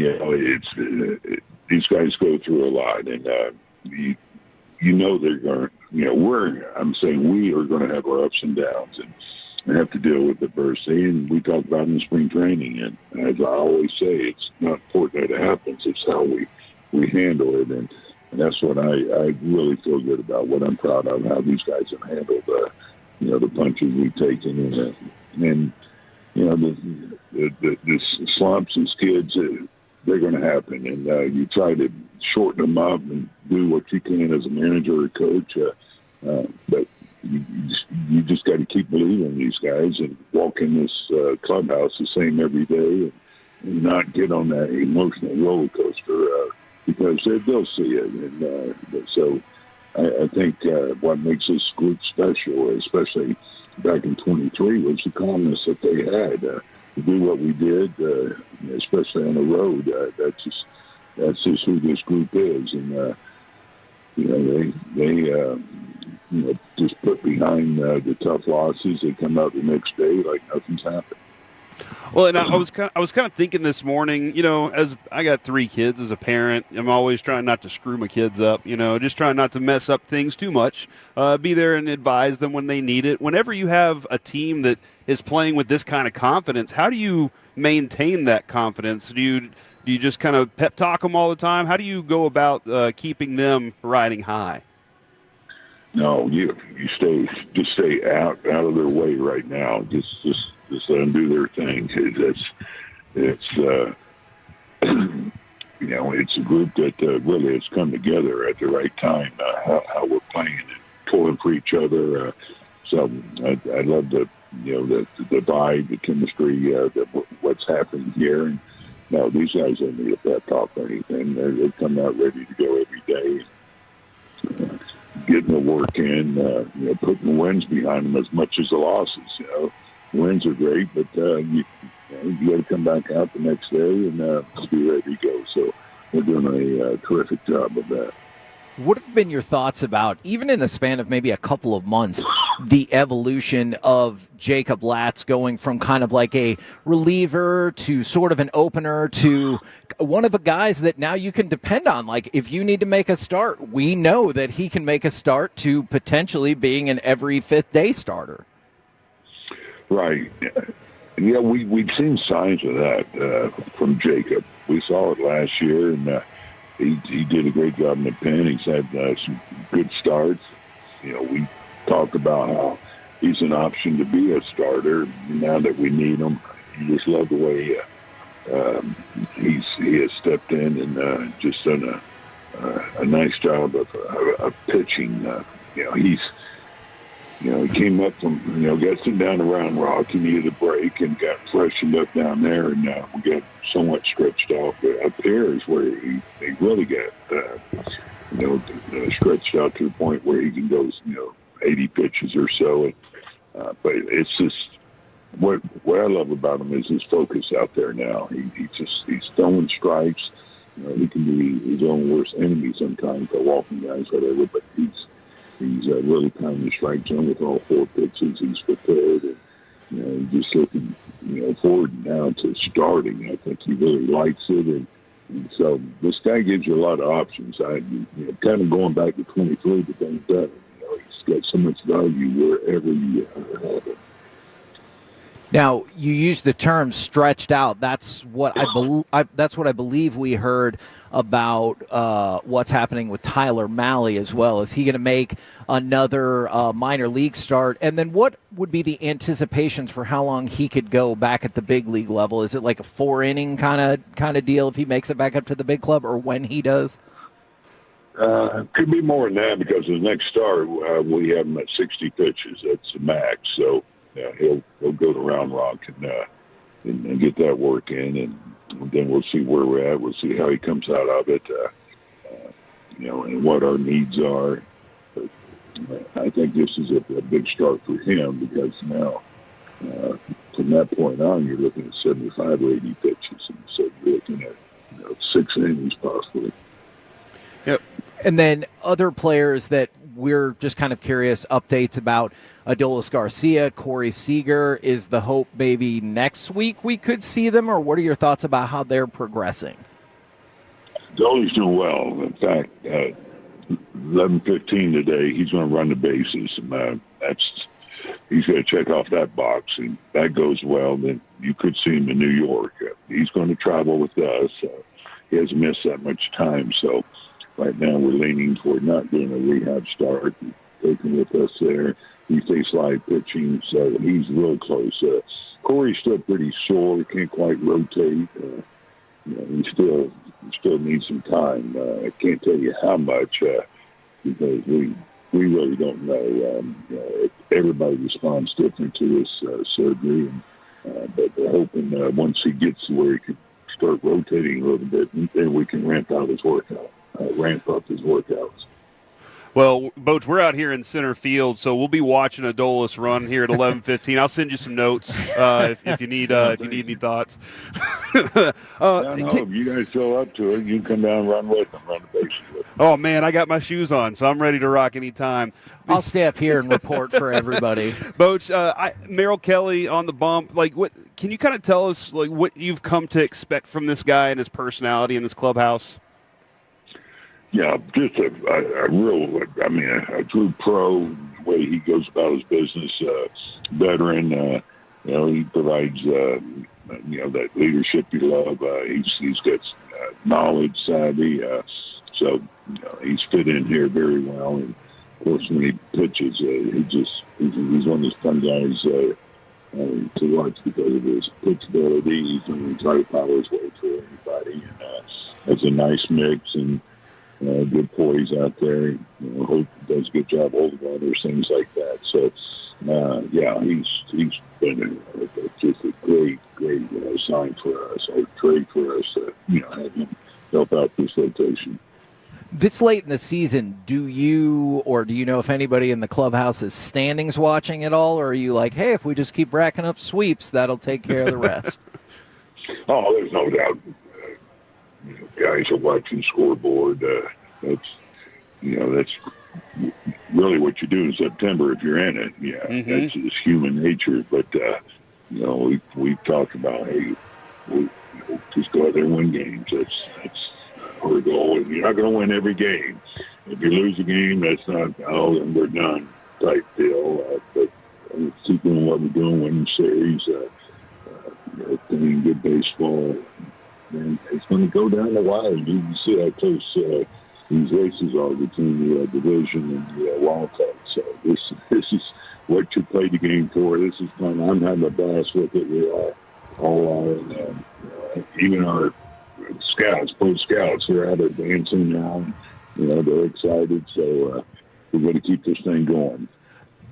These guys go through a lot, and they're going. We are going to have our ups and downs, and have to deal with adversity. And we talk about in spring training, and as I always say, it's not important that it happens; it's how we handle it, and that's what I really feel good about. What I'm proud of, how these guys have handled the punches we've taken, and the slumps and skids, they're going to happen, and you try to shorten them up and do what you can as a manager or coach, but you just got to keep believing in these guys and walk in this clubhouse the same every day, and not get on that emotional roller coaster, because they'll see it. And so I think what makes this group special, especially back in 23, was the calmness that they had to do what we did, especially on the road. That's just who this group is, and they just put behind the tough losses. They come out the next day like nothing's happened. Well, and I was kind of thinking this morning, as I got 3 kids as a parent, I'm always trying not to screw my kids up, just trying not to mess up things too much, be there and advise them when they need it. Whenever you have a team that is playing with this kind of confidence, how do you maintain that confidence? Do you just kind of pep talk them all the time? How do you go about keeping them riding high? No, you stay out of their way right now. Just let them do their thing. It's a group that really has come together at the right time. How we're playing and pulling for each other. So I love the vibe, the chemistry, what's happening here. And no, these guys don't need a pep talk or anything. They come out ready to go every day. Getting the work in, putting the wins behind them as much as the losses. Wins are great, but you got to come back out the next day and be ready to go. So we're doing a terrific job of that. What have been your thoughts about, even in the span of maybe a couple of months, the evolution of Jacob Latz going from kind of like a reliever to sort of an opener to one of the guys that now you can depend on? Like, if you need to make a start, we know that he can make a start, to potentially being an every 5th day starter. Right. yeah, we've seen signs of that from Jacob. We saw it last year, and he did a great job in the pen. He's had some good starts. We talked about how he's an option to be a starter now that we need him. You just love the way he has stepped in and just done a nice job of pitching. He came up from, got sent down around Rock. He needed a break and got freshened up down there, and we got somewhat stretched out. But up here is where he really got, stretched out to the point where he can go, 80 pitches or so. But it's just what I love about him is his focus out there now. He's throwing strikes. He can be his own worst enemy sometimes, the walking guys, whatever. But he's really kind of strike zone with all 4 pitches. He's prepared, and he's just looking forward now to starting. I think he really likes it, and so this guy gives you a lot of options. Kind of going back to 23, but then he's got so much value wherever you have it. Now, you used the term "stretched out." That's what I believe we heard about what's happening with Tyler Mahle as well. Is he going to make another minor league start? And then, what would be the anticipations for how long he could go back at the big league level? Is it like a 4-inning kind of deal if he makes it back up to the big club, or when he does? Could be more than that because the next start we have him at 60 pitches. That's the max. So. He'll go to Round Rock and get that work in, and then we'll see where we're at. We'll see how he comes out of it, and what our needs are. But I think this is a big start for him because now, from that point on, you're looking at 75 or 80 pitches, and so you're looking at 6 innings possibly. Yep. And then other players that we're just kind of curious updates about. Adolis Garcia, Corey Seager. Is the hope maybe next week we could see them, or what are your thoughts about how they're progressing? Adolis doing well. In fact, 11:15 today, he's going to run the bases. He's going to check off that box, and that goes well. Then you could see him in New York. He's going to travel with us. He hasn't missed that much time, so right now we're leaning toward not doing a rehab start, taking with us there. He stays live pitching, so he's real close. Corey's still pretty sore, can't quite rotate. He still needs some time. I can't tell you how much because we really don't know. Everybody responds different to this surgery, but we're hoping once he gets to where he can start rotating a little bit, then we can ramp up his workouts. Well, Boach, we're out here in center field, so we'll be watching Adolis run here at 11:15. I'll send you some notes if you need any thoughts. If you guys show up to it, you can come down and run with them, run the bases with them. Oh man, I got my shoes on, so I'm ready to rock anytime. I'll stay up here and report for everybody. Boach, Merrill Kelly on the bump. What can you kind of tell us? What you've come to expect from this guy and his personality in this clubhouse? Yeah, just a true pro, the way he goes about his business, veteran, he provides, that leadership you love. He's got knowledge, savvy, so he's fit in here very well. And of course, when he pitches, he's one of those fun guys to watch because of his pitchability. He's going to try to power his way through anybody, and has a nice mix and good poise out there. Hope does a good job holding runners, things like that. So, he's been just a great sign for us, or trade for us. Have him help out this rotation. This late in the season, do you know if anybody in the clubhouse is standings watching at all, or are you like, hey, if we just keep racking up sweeps, that'll take care of the rest? Oh, there's no doubt. Guys are watching scoreboard. That's really what you do in September if you're in it. Yeah, That's just human nature. But we've talked about, hey, we'll just go out there and win games. That's our goal. And you're not going to win every game. If you lose a game, that's not then we're done type deal. But keep doing what we're doing, winning series. playing good baseball. And it's going to go down the wire. You can see how close these races are between the division and the wild card. So this is what you play the game for. This is fun. I'm having a blast with it. We all are. And, even our scouts, pro scouts, are out there dancing now. They're excited. So we're going to keep this thing going.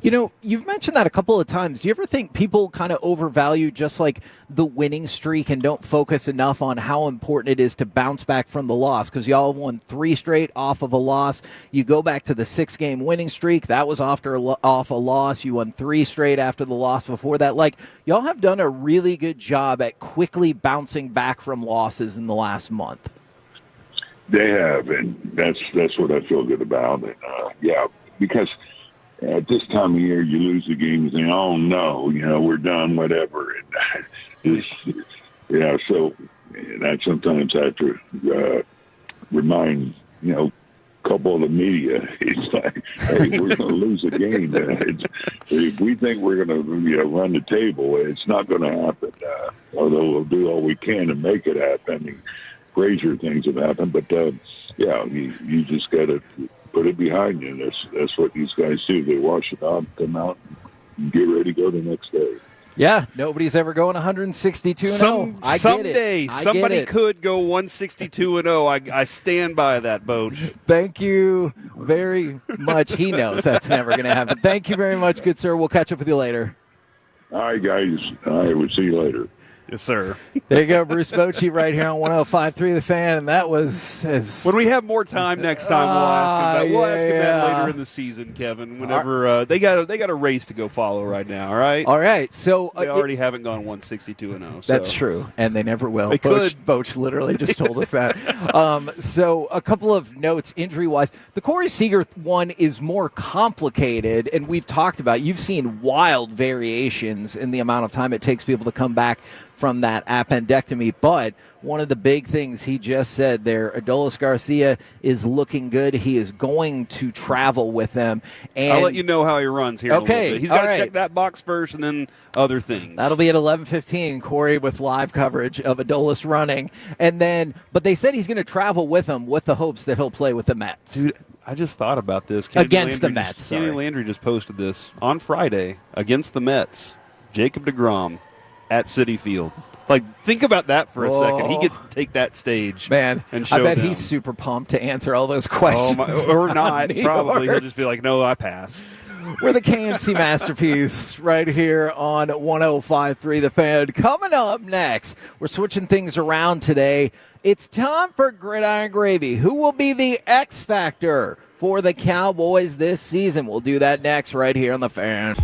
You've mentioned that a couple of times. Do you ever think people kind of overvalue just like the winning streak and don't focus enough on how important it is to bounce back from the loss? Because y'all have won 3 straight off of a loss. You go back to the 6-game winning streak. That was off a loss. You won 3 straight after the loss before that. Like, y'all have done a really good job at quickly bouncing back from losses in the last month. They have, and that's what I feel good about. And, because at this time of year, you lose the game and think, oh, no, we're done, whatever. And so that sometimes I have to remind, a couple of the media, it's like, hey, we're going to lose a game. If we think we're going to run the table, it's not going to happen. Although we'll do all we can to make it happen. I mean, crazier things have happened, but you just got to put it behind you. And that's what these guys do. They wash it out, come out, and get ready to go the next day. Yeah, nobody's ever going 162-0. Someday somebody could go 162-0. I stand by that, Boach. Thank you very much. He knows that's never going to happen. Thank you very much, good sir. We'll catch up with you later. All right, guys. I will see you later. Yes, sir. There you go, Bruce Bochy right here on 105.3 The Fan, and that was when we have more time next time. We'll ask him that later in the season, Kevin. Whenever they got a race to go follow right now. All right. So they already haven't gone 162-0. So. That's true, and they never will. They could. Boach literally just told us that. So a couple of notes injury-wise. The Corey Seager one is more complicated, and we've talked about. You've seen wild variations in the amount of time it takes people to come back from that appendectomy, but one of the big things he just said there, Adolis Garcia is looking good. He is going to travel with them. And I'll let you know how he runs here in a little bit. He's got to check that box first and then other things. That'll be at 11:15, Corey, with live coverage of Adolis running. And then, but they said he's going to travel with them with the hopes that he'll play with the Mets. Dude, I just thought about this. Against the Mets. Kenny Landry just posted this on Friday against the Mets. Jacob deGrom at Citi Field. Like, think about that for a second. He gets to take that stage. Man, and show I bet them. he's super pumped to answer all those questions. Or not, probably. He'll just be like, no, I pass. We're the KNC Masterpiece right here on 105.3 The Fan. Coming up next, we're switching things around today. It's time for Gridiron Gravy. Who will be the X Factor for the Cowboys this season? We'll do that next right here on The Fan.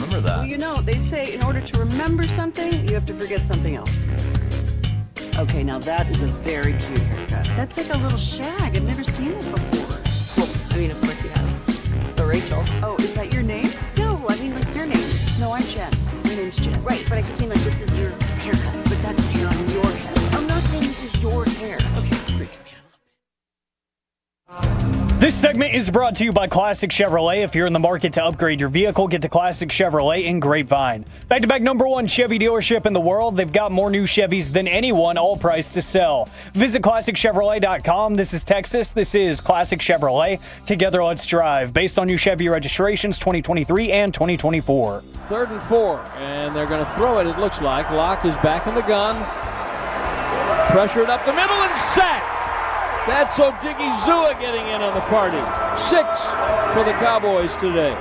remember that. Well, you know, they say in order to remember something, you have to forget something else. Okay, now that is a very cute haircut. That's like a little shag. I've never seen it before. Well, I mean, of course you have. It's the Rachel. Oh, is that your name? No, I mean like your name. No, I'm Jen. My name's Jen. Right, but I just mean like this is your haircut. But that's hair on your head. I'm not saying this is your hair. Okay, it's freaking me out. This segment is brought to you by Classic Chevrolet. If you're in the market to upgrade your vehicle, get to Classic Chevrolet in Grapevine. Back-to-back #1 Chevy dealership in the world. They've got more new Chevys than anyone, all priced to sell. Visit ClassicChevrolet.com. This is Texas. This is Classic Chevrolet. Together, let's drive. Based on new Chevy registrations 2023 and 2024. 3rd and 4, and they're going to throw it, it looks like. Locke is back in the gun. Pressured up the middle and sacked. That's Odigizua getting in on the party. 6 for the Cowboys today.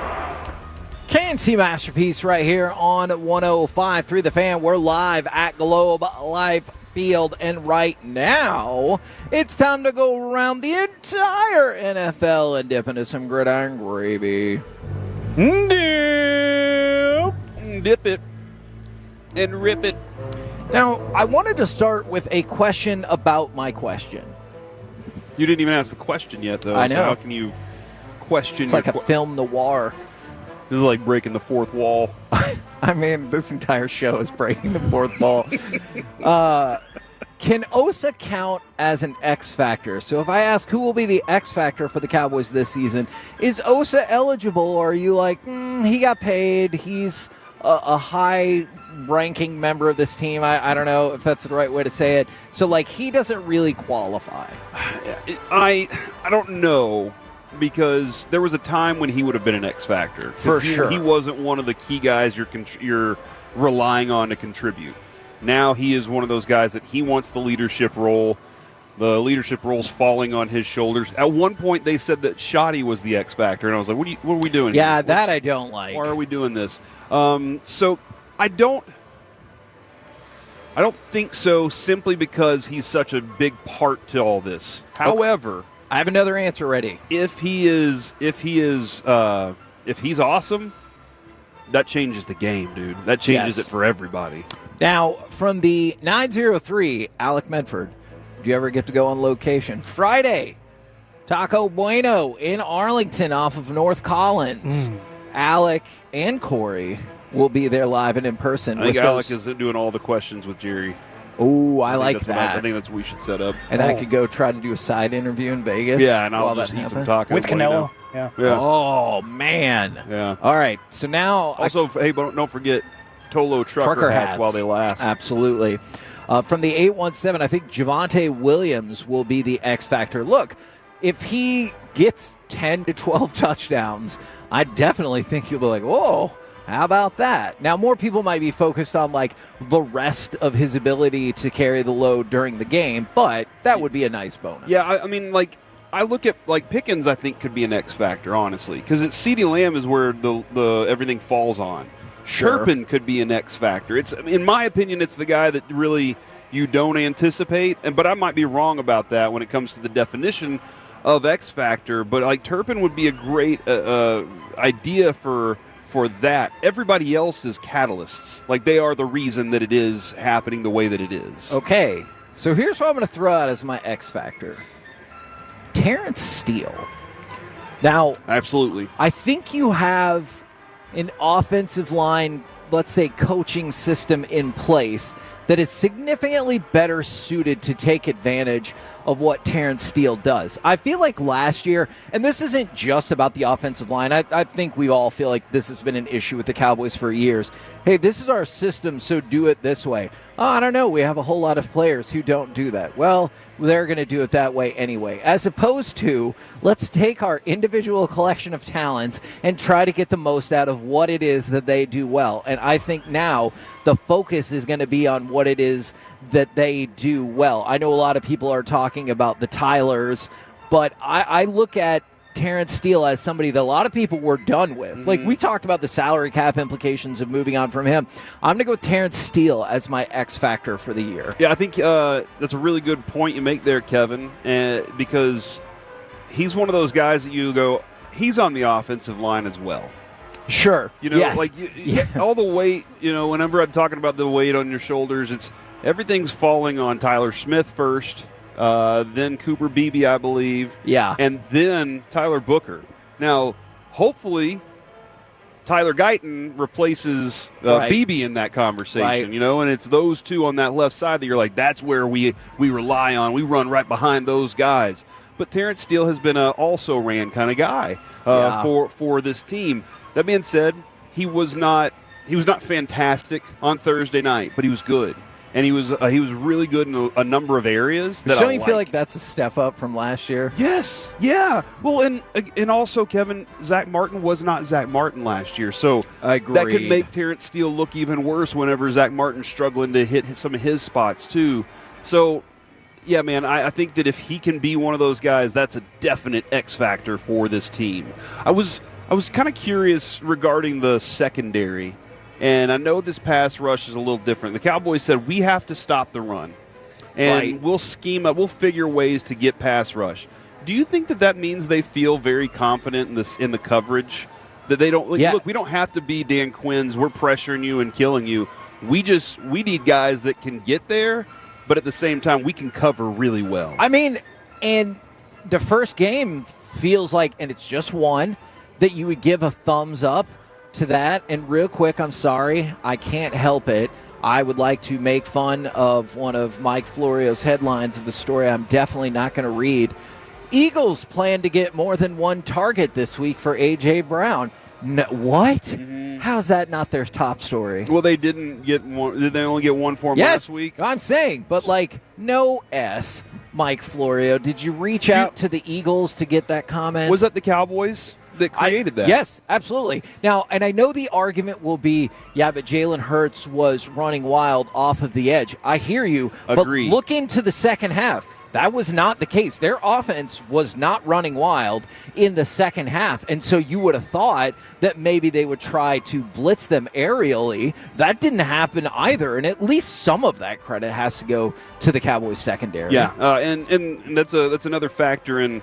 KNC Masterpiece right here on 105.3 The Fan. We're live at Globe Life Field, and right now it's time to go around the entire NFL and dip into some gridiron gravy. Dip it and rip it. Now, I wanted to start with a question about my question. You didn't even ask the question yet, though. I know. So how can you question? It's like a film noir. This is like breaking the fourth wall. I mean, this entire show is breaking the fourth wall. Can Osa count as an X factor? So if I ask who will be the X factor for the Cowboys this season, is Osa eligible, or are you like, he got paid, he's a high-ranking member of this team? I don't know if that's the right way to say it. So, like, he doesn't really qualify. I don't know, because there was a time when he would have been an X factor. For sure. He wasn't one of the key guys you're relying on to contribute. Now he is one of those guys that he wants the leadership role. The leadership role's falling on his shoulders. At one point, they said that Shoddy was the X factor, and I was like, "What are we doing?" Yeah, here? that I don't like. Why are we doing this? So I don't think so. Simply because he's such a big part to all this. However, I have another answer ready. If he's awesome, that changes the game, dude. That changes it for everybody. Now, from the 903, Alec Medford, do you ever get to go on location? Friday, Taco Bueno in Arlington off of North Collins. Alec and Corey will be there live and in person. I think Alec is doing all the questions with Jerry. Oh, I like that. I think that's what we should set up. And I could go try to do a side interview in Vegas. Yeah, and I'll just eat some tacos. With Canelo. Yeah. Oh, man. Yeah. All right, so now... Also, hey, but don't forget Tolo trucker hats while they last. Absolutely. From the 817, I think Javonte Williams will be the X factor. Look, if he gets 10 to 12 touchdowns, I definitely think you'll be like, whoa, how about that? Now, more people might be focused on, like, the rest of his ability to carry the load during the game, but that would be a nice bonus. Yeah, I mean, like, I look at, like, Pickens, I think, could be an X factor, honestly, because CeeDee Lamb is where the everything falls on. Sure. Turpin could be an X factor. It's, in my opinion, it's the guy that really you don't anticipate, but I might be wrong about that when it comes to the definition of X factor. But like Turpin would be a great idea for that. Everybody else is catalysts. Like they are the reason that it is happening the way that it is. Okay, so here's what I'm going to throw out as my X factor: Terrence Steele. Now, absolutely, I think you have an offensive line, let's say, coaching system in place that is significantly better suited to take advantage of what Terrence Steele does. I feel like last year, and this isn't just about the offensive line, I think we all feel like this has been an issue with the Cowboys for years. Hey, this is our system, so do it this way. Oh, I don't know, we have a whole lot of players who don't do that. Well, they're going to do it that way anyway. As opposed to, let's take our individual collection of talents and try to get the most out of what it is that they do well. And I think now the focus is going to be on what it is that they do well. I know a lot of people are talking about the Tylers, but I look at Terrence Steele as somebody that a lot of people were done with. Mm-hmm. Like, we talked about the salary cap implications of moving on from him. I'm going to go with Terrence Steele as my X factor for the year. Yeah, I think that's a really good point you make there, Kevin, because he's one of those guys that you go, he's on the offensive line as well. Sure. You know, Yes. all the weight, whenever I'm talking about the weight on your shoulders, everything's falling on Tyler Smith first, then Cooper Beebe, I believe. Yeah. And then Tyler Booker. Now, hopefully, Tyler Guyton replaces Right. Beebe in that conversation, Right. and it's those two on that left side that you're like, that's where we rely on. We run right behind those guys. But Terrence Steele has been a also-ran kind of guy for this team. That being said, he was not fantastic on Thursday night, but he was good. And he was really good in a number of areas. But don't you feel like that's a step up from last year? Yes, yeah. Well, and also, Kevin, Zach Martin was not Zach Martin last year, so that could Agreed. make Terrence Steele look even worse whenever Zach Martin's struggling to hit some of his spots too. So, yeah, man, I think that if he can be one of those guys, that's a definite X factor for this team. I was kind of curious regarding the secondary. And I know this pass rush is a little different. The Cowboys said we have to stop the run, and we'll scheme up. We'll figure ways to get pass rush. Do you think that means they feel very confident in the coverage, that they don't look? We don't have to be Dan Quinn's. We're pressuring you and killing you. We need guys that can get there, but at the same time we can cover really well. I mean, and the first game feels like, and it's just one, that you would give a thumbs up to that. And real quick, I'm sorry, I can't help it. I would like to make fun of one of Mike Florio's headlines of a story I'm definitely not going to read. Eagles plan to get more than one target this week for A.J. Brown. No, what? Mm-hmm. How's that not their top story? Well, they didn't get one. Did they only get one for him last week? I'm saying, but no S, Mike Florio. Did you reach out to the Eagles to get that comment? Was that the Cowboys that created that? Yes, absolutely. Now, and I know the argument will be, yeah, but Jalen Hurts was running wild off of the edge. I hear you. Agreed. But look into the second half. That was not the case. Their offense was not running wild in the second half. And so you would have thought that maybe they would try to blitz them aerially. That didn't happen either. And at least some of that credit has to go to the Cowboys secondary. Yeah, and that's another factor in.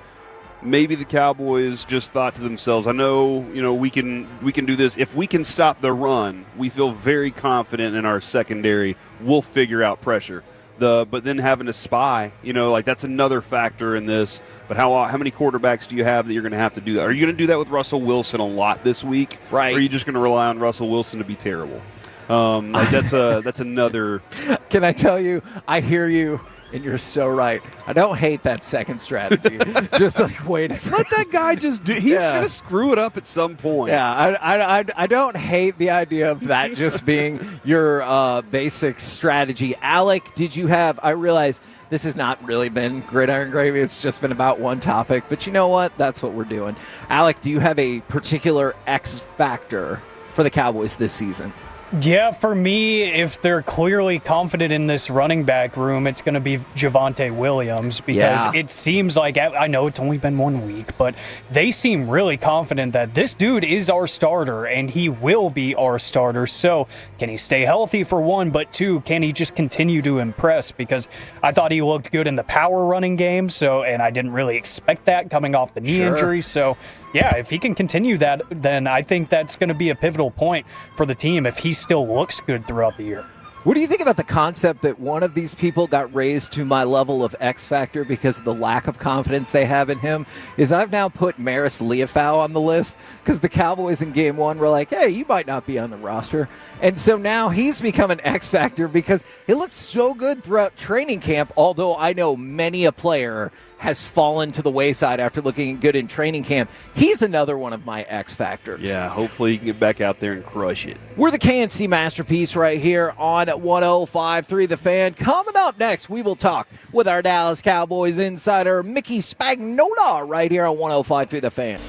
Maybe the Cowboys just thought to themselves, I know, we can do this. If we can stop the run, we feel very confident in our secondary. We'll figure out pressure. But then having to spy, that's another factor in this. But how many quarterbacks do you have that you're going to have to do that? Are you going to do that with Russell Wilson a lot this week? Right. Or are you just going to rely on Russell Wilson to be terrible? That's another. Can I tell you, I hear you. And you're so right. I don't hate that second strategy. Just wait for let that guy just do. He's going to screw it up at some point. Yeah, I don't hate the idea of that just being your basic strategy. Alec, did you have? I realize this has not really been Gridiron Gravy. It's just been about one topic. But you know what? That's what we're doing. Alec, do you have a particular X factor for the Cowboys this season? Yeah, for me, if they're clearly confident in this running back room, it's going to be Javonte Williams because it seems like, I know it's only been 1 week, but they seem really confident that this dude is our starter and he will be our starter. So can he stay healthy for one, but two, can he just continue to impress? Because I thought he looked good in the power running game, and I didn't really expect that coming off the knee injury. So yeah, if he can continue that, then I think that's going to be a pivotal point for the team if he still looks good throughout the year. What do you think about the concept that one of these people got raised to my level of X factor because of the lack of confidence they have in him? Is I've now put Maris Leafau on the list because the Cowboys in game one were like, hey, you might not be on the roster. And so now he's become an X factor because he looked so good throughout training camp, although I know many a player has fallen to the wayside after looking good in training camp. He's another one of my X factors. Yeah, hopefully he can get back out there and crush it. We're the KNC Masterpiece right here on 105.3 The Fan. Coming up next, we will talk with our Dallas Cowboys insider, Mickey Spagnola, right here on 105.3 The Fan.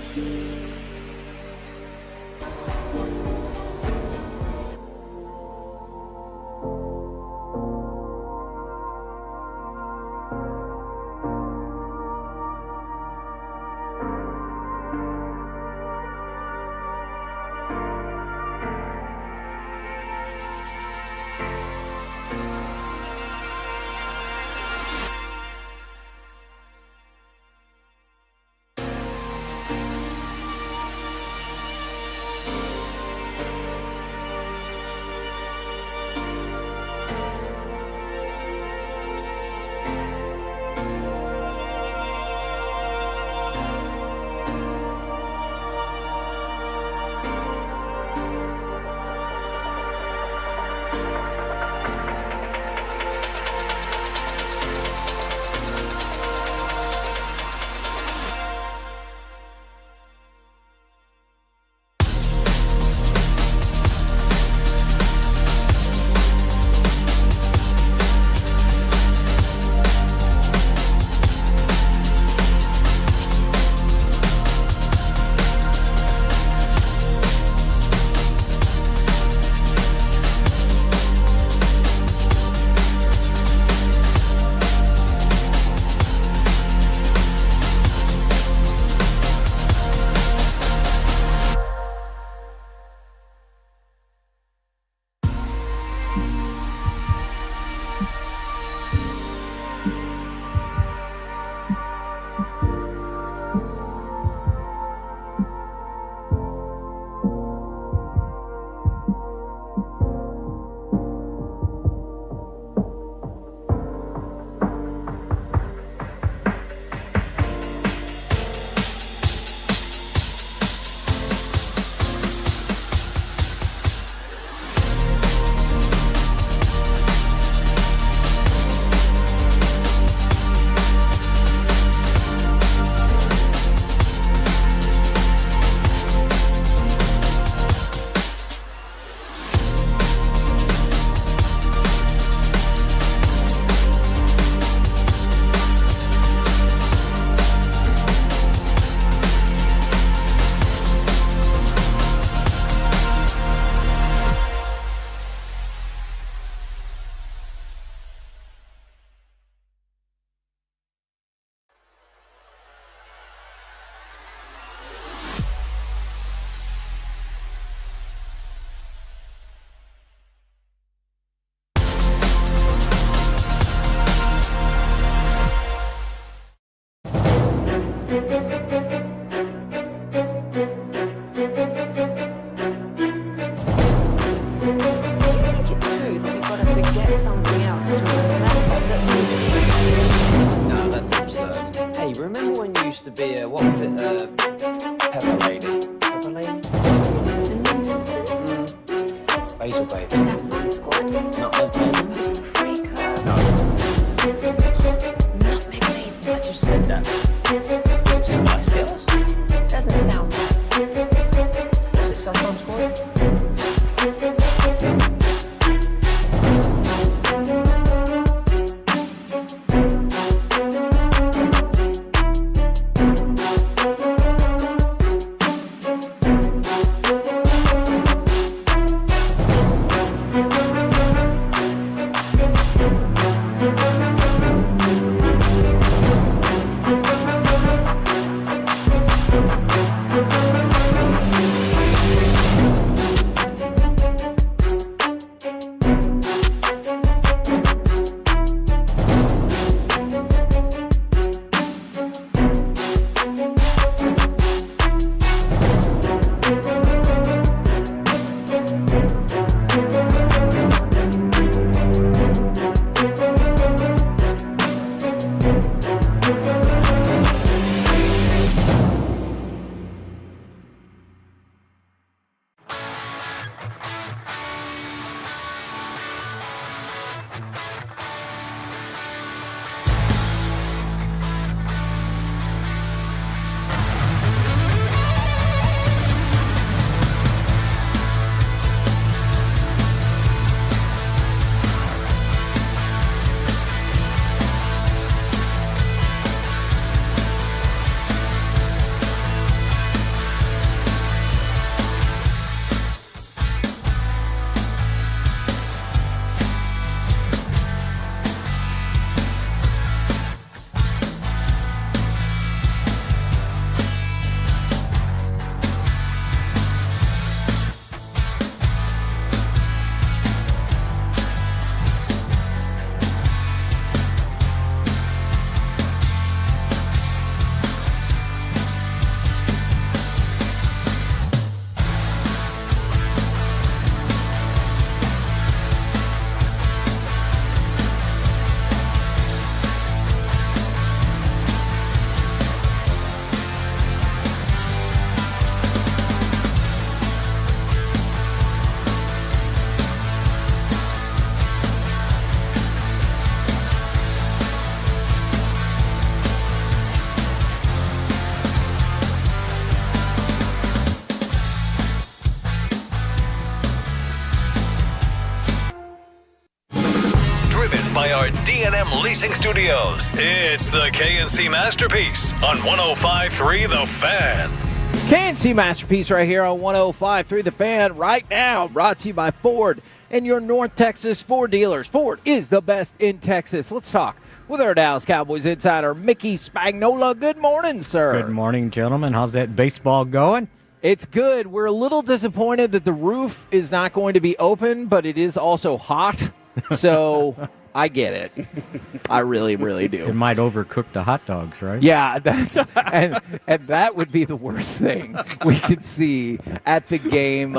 be what was it? Pepper Lady. Pepper Lady. Cinnamon Sisters. Basil Baby. Saffron Squad. Nutmeg Maidens. Paprika. No. Nutmeg Maidens. I just said that. Was it Spice Girls? Doesn't sound bad. Was it Saffron Squad? By our D&M Leasing Studios, it's the KNC Masterpiece on 105.3 The Fan. KNC Masterpiece right here on 105.3 The Fan right now, brought to you by Ford and your North Texas Ford dealers. Ford is the best in Texas. Let's talk with our Dallas Cowboys insider, Mickey Spagnola. Good morning, sir. Good morning, gentlemen. How's that baseball going? It's good. We're a little disappointed that the roof is not going to be open, but it is also hot. So I get it. I really, really do. It might overcook the hot dogs, right? Yeah, that's and that would be the worst thing we could see at the game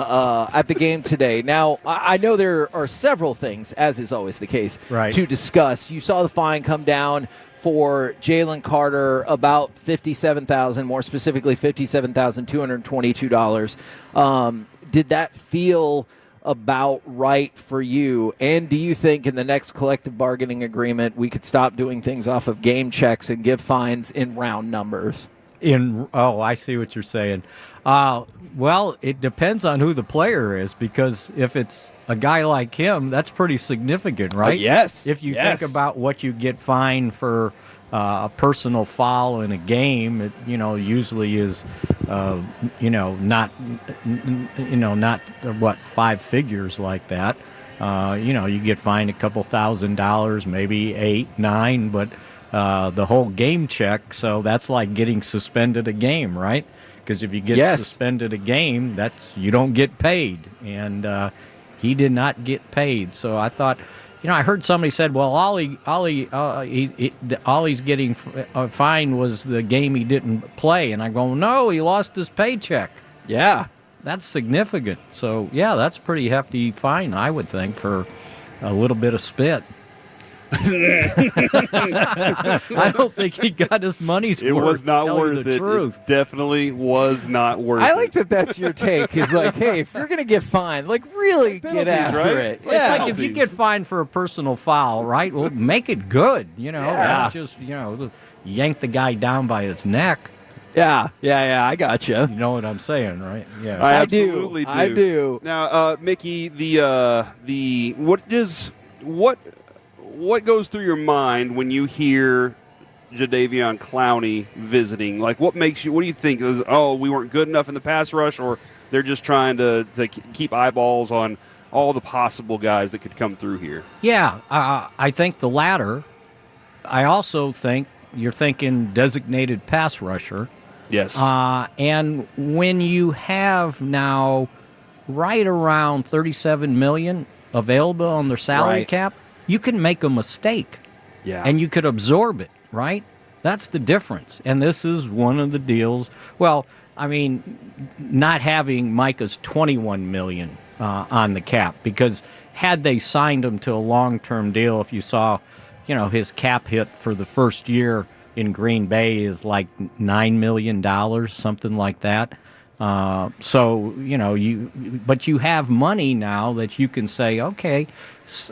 today. Now, I know there are several things, as is always the case, to discuss. You saw the fine come down for Jaylen Carter, about $57,000, more specifically $57,222. Did that feel about right for you? And do you think in the next collective bargaining agreement we could stop doing things off of game checks and give fines in round numbers? I see what you're saying. Well, it depends on who the player is, because if it's a guy like him, that's pretty significant, right? Yes. If you think about what you get fined for a personal foul in a game, it usually is not five figures like that. You get fined a couple $1,000, maybe $8, $9, but the whole game check, so that's like getting suspended a game, right? Because if you get suspended a game, you don't get paid, and he did not get paid. So I thought, I heard somebody said, well, all he's getting fined was the game he didn't play, and I go, no, he lost his paycheck. Yeah, that's significant. So yeah, that's a pretty hefty fine, I would think, for a little bit of spit. I don't think he got his money's worth. It was not worth the it. Truth. It definitely was not worth it. I like that that's your take. Is like, hey, if you're going to get fined, like really get after right? it. It's like if you get fined for a personal foul, right? Well, make it good. Not just, yank the guy down by his neck. Yeah, I got you. You know what I'm saying, right? Yeah, I absolutely do. I do. Now, Mickey, what goes through your mind when you hear Jadeveon Clowney visiting? Like, what do you think? We weren't good enough in the pass rush, or they're just trying to keep eyeballs on all the possible guys that could come through here? Yeah, I think the latter. I also think you're thinking designated pass rusher. Yes. And when you have now right around $37 million available on their salary cap, you can make a mistake. Yeah. And you could absorb it, right? That's the difference. And this is one of the deals. Well, I mean, not having Micah's $21 million on the cap, because had they signed him to a long-term deal, if you saw, his cap hit for the first year in Green Bay is like $9 million, something like that. But you have money now that you can say, okay,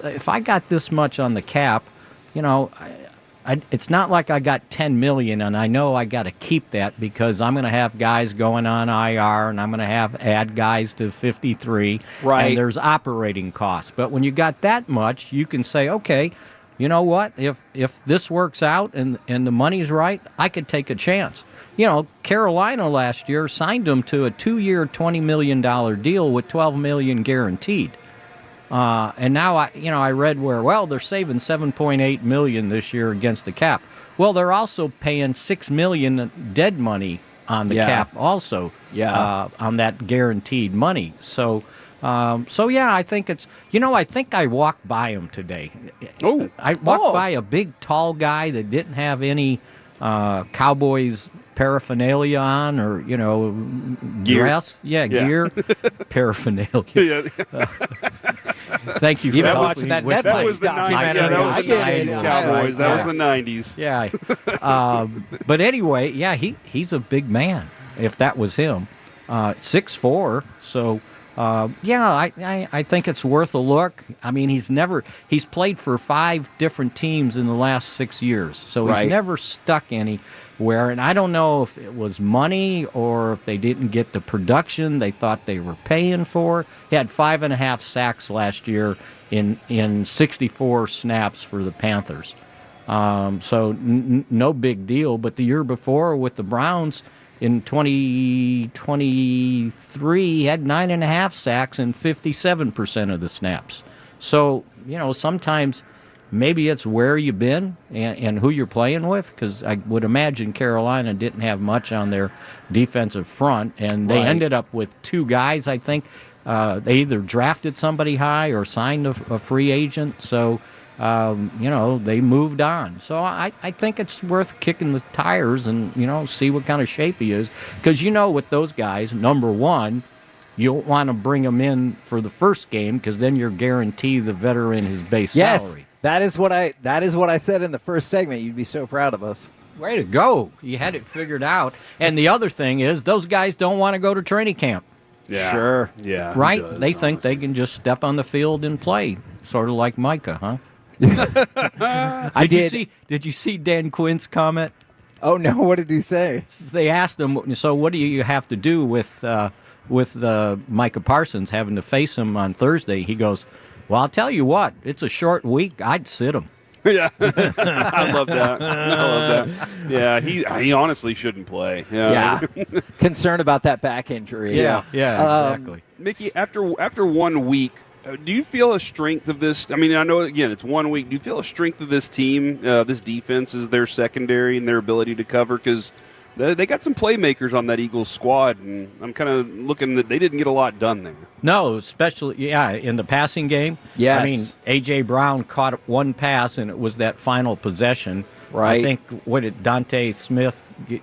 if I got this much on the cap, it's not like I got $10 million and I know I got to keep that because I'm going to have guys going on IR and I'm going to add guys to 53. Right. And there's operating costs. But when you got that much, you can say, okay, you know what? If this works out and the money's right, I could take a chance. Carolina last year signed him to a 2-year, $20 million deal with $12 million guaranteed. And now I read where they're saving $7.8 million this year against the cap. Well, they're also paying $6 million dead money on the cap also. Yeah. On that guaranteed money. So I think it's, I think I walked by him today. Oh. I walked by a big, tall guy that didn't have any Cowboys paraphernalia on or, Gear. dress. Yeah, gear. Paraphernalia. Thank you for You've been watching that with Netflix That was the 90s. documentary. That was the I get it. 90s Cowboys. That was Yeah. the 90s. Yeah. But anyway, he's a big man, if that was him. 6'4", so... I think it's worth a look. I mean, he's played for 5 different teams in the last 6 years, so he's never stuck anywhere. And I don't know if it was money or if they didn't get the production they thought they were paying for. He had 5.5 sacks last year in 64 snaps for the Panthers. So no big deal. But the year before with the Browns, in 2023, he had 9.5 sacks and 57% of the snaps. So, sometimes maybe it's where you've been and who you're playing with, because I would imagine Carolina didn't have much on their defensive front, and they ended up with 2 guys, I think. They either drafted somebody high or signed a free agent, so... they moved on. So I think it's worth kicking the tires and, see what kind of shape he is. Because, with those guys, number one, you don't want to bring them in for the first game because then you're guaranteed the veteran his base salary. That is what I said in the first segment. You'd be so proud of us. Way to go. You had it figured out. And the other thing is those guys don't want to go to training camp. Yeah. Sure. Yeah. Right? Does, they think they can just step on the field and play. Sort of like Micah, huh? Did you see Dan Quinn's comment? Oh no! What did he say? They asked him, so what do you have to do with Micah Parsons having to face him on Thursday? He goes, well, I'll tell you what, it's a short week. I'd sit him. Yeah, I love that. Yeah, he honestly shouldn't play. Yeah, concerned about that back injury. Yeah, exactly. Mickey, after 1 week, do you feel a strength of this? I mean, I know, again, it's 1 week. Do you feel a strength of this team, this defense, is their secondary and their ability to cover? Because they got some playmakers on that Eagles squad, and I'm kind of looking that they didn't get a lot done there. No, especially, in the passing game. Yes. I mean, A.J. Brown caught one pass, and it was that final possession. Right. I think, what did Dante Smith get,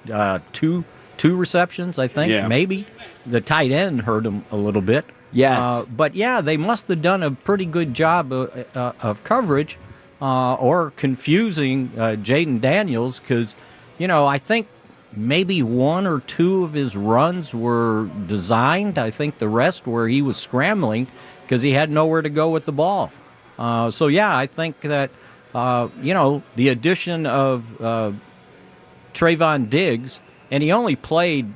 two receptions, I think, maybe. The tight end hurt him a little bit. Yes. But, they must have done a pretty good job of coverage. or confusing Jaden Daniels, because, I think maybe one or two of his runs were designed. I think the rest where he was scrambling because he had nowhere to go with the ball. So, yeah, I think that, the addition of Trayvon Diggs, and he only played,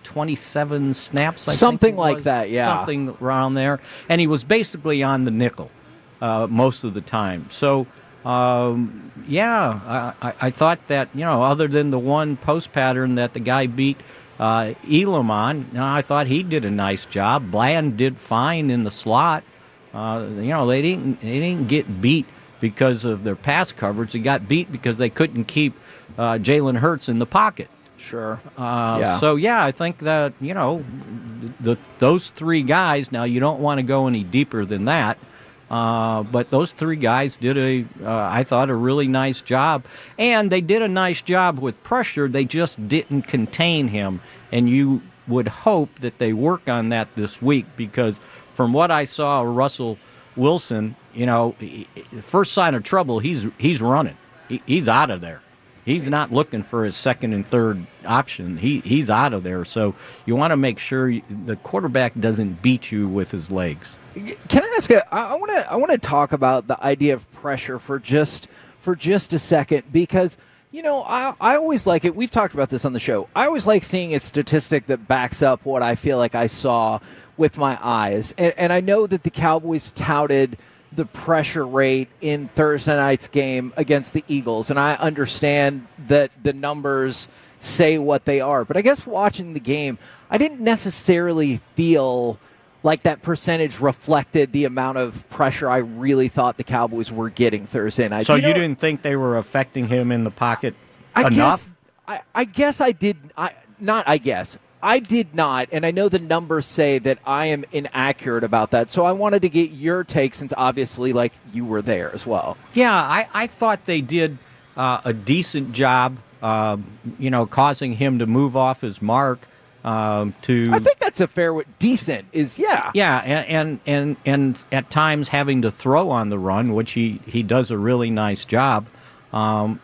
27 snaps, I Something think it like was. that, yeah. Something around there. And he was basically on the nickel most of the time. So, I thought that, other than the one post pattern that the guy beat Elam on, I thought he did a nice job. Bland did fine in the slot. They didn't get beat because of their pass coverage. They got beat because they couldn't keep Jalen Hurts in the pocket. Sure. So, I think that, those three guys, now you don't want to go any deeper than that, but those three guys did I thought, a really nice job. And they did a nice job with pressure. They just didn't contain him. And you would hope that they work on that this week, because from what I saw, Russell Wilson, first sign of trouble, he's running. He's out of there. He's not looking for his second and third option. He's out of there. So you want to make sure the quarterback doesn't beat you with his legs. Can I ask I want to talk about the idea of pressure for just a second, because I always like it. We've talked about this on the show. I always like seeing a statistic that backs up what I feel like I saw with my eyes. And I know that the Cowboys touted the pressure rate in Thursday night's game against the Eagles, and I understand that the numbers say what they are. But I guess watching the game, I didn't necessarily feel like that percentage reflected the amount of pressure I really thought the Cowboys were getting Thursday night. So you didn't think they were affecting him in the pocket enough? I guess I did. I did not, and I know the numbers say that I am inaccurate about that. So I wanted to get your take, since obviously, you were there as well. Yeah, I thought they did a decent job, causing him to move off his mark. I think that's a fair. Decent is and at times having to throw on the run, which he does a really nice job,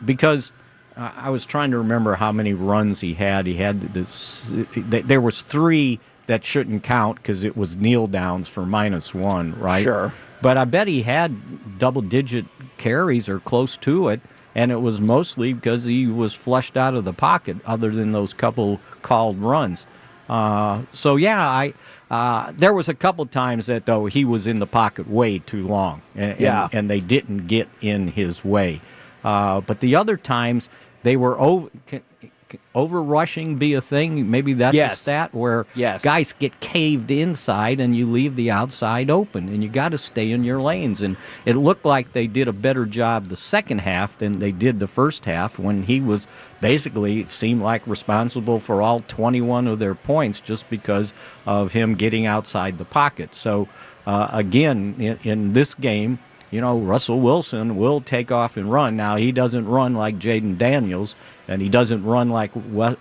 because. I was trying to remember how many runs he had. He had this. There was 3 that shouldn't count because it was kneel downs for -1, right? Sure. But I bet he had double-digit carries or close to it, and it was mostly because he was flushed out of the pocket, other than those couple called runs. There was a couple times that, though, he was in the pocket way too long, and they didn't get in his way. But the other times, they were over rushing be a thing. Maybe that's a stat where guys get caved inside and you leave the outside open, and you got to stay in your lanes. And it looked like they did a better job the second half than they did the first half, when he was basically, it seemed like, responsible for all 21 of their points just because of him getting outside the pocket. So again, in this game, Russell Wilson will take off and run. Now, he doesn't run like Jaden Daniels, and he doesn't run like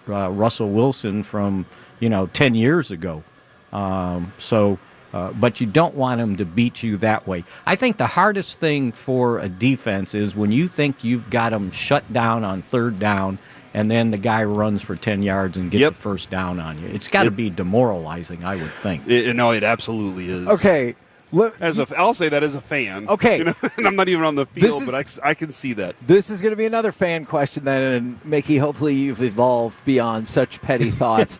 Russell Wilson from, 10 years ago. But you don't want him to beat you that way. I think the hardest thing for a defense is when you think you've got them shut down on third down, and then the guy runs for 10 yards and gets the first down on you. It's got to be demoralizing, I would think. It absolutely is. Okay. I'll say that as a fan. Okay. And I'm not even on the field, but I can see that. This is going to be another fan question then, and Mickey, hopefully you've evolved beyond such petty thoughts.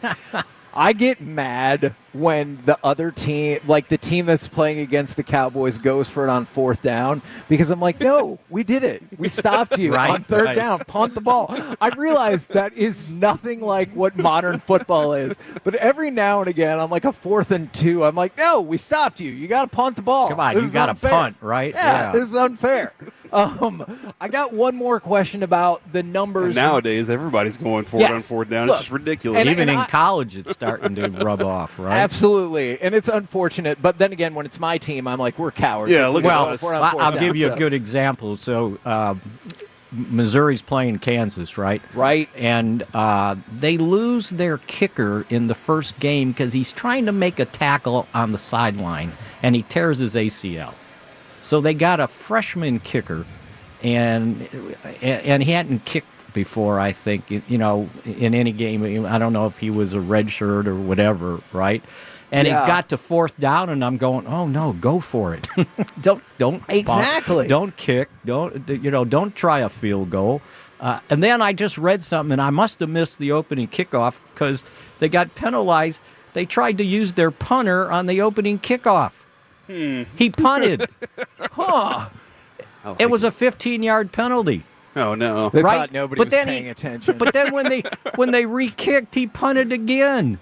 I get mad when the other team, like the team that's playing against the Cowboys, goes for it on fourth down, because I'm like, no, we did it. We stopped you on third down. Punt the ball. I realize that is nothing like what modern football is, but every now and again, I'm like a 4th and 2. I'm like, no, we stopped you. You got to punt the ball. Come on, you got to punt, right? Yeah, this is unfair. I got one more question about the numbers. And nowadays, everybody's going for it on fourth down. It's just ridiculous. Even in college, it's starting to rub off, right? Absolutely, and it's unfortunate. But then again, when it's my team, I'm like, we're cowards. Yeah, look at us. I'll give you a good example. So Missouri's playing Kansas, right? Right. And they lose their kicker in the first game because he's trying to make a tackle on the sideline, and he tears his ACL. So they got a freshman kicker and he hadn't kicked before, I think, in any game. I don't know if he was a red shirt or whatever, right? And it got to fourth down, and I'm going, oh no, go for it. don't Exactly. Don't kick. Don't try a field goal. And then I just read something, and I must have missed the opening kickoff because they got penalized. They tried to use their punter on the opening kickoff. He punted. It was a 15-yard penalty. Oh no! They thought nobody was paying attention. But then when they re-kicked, he punted again.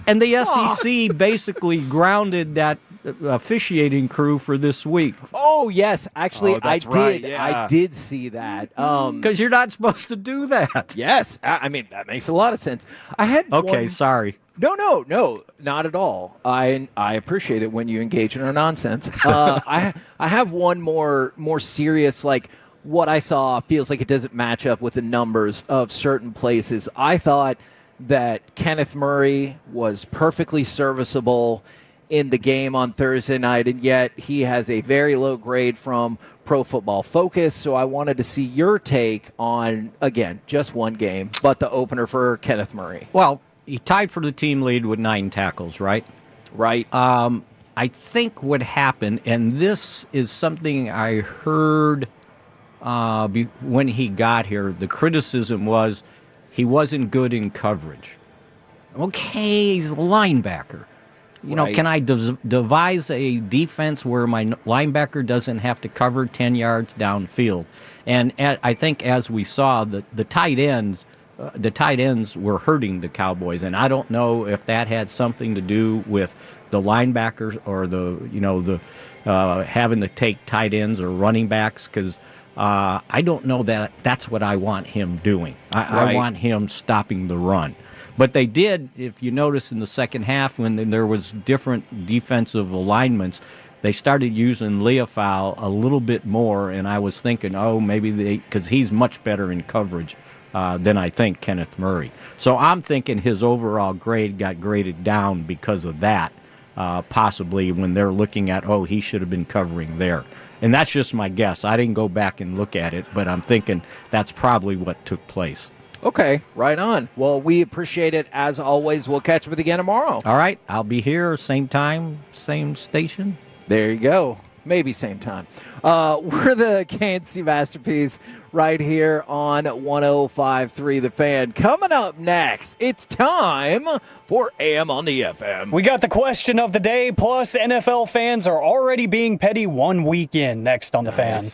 And the SEC basically grounded that officiating crew for this week. Oh yes, actually, I did. right, yeah. I did see that. Because you're not supposed to do that. Yes, I mean that makes a lot of sense. I had sorry. No, not at all. I appreciate it when you engage in our nonsense. I have one more serious, like what I saw feels like it doesn't match up with the numbers of certain places. I thought that Kenneth Murray was perfectly serviceable in the game on Thursday night, and yet he has a very low grade from Pro Football Focus. So I wanted to see your take on, again, just one game, but the opener for Kenneth Murray. Well, he tied for the team lead with 9 tackles, right? Right. I think what happened, and this is something I heard when he got here, the criticism was he wasn't good in coverage. Okay, he's a linebacker. Can I devise a defense where my linebacker doesn't have to cover 10 yards downfield? And I think as we saw, the tight ends were hurting the Cowboys, and I don't know if that had something to do with the linebackers or the having to take tight ends or running backs, because I don't know that that's what I want him doing. I want him stopping the run. But they did, if you notice in the second half, when there was different defensive alignments, they started using Leofau a little bit more, and I was thinking, maybe because he's much better in coverage than I think Kenneth Murray. So I'm thinking his overall grade got graded down because of that, possibly when they're looking at, he should have been covering there. And that's just my guess. I didn't go back and look at it, but I'm thinking that's probably what took place. Okay, right on. Well, we appreciate it as always. We'll catch up with you again tomorrow. All right, I'll be here, same time, same station. There you go. Maybe same time. We're the KNC Masterpiece right here on 105.3 The Fan. Coming up next, it's time for AM on the FM. We got the question of the day, plus NFL fans are already being petty 1 week in. Next on The Fan.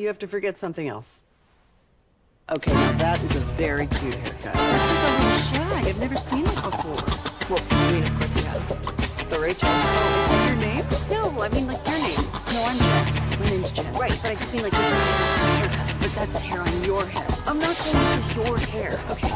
you have to forget something else. Okay, now that is a very cute haircut. That's like a little shag. I've never seen it before. Well, I mean, of course you have. It's the Rachel. Oh, is that your name? No, I mean like your name. No, I'm Jen. My name's Jen. Right, but I just mean like this is your haircut, but that's hair on your head. I'm not saying this is your hair. Okay.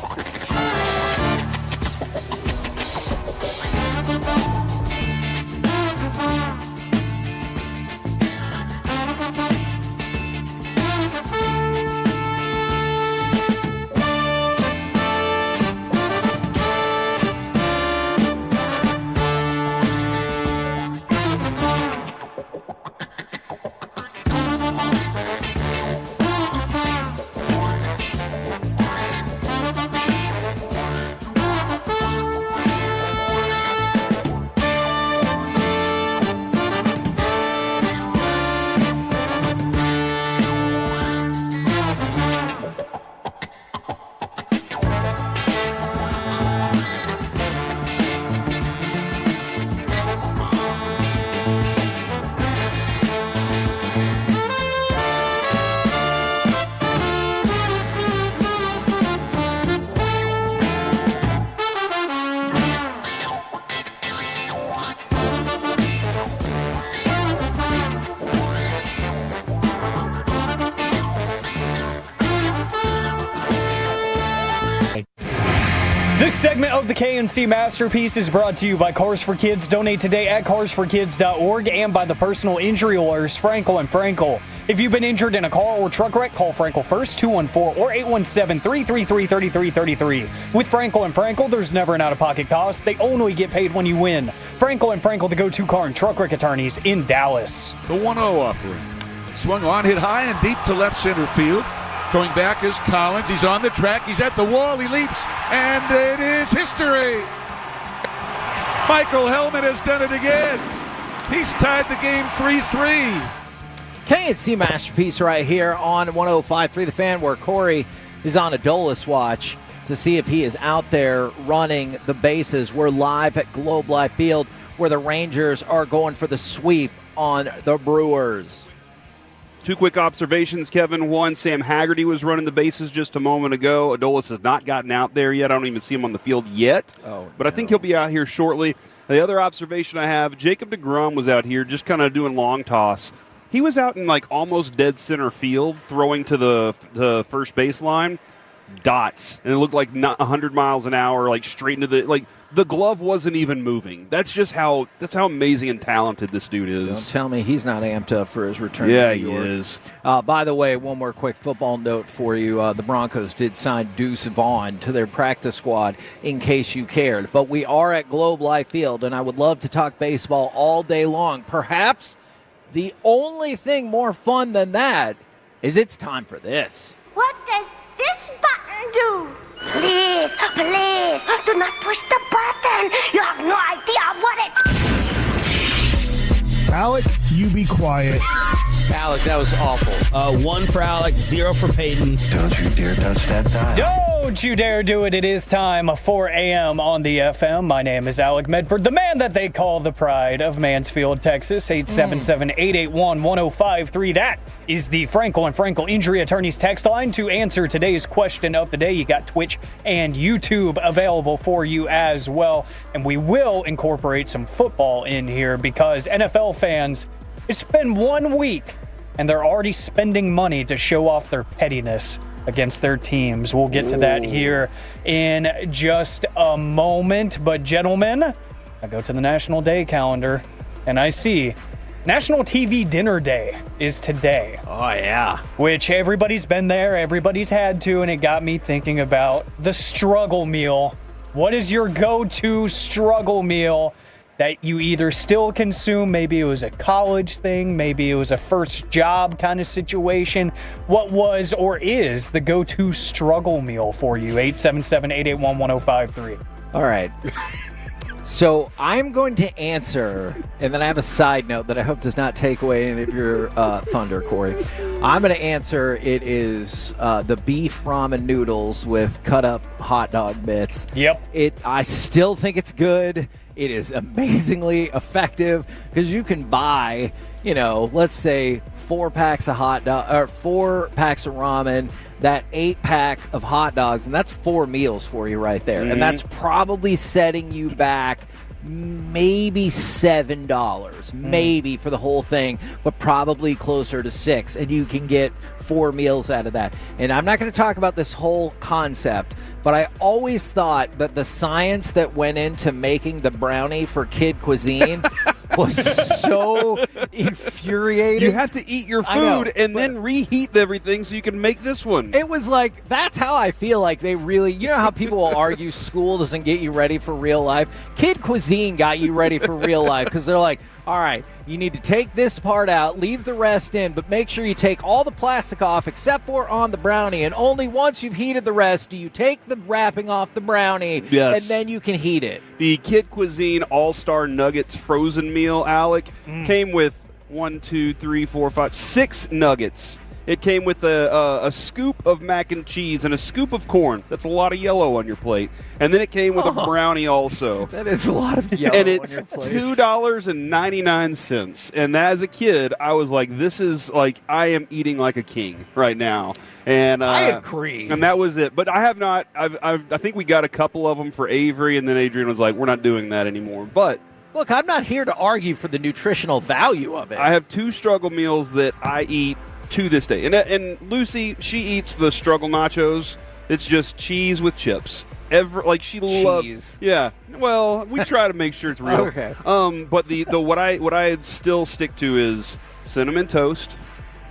This segment of the KNC Masterpiece is brought to you by Cars for Kids. Donate today at krld-fm and by the personal injury lawyers Frankel & Frankel. If you've been injured in a car or truck wreck, call Frankel first, 214 or 817-333-3333. With Frankel & Frankel, there's never an out-of-pocket cost. They only get paid when you win. Frankel & Frankel, the go-to car and truck wreck attorneys in Dallas. The 1-0 offering. Swung on, hit high and deep to left center field. Going back is Collins. He's on the track. He's at the wall. He leaps, and it is history. Michael Helman has done it again. He's tied the game 3-3. KNC Masterpiece right here on 105.3 The Fan, where Corey is on a Dulles watch to see if he is out there running the bases. We're live at Globe Life Field, where the Rangers are going for the sweep on the Brewers. Two quick observations, Kevin. One, Sam Haggerty was running the bases just a moment ago. Adolis has not gotten out there yet. I don't even see him on the field yet. But I think he'll be out here shortly. The other observation I have, Jacob deGrom was out here just kind of doing long toss. He was out in like almost dead center field throwing to the first baseline. Dots. And it looked like 100 miles an hour, like straight into the glove wasn't even moving. That's how amazing and talented this dude is. Don't tell me he's not amped up for his return to New York. He is. By the way, one more quick football note for you. The Broncos did sign Deuce Vaughn to their practice squad, in case you cared. But we are at Globe Life Field, and I would love to talk baseball all day long. Perhaps the only thing more fun than that is it's time for this. What does this button do? Please, please, do not push the button. You have no idea what it... Alec, you be quiet. Alec, that was awful. 1 for Alec, 0 for Peyton. Don't you dare touch that dial. Don't you dare do it. It is time, 4 a.m. on the FM. My name is Alec Medford, the man that they call the pride of Mansfield, Texas. 877-881-1053. That is the Frankel & Frankel Injury Attorneys text line to answer today's question of the day. You got Twitch and YouTube available for you as well. And we will incorporate some football in here because NFL fans, it's been 1 week and they're already spending money to show off their pettiness against their teams. We'll get to that here in just a moment. But gentlemen, I go to the National Day calendar and I see National TV Dinner Day is today. Oh, yeah. Which everybody's been there, everybody's had to, and it got me thinking about the struggle meal. What is your go-to struggle meal that you either still consume? Maybe it was a college thing, maybe it was a first job kind of situation. What was or is the go-to struggle meal for you? 877-881-1053. All right. So I'm going to answer, and then I have a side note that I hope does not take away any of your thunder, Corey. I'm going to answer, it is the beef ramen noodles with cut up hot dog bits. Yep. I still think it's good. It is amazingly effective because you can buy, let's say 4 packs of hot dog or 4 packs of ramen, that 8-pack of hot dogs, and that's 4 meals for you right there. And that's probably setting you back maybe $7, maybe for the whole thing, but probably closer to $6, and you can get 4 meals out of that. And I'm not going to talk about this whole concept, but I always thought that the science that went into making the brownie for kid cuisine was so infuriating. You have to eat your food and then reheat everything so you can make this one. It was like, that's how I feel like they really, how people will argue school doesn't get you ready for real life? Kid cuisine got you ready for real life because they're like, all right, you need to take this part out, leave the rest in, but make sure you take all the plastic off except for on the brownie. And only once you've heated the rest do you take the wrapping off the brownie, and then you can heat it. The Kid Cuisine All-Star Nuggets frozen meal, Alec, came with 6 nuggets. It came with a scoop of mac and cheese and a scoop of corn. That's a lot of yellow on your plate. And then it came with a brownie also. That is a lot of yellow and it's on your plate. $2.99. And as a kid, I was like, this is like, I am eating like a king right now. And I agree. And that was it. But I have not, I think we got a couple of them for Avery, and then Adrian was like, we're not doing that anymore. But look, I'm not here to argue for the nutritional value of it. I have 2 struggle meals that I eat to this day. And Lucy, she eats the struggle nachos. It's just cheese with chips. She loves. Yeah. Well, we try to make sure it's real. Okay. But the what I still stick to is cinnamon toast.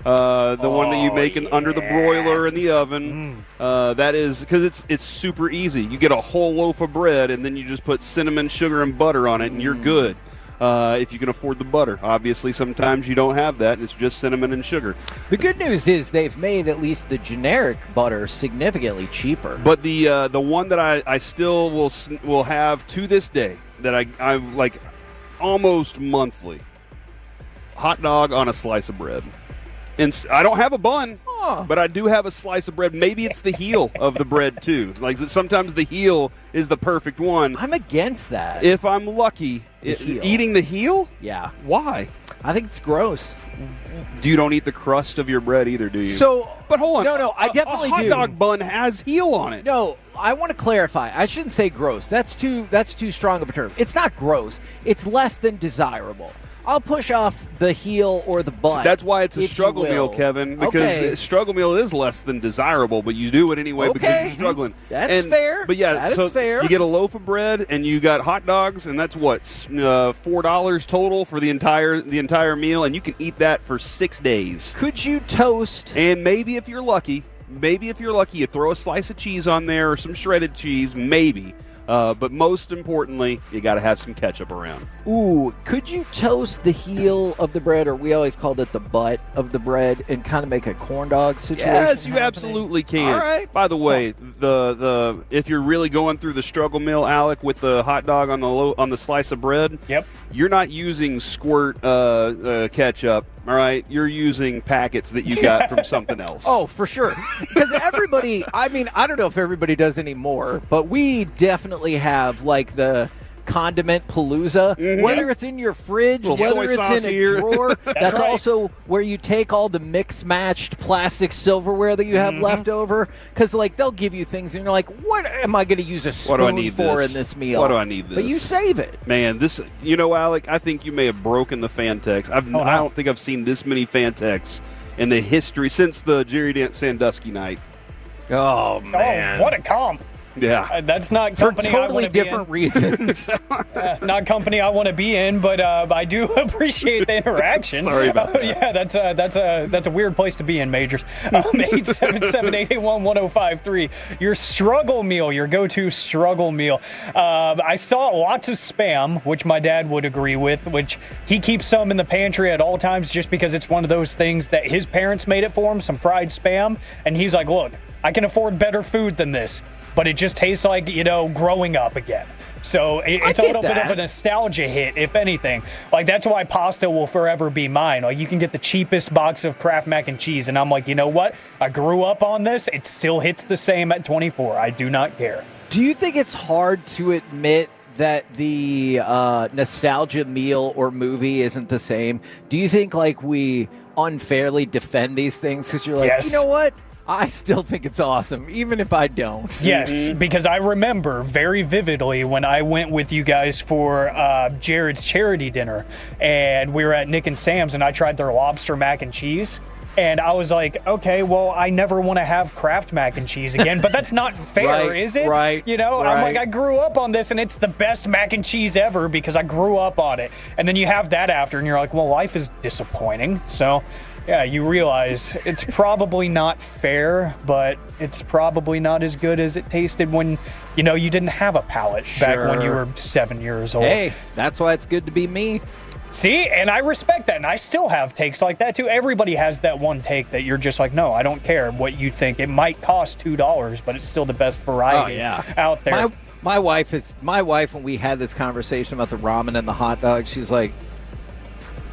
The one that you make under the broiler in the oven. That is because it's super easy. You get a whole loaf of bread and then you just put cinnamon, sugar, and butter on it, and you're good. If you can afford the butter. Obviously, sometimes you don't have that, and it's just cinnamon and sugar. The good news is they've made at least the generic butter significantly cheaper. But the one that I still will have to this day, that I like almost monthly, hot dog on a slice of bread. And I don't have a bun, but I do have a slice of bread. Maybe it's the heel of the bread, too. Like sometimes the heel is the perfect one. I'm against that. If I'm lucky, eating the heel? Yeah. Why? I think it's gross. You don't eat the crust of your bread either, do you? So, but hold on. No, I definitely do. A hot dog bun has heel on it. No, I want to clarify. I shouldn't say gross. That's too strong of a term. It's not gross. It's less than desirable. I'll push off the heel or the bun. So that's why it's a struggle meal, Kevin, because struggle meal is less than desirable, but you do it anyway because you're struggling. That's fair. But yeah, that is fair. You get a loaf of bread and you got hot dogs, and that's what $4 total for the entire meal, and you can eat that for 6 days. Could you toast? And maybe if you're lucky, you throw a slice of cheese on there or some shredded cheese, maybe. But most importantly, you got to have some ketchup around. Ooh, could you toast the heel of the bread, or we always called it the butt of the bread, and kind of make a corn dog situation? Yes, you absolutely can. All right. By the way, the if you're really going through the struggle meal, Alec, with the hot dog on the slice of bread, you're not using squirt ketchup. All right, you're using packets that you got from something else. Oh, for sure. Because everybody, I mean, I don't know if everybody does anymore, but we definitely have like the condiment palooza, whether it's in your fridge, whether it's in a drawer. That's also where you take all the mix-matched plastic silverware that you have left over, because like they'll give you things and you're like, what am I going to use a spoon for in this meal? What do I need this? But you save it. Man, this, Alec, I think you may have broken the fan text. I don't think I've seen this many fan texts in the history since the Jerry Sandusky night. Oh, man. Oh, what a comp. Yeah. That's not company for totally different reasons. Not company I want to be in, but I do appreciate the interaction. Sorry about that. Yeah, that's a weird place to be in, Majors. 877-881-1053. Your struggle meal, your go-to struggle meal. I saw lots of Spam, which my dad would agree with, which he keeps some in the pantry at all times just because it's one of those things that his parents made it for him, some fried Spam, and he's like, look, I can afford better food than this, but it just tastes like, growing up again. So it's a little bit of a nostalgia hit, if anything. Like, that's why pasta will forever be mine. Like, you can get the cheapest box of Kraft mac and cheese, and I'm like, you know what? I grew up on this. It still hits the same at 24. I do not care. Do you think it's hard to admit that the nostalgia meal or movie isn't the same? Do you think like we unfairly defend these things because you're like, Yes. you know what? I still think it's awesome, even if I don't. Yes, because I remember very vividly when I went with you guys for Jared's charity dinner, and we were at Nick and Sam's, and I tried their lobster mac and cheese. And I was like, okay, well, I never want to have Kraft mac and cheese again, but that's not fair, Right, is it? right, You know, I'm like, right. I grew up on this, and it's the best mac and cheese ever because I grew up on it. And then you have that after, and you're like, well, life is disappointing. So, yeah, you realize it's probably not fair, but it's probably not as good as it tasted when, you know, you didn't have a palate back when you Sure. were 7 years old. Hey, that's why it's good to be me. See, and I respect that, and I still have takes like that too. Everybody has that one take that you're just like, no, I don't care what you think. It might cost $2, but it's still the best variety out there. My wife when we had this conversation about the ramen and the hot dog, she's like,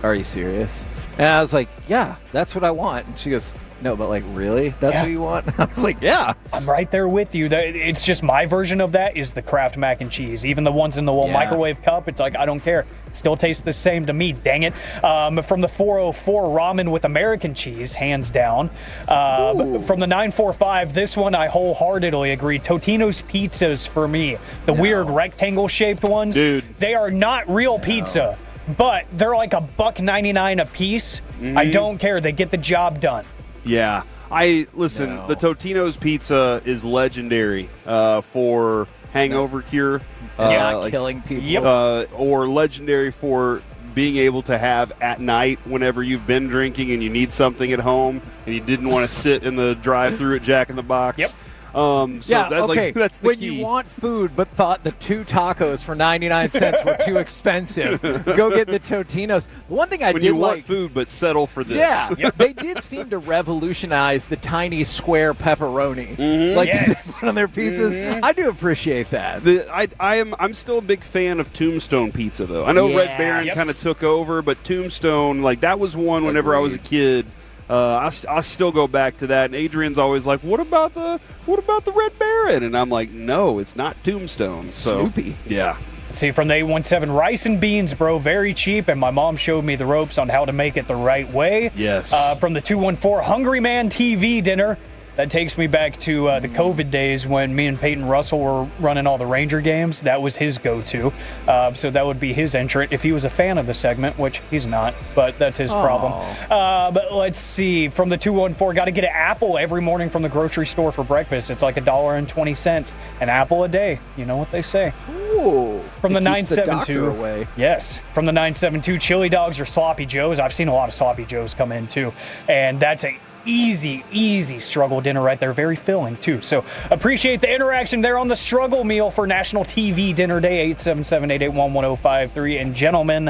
are you serious? And I was like, yeah, that's what I want. And she goes, no, but like, really? That's what you want? I was like, yeah. I'm right there with you. It's just my version of that is the Kraft mac and cheese. Even the ones in the little microwave cup, it's like, I don't care. Still tastes the same to me, dang it. From the 404, ramen with American cheese, hands down. From the 945, this one I wholeheartedly agree. Totino's pizzas for me. The weird rectangle-shaped ones. Dude. They are not real pizza, but they're like $1.99 a piece. I don't care. They get the job done. Yeah. The Totino's pizza is legendary for hangover cure. Killing people. Or legendary for being able to have at night whenever you've been drinking and you need something at home and you didn't want to sit in the drive-thru at Jack in the Box. Yep. That's the when key. you want food but thought the 2 tacos for 99 cents were too expensive, go get the Totinos. The one thing I when did you like, want food but settle for this. yeah, they did seem to revolutionize the tiny square pepperoni, Yes. on their pizzas. I do appreciate that. I'm still a big fan of Tombstone pizza though. I know Red Yes. Baron kind of took over, but Tombstone, like that was one whenever I was a kid. I still go back to that, and Adrian's always like, "What about the Red Baron?" And I'm like, "No, it's not Tombstone." So, Snoopy. Yeah. See, from the 817, rice and beans, bro, very cheap, and my mom showed me the ropes on how to make it the right way. Yes. From the 214, Hungry Man TV dinner. That takes me back to the COVID days when me and Peyton Russell were running all the Ranger games. That was his go-to. So that would be his entrant if he was a fan of the segment, which he's not, but that's his problem. But let's see. From the 214, got to get an apple every morning from the grocery store for breakfast. It's like $1.20. An apple a day. You know what they say. Ooh. From the It keeps the 972. doctor away. Yes. From the 972, chili dogs or sloppy joes. I've seen a lot of sloppy joes come in too. And that's a easy struggle dinner right there. Very filling too. So appreciate the interaction there on the struggle meal for National TV Dinner Day. 877-881-1053. And gentlemen,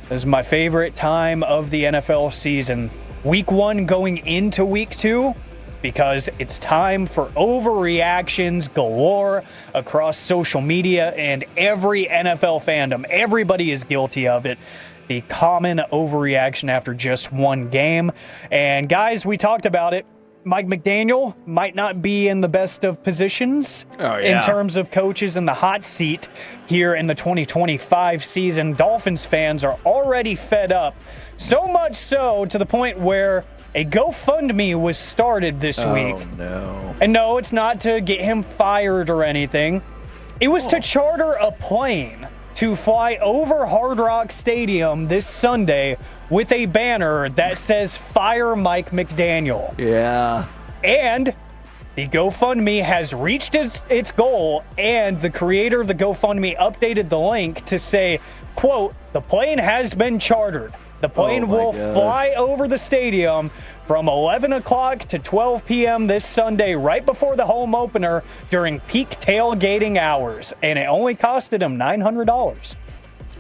this is my favorite time of the NFL season. Week 1 going into week 2. Because it's time for overreactions galore across social media and every NFL fandom. Everybody is guilty of it. The common overreaction after just one game. And guys, we talked about it. Mike McDaniel might not be in the best of positions in terms of coaches in the hot seat here in the 2025 season. Dolphins fans are already fed up. So much so to the point where a GoFundMe was started this week. Oh, no. And no, it's not to get him fired or anything. It was to charter a plane to fly over Hard Rock Stadium this Sunday with a banner that says "Fire Mike McDaniel." Yeah. And the GoFundMe has reached its goal, and the creator of the GoFundMe updated the link to say, quote, "The plane has been chartered. The plane will fly over the stadium from 11 o'clock to 12 p.m. this Sunday, right before the home opener during peak tailgating hours." And it only costed him $900.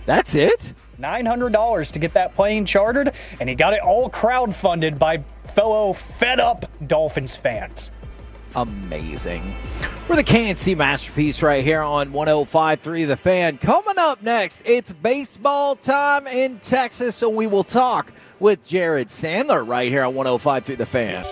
That's it? $900 to get that plane chartered, and he got it all crowdfunded by fellow fed-up Dolphins fans. Amazing. We're the KNC Masterpiece right here on 105.3 The Fan. Coming up next, it's baseball time in Texas, so we will talk with Jared Sandler right here on 105.3 The Fan.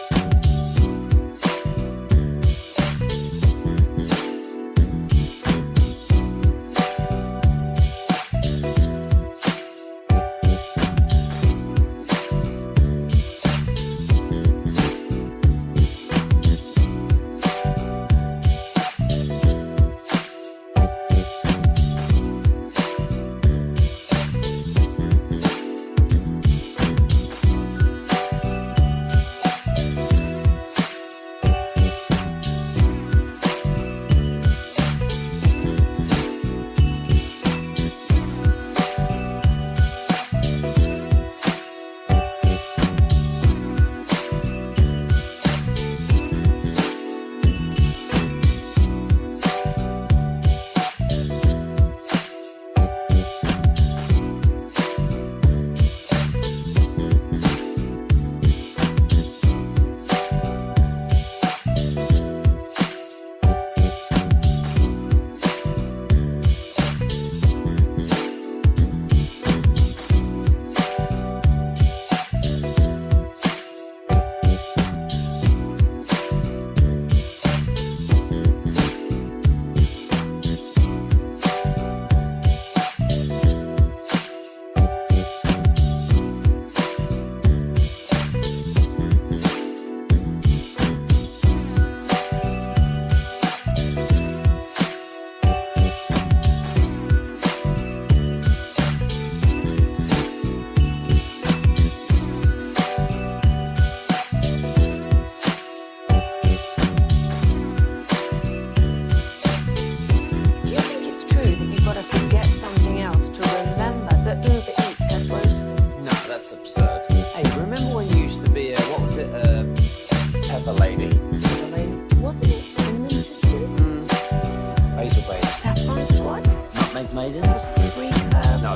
Maidens? Free club. No.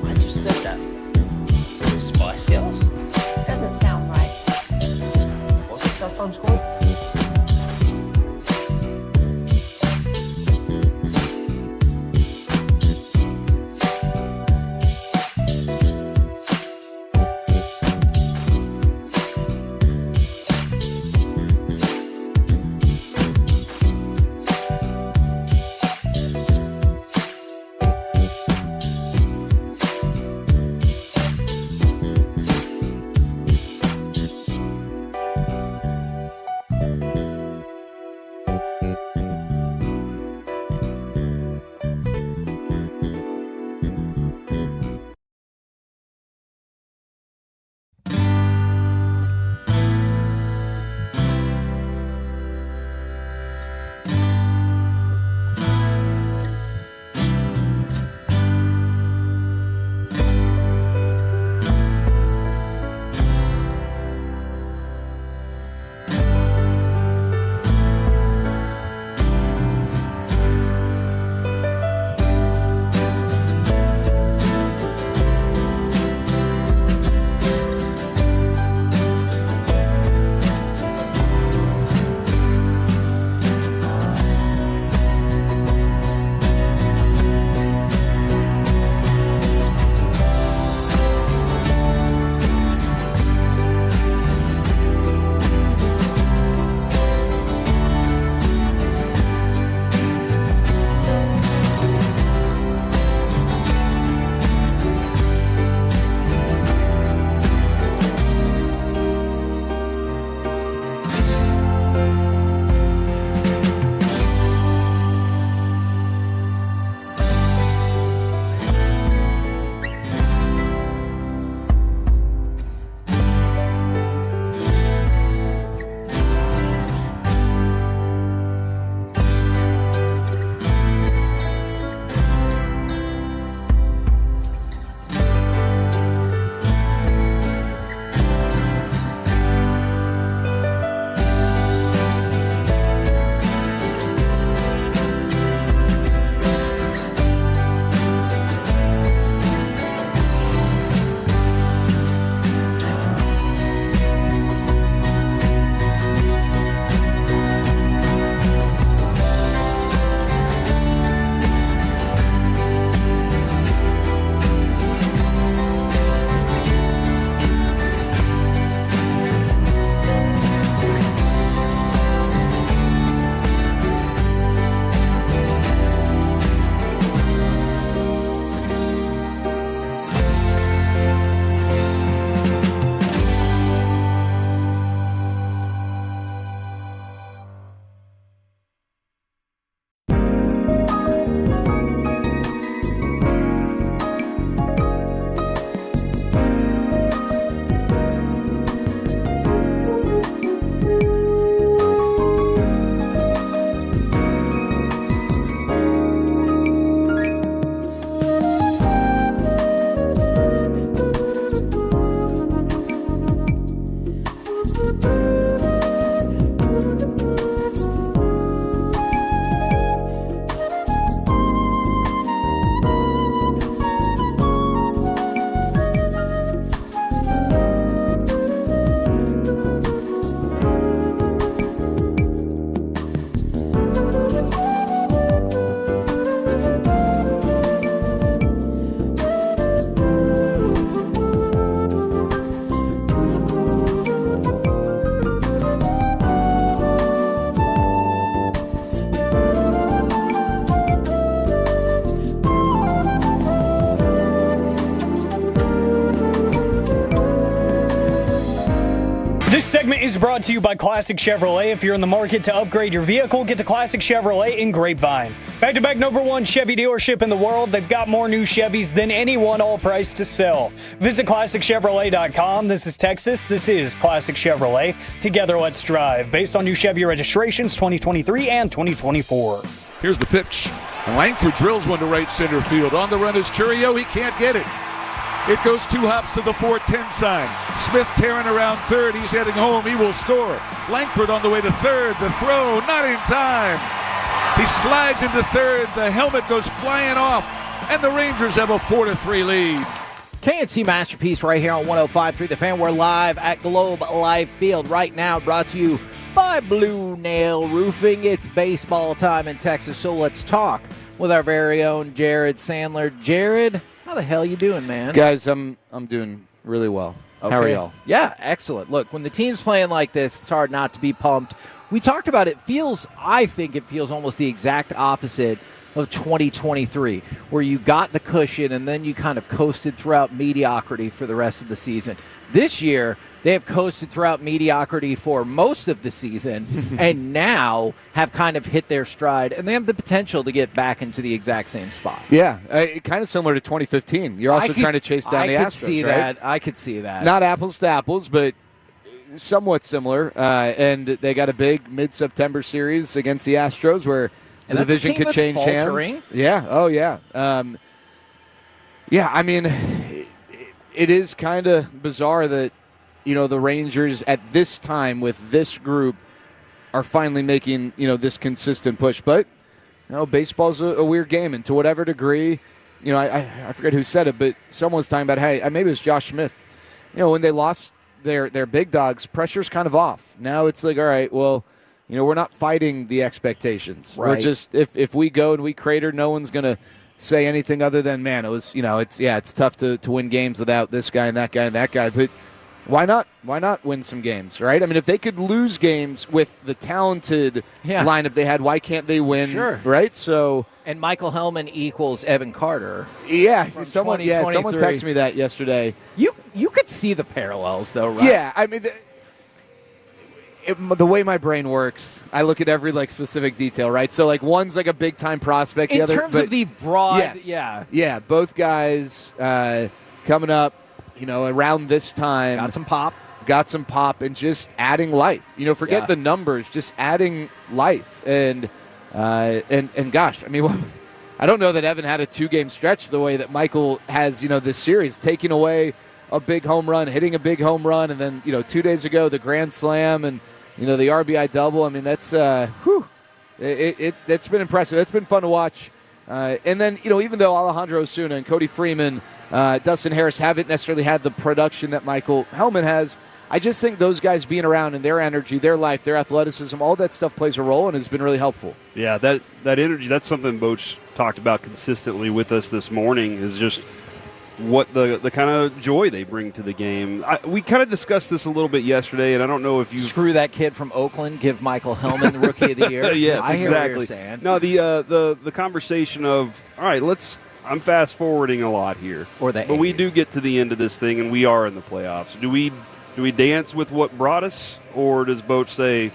I just said that. Is it Spice Girls? Doesn't sound right. What's the subphone called? This segment is brought to you by Classic Chevrolet. If you're in the market to upgrade your vehicle, get to Classic Chevrolet in Grapevine. Back-to-back #1 Chevy dealership in the world. They've got more new Chevys than anyone, all priced to sell. Visit ClassicChevrolet.com. This is Texas. This is Classic Chevrolet. Together, let's drive. Based on new Chevy registrations 2023 and 2024. Here's the pitch. And Langford drills one to right center field. On the run is Churio. He can't get it. It goes 2 hops to the 4-10 sign. Smith tearing around third. He's heading home. He will score. Langford on the way to third. The throw, not in time. He slides into third. The helmet goes flying off, and the Rangers have a 4-3 lead. KNC Masterpiece right here on 105.3 The Fan. We're live at Globe Life Field right now, brought to you by Blue Nail Roofing. It's baseball time in Texas, so let's talk with our very own Jared Sandler. Jared, how the hell you doing, man? Guys, I'm doing really well. Okay. How are y'all? Yeah, excellent. Look, when the team's playing like this, it's hard not to be pumped. We talked about it. I think it feels almost the exact opposite of 2023, where you got the cushion and then you kind of coasted throughout mediocrity for the rest of the season. This year, they have coasted throughout mediocrity for most of the season and now have kind of hit their stride, and they have the potential to get back into the exact same spot. Yeah, kind of similar to 2015. You're also trying to chase down the Astros, I could see right? that. I could see that. Not apples to apples, but somewhat similar. And they got a big mid-September series against the Astros where the division could change hands. Yeah. Oh, yeah. Yeah, I mean, it is kind of bizarre that, the Rangers at this time with this group are finally making, this consistent push. But, baseball's a weird game. And to whatever degree, I forget who said it, but someone was talking about, hey, maybe it was Josh Smith. When they lost their big dogs, pressure's kind of off. Now it's like, all right, well, we're not fighting the expectations. Right. We're just, if we go and we crater, no one's going to say anything other than, man, it was, it's tough to win games without this guy and that guy and that guy. But why not win some games, right? I mean, if they could lose games with the talented lineup they had, why can't they win? Sure. Right? So, and Michael Helman equals Evan Carter. Yeah, someone texted me that yesterday. You could see the parallels, though, right? Yeah, I mean, the way my brain works, I look at every specific detail, right? So one's a big time prospect. In the other, terms of the broad, yes. Yeah, both guys coming up, around this time. Got some pop and just adding life. Forget the numbers, just adding life. And gosh, I mean, I don't know that Evan had a 2-game stretch the way that Michael has, this series, taking away a big home run, hitting a big home run, and then, 2 days ago, the grand slam and, the RBI double. I mean, that's, it's been impressive. It's been fun to watch. And then, even though Alejandro Osuna and Cody Freeman, Dustin Harris haven't necessarily had the production that Michael Helman has, I just think those guys being around and their energy, their life, their athleticism, all that stuff plays a role and has been really helpful. Yeah, that energy, that's something Boach talked about consistently with us this morning, is just what the kind of joy they bring to the game. We kind of discussed this a little bit yesterday, and I don't know if you screw that kid from Oakland, give Michael Helman the Rookie of the Year. Yes, I hear exactly. what you're saying. No, the conversation of, all right, I'm fast forwarding a lot here, but we do get to the end of this thing, and we are in the playoffs. Do we dance with what brought us, or does Boach say,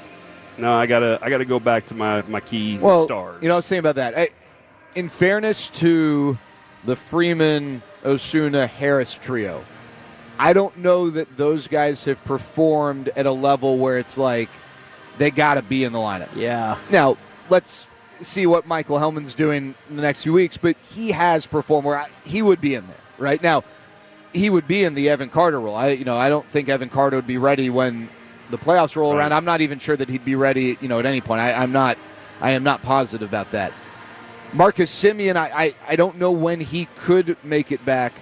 no, I gotta go back to my key stars? I was thinking about that. In fairness to the Freeman, Osuna, Harris trio, I don't know that those guys have performed at a level where it's like they got to be in the lineup. Yeah. Now, let's see what Michael Helman's doing in the next few weeks, but he has performed where he would be in there. Right now, he would be in the Evan Carter role. I don't think Evan Carter would be ready when the playoffs roll around. I'm not even sure that he'd be ready, at any point. I am not positive about that. Marcus Semien, I don't know when he could make it back.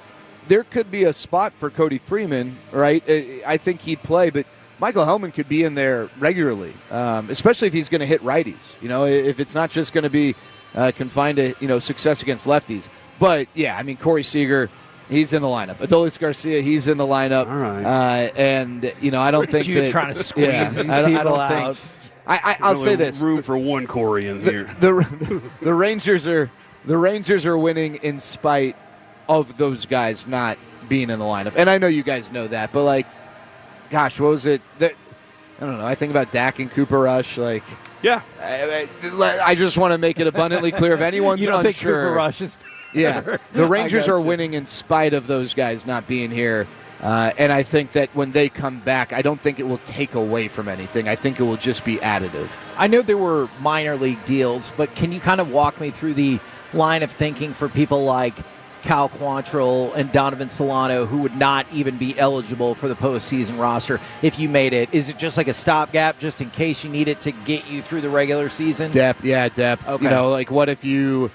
There could be a spot for Cody Freeman, right? I think he'd play, but Michael Helman could be in there regularly, especially if he's going to hit righties. If it's not just going to be confined to success against lefties. But yeah, I mean, Corey Seager, he's in the lineup. Adolis Garcia, he's in the lineup. All right. And I don't think you're that trying to squeeze these I people don't out. think. I'll say this: room for one Corey in here. The Rangers are winning in spite of those guys not being in the lineup, and I know you guys know that. But gosh, what was it? I don't know. I think about Dak and Cooper Rush. Yeah, I just want to make it abundantly clear if anyone's you don't unsure. think Cooper Rush is Yeah, the Rangers are winning in spite of those guys not being here. And I think that when they come back, I don't think it will take away from anything. I think it will just be additive. I know there were minor league deals, but can you kind of walk me through the line of thinking for people like Cal Quantrill and Donovan Solano, who would not even be eligible for the postseason roster if you made it? Is it just like a stopgap just in case you need it to get you through the regular season? Depth. Okay. You know, like what if you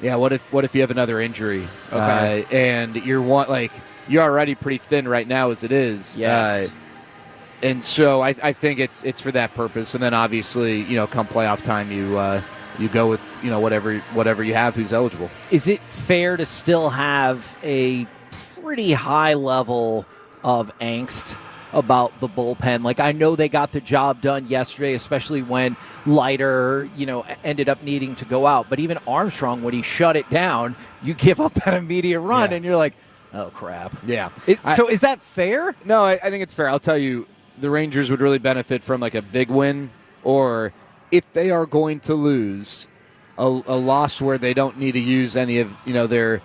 have another injury? Okay. And you're already pretty thin right now as it is. Yes. And so I think it's for that purpose. And then obviously, you know, come playoff time, you go with, you know, whatever you have who's eligible. Is it fair to still have a pretty high level of angst about the bullpen? Like, I know they got the job done yesterday, especially when Leiter, you know, ended up needing to go out. But even Armstrong, when he shut it down, you give up that immediate run, and you're like, oh, crap. Yeah. So is that fair? No, I think it's fair. I'll tell you, the Rangers would really benefit from like a big win, or if they are going to lose, a loss where they don't need to use any of, you know, their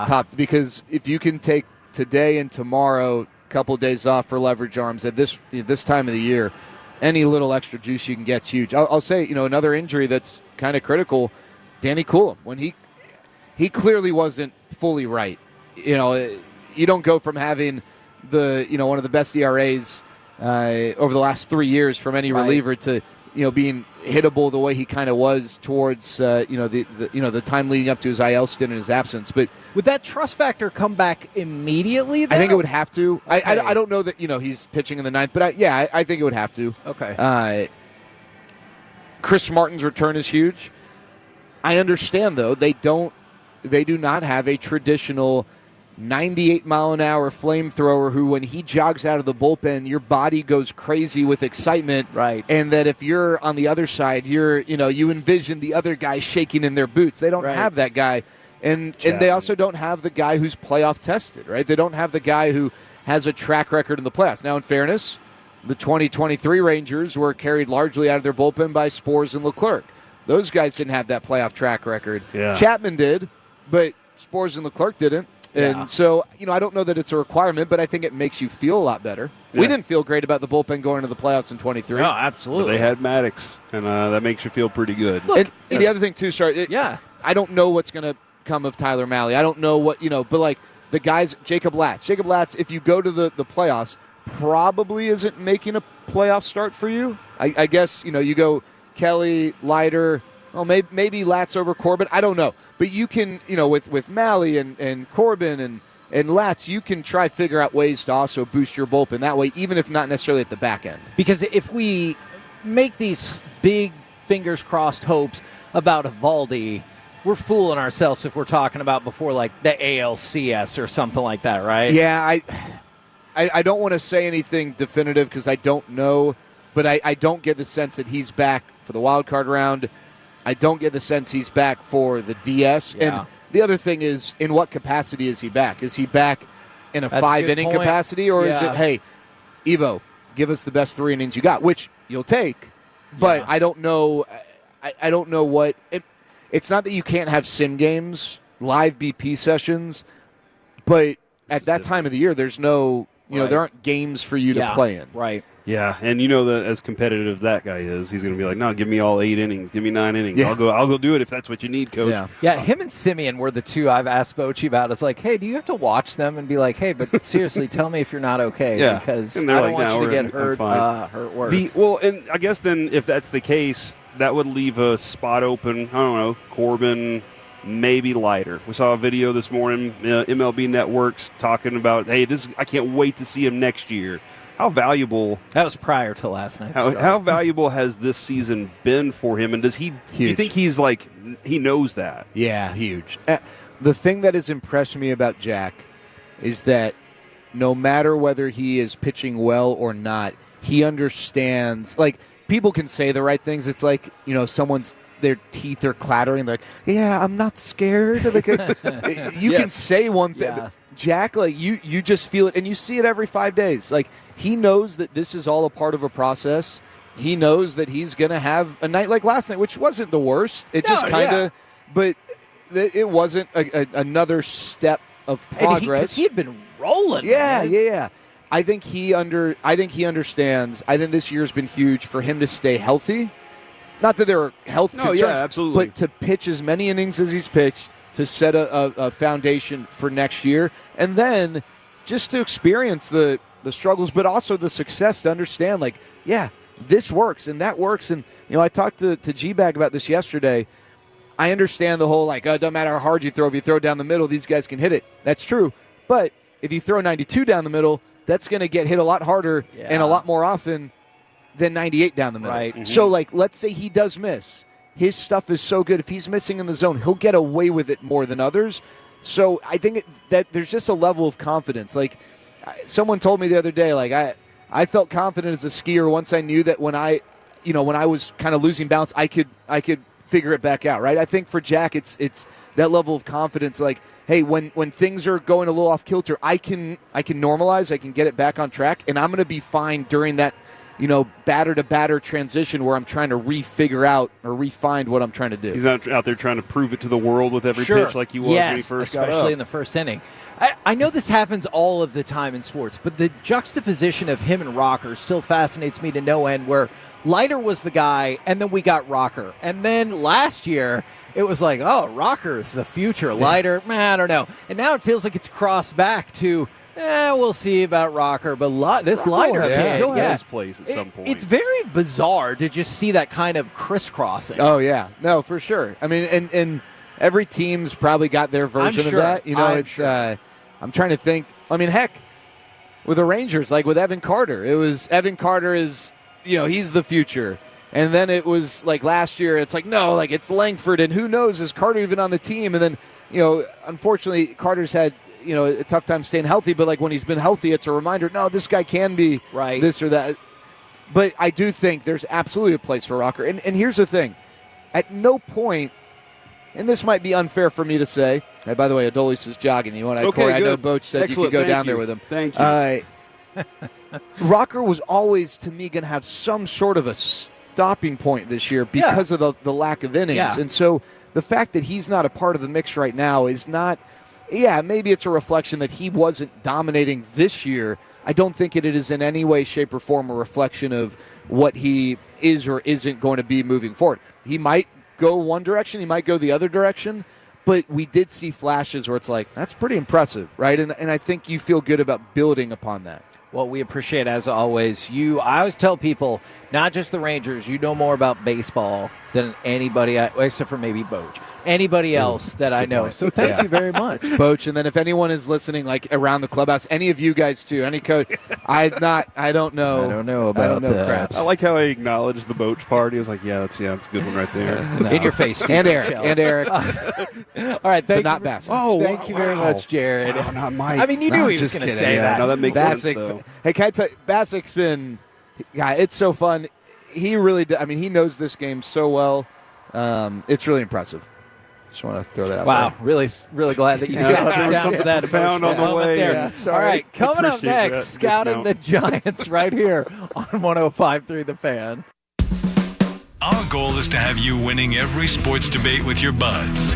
top. Because if you can take today and tomorrow, a couple of days off for leverage arms at this time of the year, any little extra juice you can get is huge. I'll say, you know, another injury that's kind of critical, Danny Coulomb, when he clearly wasn't fully right. You know, you don't go from having one of the best ERAs over the last 3 years from any reliever to, you know, being hittable the way he kind of was towards the time leading up to his IL stint in his absence. But would that trust factor come back immediately then? I think it would have to. Okay. I don't know that, you know, he's pitching in the ninth, but I think it would have to. Okay. Chris Martin's return is huge. I understand, though, they do not have a traditional 98-mile-an-hour flamethrower who, when he jogs out of the bullpen, your body goes crazy with excitement. Right. And that if you're on the other side, you envision the other guy shaking in their boots. They don't have that guy. And they also don't have the guy who's playoff tested, right? They don't have the guy who has a track record in the playoffs. Now, in fairness, the 2023 Rangers were carried largely out of their bullpen by Spores and Leclerc. Those guys didn't have that playoff track record. Yeah. Chapman did, but Spores and Leclerc didn't. And so, you know, I don't know that it's a requirement, but I think it makes you feel a lot better. Yeah. We didn't feel great about the bullpen going into the playoffs in 23. No, absolutely. But they had Maddox, and that makes you feel pretty good. Look, and the other thing, too, I don't know what's going to come of Tyler Mahle. I don't know what, you know, but like the guys, Jacob Latz, if you go to the playoffs, probably isn't making a playoff start for you. I guess, you know, you go Kelly, Leiter. Well, maybe Latz over Corbin. I don't know. But you can, you know, with Mahle and Corbin and Latz, you can try figure out ways to also boost your bullpen that way, even if not necessarily at the back end. Because if we make these big fingers crossed hopes about Evaldi, we're fooling ourselves if we're talking about before like the ALCS or something like that, right? Yeah, I don't want to say anything definitive because I don't know, but I don't get the sense that he's back for the wild card round. I don't get the sense he's back for the DS. Yeah. And the other thing is, in what capacity is he back? Is he back in a 5-inning capacity, or is it, hey, Evo, give us the best 3 innings you got, which you'll take. But I don't know. I don't know what. It's not that you can't have sim games, live BP sessions, but at that time of the year, there's no, you know, there aren't games for you to play in. Right. Yeah, and you know that as competitive that guy is, he's going to be like, no, give me all 8 innings, give me 9 innings. Yeah. I'll go do it if that's what you need, coach. Yeah, him and Simeon were the two I've asked Bochy about. It's like, hey, do you have to watch them and be like, hey, but seriously, tell me if you're not okay, because I don't want you to get hurt worse. Well, and I guess then if that's the case, that would leave a spot open. I don't know, Corbin, maybe Leiter. We saw a video this morning, MLB Network's talking about, hey, I can't wait to see him next year. How valuable? That was prior to last night. How valuable has this season been for him? And does he? Do you think he's like he knows that? Yeah, huge. The thing that has impressed me about Jack is that no matter whether he is pitching well or not, he understands. Like, people can say the right things. It's like, you know, their teeth are clattering. They're like, yeah, I'm not scared. Like, you can say one thing. Yeah. Jack, like you just feel it, and you see it every 5 days. Like, he knows that this is all a part of a process. He knows that he's going to have a night like last night, which wasn't the worst. It just kind of, but it wasn't another step of progress. He had been rolling. Yeah. I think he understands. I think this year's been huge for him to stay healthy. Not that there are health concerns, absolutely. but to pitch as many innings as he's pitched, to set a foundation for next year, and then just to experience the struggles, but also the success, to understand, like, yeah, this works and that works. And, I talked to G-Bag about this yesterday. I understand the whole, like, it doesn't matter how hard you throw. If you throw down the middle, these guys can hit it. That's true. But if you throw 92 down the middle, that's going to get hit a lot harder and a lot more often than 98 down the middle. Right. Mm-hmm. So, like, let's say he does miss. His stuff is so good. If he's missing in the zone, he'll get away with it more than others. So I think that there's just a level of confidence. Like, someone told me the other day, like, I felt confident as a skier once I knew that when I was kind of losing balance, I could figure it back out, right? I think for Jack, it's that level of confidence. Like, hey, when things are going a little off kilter, I can normalize, I can get it back on track, and I'm going to be fine during that, batter to batter transition where I'm trying to refigure out or refine what I'm trying to do. He's not out there trying to prove it to the world with every pitch like he was when he first got up. Especially in the first inning. I know this happens all of the time in sports, but the juxtaposition of him and Rocker still fascinates me to no end, where Leiter was the guy, and then we got Rocker. And then last year, it was like, oh, Rocker is the future. Leiter, I don't know. And now it feels like it's crossed back to, we'll see about Rocker. But this Leiter, he'll have his place at some point. It's very bizarre to just see that kind of crisscrossing. Oh, yeah. No, for sure. I mean, and every team's probably got their version of that. I'm trying to think. I mean, heck, with the Rangers, like with Evan Carter, it was Evan Carter is, he's the future. And then it was like last year, it's like, no, like it's Langford, and who knows, is Carter even on the team? And then, unfortunately, Carter's had, a tough time staying healthy, but like when he's been healthy, it's a reminder, no, this guy can be this or that. But I do think there's absolutely a place for Rocker. And here's the thing. At no point, and this might be unfair for me to say, hey, by the way, Adolis is jogging. You want to, Corey, I know Boach said you could go down there with him. Thank you. Rocker was always, to me, going to have some sort of a stopping point this year because of the lack of innings. Yeah. And so the fact that he's not a part of the mix right now is not, maybe it's a reflection that he wasn't dominating this year. I don't think it is in any way, shape, or form a reflection of what he is or isn't going to be moving forward. He might go one direction, he might go the other direction, but we did see flashes where it's like, that's pretty impressive, right? And I think you feel good about building upon that. Well, we appreciate, as always, I always tell people, not just the Rangers, you know more about baseball than anybody, except for maybe Boach. Anybody else that I know. So thank you very much. Boach, and then if anyone is listening, like around the clubhouse, any of you guys too, any coach, I don't know. I don't know about that. I like how I acknowledged the Boach part. He was like, that's a good one right there. In your face, Steve. And Eric. All right, thank you. Not Bass. Thank you very much, Jared. Oh, not Mike. I mean, you knew he was going to say that. No, that makes sense, though. Hey, can I tell you, Basic's been, it's so fun. He really, he knows this game so well. It's really impressive. Just want to throw that out there. Really, really glad that you got some of that found on the way. There. All right, coming up next, scouting the Giants right here on 105.3 The Fan. Our goal is to have you winning every sports debate with your buds.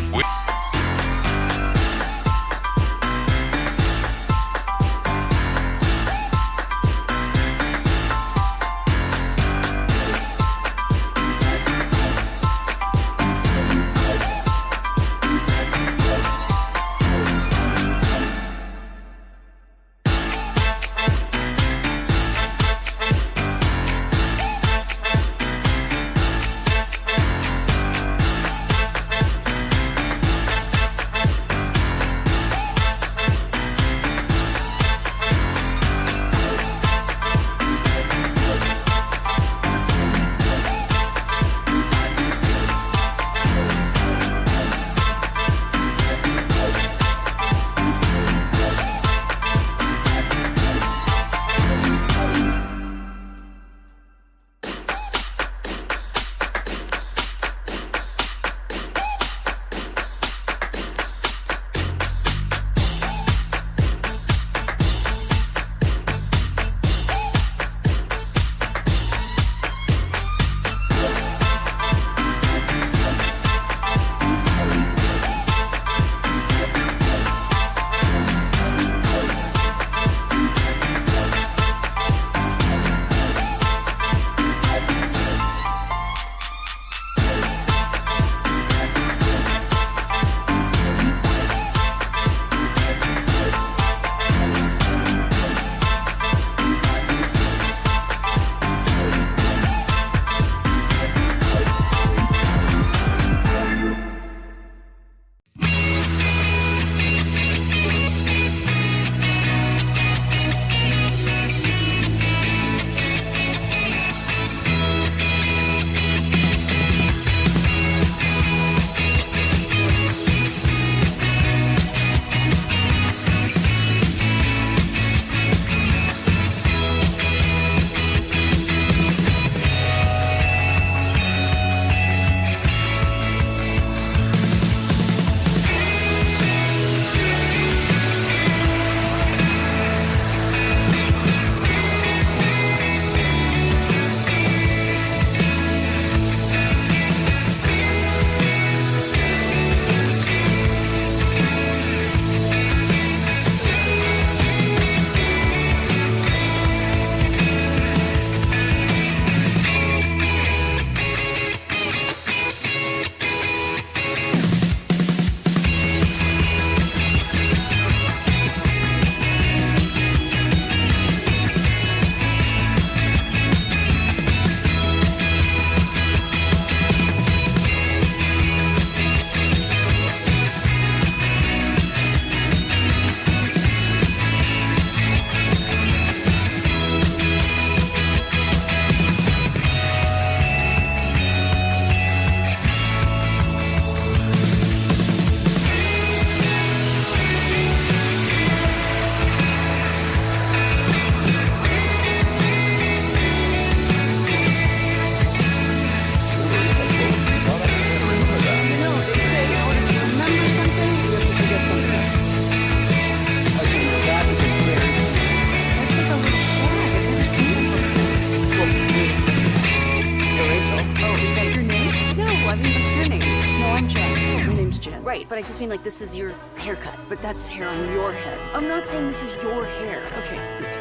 Right, but I just mean like this is your haircut, but that's hair on your head. I'm not saying this is your hair. Okay,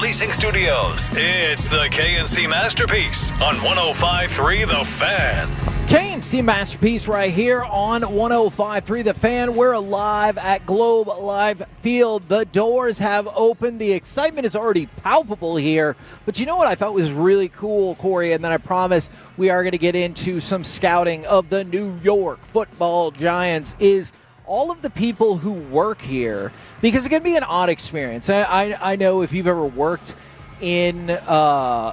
Leasing Studios. It's the KNC Masterpiece on 105.3 The Fan. KNC Masterpiece right here on 105.3 The Fan. We're live at Globe Life Field. The doors have opened. The excitement is already palpable here. But you know what I thought was really cool, Corey, and then I promise we are going to get into some scouting of the New York Football Giants, is all of the people who work here, because it can be an odd experience. I know if you've ever worked in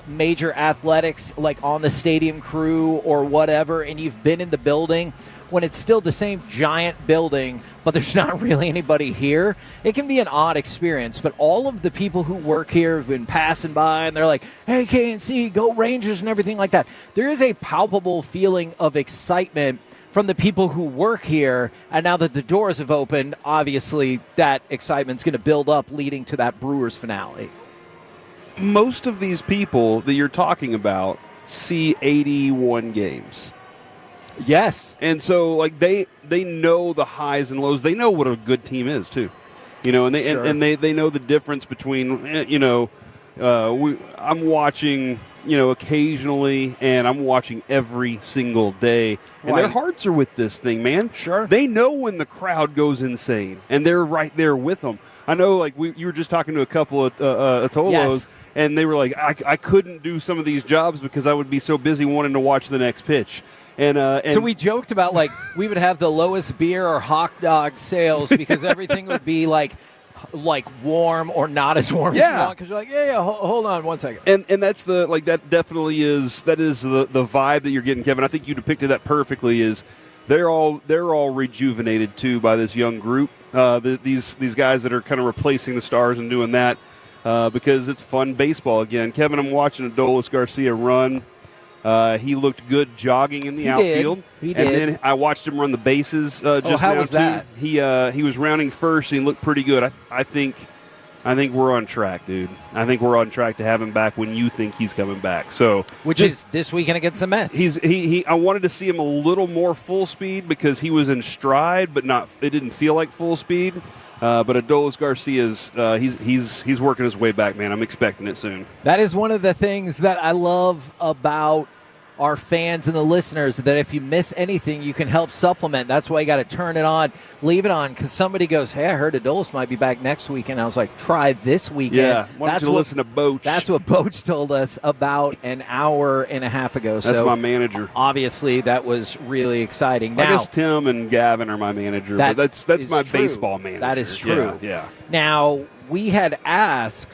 major athletics, like on the stadium crew or whatever, and you've been in the building when it's still the same giant building, but there's not really anybody here, it can be an odd experience. But all of the people who work here have been passing by, and they're like, hey, KNC, go Rangers, and everything like that. There is a palpable feeling of excitement from the people who work here, and now that the doors have opened, obviously that excitement's going to build up leading to that Brewers finale. Most of these people that you're talking about see 81 games. Yes. And so like they know the highs and lows. They know what a good team is too. You know, and they Sure. and they know the difference between, you know, I'm watching, you know, occasionally, and I'm watching every single day. And their Right. hearts are with this thing, man. Sure. They know when the crowd goes insane, and they're right there with them. I know, like, you were just talking to a couple of Atolos, Yes. and they were like, I couldn't do some of these jobs because I would be so busy wanting to watch the next pitch. And so we joked about, like, we would have the lowest beer or hot dog sales because everything would be like warm or not as warm as you want, because you're like, hold on one second. And that's the, like, that definitely is, that is the vibe that you're getting, Kevin. I think you depicted that perfectly. Is they're all rejuvenated too by this young group. These guys that are kind of replacing the stars and doing that because it's fun baseball again. Kevin, I'm watching Adolis Garcia run. He looked good jogging in the outfield. He and did. then I watched him run the bases just how now was too. that? He was rounding first, and he looked pretty good. I think I think we're on track, dude. I think we're on track to have him back when you think he's coming back. So, which is this weekend against the Mets. I wanted to see him a little more full speed because he was in stride, but it didn't feel like full speed. But Adolis Garcia's he's working his way back, man. I'm expecting it soon. That is one of the things that I love about our fans and the listeners, that if you miss anything, you can help supplement. That's why you got to turn it on, leave it on, because somebody goes, hey, I heard Adolis might be back next week. And I was like, try this weekend. Yeah, why don't you listen to Boach? That's what Boach told us about an hour and a half ago. That's so my manager. Obviously, that was really exciting. I Now, guess Tim and Gavin are my manager, but that's my baseball manager. That is true. Yeah. Now, we had asked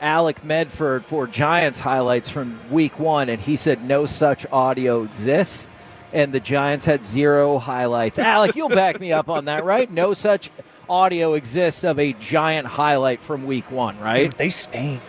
Alec Medford for Giants highlights from week 1, and he said no such audio exists, and the Giants had 0 highlights. Alec, you'll back me up on that, right? No such audio exists of a Giant highlight from week 1, right? They stink.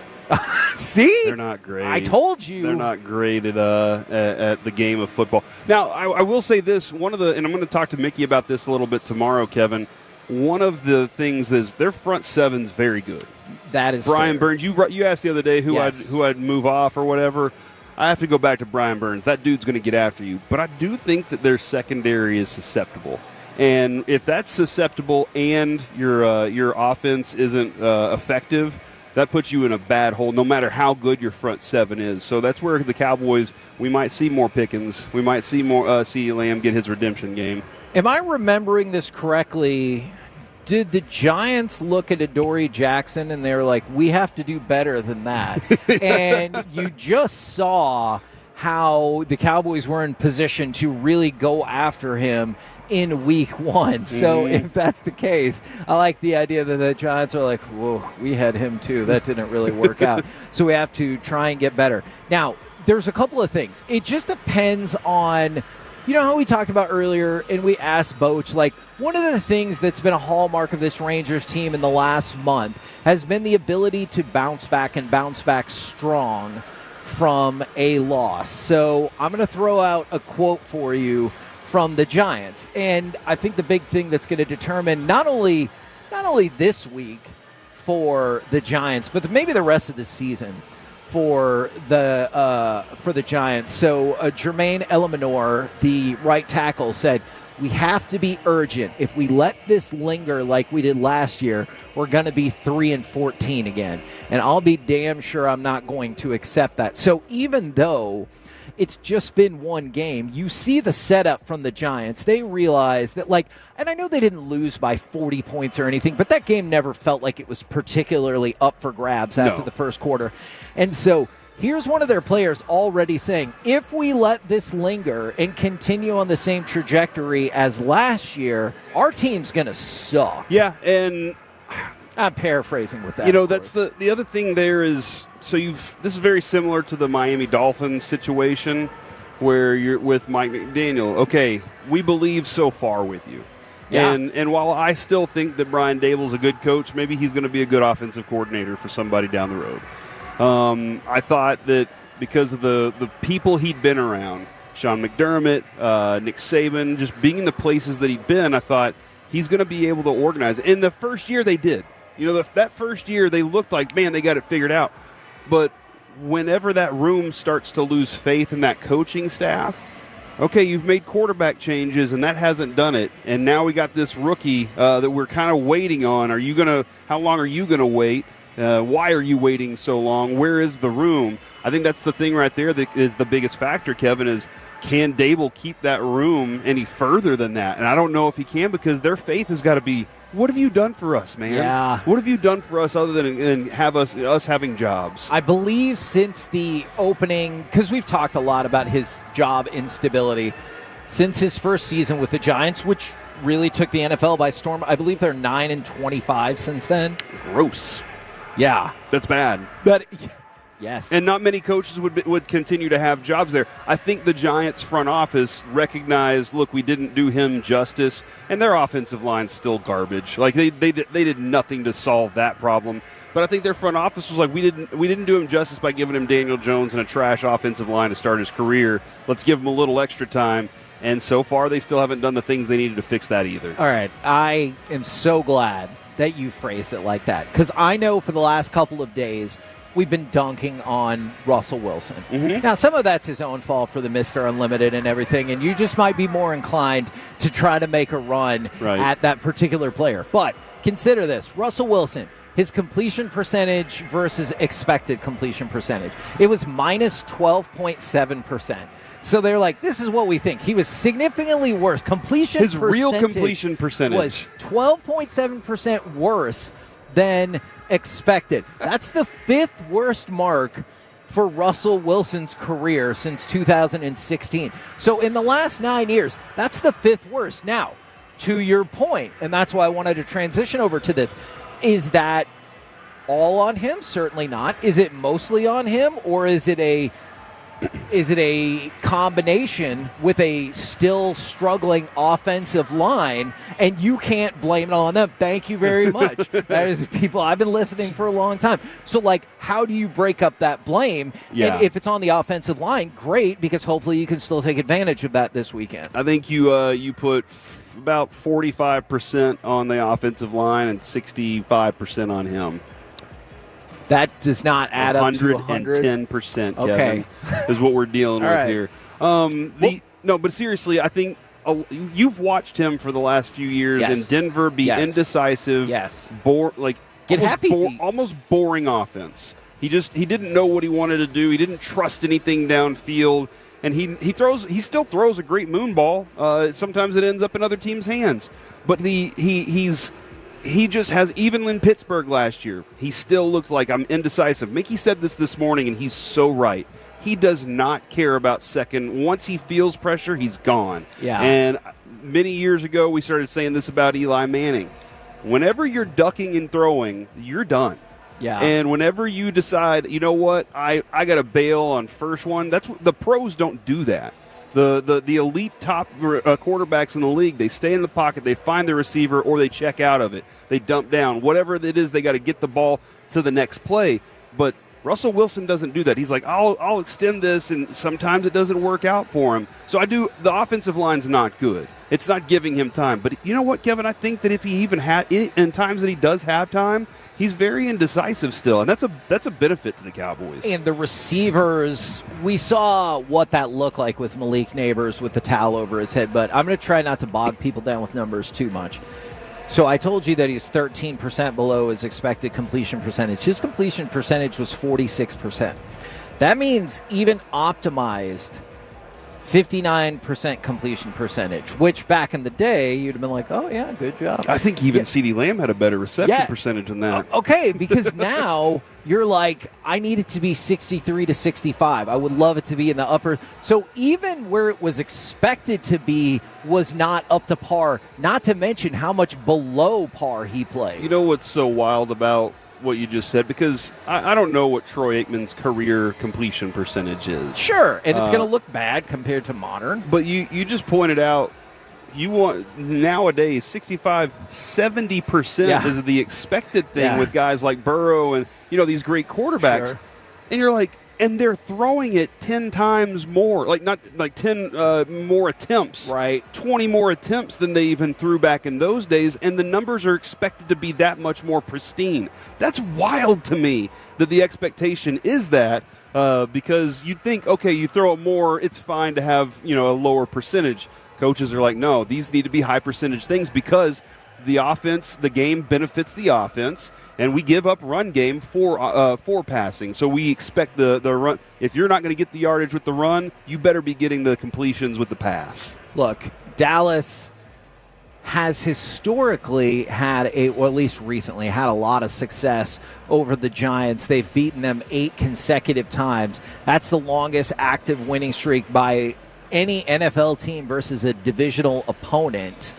See? They're not great. I told you. They're not great at the game of football. Now, I will say this, and I'm going to talk to Mickey about this a little bit tomorrow, Kevin. One of the things is their front seven's very good. That is Brian fair. Burns. You asked the other day who I'd move off or whatever. I have to go back to Brian Burns. That dude's going to get after you. But I do think that their secondary is susceptible. And if that's susceptible and your offense isn't effective, that puts you in a bad hole no matter how good your front seven is. So that's where the Cowboys, we might see more Pickens. We might see more CeeDee Lamb get his redemption game. Am I remembering this correctly? Did the Giants look at Adoree Jackson and they were like, we have to do better than that? And you just saw how the Cowboys were in position to really go after him in week 1. So if that's the case, I like the idea that the Giants are like, whoa, we had him too. That didn't really work out. So we have to try and get better. Now, there's a couple of things. It just depends on, you know how we talked about earlier, and we asked Boach, like, one of the things that's been a hallmark of this Rangers team in the last month has been the ability to bounce back and bounce back strong from a loss. So I'm going to throw out a quote for you from the Giants. And I think the big thing that's going to determine not only this week for the Giants, but maybe the rest of the season for the Giants. So Jermaine Eleanor, the right tackle, said, we have to be urgent. If we let this linger like we did last year, we're going to be 3-14 again. And I'll be damn sure I'm not going to accept that. So even though it's just been one game, you see the setup from the Giants. They realize that, and I know they didn't lose by 40 points or anything, but that game never felt like it was particularly up for grabs after the first quarter. And so here's one of their players already saying, if we let this linger and continue on the same trajectory as last year, our team's going to suck. Yeah, and I'm paraphrasing with that. You know, that's the other thing there is, this is very similar to the Miami Dolphins situation where you're with Mike McDaniel. Okay, we believe so far with you. Yeah. And while I still think that Brian Daboll's a good coach, maybe he's going to be a good offensive coordinator for somebody down the road. I thought that because of the people he'd been around, Sean McDermott, Nick Saban, just being in the places that he'd been, I thought he's going to be able to organize. In the first year they did. You know, that first year they looked like, man, they got it figured out. But whenever that room starts to lose faith in that coaching staff, okay, you've made quarterback changes and that hasn't done it. And now we got this rookie that we're kind of waiting on. How long are you going to wait? Why are you waiting so long? Where is the room? I think that's the thing right there that is the biggest factor, Kevin, is can Daboll keep that room any further than that? And I don't know if he can, because their faith has got to be, what have you done for us, man? Yeah. What have you done for us other than have us having jobs? I believe since the opening, because we've talked a lot about his job instability, since his first season with the Giants, which really took the NFL by storm, I believe they're 9-25 since then. Gross. Yeah. That's bad. But yes. And not many coaches would continue to have jobs there. I think the Giants front office recognized, look, we didn't do him justice, and their offensive line's still garbage. Like they did nothing to solve that problem. But I think their front office was like, we didn't do him justice by giving him Daniel Jones and a trash offensive line to start his career. Let's give him a little extra time. And so far, they still haven't done the things they needed to fix that either. All right. I am so glad that you phrased it like that, because I know for the last couple of days we've been dunking on Russell Wilson. Now, some of that's his own fault for the Mr. Unlimited and everything, and you just might be more inclined to try to make a run at that particular player. But consider this. Russell Wilson, his completion percentage versus expected completion percentage, it was minus 12.7%. So they're like, this is what we think. He was significantly worse. His real completion percentage was 12.7% worse than expected. That's the 5th worst mark for Russell Wilson's career since 2016. So in the last 9 years, that's the 5th worst. Now, to your point, and that's why I wanted to transition over to this, is that all on him? Certainly not. Is it mostly on him, or is it a combination with a still struggling offensive line, and you can't blame it on them? Thank you very much. That is people. I've been listening for a long time. So, like, how do you break up that blame? Yeah. And if it's on the offensive line, great, because hopefully you can still take advantage of that this weekend. I think you put about 45% on the offensive line and 65% on him. That does not add up to 110%. Okay, is what we're dealing with right. here. No, but seriously, I think you've watched him for the last few years in Denver be indecisive. Yes, almost boring offense. He didn't know what he wanted to do. He didn't trust anything downfield, and he still throws a great moon ball. Sometimes it ends up in other teams' hands, but he just has, even in Pittsburgh last year, he still looked like, I'm indecisive. Mickey said this morning, and he's so right. He does not care about second. Once he feels pressure, he's gone. Yeah. And many years ago, we started saying this about Eli Manning. Whenever you're ducking and throwing, you're done. Yeah. And whenever you decide, you know what, I got to bail on first one, that's what, the pros don't do that. The elite top quarterbacks in the league, they stay in the pocket, they find the receiver, or they check out of it. They dump down. Whatever it is, they got to get the ball to the next play. But Russell Wilson doesn't do that. He's like, I'll extend this, and sometimes it doesn't work out for him. So the offensive line's not good. It's not giving him time. But you know what, Kevin? I think that if he even in times that he does have time, he's very indecisive still, and that's a benefit to the Cowboys. And the receivers, we saw what that looked like with Malik Neighbors with the towel over his head, but I'm going to try not to bog people down with numbers too much. So I told you that he's 13% below his expected completion percentage. His completion percentage was 46%. That means even optimized 59% completion percentage, which back in the day, you'd have been like, oh, yeah, good job. I think even CeeDee Lamb had a better reception percentage than that. Okay, because now you're like, I need it to be 63 to 65. I would love it to be in the upper. So even where it was expected to be was not up to par, not to mention how much below par he played. You know what's so wild about what you just said? Because I don't know what Troy Aikman's career completion percentage is. Sure, and it's going to look bad compared to modern. But you just pointed out, you want nowadays 65, 70% is the expected thing with guys like Burrow and these great quarterbacks. Sure. And you're like, and they're throwing it 10 times more, not 10 more attempts, right? 20 more attempts than they even threw back in those days, and the numbers are expected to be that much more pristine. That's wild to me that the expectation is that, because you'd think, okay, you throw it more, it's fine to have a lower percentage. Coaches are like, no, these need to be high percentage things because the offense, the game benefits the offense, and we give up run game for passing. So we expect the run. If you're not going to get the yardage with the run, you better be getting the completions with the pass. Look, Dallas has historically had or at least recently had a lot of success over the Giants. They've beaten them 8 consecutive times. That's the longest active winning streak by any NFL team versus a divisional opponent,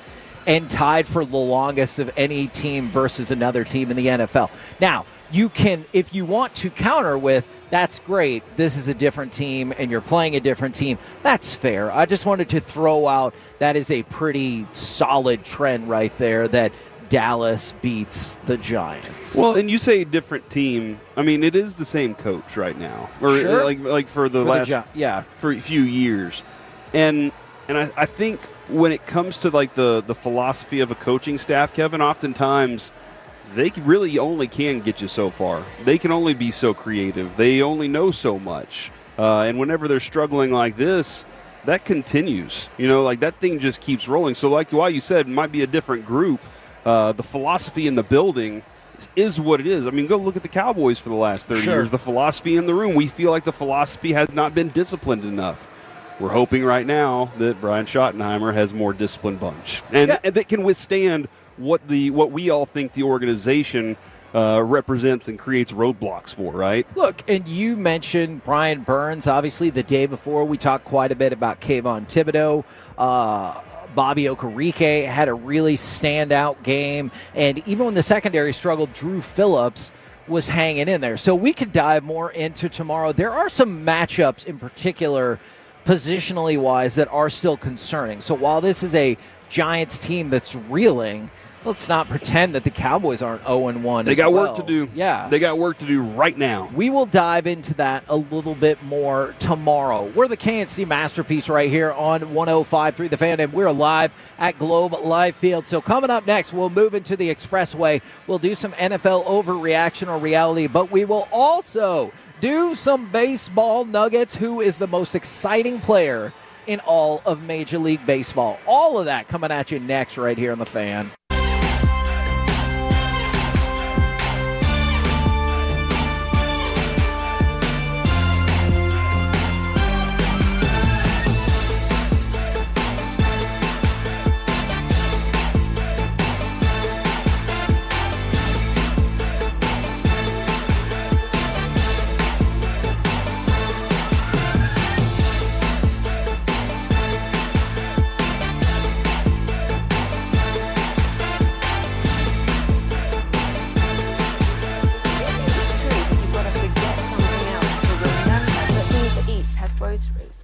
and tied for the longest of any team versus another team in the NFL. Now, you can, if you want to counter with, that's great, this is a different team and you're playing a different team, that's fair. I just wanted to throw out that is a pretty solid trend right there, that Dallas beats the Giants. Well, and you say different team. I mean, it is the same coach right now, or sure. like for the last for a few years, and I think when it comes to like the philosophy of a coaching staff, Kevin, oftentimes they really only can get you so far. They can only be so creative. They only know so much. And whenever they're struggling like this, that continues. Like that thing just keeps rolling. So like why you said, it might be a different group. The philosophy in the building is what it is. I mean, go look at the Cowboys for the last 30 years. The philosophy in the room, we feel like the philosophy has not been disciplined enough. We're hoping right now that Brian Schottenheimer has more disciplined bunch and that can withstand what we all think the organization represents and creates roadblocks for, right? Look, and you mentioned Brian Burns. Obviously, the day before, we talked quite a bit about Kayvon Thibodeau. Bobby Okereke had a really standout game. And even when the secondary struggled, Drew Phillips was hanging in there. So we could dive more into tomorrow. There are some matchups in particular, positionally wise, that are still concerning. So while this is a Giants team that's reeling, let's not pretend that the Cowboys aren't 0-1. They got work to do. Yeah. They got work to do right now. We will dive into that a little bit more tomorrow. We're the KNC Masterpiece right here on 105.3 The Fan, and we're live at Globe Life Field. So coming up next, we'll move into the Expressway. We'll do some NFL overreaction or reality, but we will also do some baseball nuggets. Who is the most exciting player in all of Major League Baseball? All of that coming at you next right here on The Fan.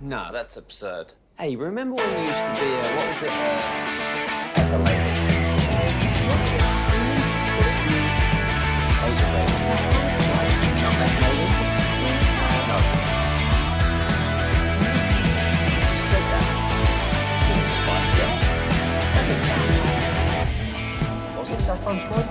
No, that's absurd. Hey, remember when you used to be what was it? Pepper lady. Not that lady? No. You said that. Was it Spice Girl? Was it Saffron Squad?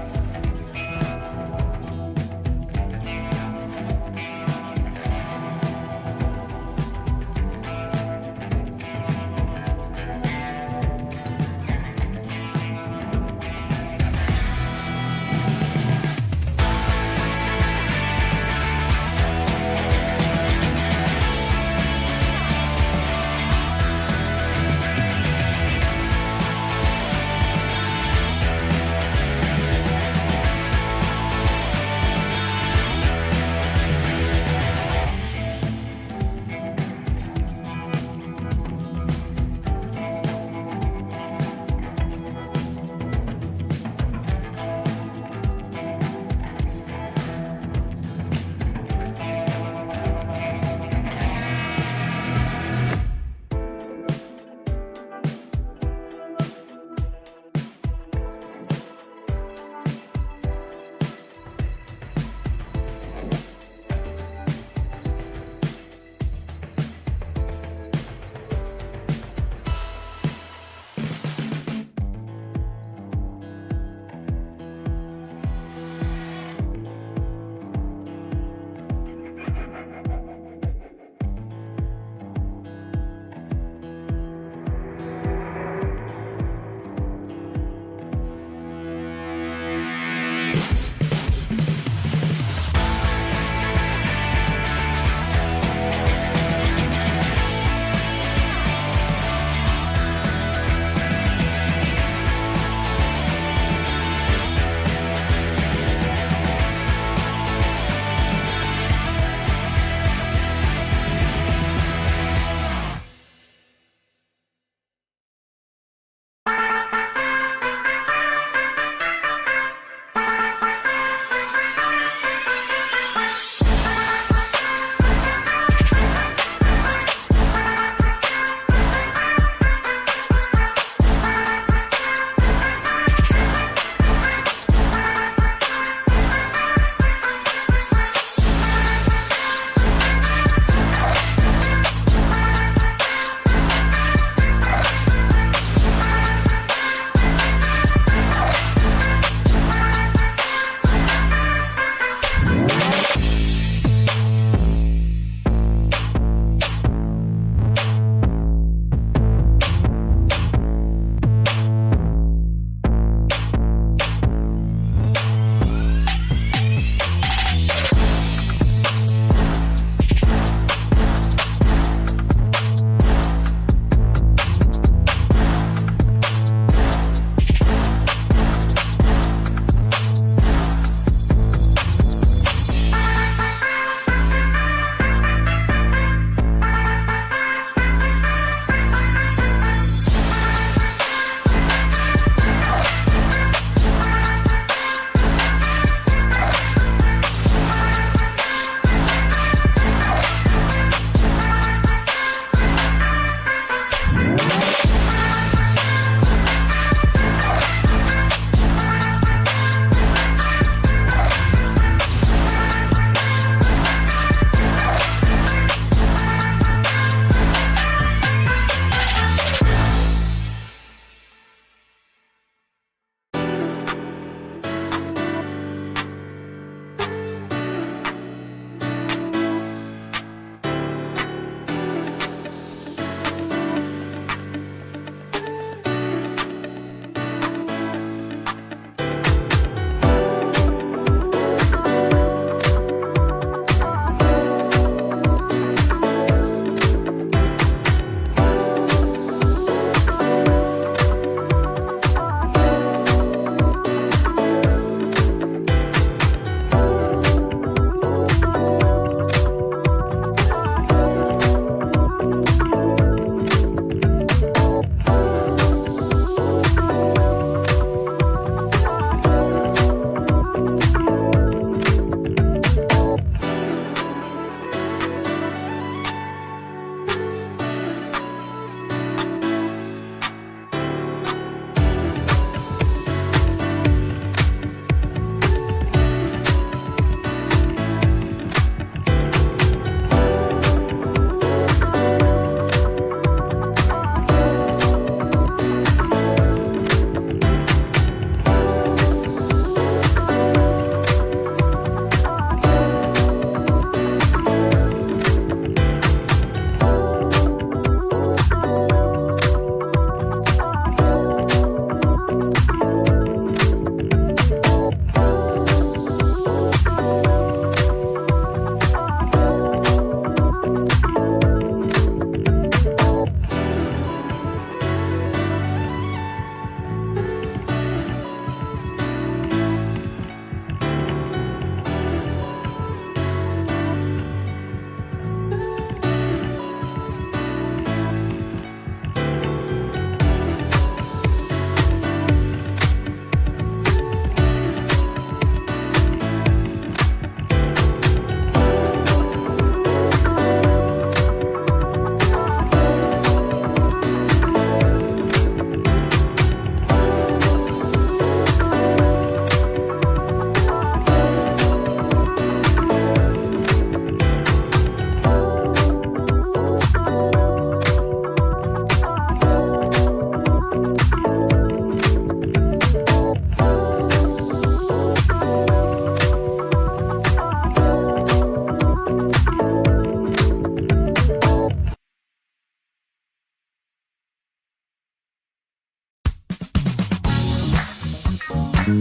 The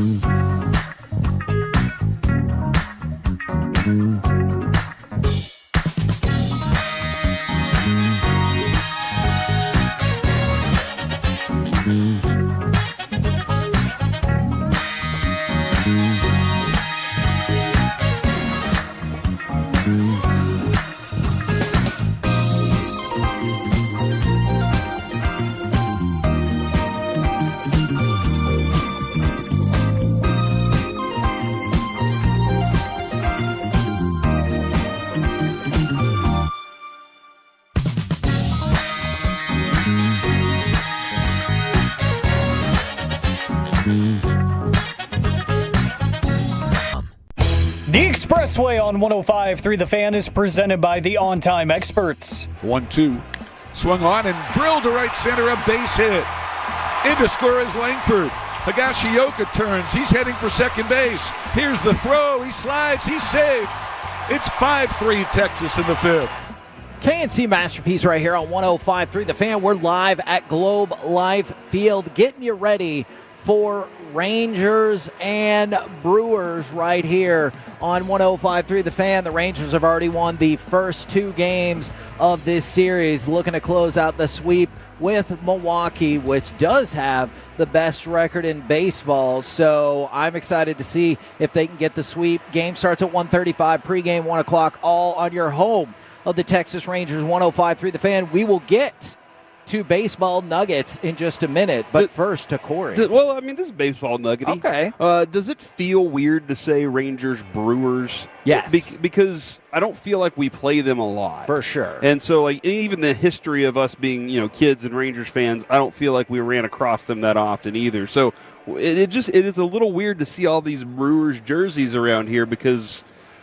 Expressway on 105.3 The Fan is presented by the On Time Experts. 1-2. Swung on and drilled to right center, a base hit. In to score is Langford. Higashioka turns. He's heading for second base. Here's the throw. He slides. He's safe. It's 5-3 Texas in the fifth. KNC Masterpiece right here on 105.3 The Fan. We're live at Globe Life Field, getting you ready for Rangers and Brewers right here on 105.3 The Fan. The Rangers have already won the first two games of this series, looking to close out the sweep with Milwaukee, which does have the best record in baseball. So I'm excited to see if they can get the sweep. Game starts at 1:35, pregame 1 o'clock, all on your home of the Texas Rangers, 105.3 The Fan. We will get to baseball nuggets in just a minute, but first to Corey. Well, I mean, this is baseball nuggety. Okay. Does it feel weird to say Rangers Brewers? Yes. Because I don't feel like we play them a lot. For sure. And so, like, even the history of us being, kids and Rangers fans, I don't feel like we ran across them that often either. So it is a little weird to see all these Brewers jerseys around here because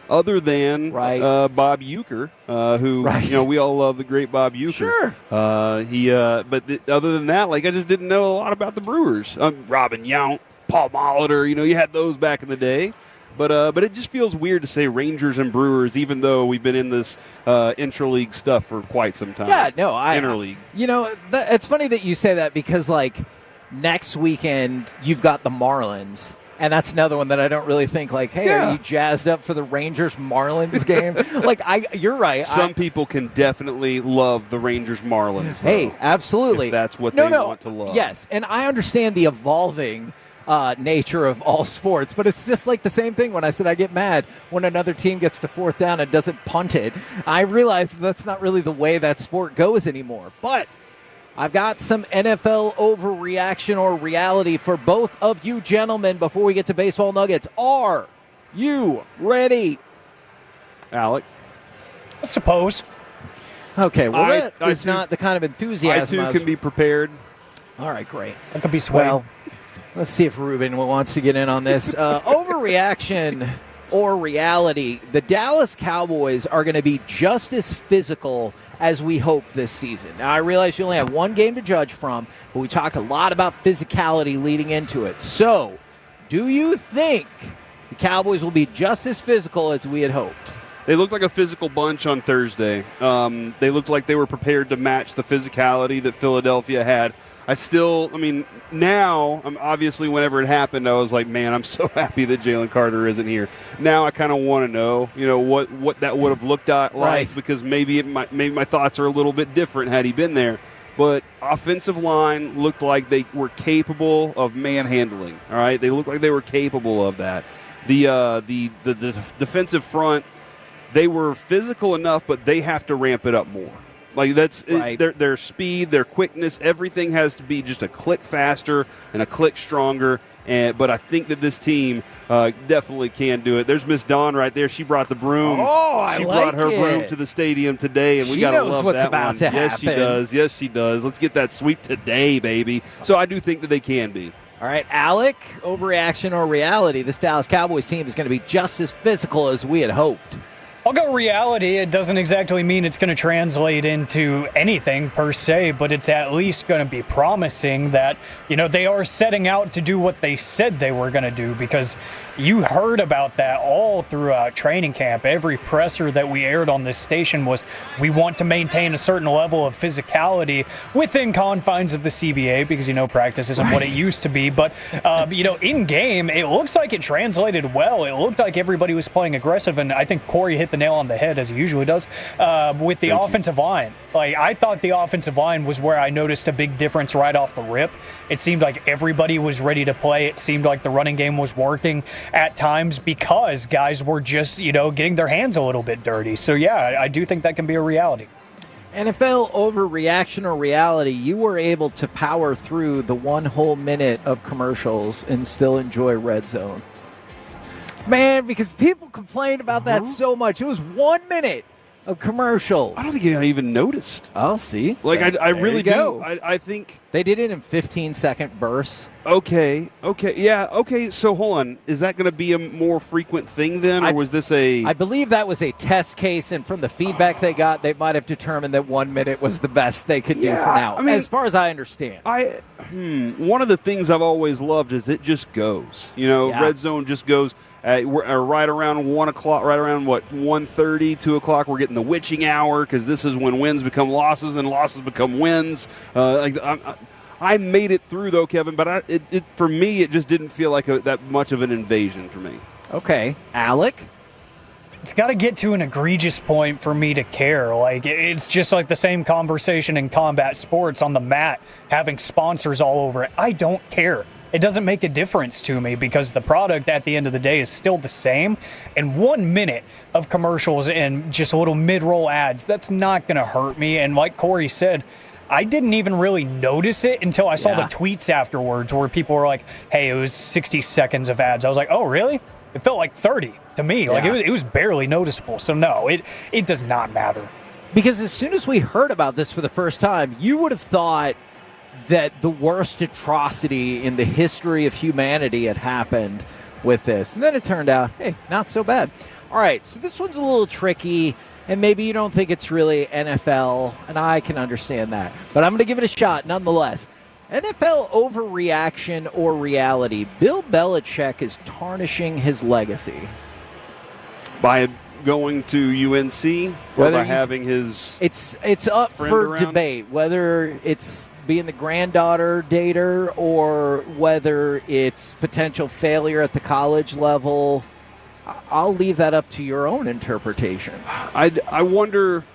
other than Bob Uecker, who we all love the great Bob Uecker. Sure. Other than that, like I just didn't know a lot about the Brewers. Robin Yount, Paul Molitor, you had those back in the day. But it just feels weird to say Rangers and Brewers, even though we've been in this intra-league stuff for quite some time. Yeah, no, interleague. It's funny that you say that because next weekend you've got the Marlins. And that's another one that I don't really think are you jazzed up for the Rangers-Marlins game? You're right. Some people can definitely love the Rangers-Marlins. Hey, absolutely. If that's what they want to love. Yes, and I understand the evolving nature of all sports, but it's just the same thing when I said I get mad when another team gets to fourth down and doesn't punt it. I realize that's not really the way that sport goes anymore, but I've got some NFL overreaction or reality for both of you gentlemen before we get to baseball nuggets. Are you ready? Alec? I suppose. Okay, well, that's not the kind of enthusiasm. I, too, can be prepared. All right, great. I could be swayed. Well, let's see if Ruben wants to get in on this. Overreaction or reality. The Dallas Cowboys are going to be just as physical as we hope this season. Now, I realize you only have one game to judge from, but we talked a lot about physicality leading into it. So, do you think the Cowboys will be just as physical as we had hoped? They looked like a physical bunch on Thursday. They looked like they were prepared to match the physicality that Philadelphia had. Now, obviously, whenever it happened, I was like, man, I'm so happy that Jaylen Carter isn't here. Now I kind of want to know, what that would have looked like, because maybe my thoughts are a little bit different had he been there. But offensive line looked like they were capable of manhandling. All right, they looked like they were capable of that. The defensive front, they were physical enough, but they have to ramp it up more. Their speed, their quickness, everything has to be just a click faster and a click stronger. But I think that this team definitely can do it. There's Miss Dawn right there. She brought the broom. She brought her broom to the stadium today, and we got to love what's that about one. to happen. Yes, she does. Yes, she does. Let's get that sweep today, baby. So I do think that they can be. All right, Alec, overreaction or reality? This Dallas Cowboys team is going to be just as physical as we had hoped. I'll go reality. It doesn't exactly mean it's going to translate into anything per se, but it's at least going to be promising that, they are setting out to do what they said they were going to do, because You heard about that all throughout training camp. Every presser that we aired on this station was, we want to maintain a certain level of physicality within confines of the CBA, because, practice isn't what it used to be. But, in game, it looks like it translated well. It looked like everybody was playing aggressive, and I think Corey hit the nail on the head, as he usually does, with the offensive line. Like, I thought the offensive line was where I noticed a big difference right off the rip. It seemed like everybody was ready to play. It seemed like the running game was working at times because guys were just, getting their hands a little bit dirty. So, yeah, I do think that can be a reality. NFL overreaction or reality, you were able to power through the one whole minute of commercials and still enjoy Red Zone. Man, because people complained about that so much. It was 1 minute of commercials. I don't think I even noticed. Oh, see? Like, I really do. I think they did it in 15-second bursts. Okay. Yeah, okay. So, hold on. Is that going to be a more frequent thing then, or was this a... I believe that was a test case, and from the feedback they got, they might have determined that 1 minute was the best they could do for now, as far as I understand. One of the things I've always loved is it just goes. Red Zone just goes... we're right around 1 o'clock, right around 1:30, 2 o'clock. We're getting the witching hour because this is when wins become losses and losses become wins. I made it through though, Kevin, but for me it just didn't feel like that much of an invasion for me. Okay, Alec. It's got to get to an egregious point for me to care. Like, it's just like the same conversation in combat sports on the mat, having sponsors all over it. I don't care. It doesn't make a difference to me because the product at the end of the day is still the same. And 1 minute of commercials and just little mid-roll ads, that's not going to hurt me. And like Corey said, I didn't even really notice it until I saw the tweets afterwards where people were like, hey, it was 60 seconds of ads. I was like, oh, really? It felt like 30 to me. Like, it was barely noticeable. So, no, it does not matter. Because as soon as we heard about this for the first time, you would have thought that the worst atrocity in the history of humanity had happened with this. And then it turned out, hey, not so bad. All right, so this one's a little tricky, and maybe you don't think it's really NFL, and I can understand that. But I'm going to give it a shot nonetheless. NFL overreaction or reality. Bill Belichick is tarnishing his legacy. By going to UNC or by having his... It's up for debate, whether it's being the granddaughter dater or whether it's potential failure at the college level. I'll leave that up to your own interpretation. I wonder,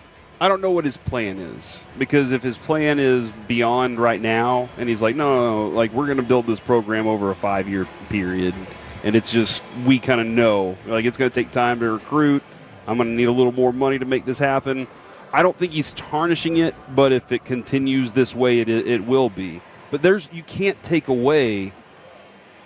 I don't know what his plan is, because if his plan is beyond right now and he's like, no, like we're going to build this program over a 5-year period, and it's just, we kind of know, like it's going to take time to recruit. I'm going to need a little more money to make this happen. I don't think he's tarnishing it, but if it continues this way, it will be. But you can't take away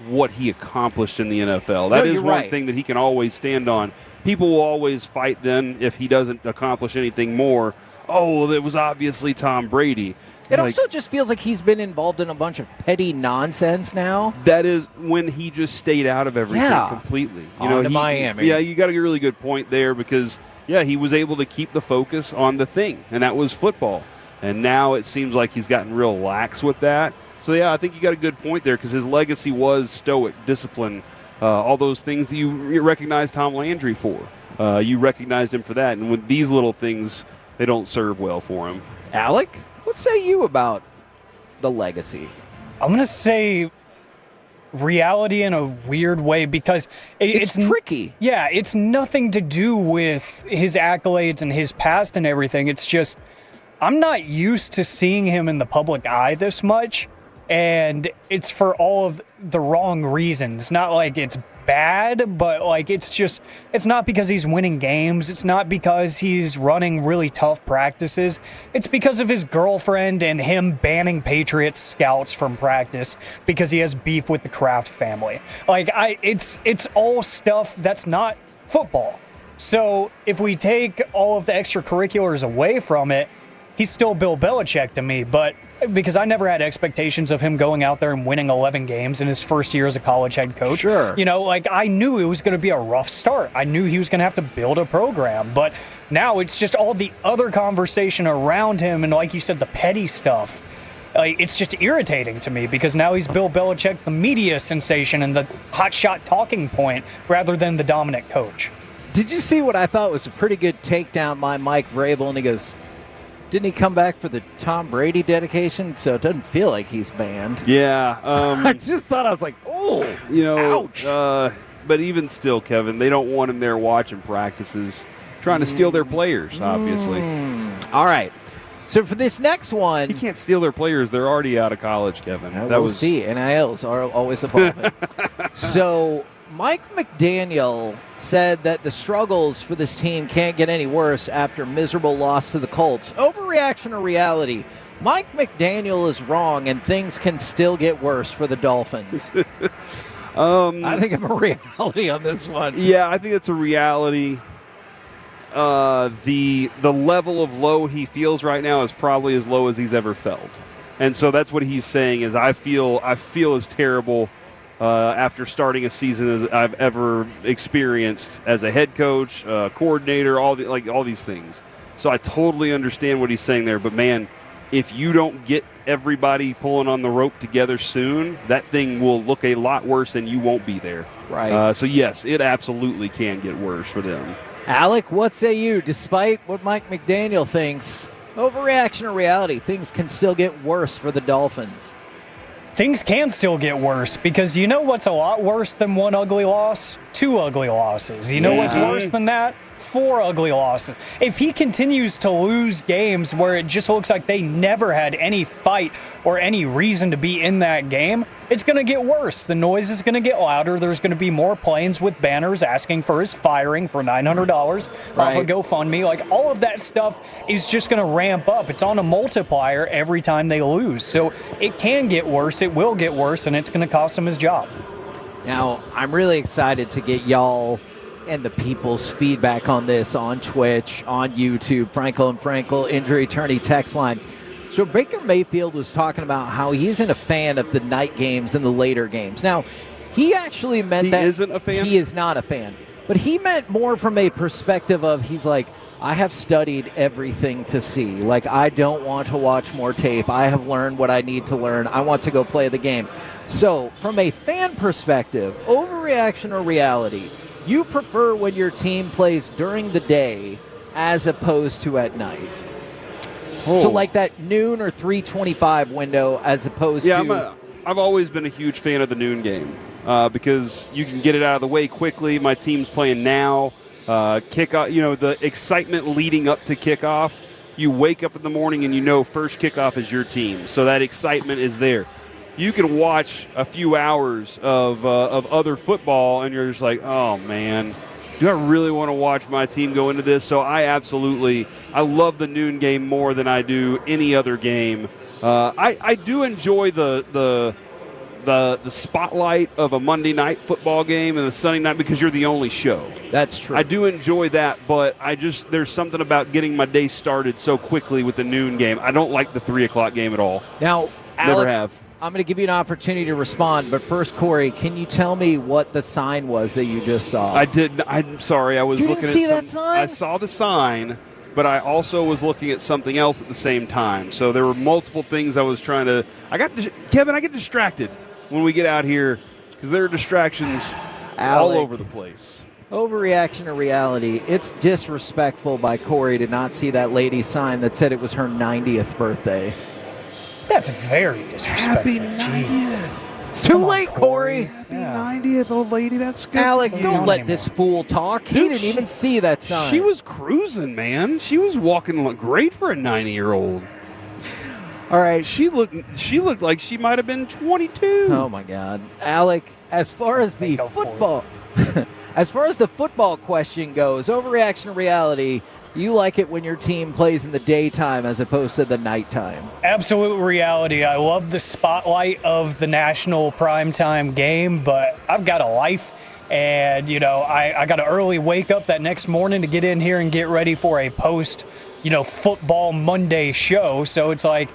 what he accomplished in the NFL. That is one thing that he can always stand on. People will always fight then if he doesn't accomplish anything more. Oh, that was obviously Tom Brady. It also just feels like he's been involved in a bunch of petty nonsense now. That is when he just stayed out of everything completely. To Miami. Yeah, you got a really good point there because, he was able to keep the focus on the thing, and that was football. And now it seems like he's gotten real lax with that. So, I think you got a good point there because his legacy was stoic, discipline, all those things that you recognize Tom Landry for. You recognized him for that. And with these little things, they don't serve well for him. Alec, what say you about the legacy? I'm going to say reality in a weird way because it's tricky. Yeah, it's nothing to do with his accolades and his past and everything. It's just I'm not used to seeing him in the public eye this much, and it's for all of the wrong reasons. Not like it's bad, but like it's not because he's winning games. It's not because he's running really tough practices. It's because of his girlfriend and him banning Patriots scouts from practice because he has beef with the Kraft family. Like it's all stuff that's not football. So if we take all of the extracurriculars away from it, he's still Bill Belichick to me, but because I never had expectations of him going out there and winning 11 games in his first year as a college head coach. Sure. I knew it was going to be a rough start. I knew he was going to have to build a program, but now it's just all the other conversation around him and, like you said, the petty stuff. It's just irritating to me because now he's Bill Belichick, the media sensation and the hotshot talking point rather than the dominant coach. Did you see what I thought was a pretty good takedown by Mike Vrabel? And he goes, didn't he come back for the Tom Brady dedication? So it doesn't feel like he's banned. Yeah. I just thought, I was like, oh, ouch. But even still, Kevin, they don't want him there watching practices, trying to steal their players, obviously. All right. So for this next one. You can't steal their players. They're already out of college, Kevin. We'll see. NILs are always evolving. So Mike McDaniel said that the struggles for this team can't get any worse after a miserable loss to the Colts. Overreaction or reality? Mike McDaniel is wrong, and things can still get worse for the Dolphins. I think I'm a reality on this one. Yeah, I think it's a reality. The level of low he feels right now is probably as low as he's ever felt, and so that's what he's saying. Is I feel as terrible after starting a season as I've ever experienced as a head coach, coordinator, all these things. So I totally understand what he's saying there. But man, if you don't get everybody pulling on the rope together soon, that thing will look a lot worse, and you won't be there. Right. So yes, it absolutely can get worse for them. Alec, what say you? Despite what Mike McDaniel thinks, overreaction or reality, things can still get worse for the Dolphins. Things can still get worse because you know what's a lot worse than one ugly loss? 2 ugly losses. You know what's worse than that? 4 ugly losses. If he continues to lose games where it just looks like they never had any fight or any reason to be in that game, it's going to get worse. The noise is going to get louder. There's going to be more planes with banners asking for his firing for $900 off of GoFundMe. Like, all of that stuff is just going to ramp up. It's on a multiplier every time they lose. So it can get worse. It will get worse, and it's going to cost him his job. Now, I'm really excited to get y'all and the people's feedback on this on Twitch, on YouTube, Frankel and Frankel, Injury Attorney text line. So Baker Mayfield was talking about how he isn't a fan of the night games and the later games. Now, he actually meant that. He isn't a fan? He is not a fan. But he meant more from a perspective of, he's like, I have studied everything to see. Like, I don't want to watch more tape. I have learned what I need to learn. I want to go play the game. So from a fan perspective, overreaction or reality, you prefer when your team plays during the day as opposed to at night. So like that noon or 3:25 window as opposed to... I've always been a huge fan of the noon game because you can get it out of the way quickly. My team's playing now. Kickoff, the excitement leading up to kickoff. You wake up in the morning and you know first kickoff is your team. So that excitement is there. You can watch a few hours of other football, and you're just like, oh, man, do I really want to watch my team go into this? So I love the noon game more than I do any other game. I do enjoy the spotlight of a Monday night football game and the Sunday night because you're the only show. That's true. I do enjoy that, but there's something about getting my day started so quickly with the noon game. I don't like the 3 o'clock game at all. Now, never Alec, have. I'm going to give you an opportunity to respond, but first, Corey, can you tell me what the sign was that you just saw? I did. I'm sorry. I was you looking didn't see at that sign? I saw the sign, but I also was looking at something else at the same time. So there were multiple things I was trying to. Kevin, I get distracted when we get out here because there are distractions all over the place. Overreaction or reality? It's disrespectful by Corey to not see that lady's sign that said it was her 90th birthday. That's very disrespectful. Happy 90th. It's too late, Corey. Happy 90th, old lady. That's good. Alec, don't let this fool talk. He didn't even see that sign. She was cruising, man. She was walking great for a 90-year-old. All right. She looked like she might have been 22. Oh, my God. Alec, as far as the football as far as the football question goes, overreaction or reality, you like it when your team plays in the daytime as opposed to the nighttime. Absolute reality. I love the spotlight of the national primetime game, but I've got a life. And, I got to early wake up that next morning to get in here and get ready for a football Monday show. So it's like,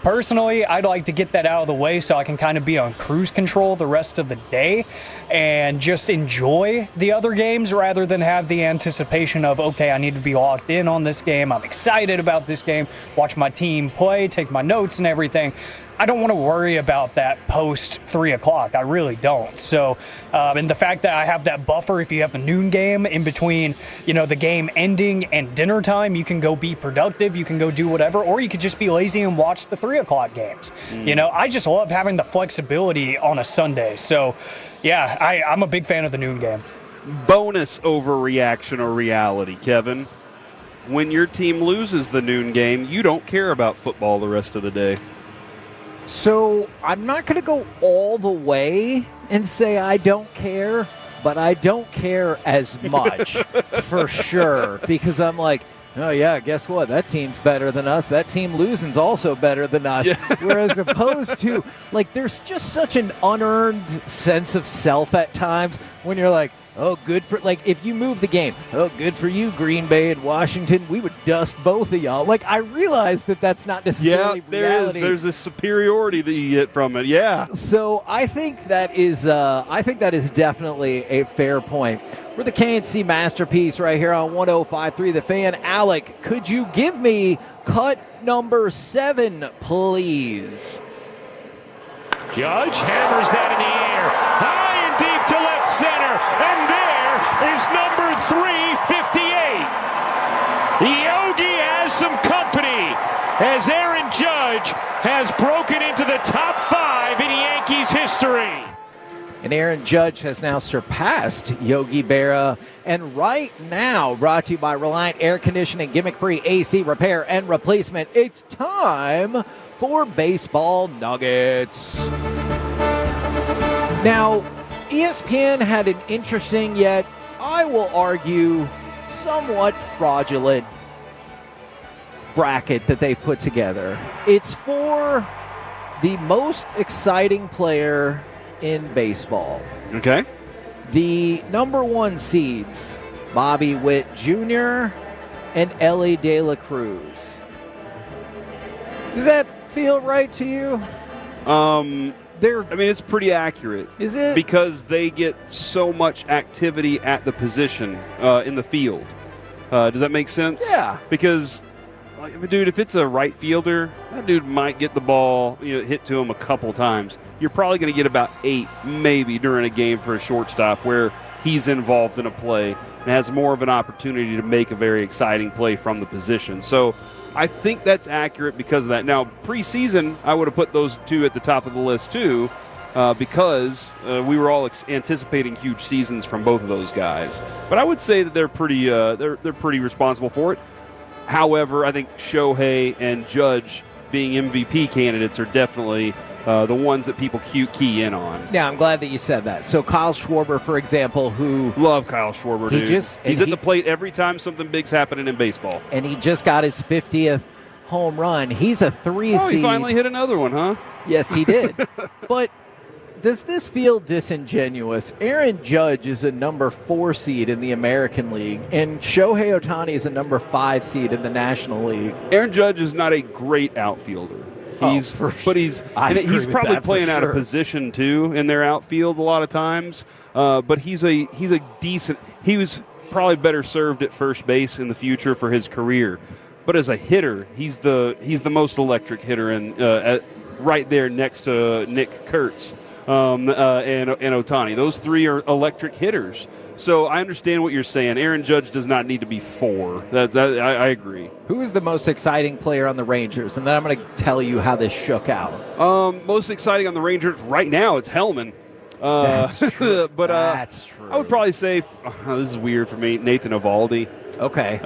personally, I'd like to get that out of the way so I can kind of be on cruise control the rest of the day and just enjoy the other games rather than have the anticipation of, okay, I need to be locked in on this game. I'm excited about this game, watch my team play, take my notes and everything. I don't want to worry about that post 3 o'clock. I really don't. So, and the fact that I have that buffer, if you have the noon game in between, the game ending and dinner time, you can go be productive, you can go do whatever, or you could just be lazy and watch the 3 o'clock games. I just love having the flexibility on a Sunday. So, yeah, I'm a big fan of the noon game. Bonus overreaction or reality, Kevin. When your team loses the noon game, you don't care about football the rest of the day. So I'm not going to go all the way and say I don't care, but I don't care as much for sure, because I'm like, oh, yeah, guess what? That team's better than us. That team losing's also better than us. Yeah. Whereas opposed to, there's just such an unearned sense of self at times when you're like, oh, good for, if you move the game, oh, good for you, Green Bay and Washington. We would dust both of y'all. I realize that that's not necessarily reality. There's this superiority that you get from it, yeah. So I think that is definitely a fair point. We're the KNC Masterpiece right here on 105.3 The Fan. Alec, could you give me cut number 7, please? Judge hammers that in the air, high and deep to left center, and there is number 358. Yogi has some company as Aaron Judge has broken into the top 5 in Yankees history. And Aaron Judge has now surpassed Yogi Berra. And right now, brought to you by Reliant Air Conditioning, gimmick-free AC repair and replacement, it's time for Baseball Nuggets. Now, ESPN had an interesting, yet I will argue somewhat fraudulent bracket that they put together. It's for the most exciting player in baseball. Okay. The number 1 seeds, Bobby Witt Jr. and Ellie De La Cruz. Does that feel right to you? It's pretty accurate. Is it? Because they get so much activity at the position in the field. Does that make sense? Yeah. Because, if it's a right fielder, that dude might get the ball hit to him a couple times. You're probably going to get about 8 maybe during a game for a shortstop where he's involved in a play and has more of an opportunity to make a very exciting play from the position. So I think that's accurate because of that. Now, preseason, I would have put those 2 at the top of the list too, because we were all anticipating huge seasons from both of those guys. But I would say that they're pretty they're pretty responsible for it. However, I think Shohei and Judge being MVP candidates are definitely the ones that people key in on. Yeah, I'm glad that you said that. So Kyle Schwarber, for example, who... Love Kyle Schwarber, dude. He's at the plate every time something big's happening in baseball. And he just got his 50th home run. He's a 3 seed. He finally hit another one, huh? Yes, he did. But does this feel disingenuous? Aaron Judge is a number 4 seed in the American League, and Shohei Ohtani is a number 5 seed in the National League. Aaron Judge is not a great outfielder. He's probably playing out of position too in their outfield a lot of times. But he's a decent. He was probably better served at first base in the future for his career. But as a hitter, he's the most electric hitter right there next to Nick Kurtz and Ohtani. Those 3 are electric hitters. So I understand what you're saying. Aaron Judge does not need to be 4. I agree. Who is the most exciting player on the Rangers? And then I'm going to tell you how this shook out. Most exciting on the Rangers right now, it's Helman. That's true. But that's true. I would probably say, this is weird for me, Nathan Eovaldi. Okay.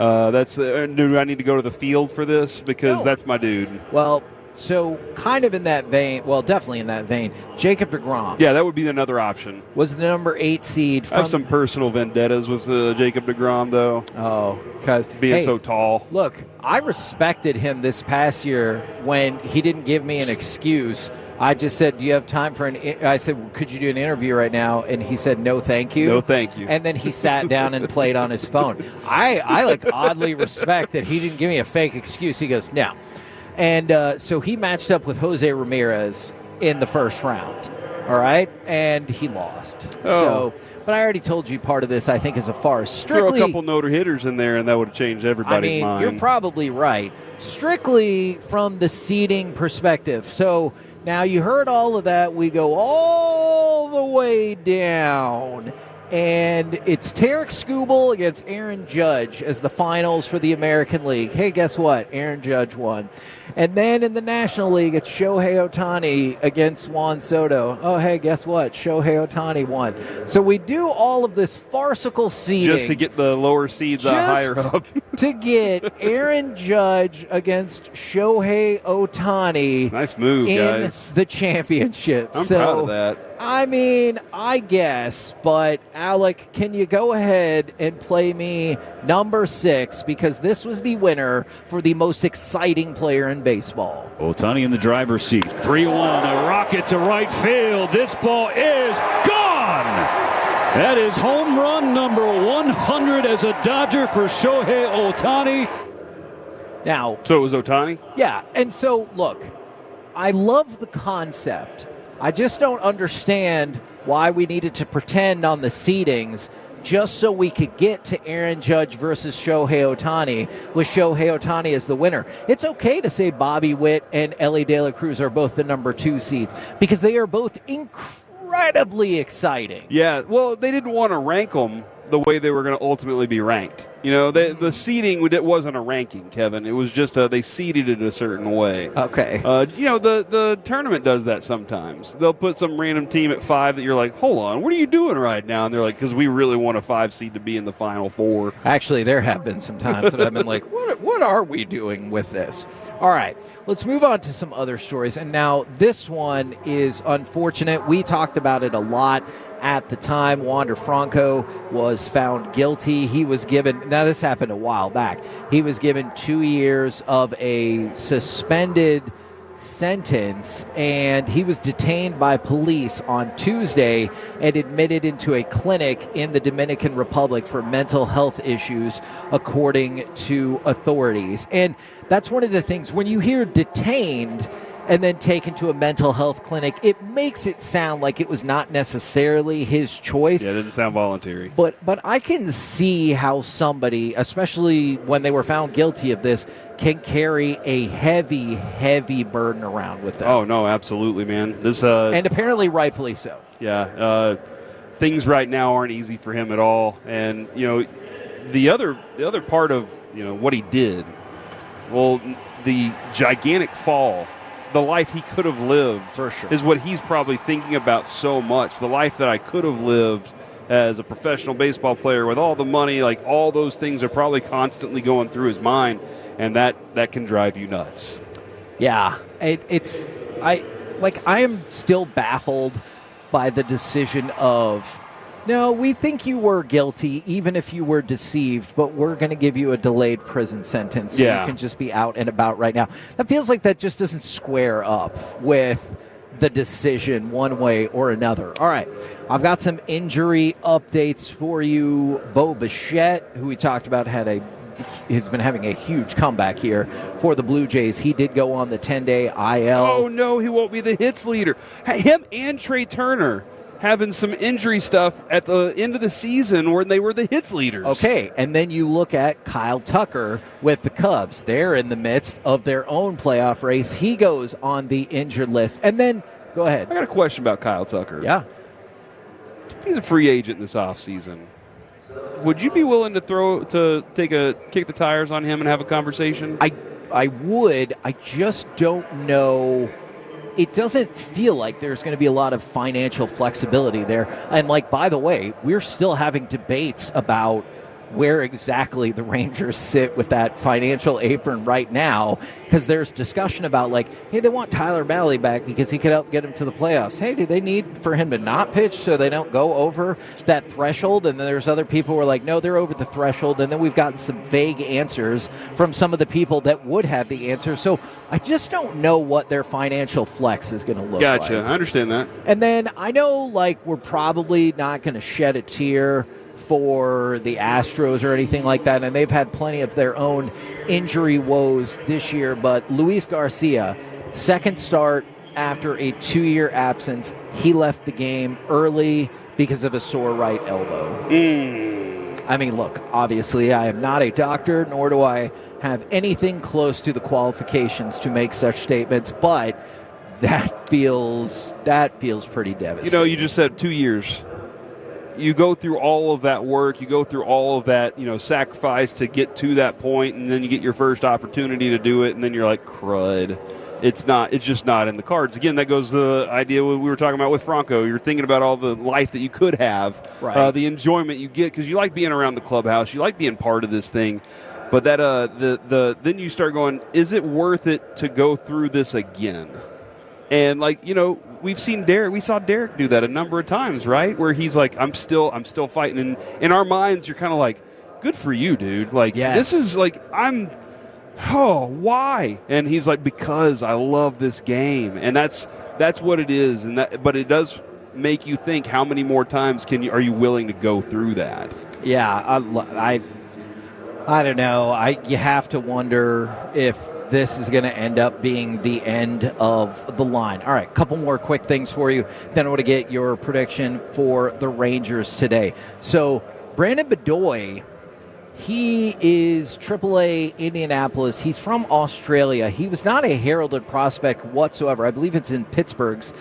Do I need to go to the field for this? Because that's my dude. Well, so kind of in that vein, well, definitely in that vein, Jacob deGrom. Yeah, that would be another option. Was the number 8 seed. I have some personal vendettas with Jacob deGrom, though. Oh, because being so tall. Look, I respected him this past year when he didn't give me an excuse. I just said, do you have time for I said, could you do an interview right now? And he said, no, thank you. No, thank you. And then he sat down and played on his phone. I oddly respect that he didn't give me a fake excuse. He goes, no. And so he matched up with Jose Ramirez in the first round. All right, and he lost. So, but I already told you part of this, I think, is a farce. Strictly, throw a couple no hitters in there, and that would have changed everybody's mind. You're probably right. Strictly from the seeding perspective. So now you heard all of that. We go all the way down. And it's Tarek Skubal against Aaron Judge as the finals for the American League. Hey, guess what? Aaron Judge won. And then in the National League, it's Shohei Ohtani against Juan Soto. Oh, hey, guess what? Shohei Ohtani won. So we do all of this farcical seeding. Just to get the lower seeds higher up. To get Aaron Judge against Shohei Ohtani. Nice move, in guys. The championship. I'm proud of that. I mean, I guess, but Alec, can you go ahead and play me number 6, because this was the winner for the most exciting player in baseball. Ohtani in the driver's seat. 3-1, a rocket to right field. This ball is gone. That is home run number 100 as a Dodger for Shohei Ohtani. Now, so it was Ohtani? Yeah, and so, look, I love the concept. I just don't understand why we needed to pretend on the seedings just so we could get to Aaron Judge versus Shohei Ohtani with Shohei Ohtani as the winner. It's okay to say Bobby Witt and Ellie De La Cruz are both the number 2 seeds because they are both incredibly exciting. Yeah, well, they didn't want to rank them the way they were going to ultimately be ranked. You know, the seeding, it wasn't a ranking, Kevin. It was just they seeded it a certain way. Okay. You know, the tournament does that sometimes. They'll put some random team at 5 that you're like, hold on, what are you doing right now? And they're like, because we really want a 5 seed to be in the Final Four. Actually, there have been some times that I've been like, what are we doing with this? All right, let's move on to some other stories. And now this one is unfortunate. We talked about it a lot. At the time, Wander Franco was found guilty. He was given, now this happened a while back, he was given 2 years of a suspended sentence, and he was detained by police on Tuesday and admitted into a clinic in the Dominican Republic for mental health issues, according to authorities. And that's one of the things, when you hear detained and then taken to a mental health clinic, it makes it sound like it was not necessarily his choice. Yeah, it didn't sound voluntary. But I can see how somebody, especially when they were found guilty of this, can carry a heavy, heavy burden around with them. Oh, no, absolutely, man. This and apparently rightfully so. Yeah, things right now aren't easy for him at all. And, you know, the other part of, you know, what he did, well, the gigantic fall, the life he could have lived, for sure, is what he's probably thinking about so much. The life that I could have lived as a professional baseball player with all the money, like all those things are probably constantly going through his mind, and that can drive you nuts. Yeah, I am still baffled by the decision of, no, we think you were guilty even if you were deceived, but we're going to give you a delayed prison sentence so you can just be out and about right now. That feels like that just doesn't square up with the decision one way or another. All right, I've got some injury updates for you. Bo Bichette, who we talked about, has been having a huge comeback here for the Blue Jays. He did go on the 10-day IL. Oh, no, he won't be the hits leader. Him and Trey Turner having some injury stuff at the end of the season when they were the hits leaders. Okay, and then you look at Kyle Tucker with the Cubs. They're in the midst of their own playoff race. He goes on the injured list. And then, go ahead. I got a question about Kyle Tucker. Yeah. He's a free agent this offseason. Would you be willing to kick the tires on him and have a conversation? I would. I just don't know. It doesn't feel like there's going to be a lot of financial flexibility there. And, by the way, we're still having debates about where exactly the Rangers sit with that financial apron right now, because there's discussion about, hey, they want Tyler Mahle back because he could help get him to the playoffs. Hey, do they need for him to not pitch so they don't go over that threshold? And then there's other people who are like, no, they're over the threshold. And then we've gotten some vague answers from some of the people that would have the answers. So I just don't know what their financial flex is going to look like. Gotcha. I understand that. And then I know, we're probably not going to shed a tear for the Astros or anything like that, and they've had plenty of their own injury woes this year, but Luis Garcia, second start after a 2-year absence, he left the game early because of a sore right elbow. I mean, look, obviously I am not a doctor, nor do I have anything close to the qualifications to make such statements, but that feels pretty devastating. You just said 2 years. You go through all of that work, you go through all of that, sacrifice to get to that point, and then you get your first opportunity to do it, and then you're like, crud. It's just not in the cards. Again, that goes to the idea we were talking about with Franco. You're thinking about all the life that you could have, right. The enjoyment you get, because you like being around the clubhouse, you like being part of this thing. But that then you start going, is it worth it to go through this again? And we saw Derek do that a number of times, right? Where he's like, I'm still fighting. And in our minds, you're kind of like, good for you, dude. Like, This is like, why? And he's like, because I love this game. And that's what it is. But it does make you think, how many more times are you willing to go through that? Yeah, I don't know. You have to wonder if this is going to end up being the end of the line. All right, couple more quick things for you. Then I want to get your prediction for the Rangers today. So Brandon Bedoy, he is AAA Indianapolis. He's from Australia. He was not a heralded prospect whatsoever. I believe it's in Pittsburgh's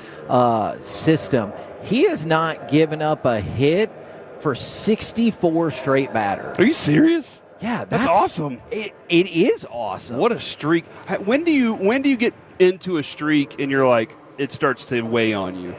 system. He has not given up a hit for 64 straight batters. Are you serious? Yeah, that's awesome. It is awesome. What a streak! When do you get into a streak and you're like, it starts to weigh on you?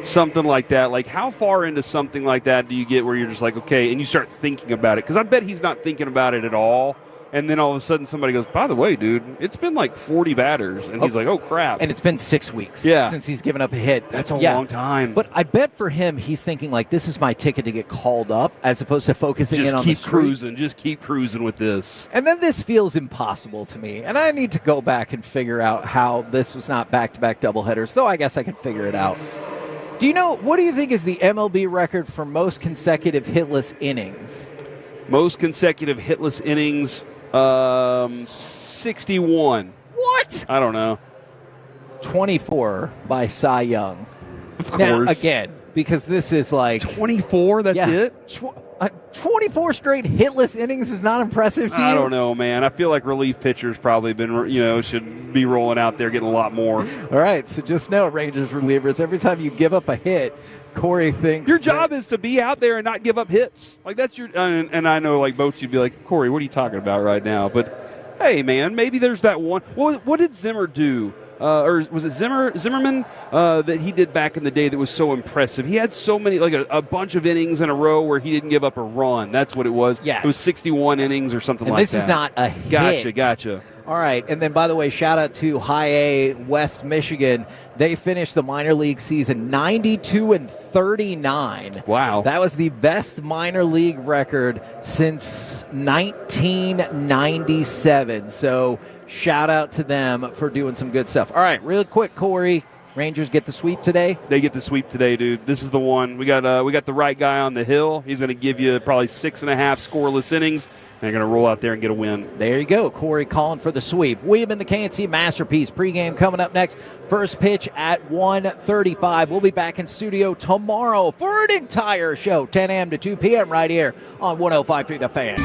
Something like that. Like, how far into something like that do you get where you're just like, okay, and you start thinking about it? Because I bet he's not thinking about it at all. And then all of a sudden somebody goes, by the way, dude, it's been like 40 batters. And he's like, oh, crap. And it's been 6 weeks since he's given up a hit. That's a long time. But I bet for him, he's thinking, like, this is my ticket to get called up, as opposed to focusing in on the streak. Just keep cruising with this. And then this feels impossible to me. And I need to go back and figure out how this was not back-to-back doubleheaders, though I guess I can figure it out. What do you think is the MLB record for most consecutive hitless innings? Most consecutive hitless innings, 61. What? I don't know. 24 by Cy Young. Of course. Now, again, because this is like 24, that's it? 24 straight hitless innings is not impressive to you? I don't know, man. I feel like relief pitchers probably should be rolling out there getting a lot more. All right, so just know, Rangers relievers, every time you give up a hit, Corey thinks your job is to be out there and not give up hits. Like, that's your and I know, like, both you'd be like, Corey, what are you talking about right now? But hey, man, maybe there's that one. What did Zimmer do? Or was it Zimmerman that he did back in the day that was so impressive? He had so many, like a bunch of innings in a row where he didn't give up a run. That's what it was. Yes. It was 61 innings or something like that. This is not a hit. Gotcha. All right, and then, by the way, shout out to High A West Michigan. They finished the minor league season 92-39. Wow. That was the best minor league record since 1997. So shout out to them for doing some good stuff. All right, real quick, Corey. Rangers get the sweep today? They get the sweep today, dude. This is the one. We got the right guy on the hill. He's going to give you probably 6.5 scoreless innings. They're going to roll out there and get a win. There you go. Corey calling for the sweep. We have been the KNC Masterpiece. Pregame coming up next. First pitch at 1:35. We'll be back in studio tomorrow for an entire show, 10 a.m. to 2 p.m. right here on 105.3 The Fan.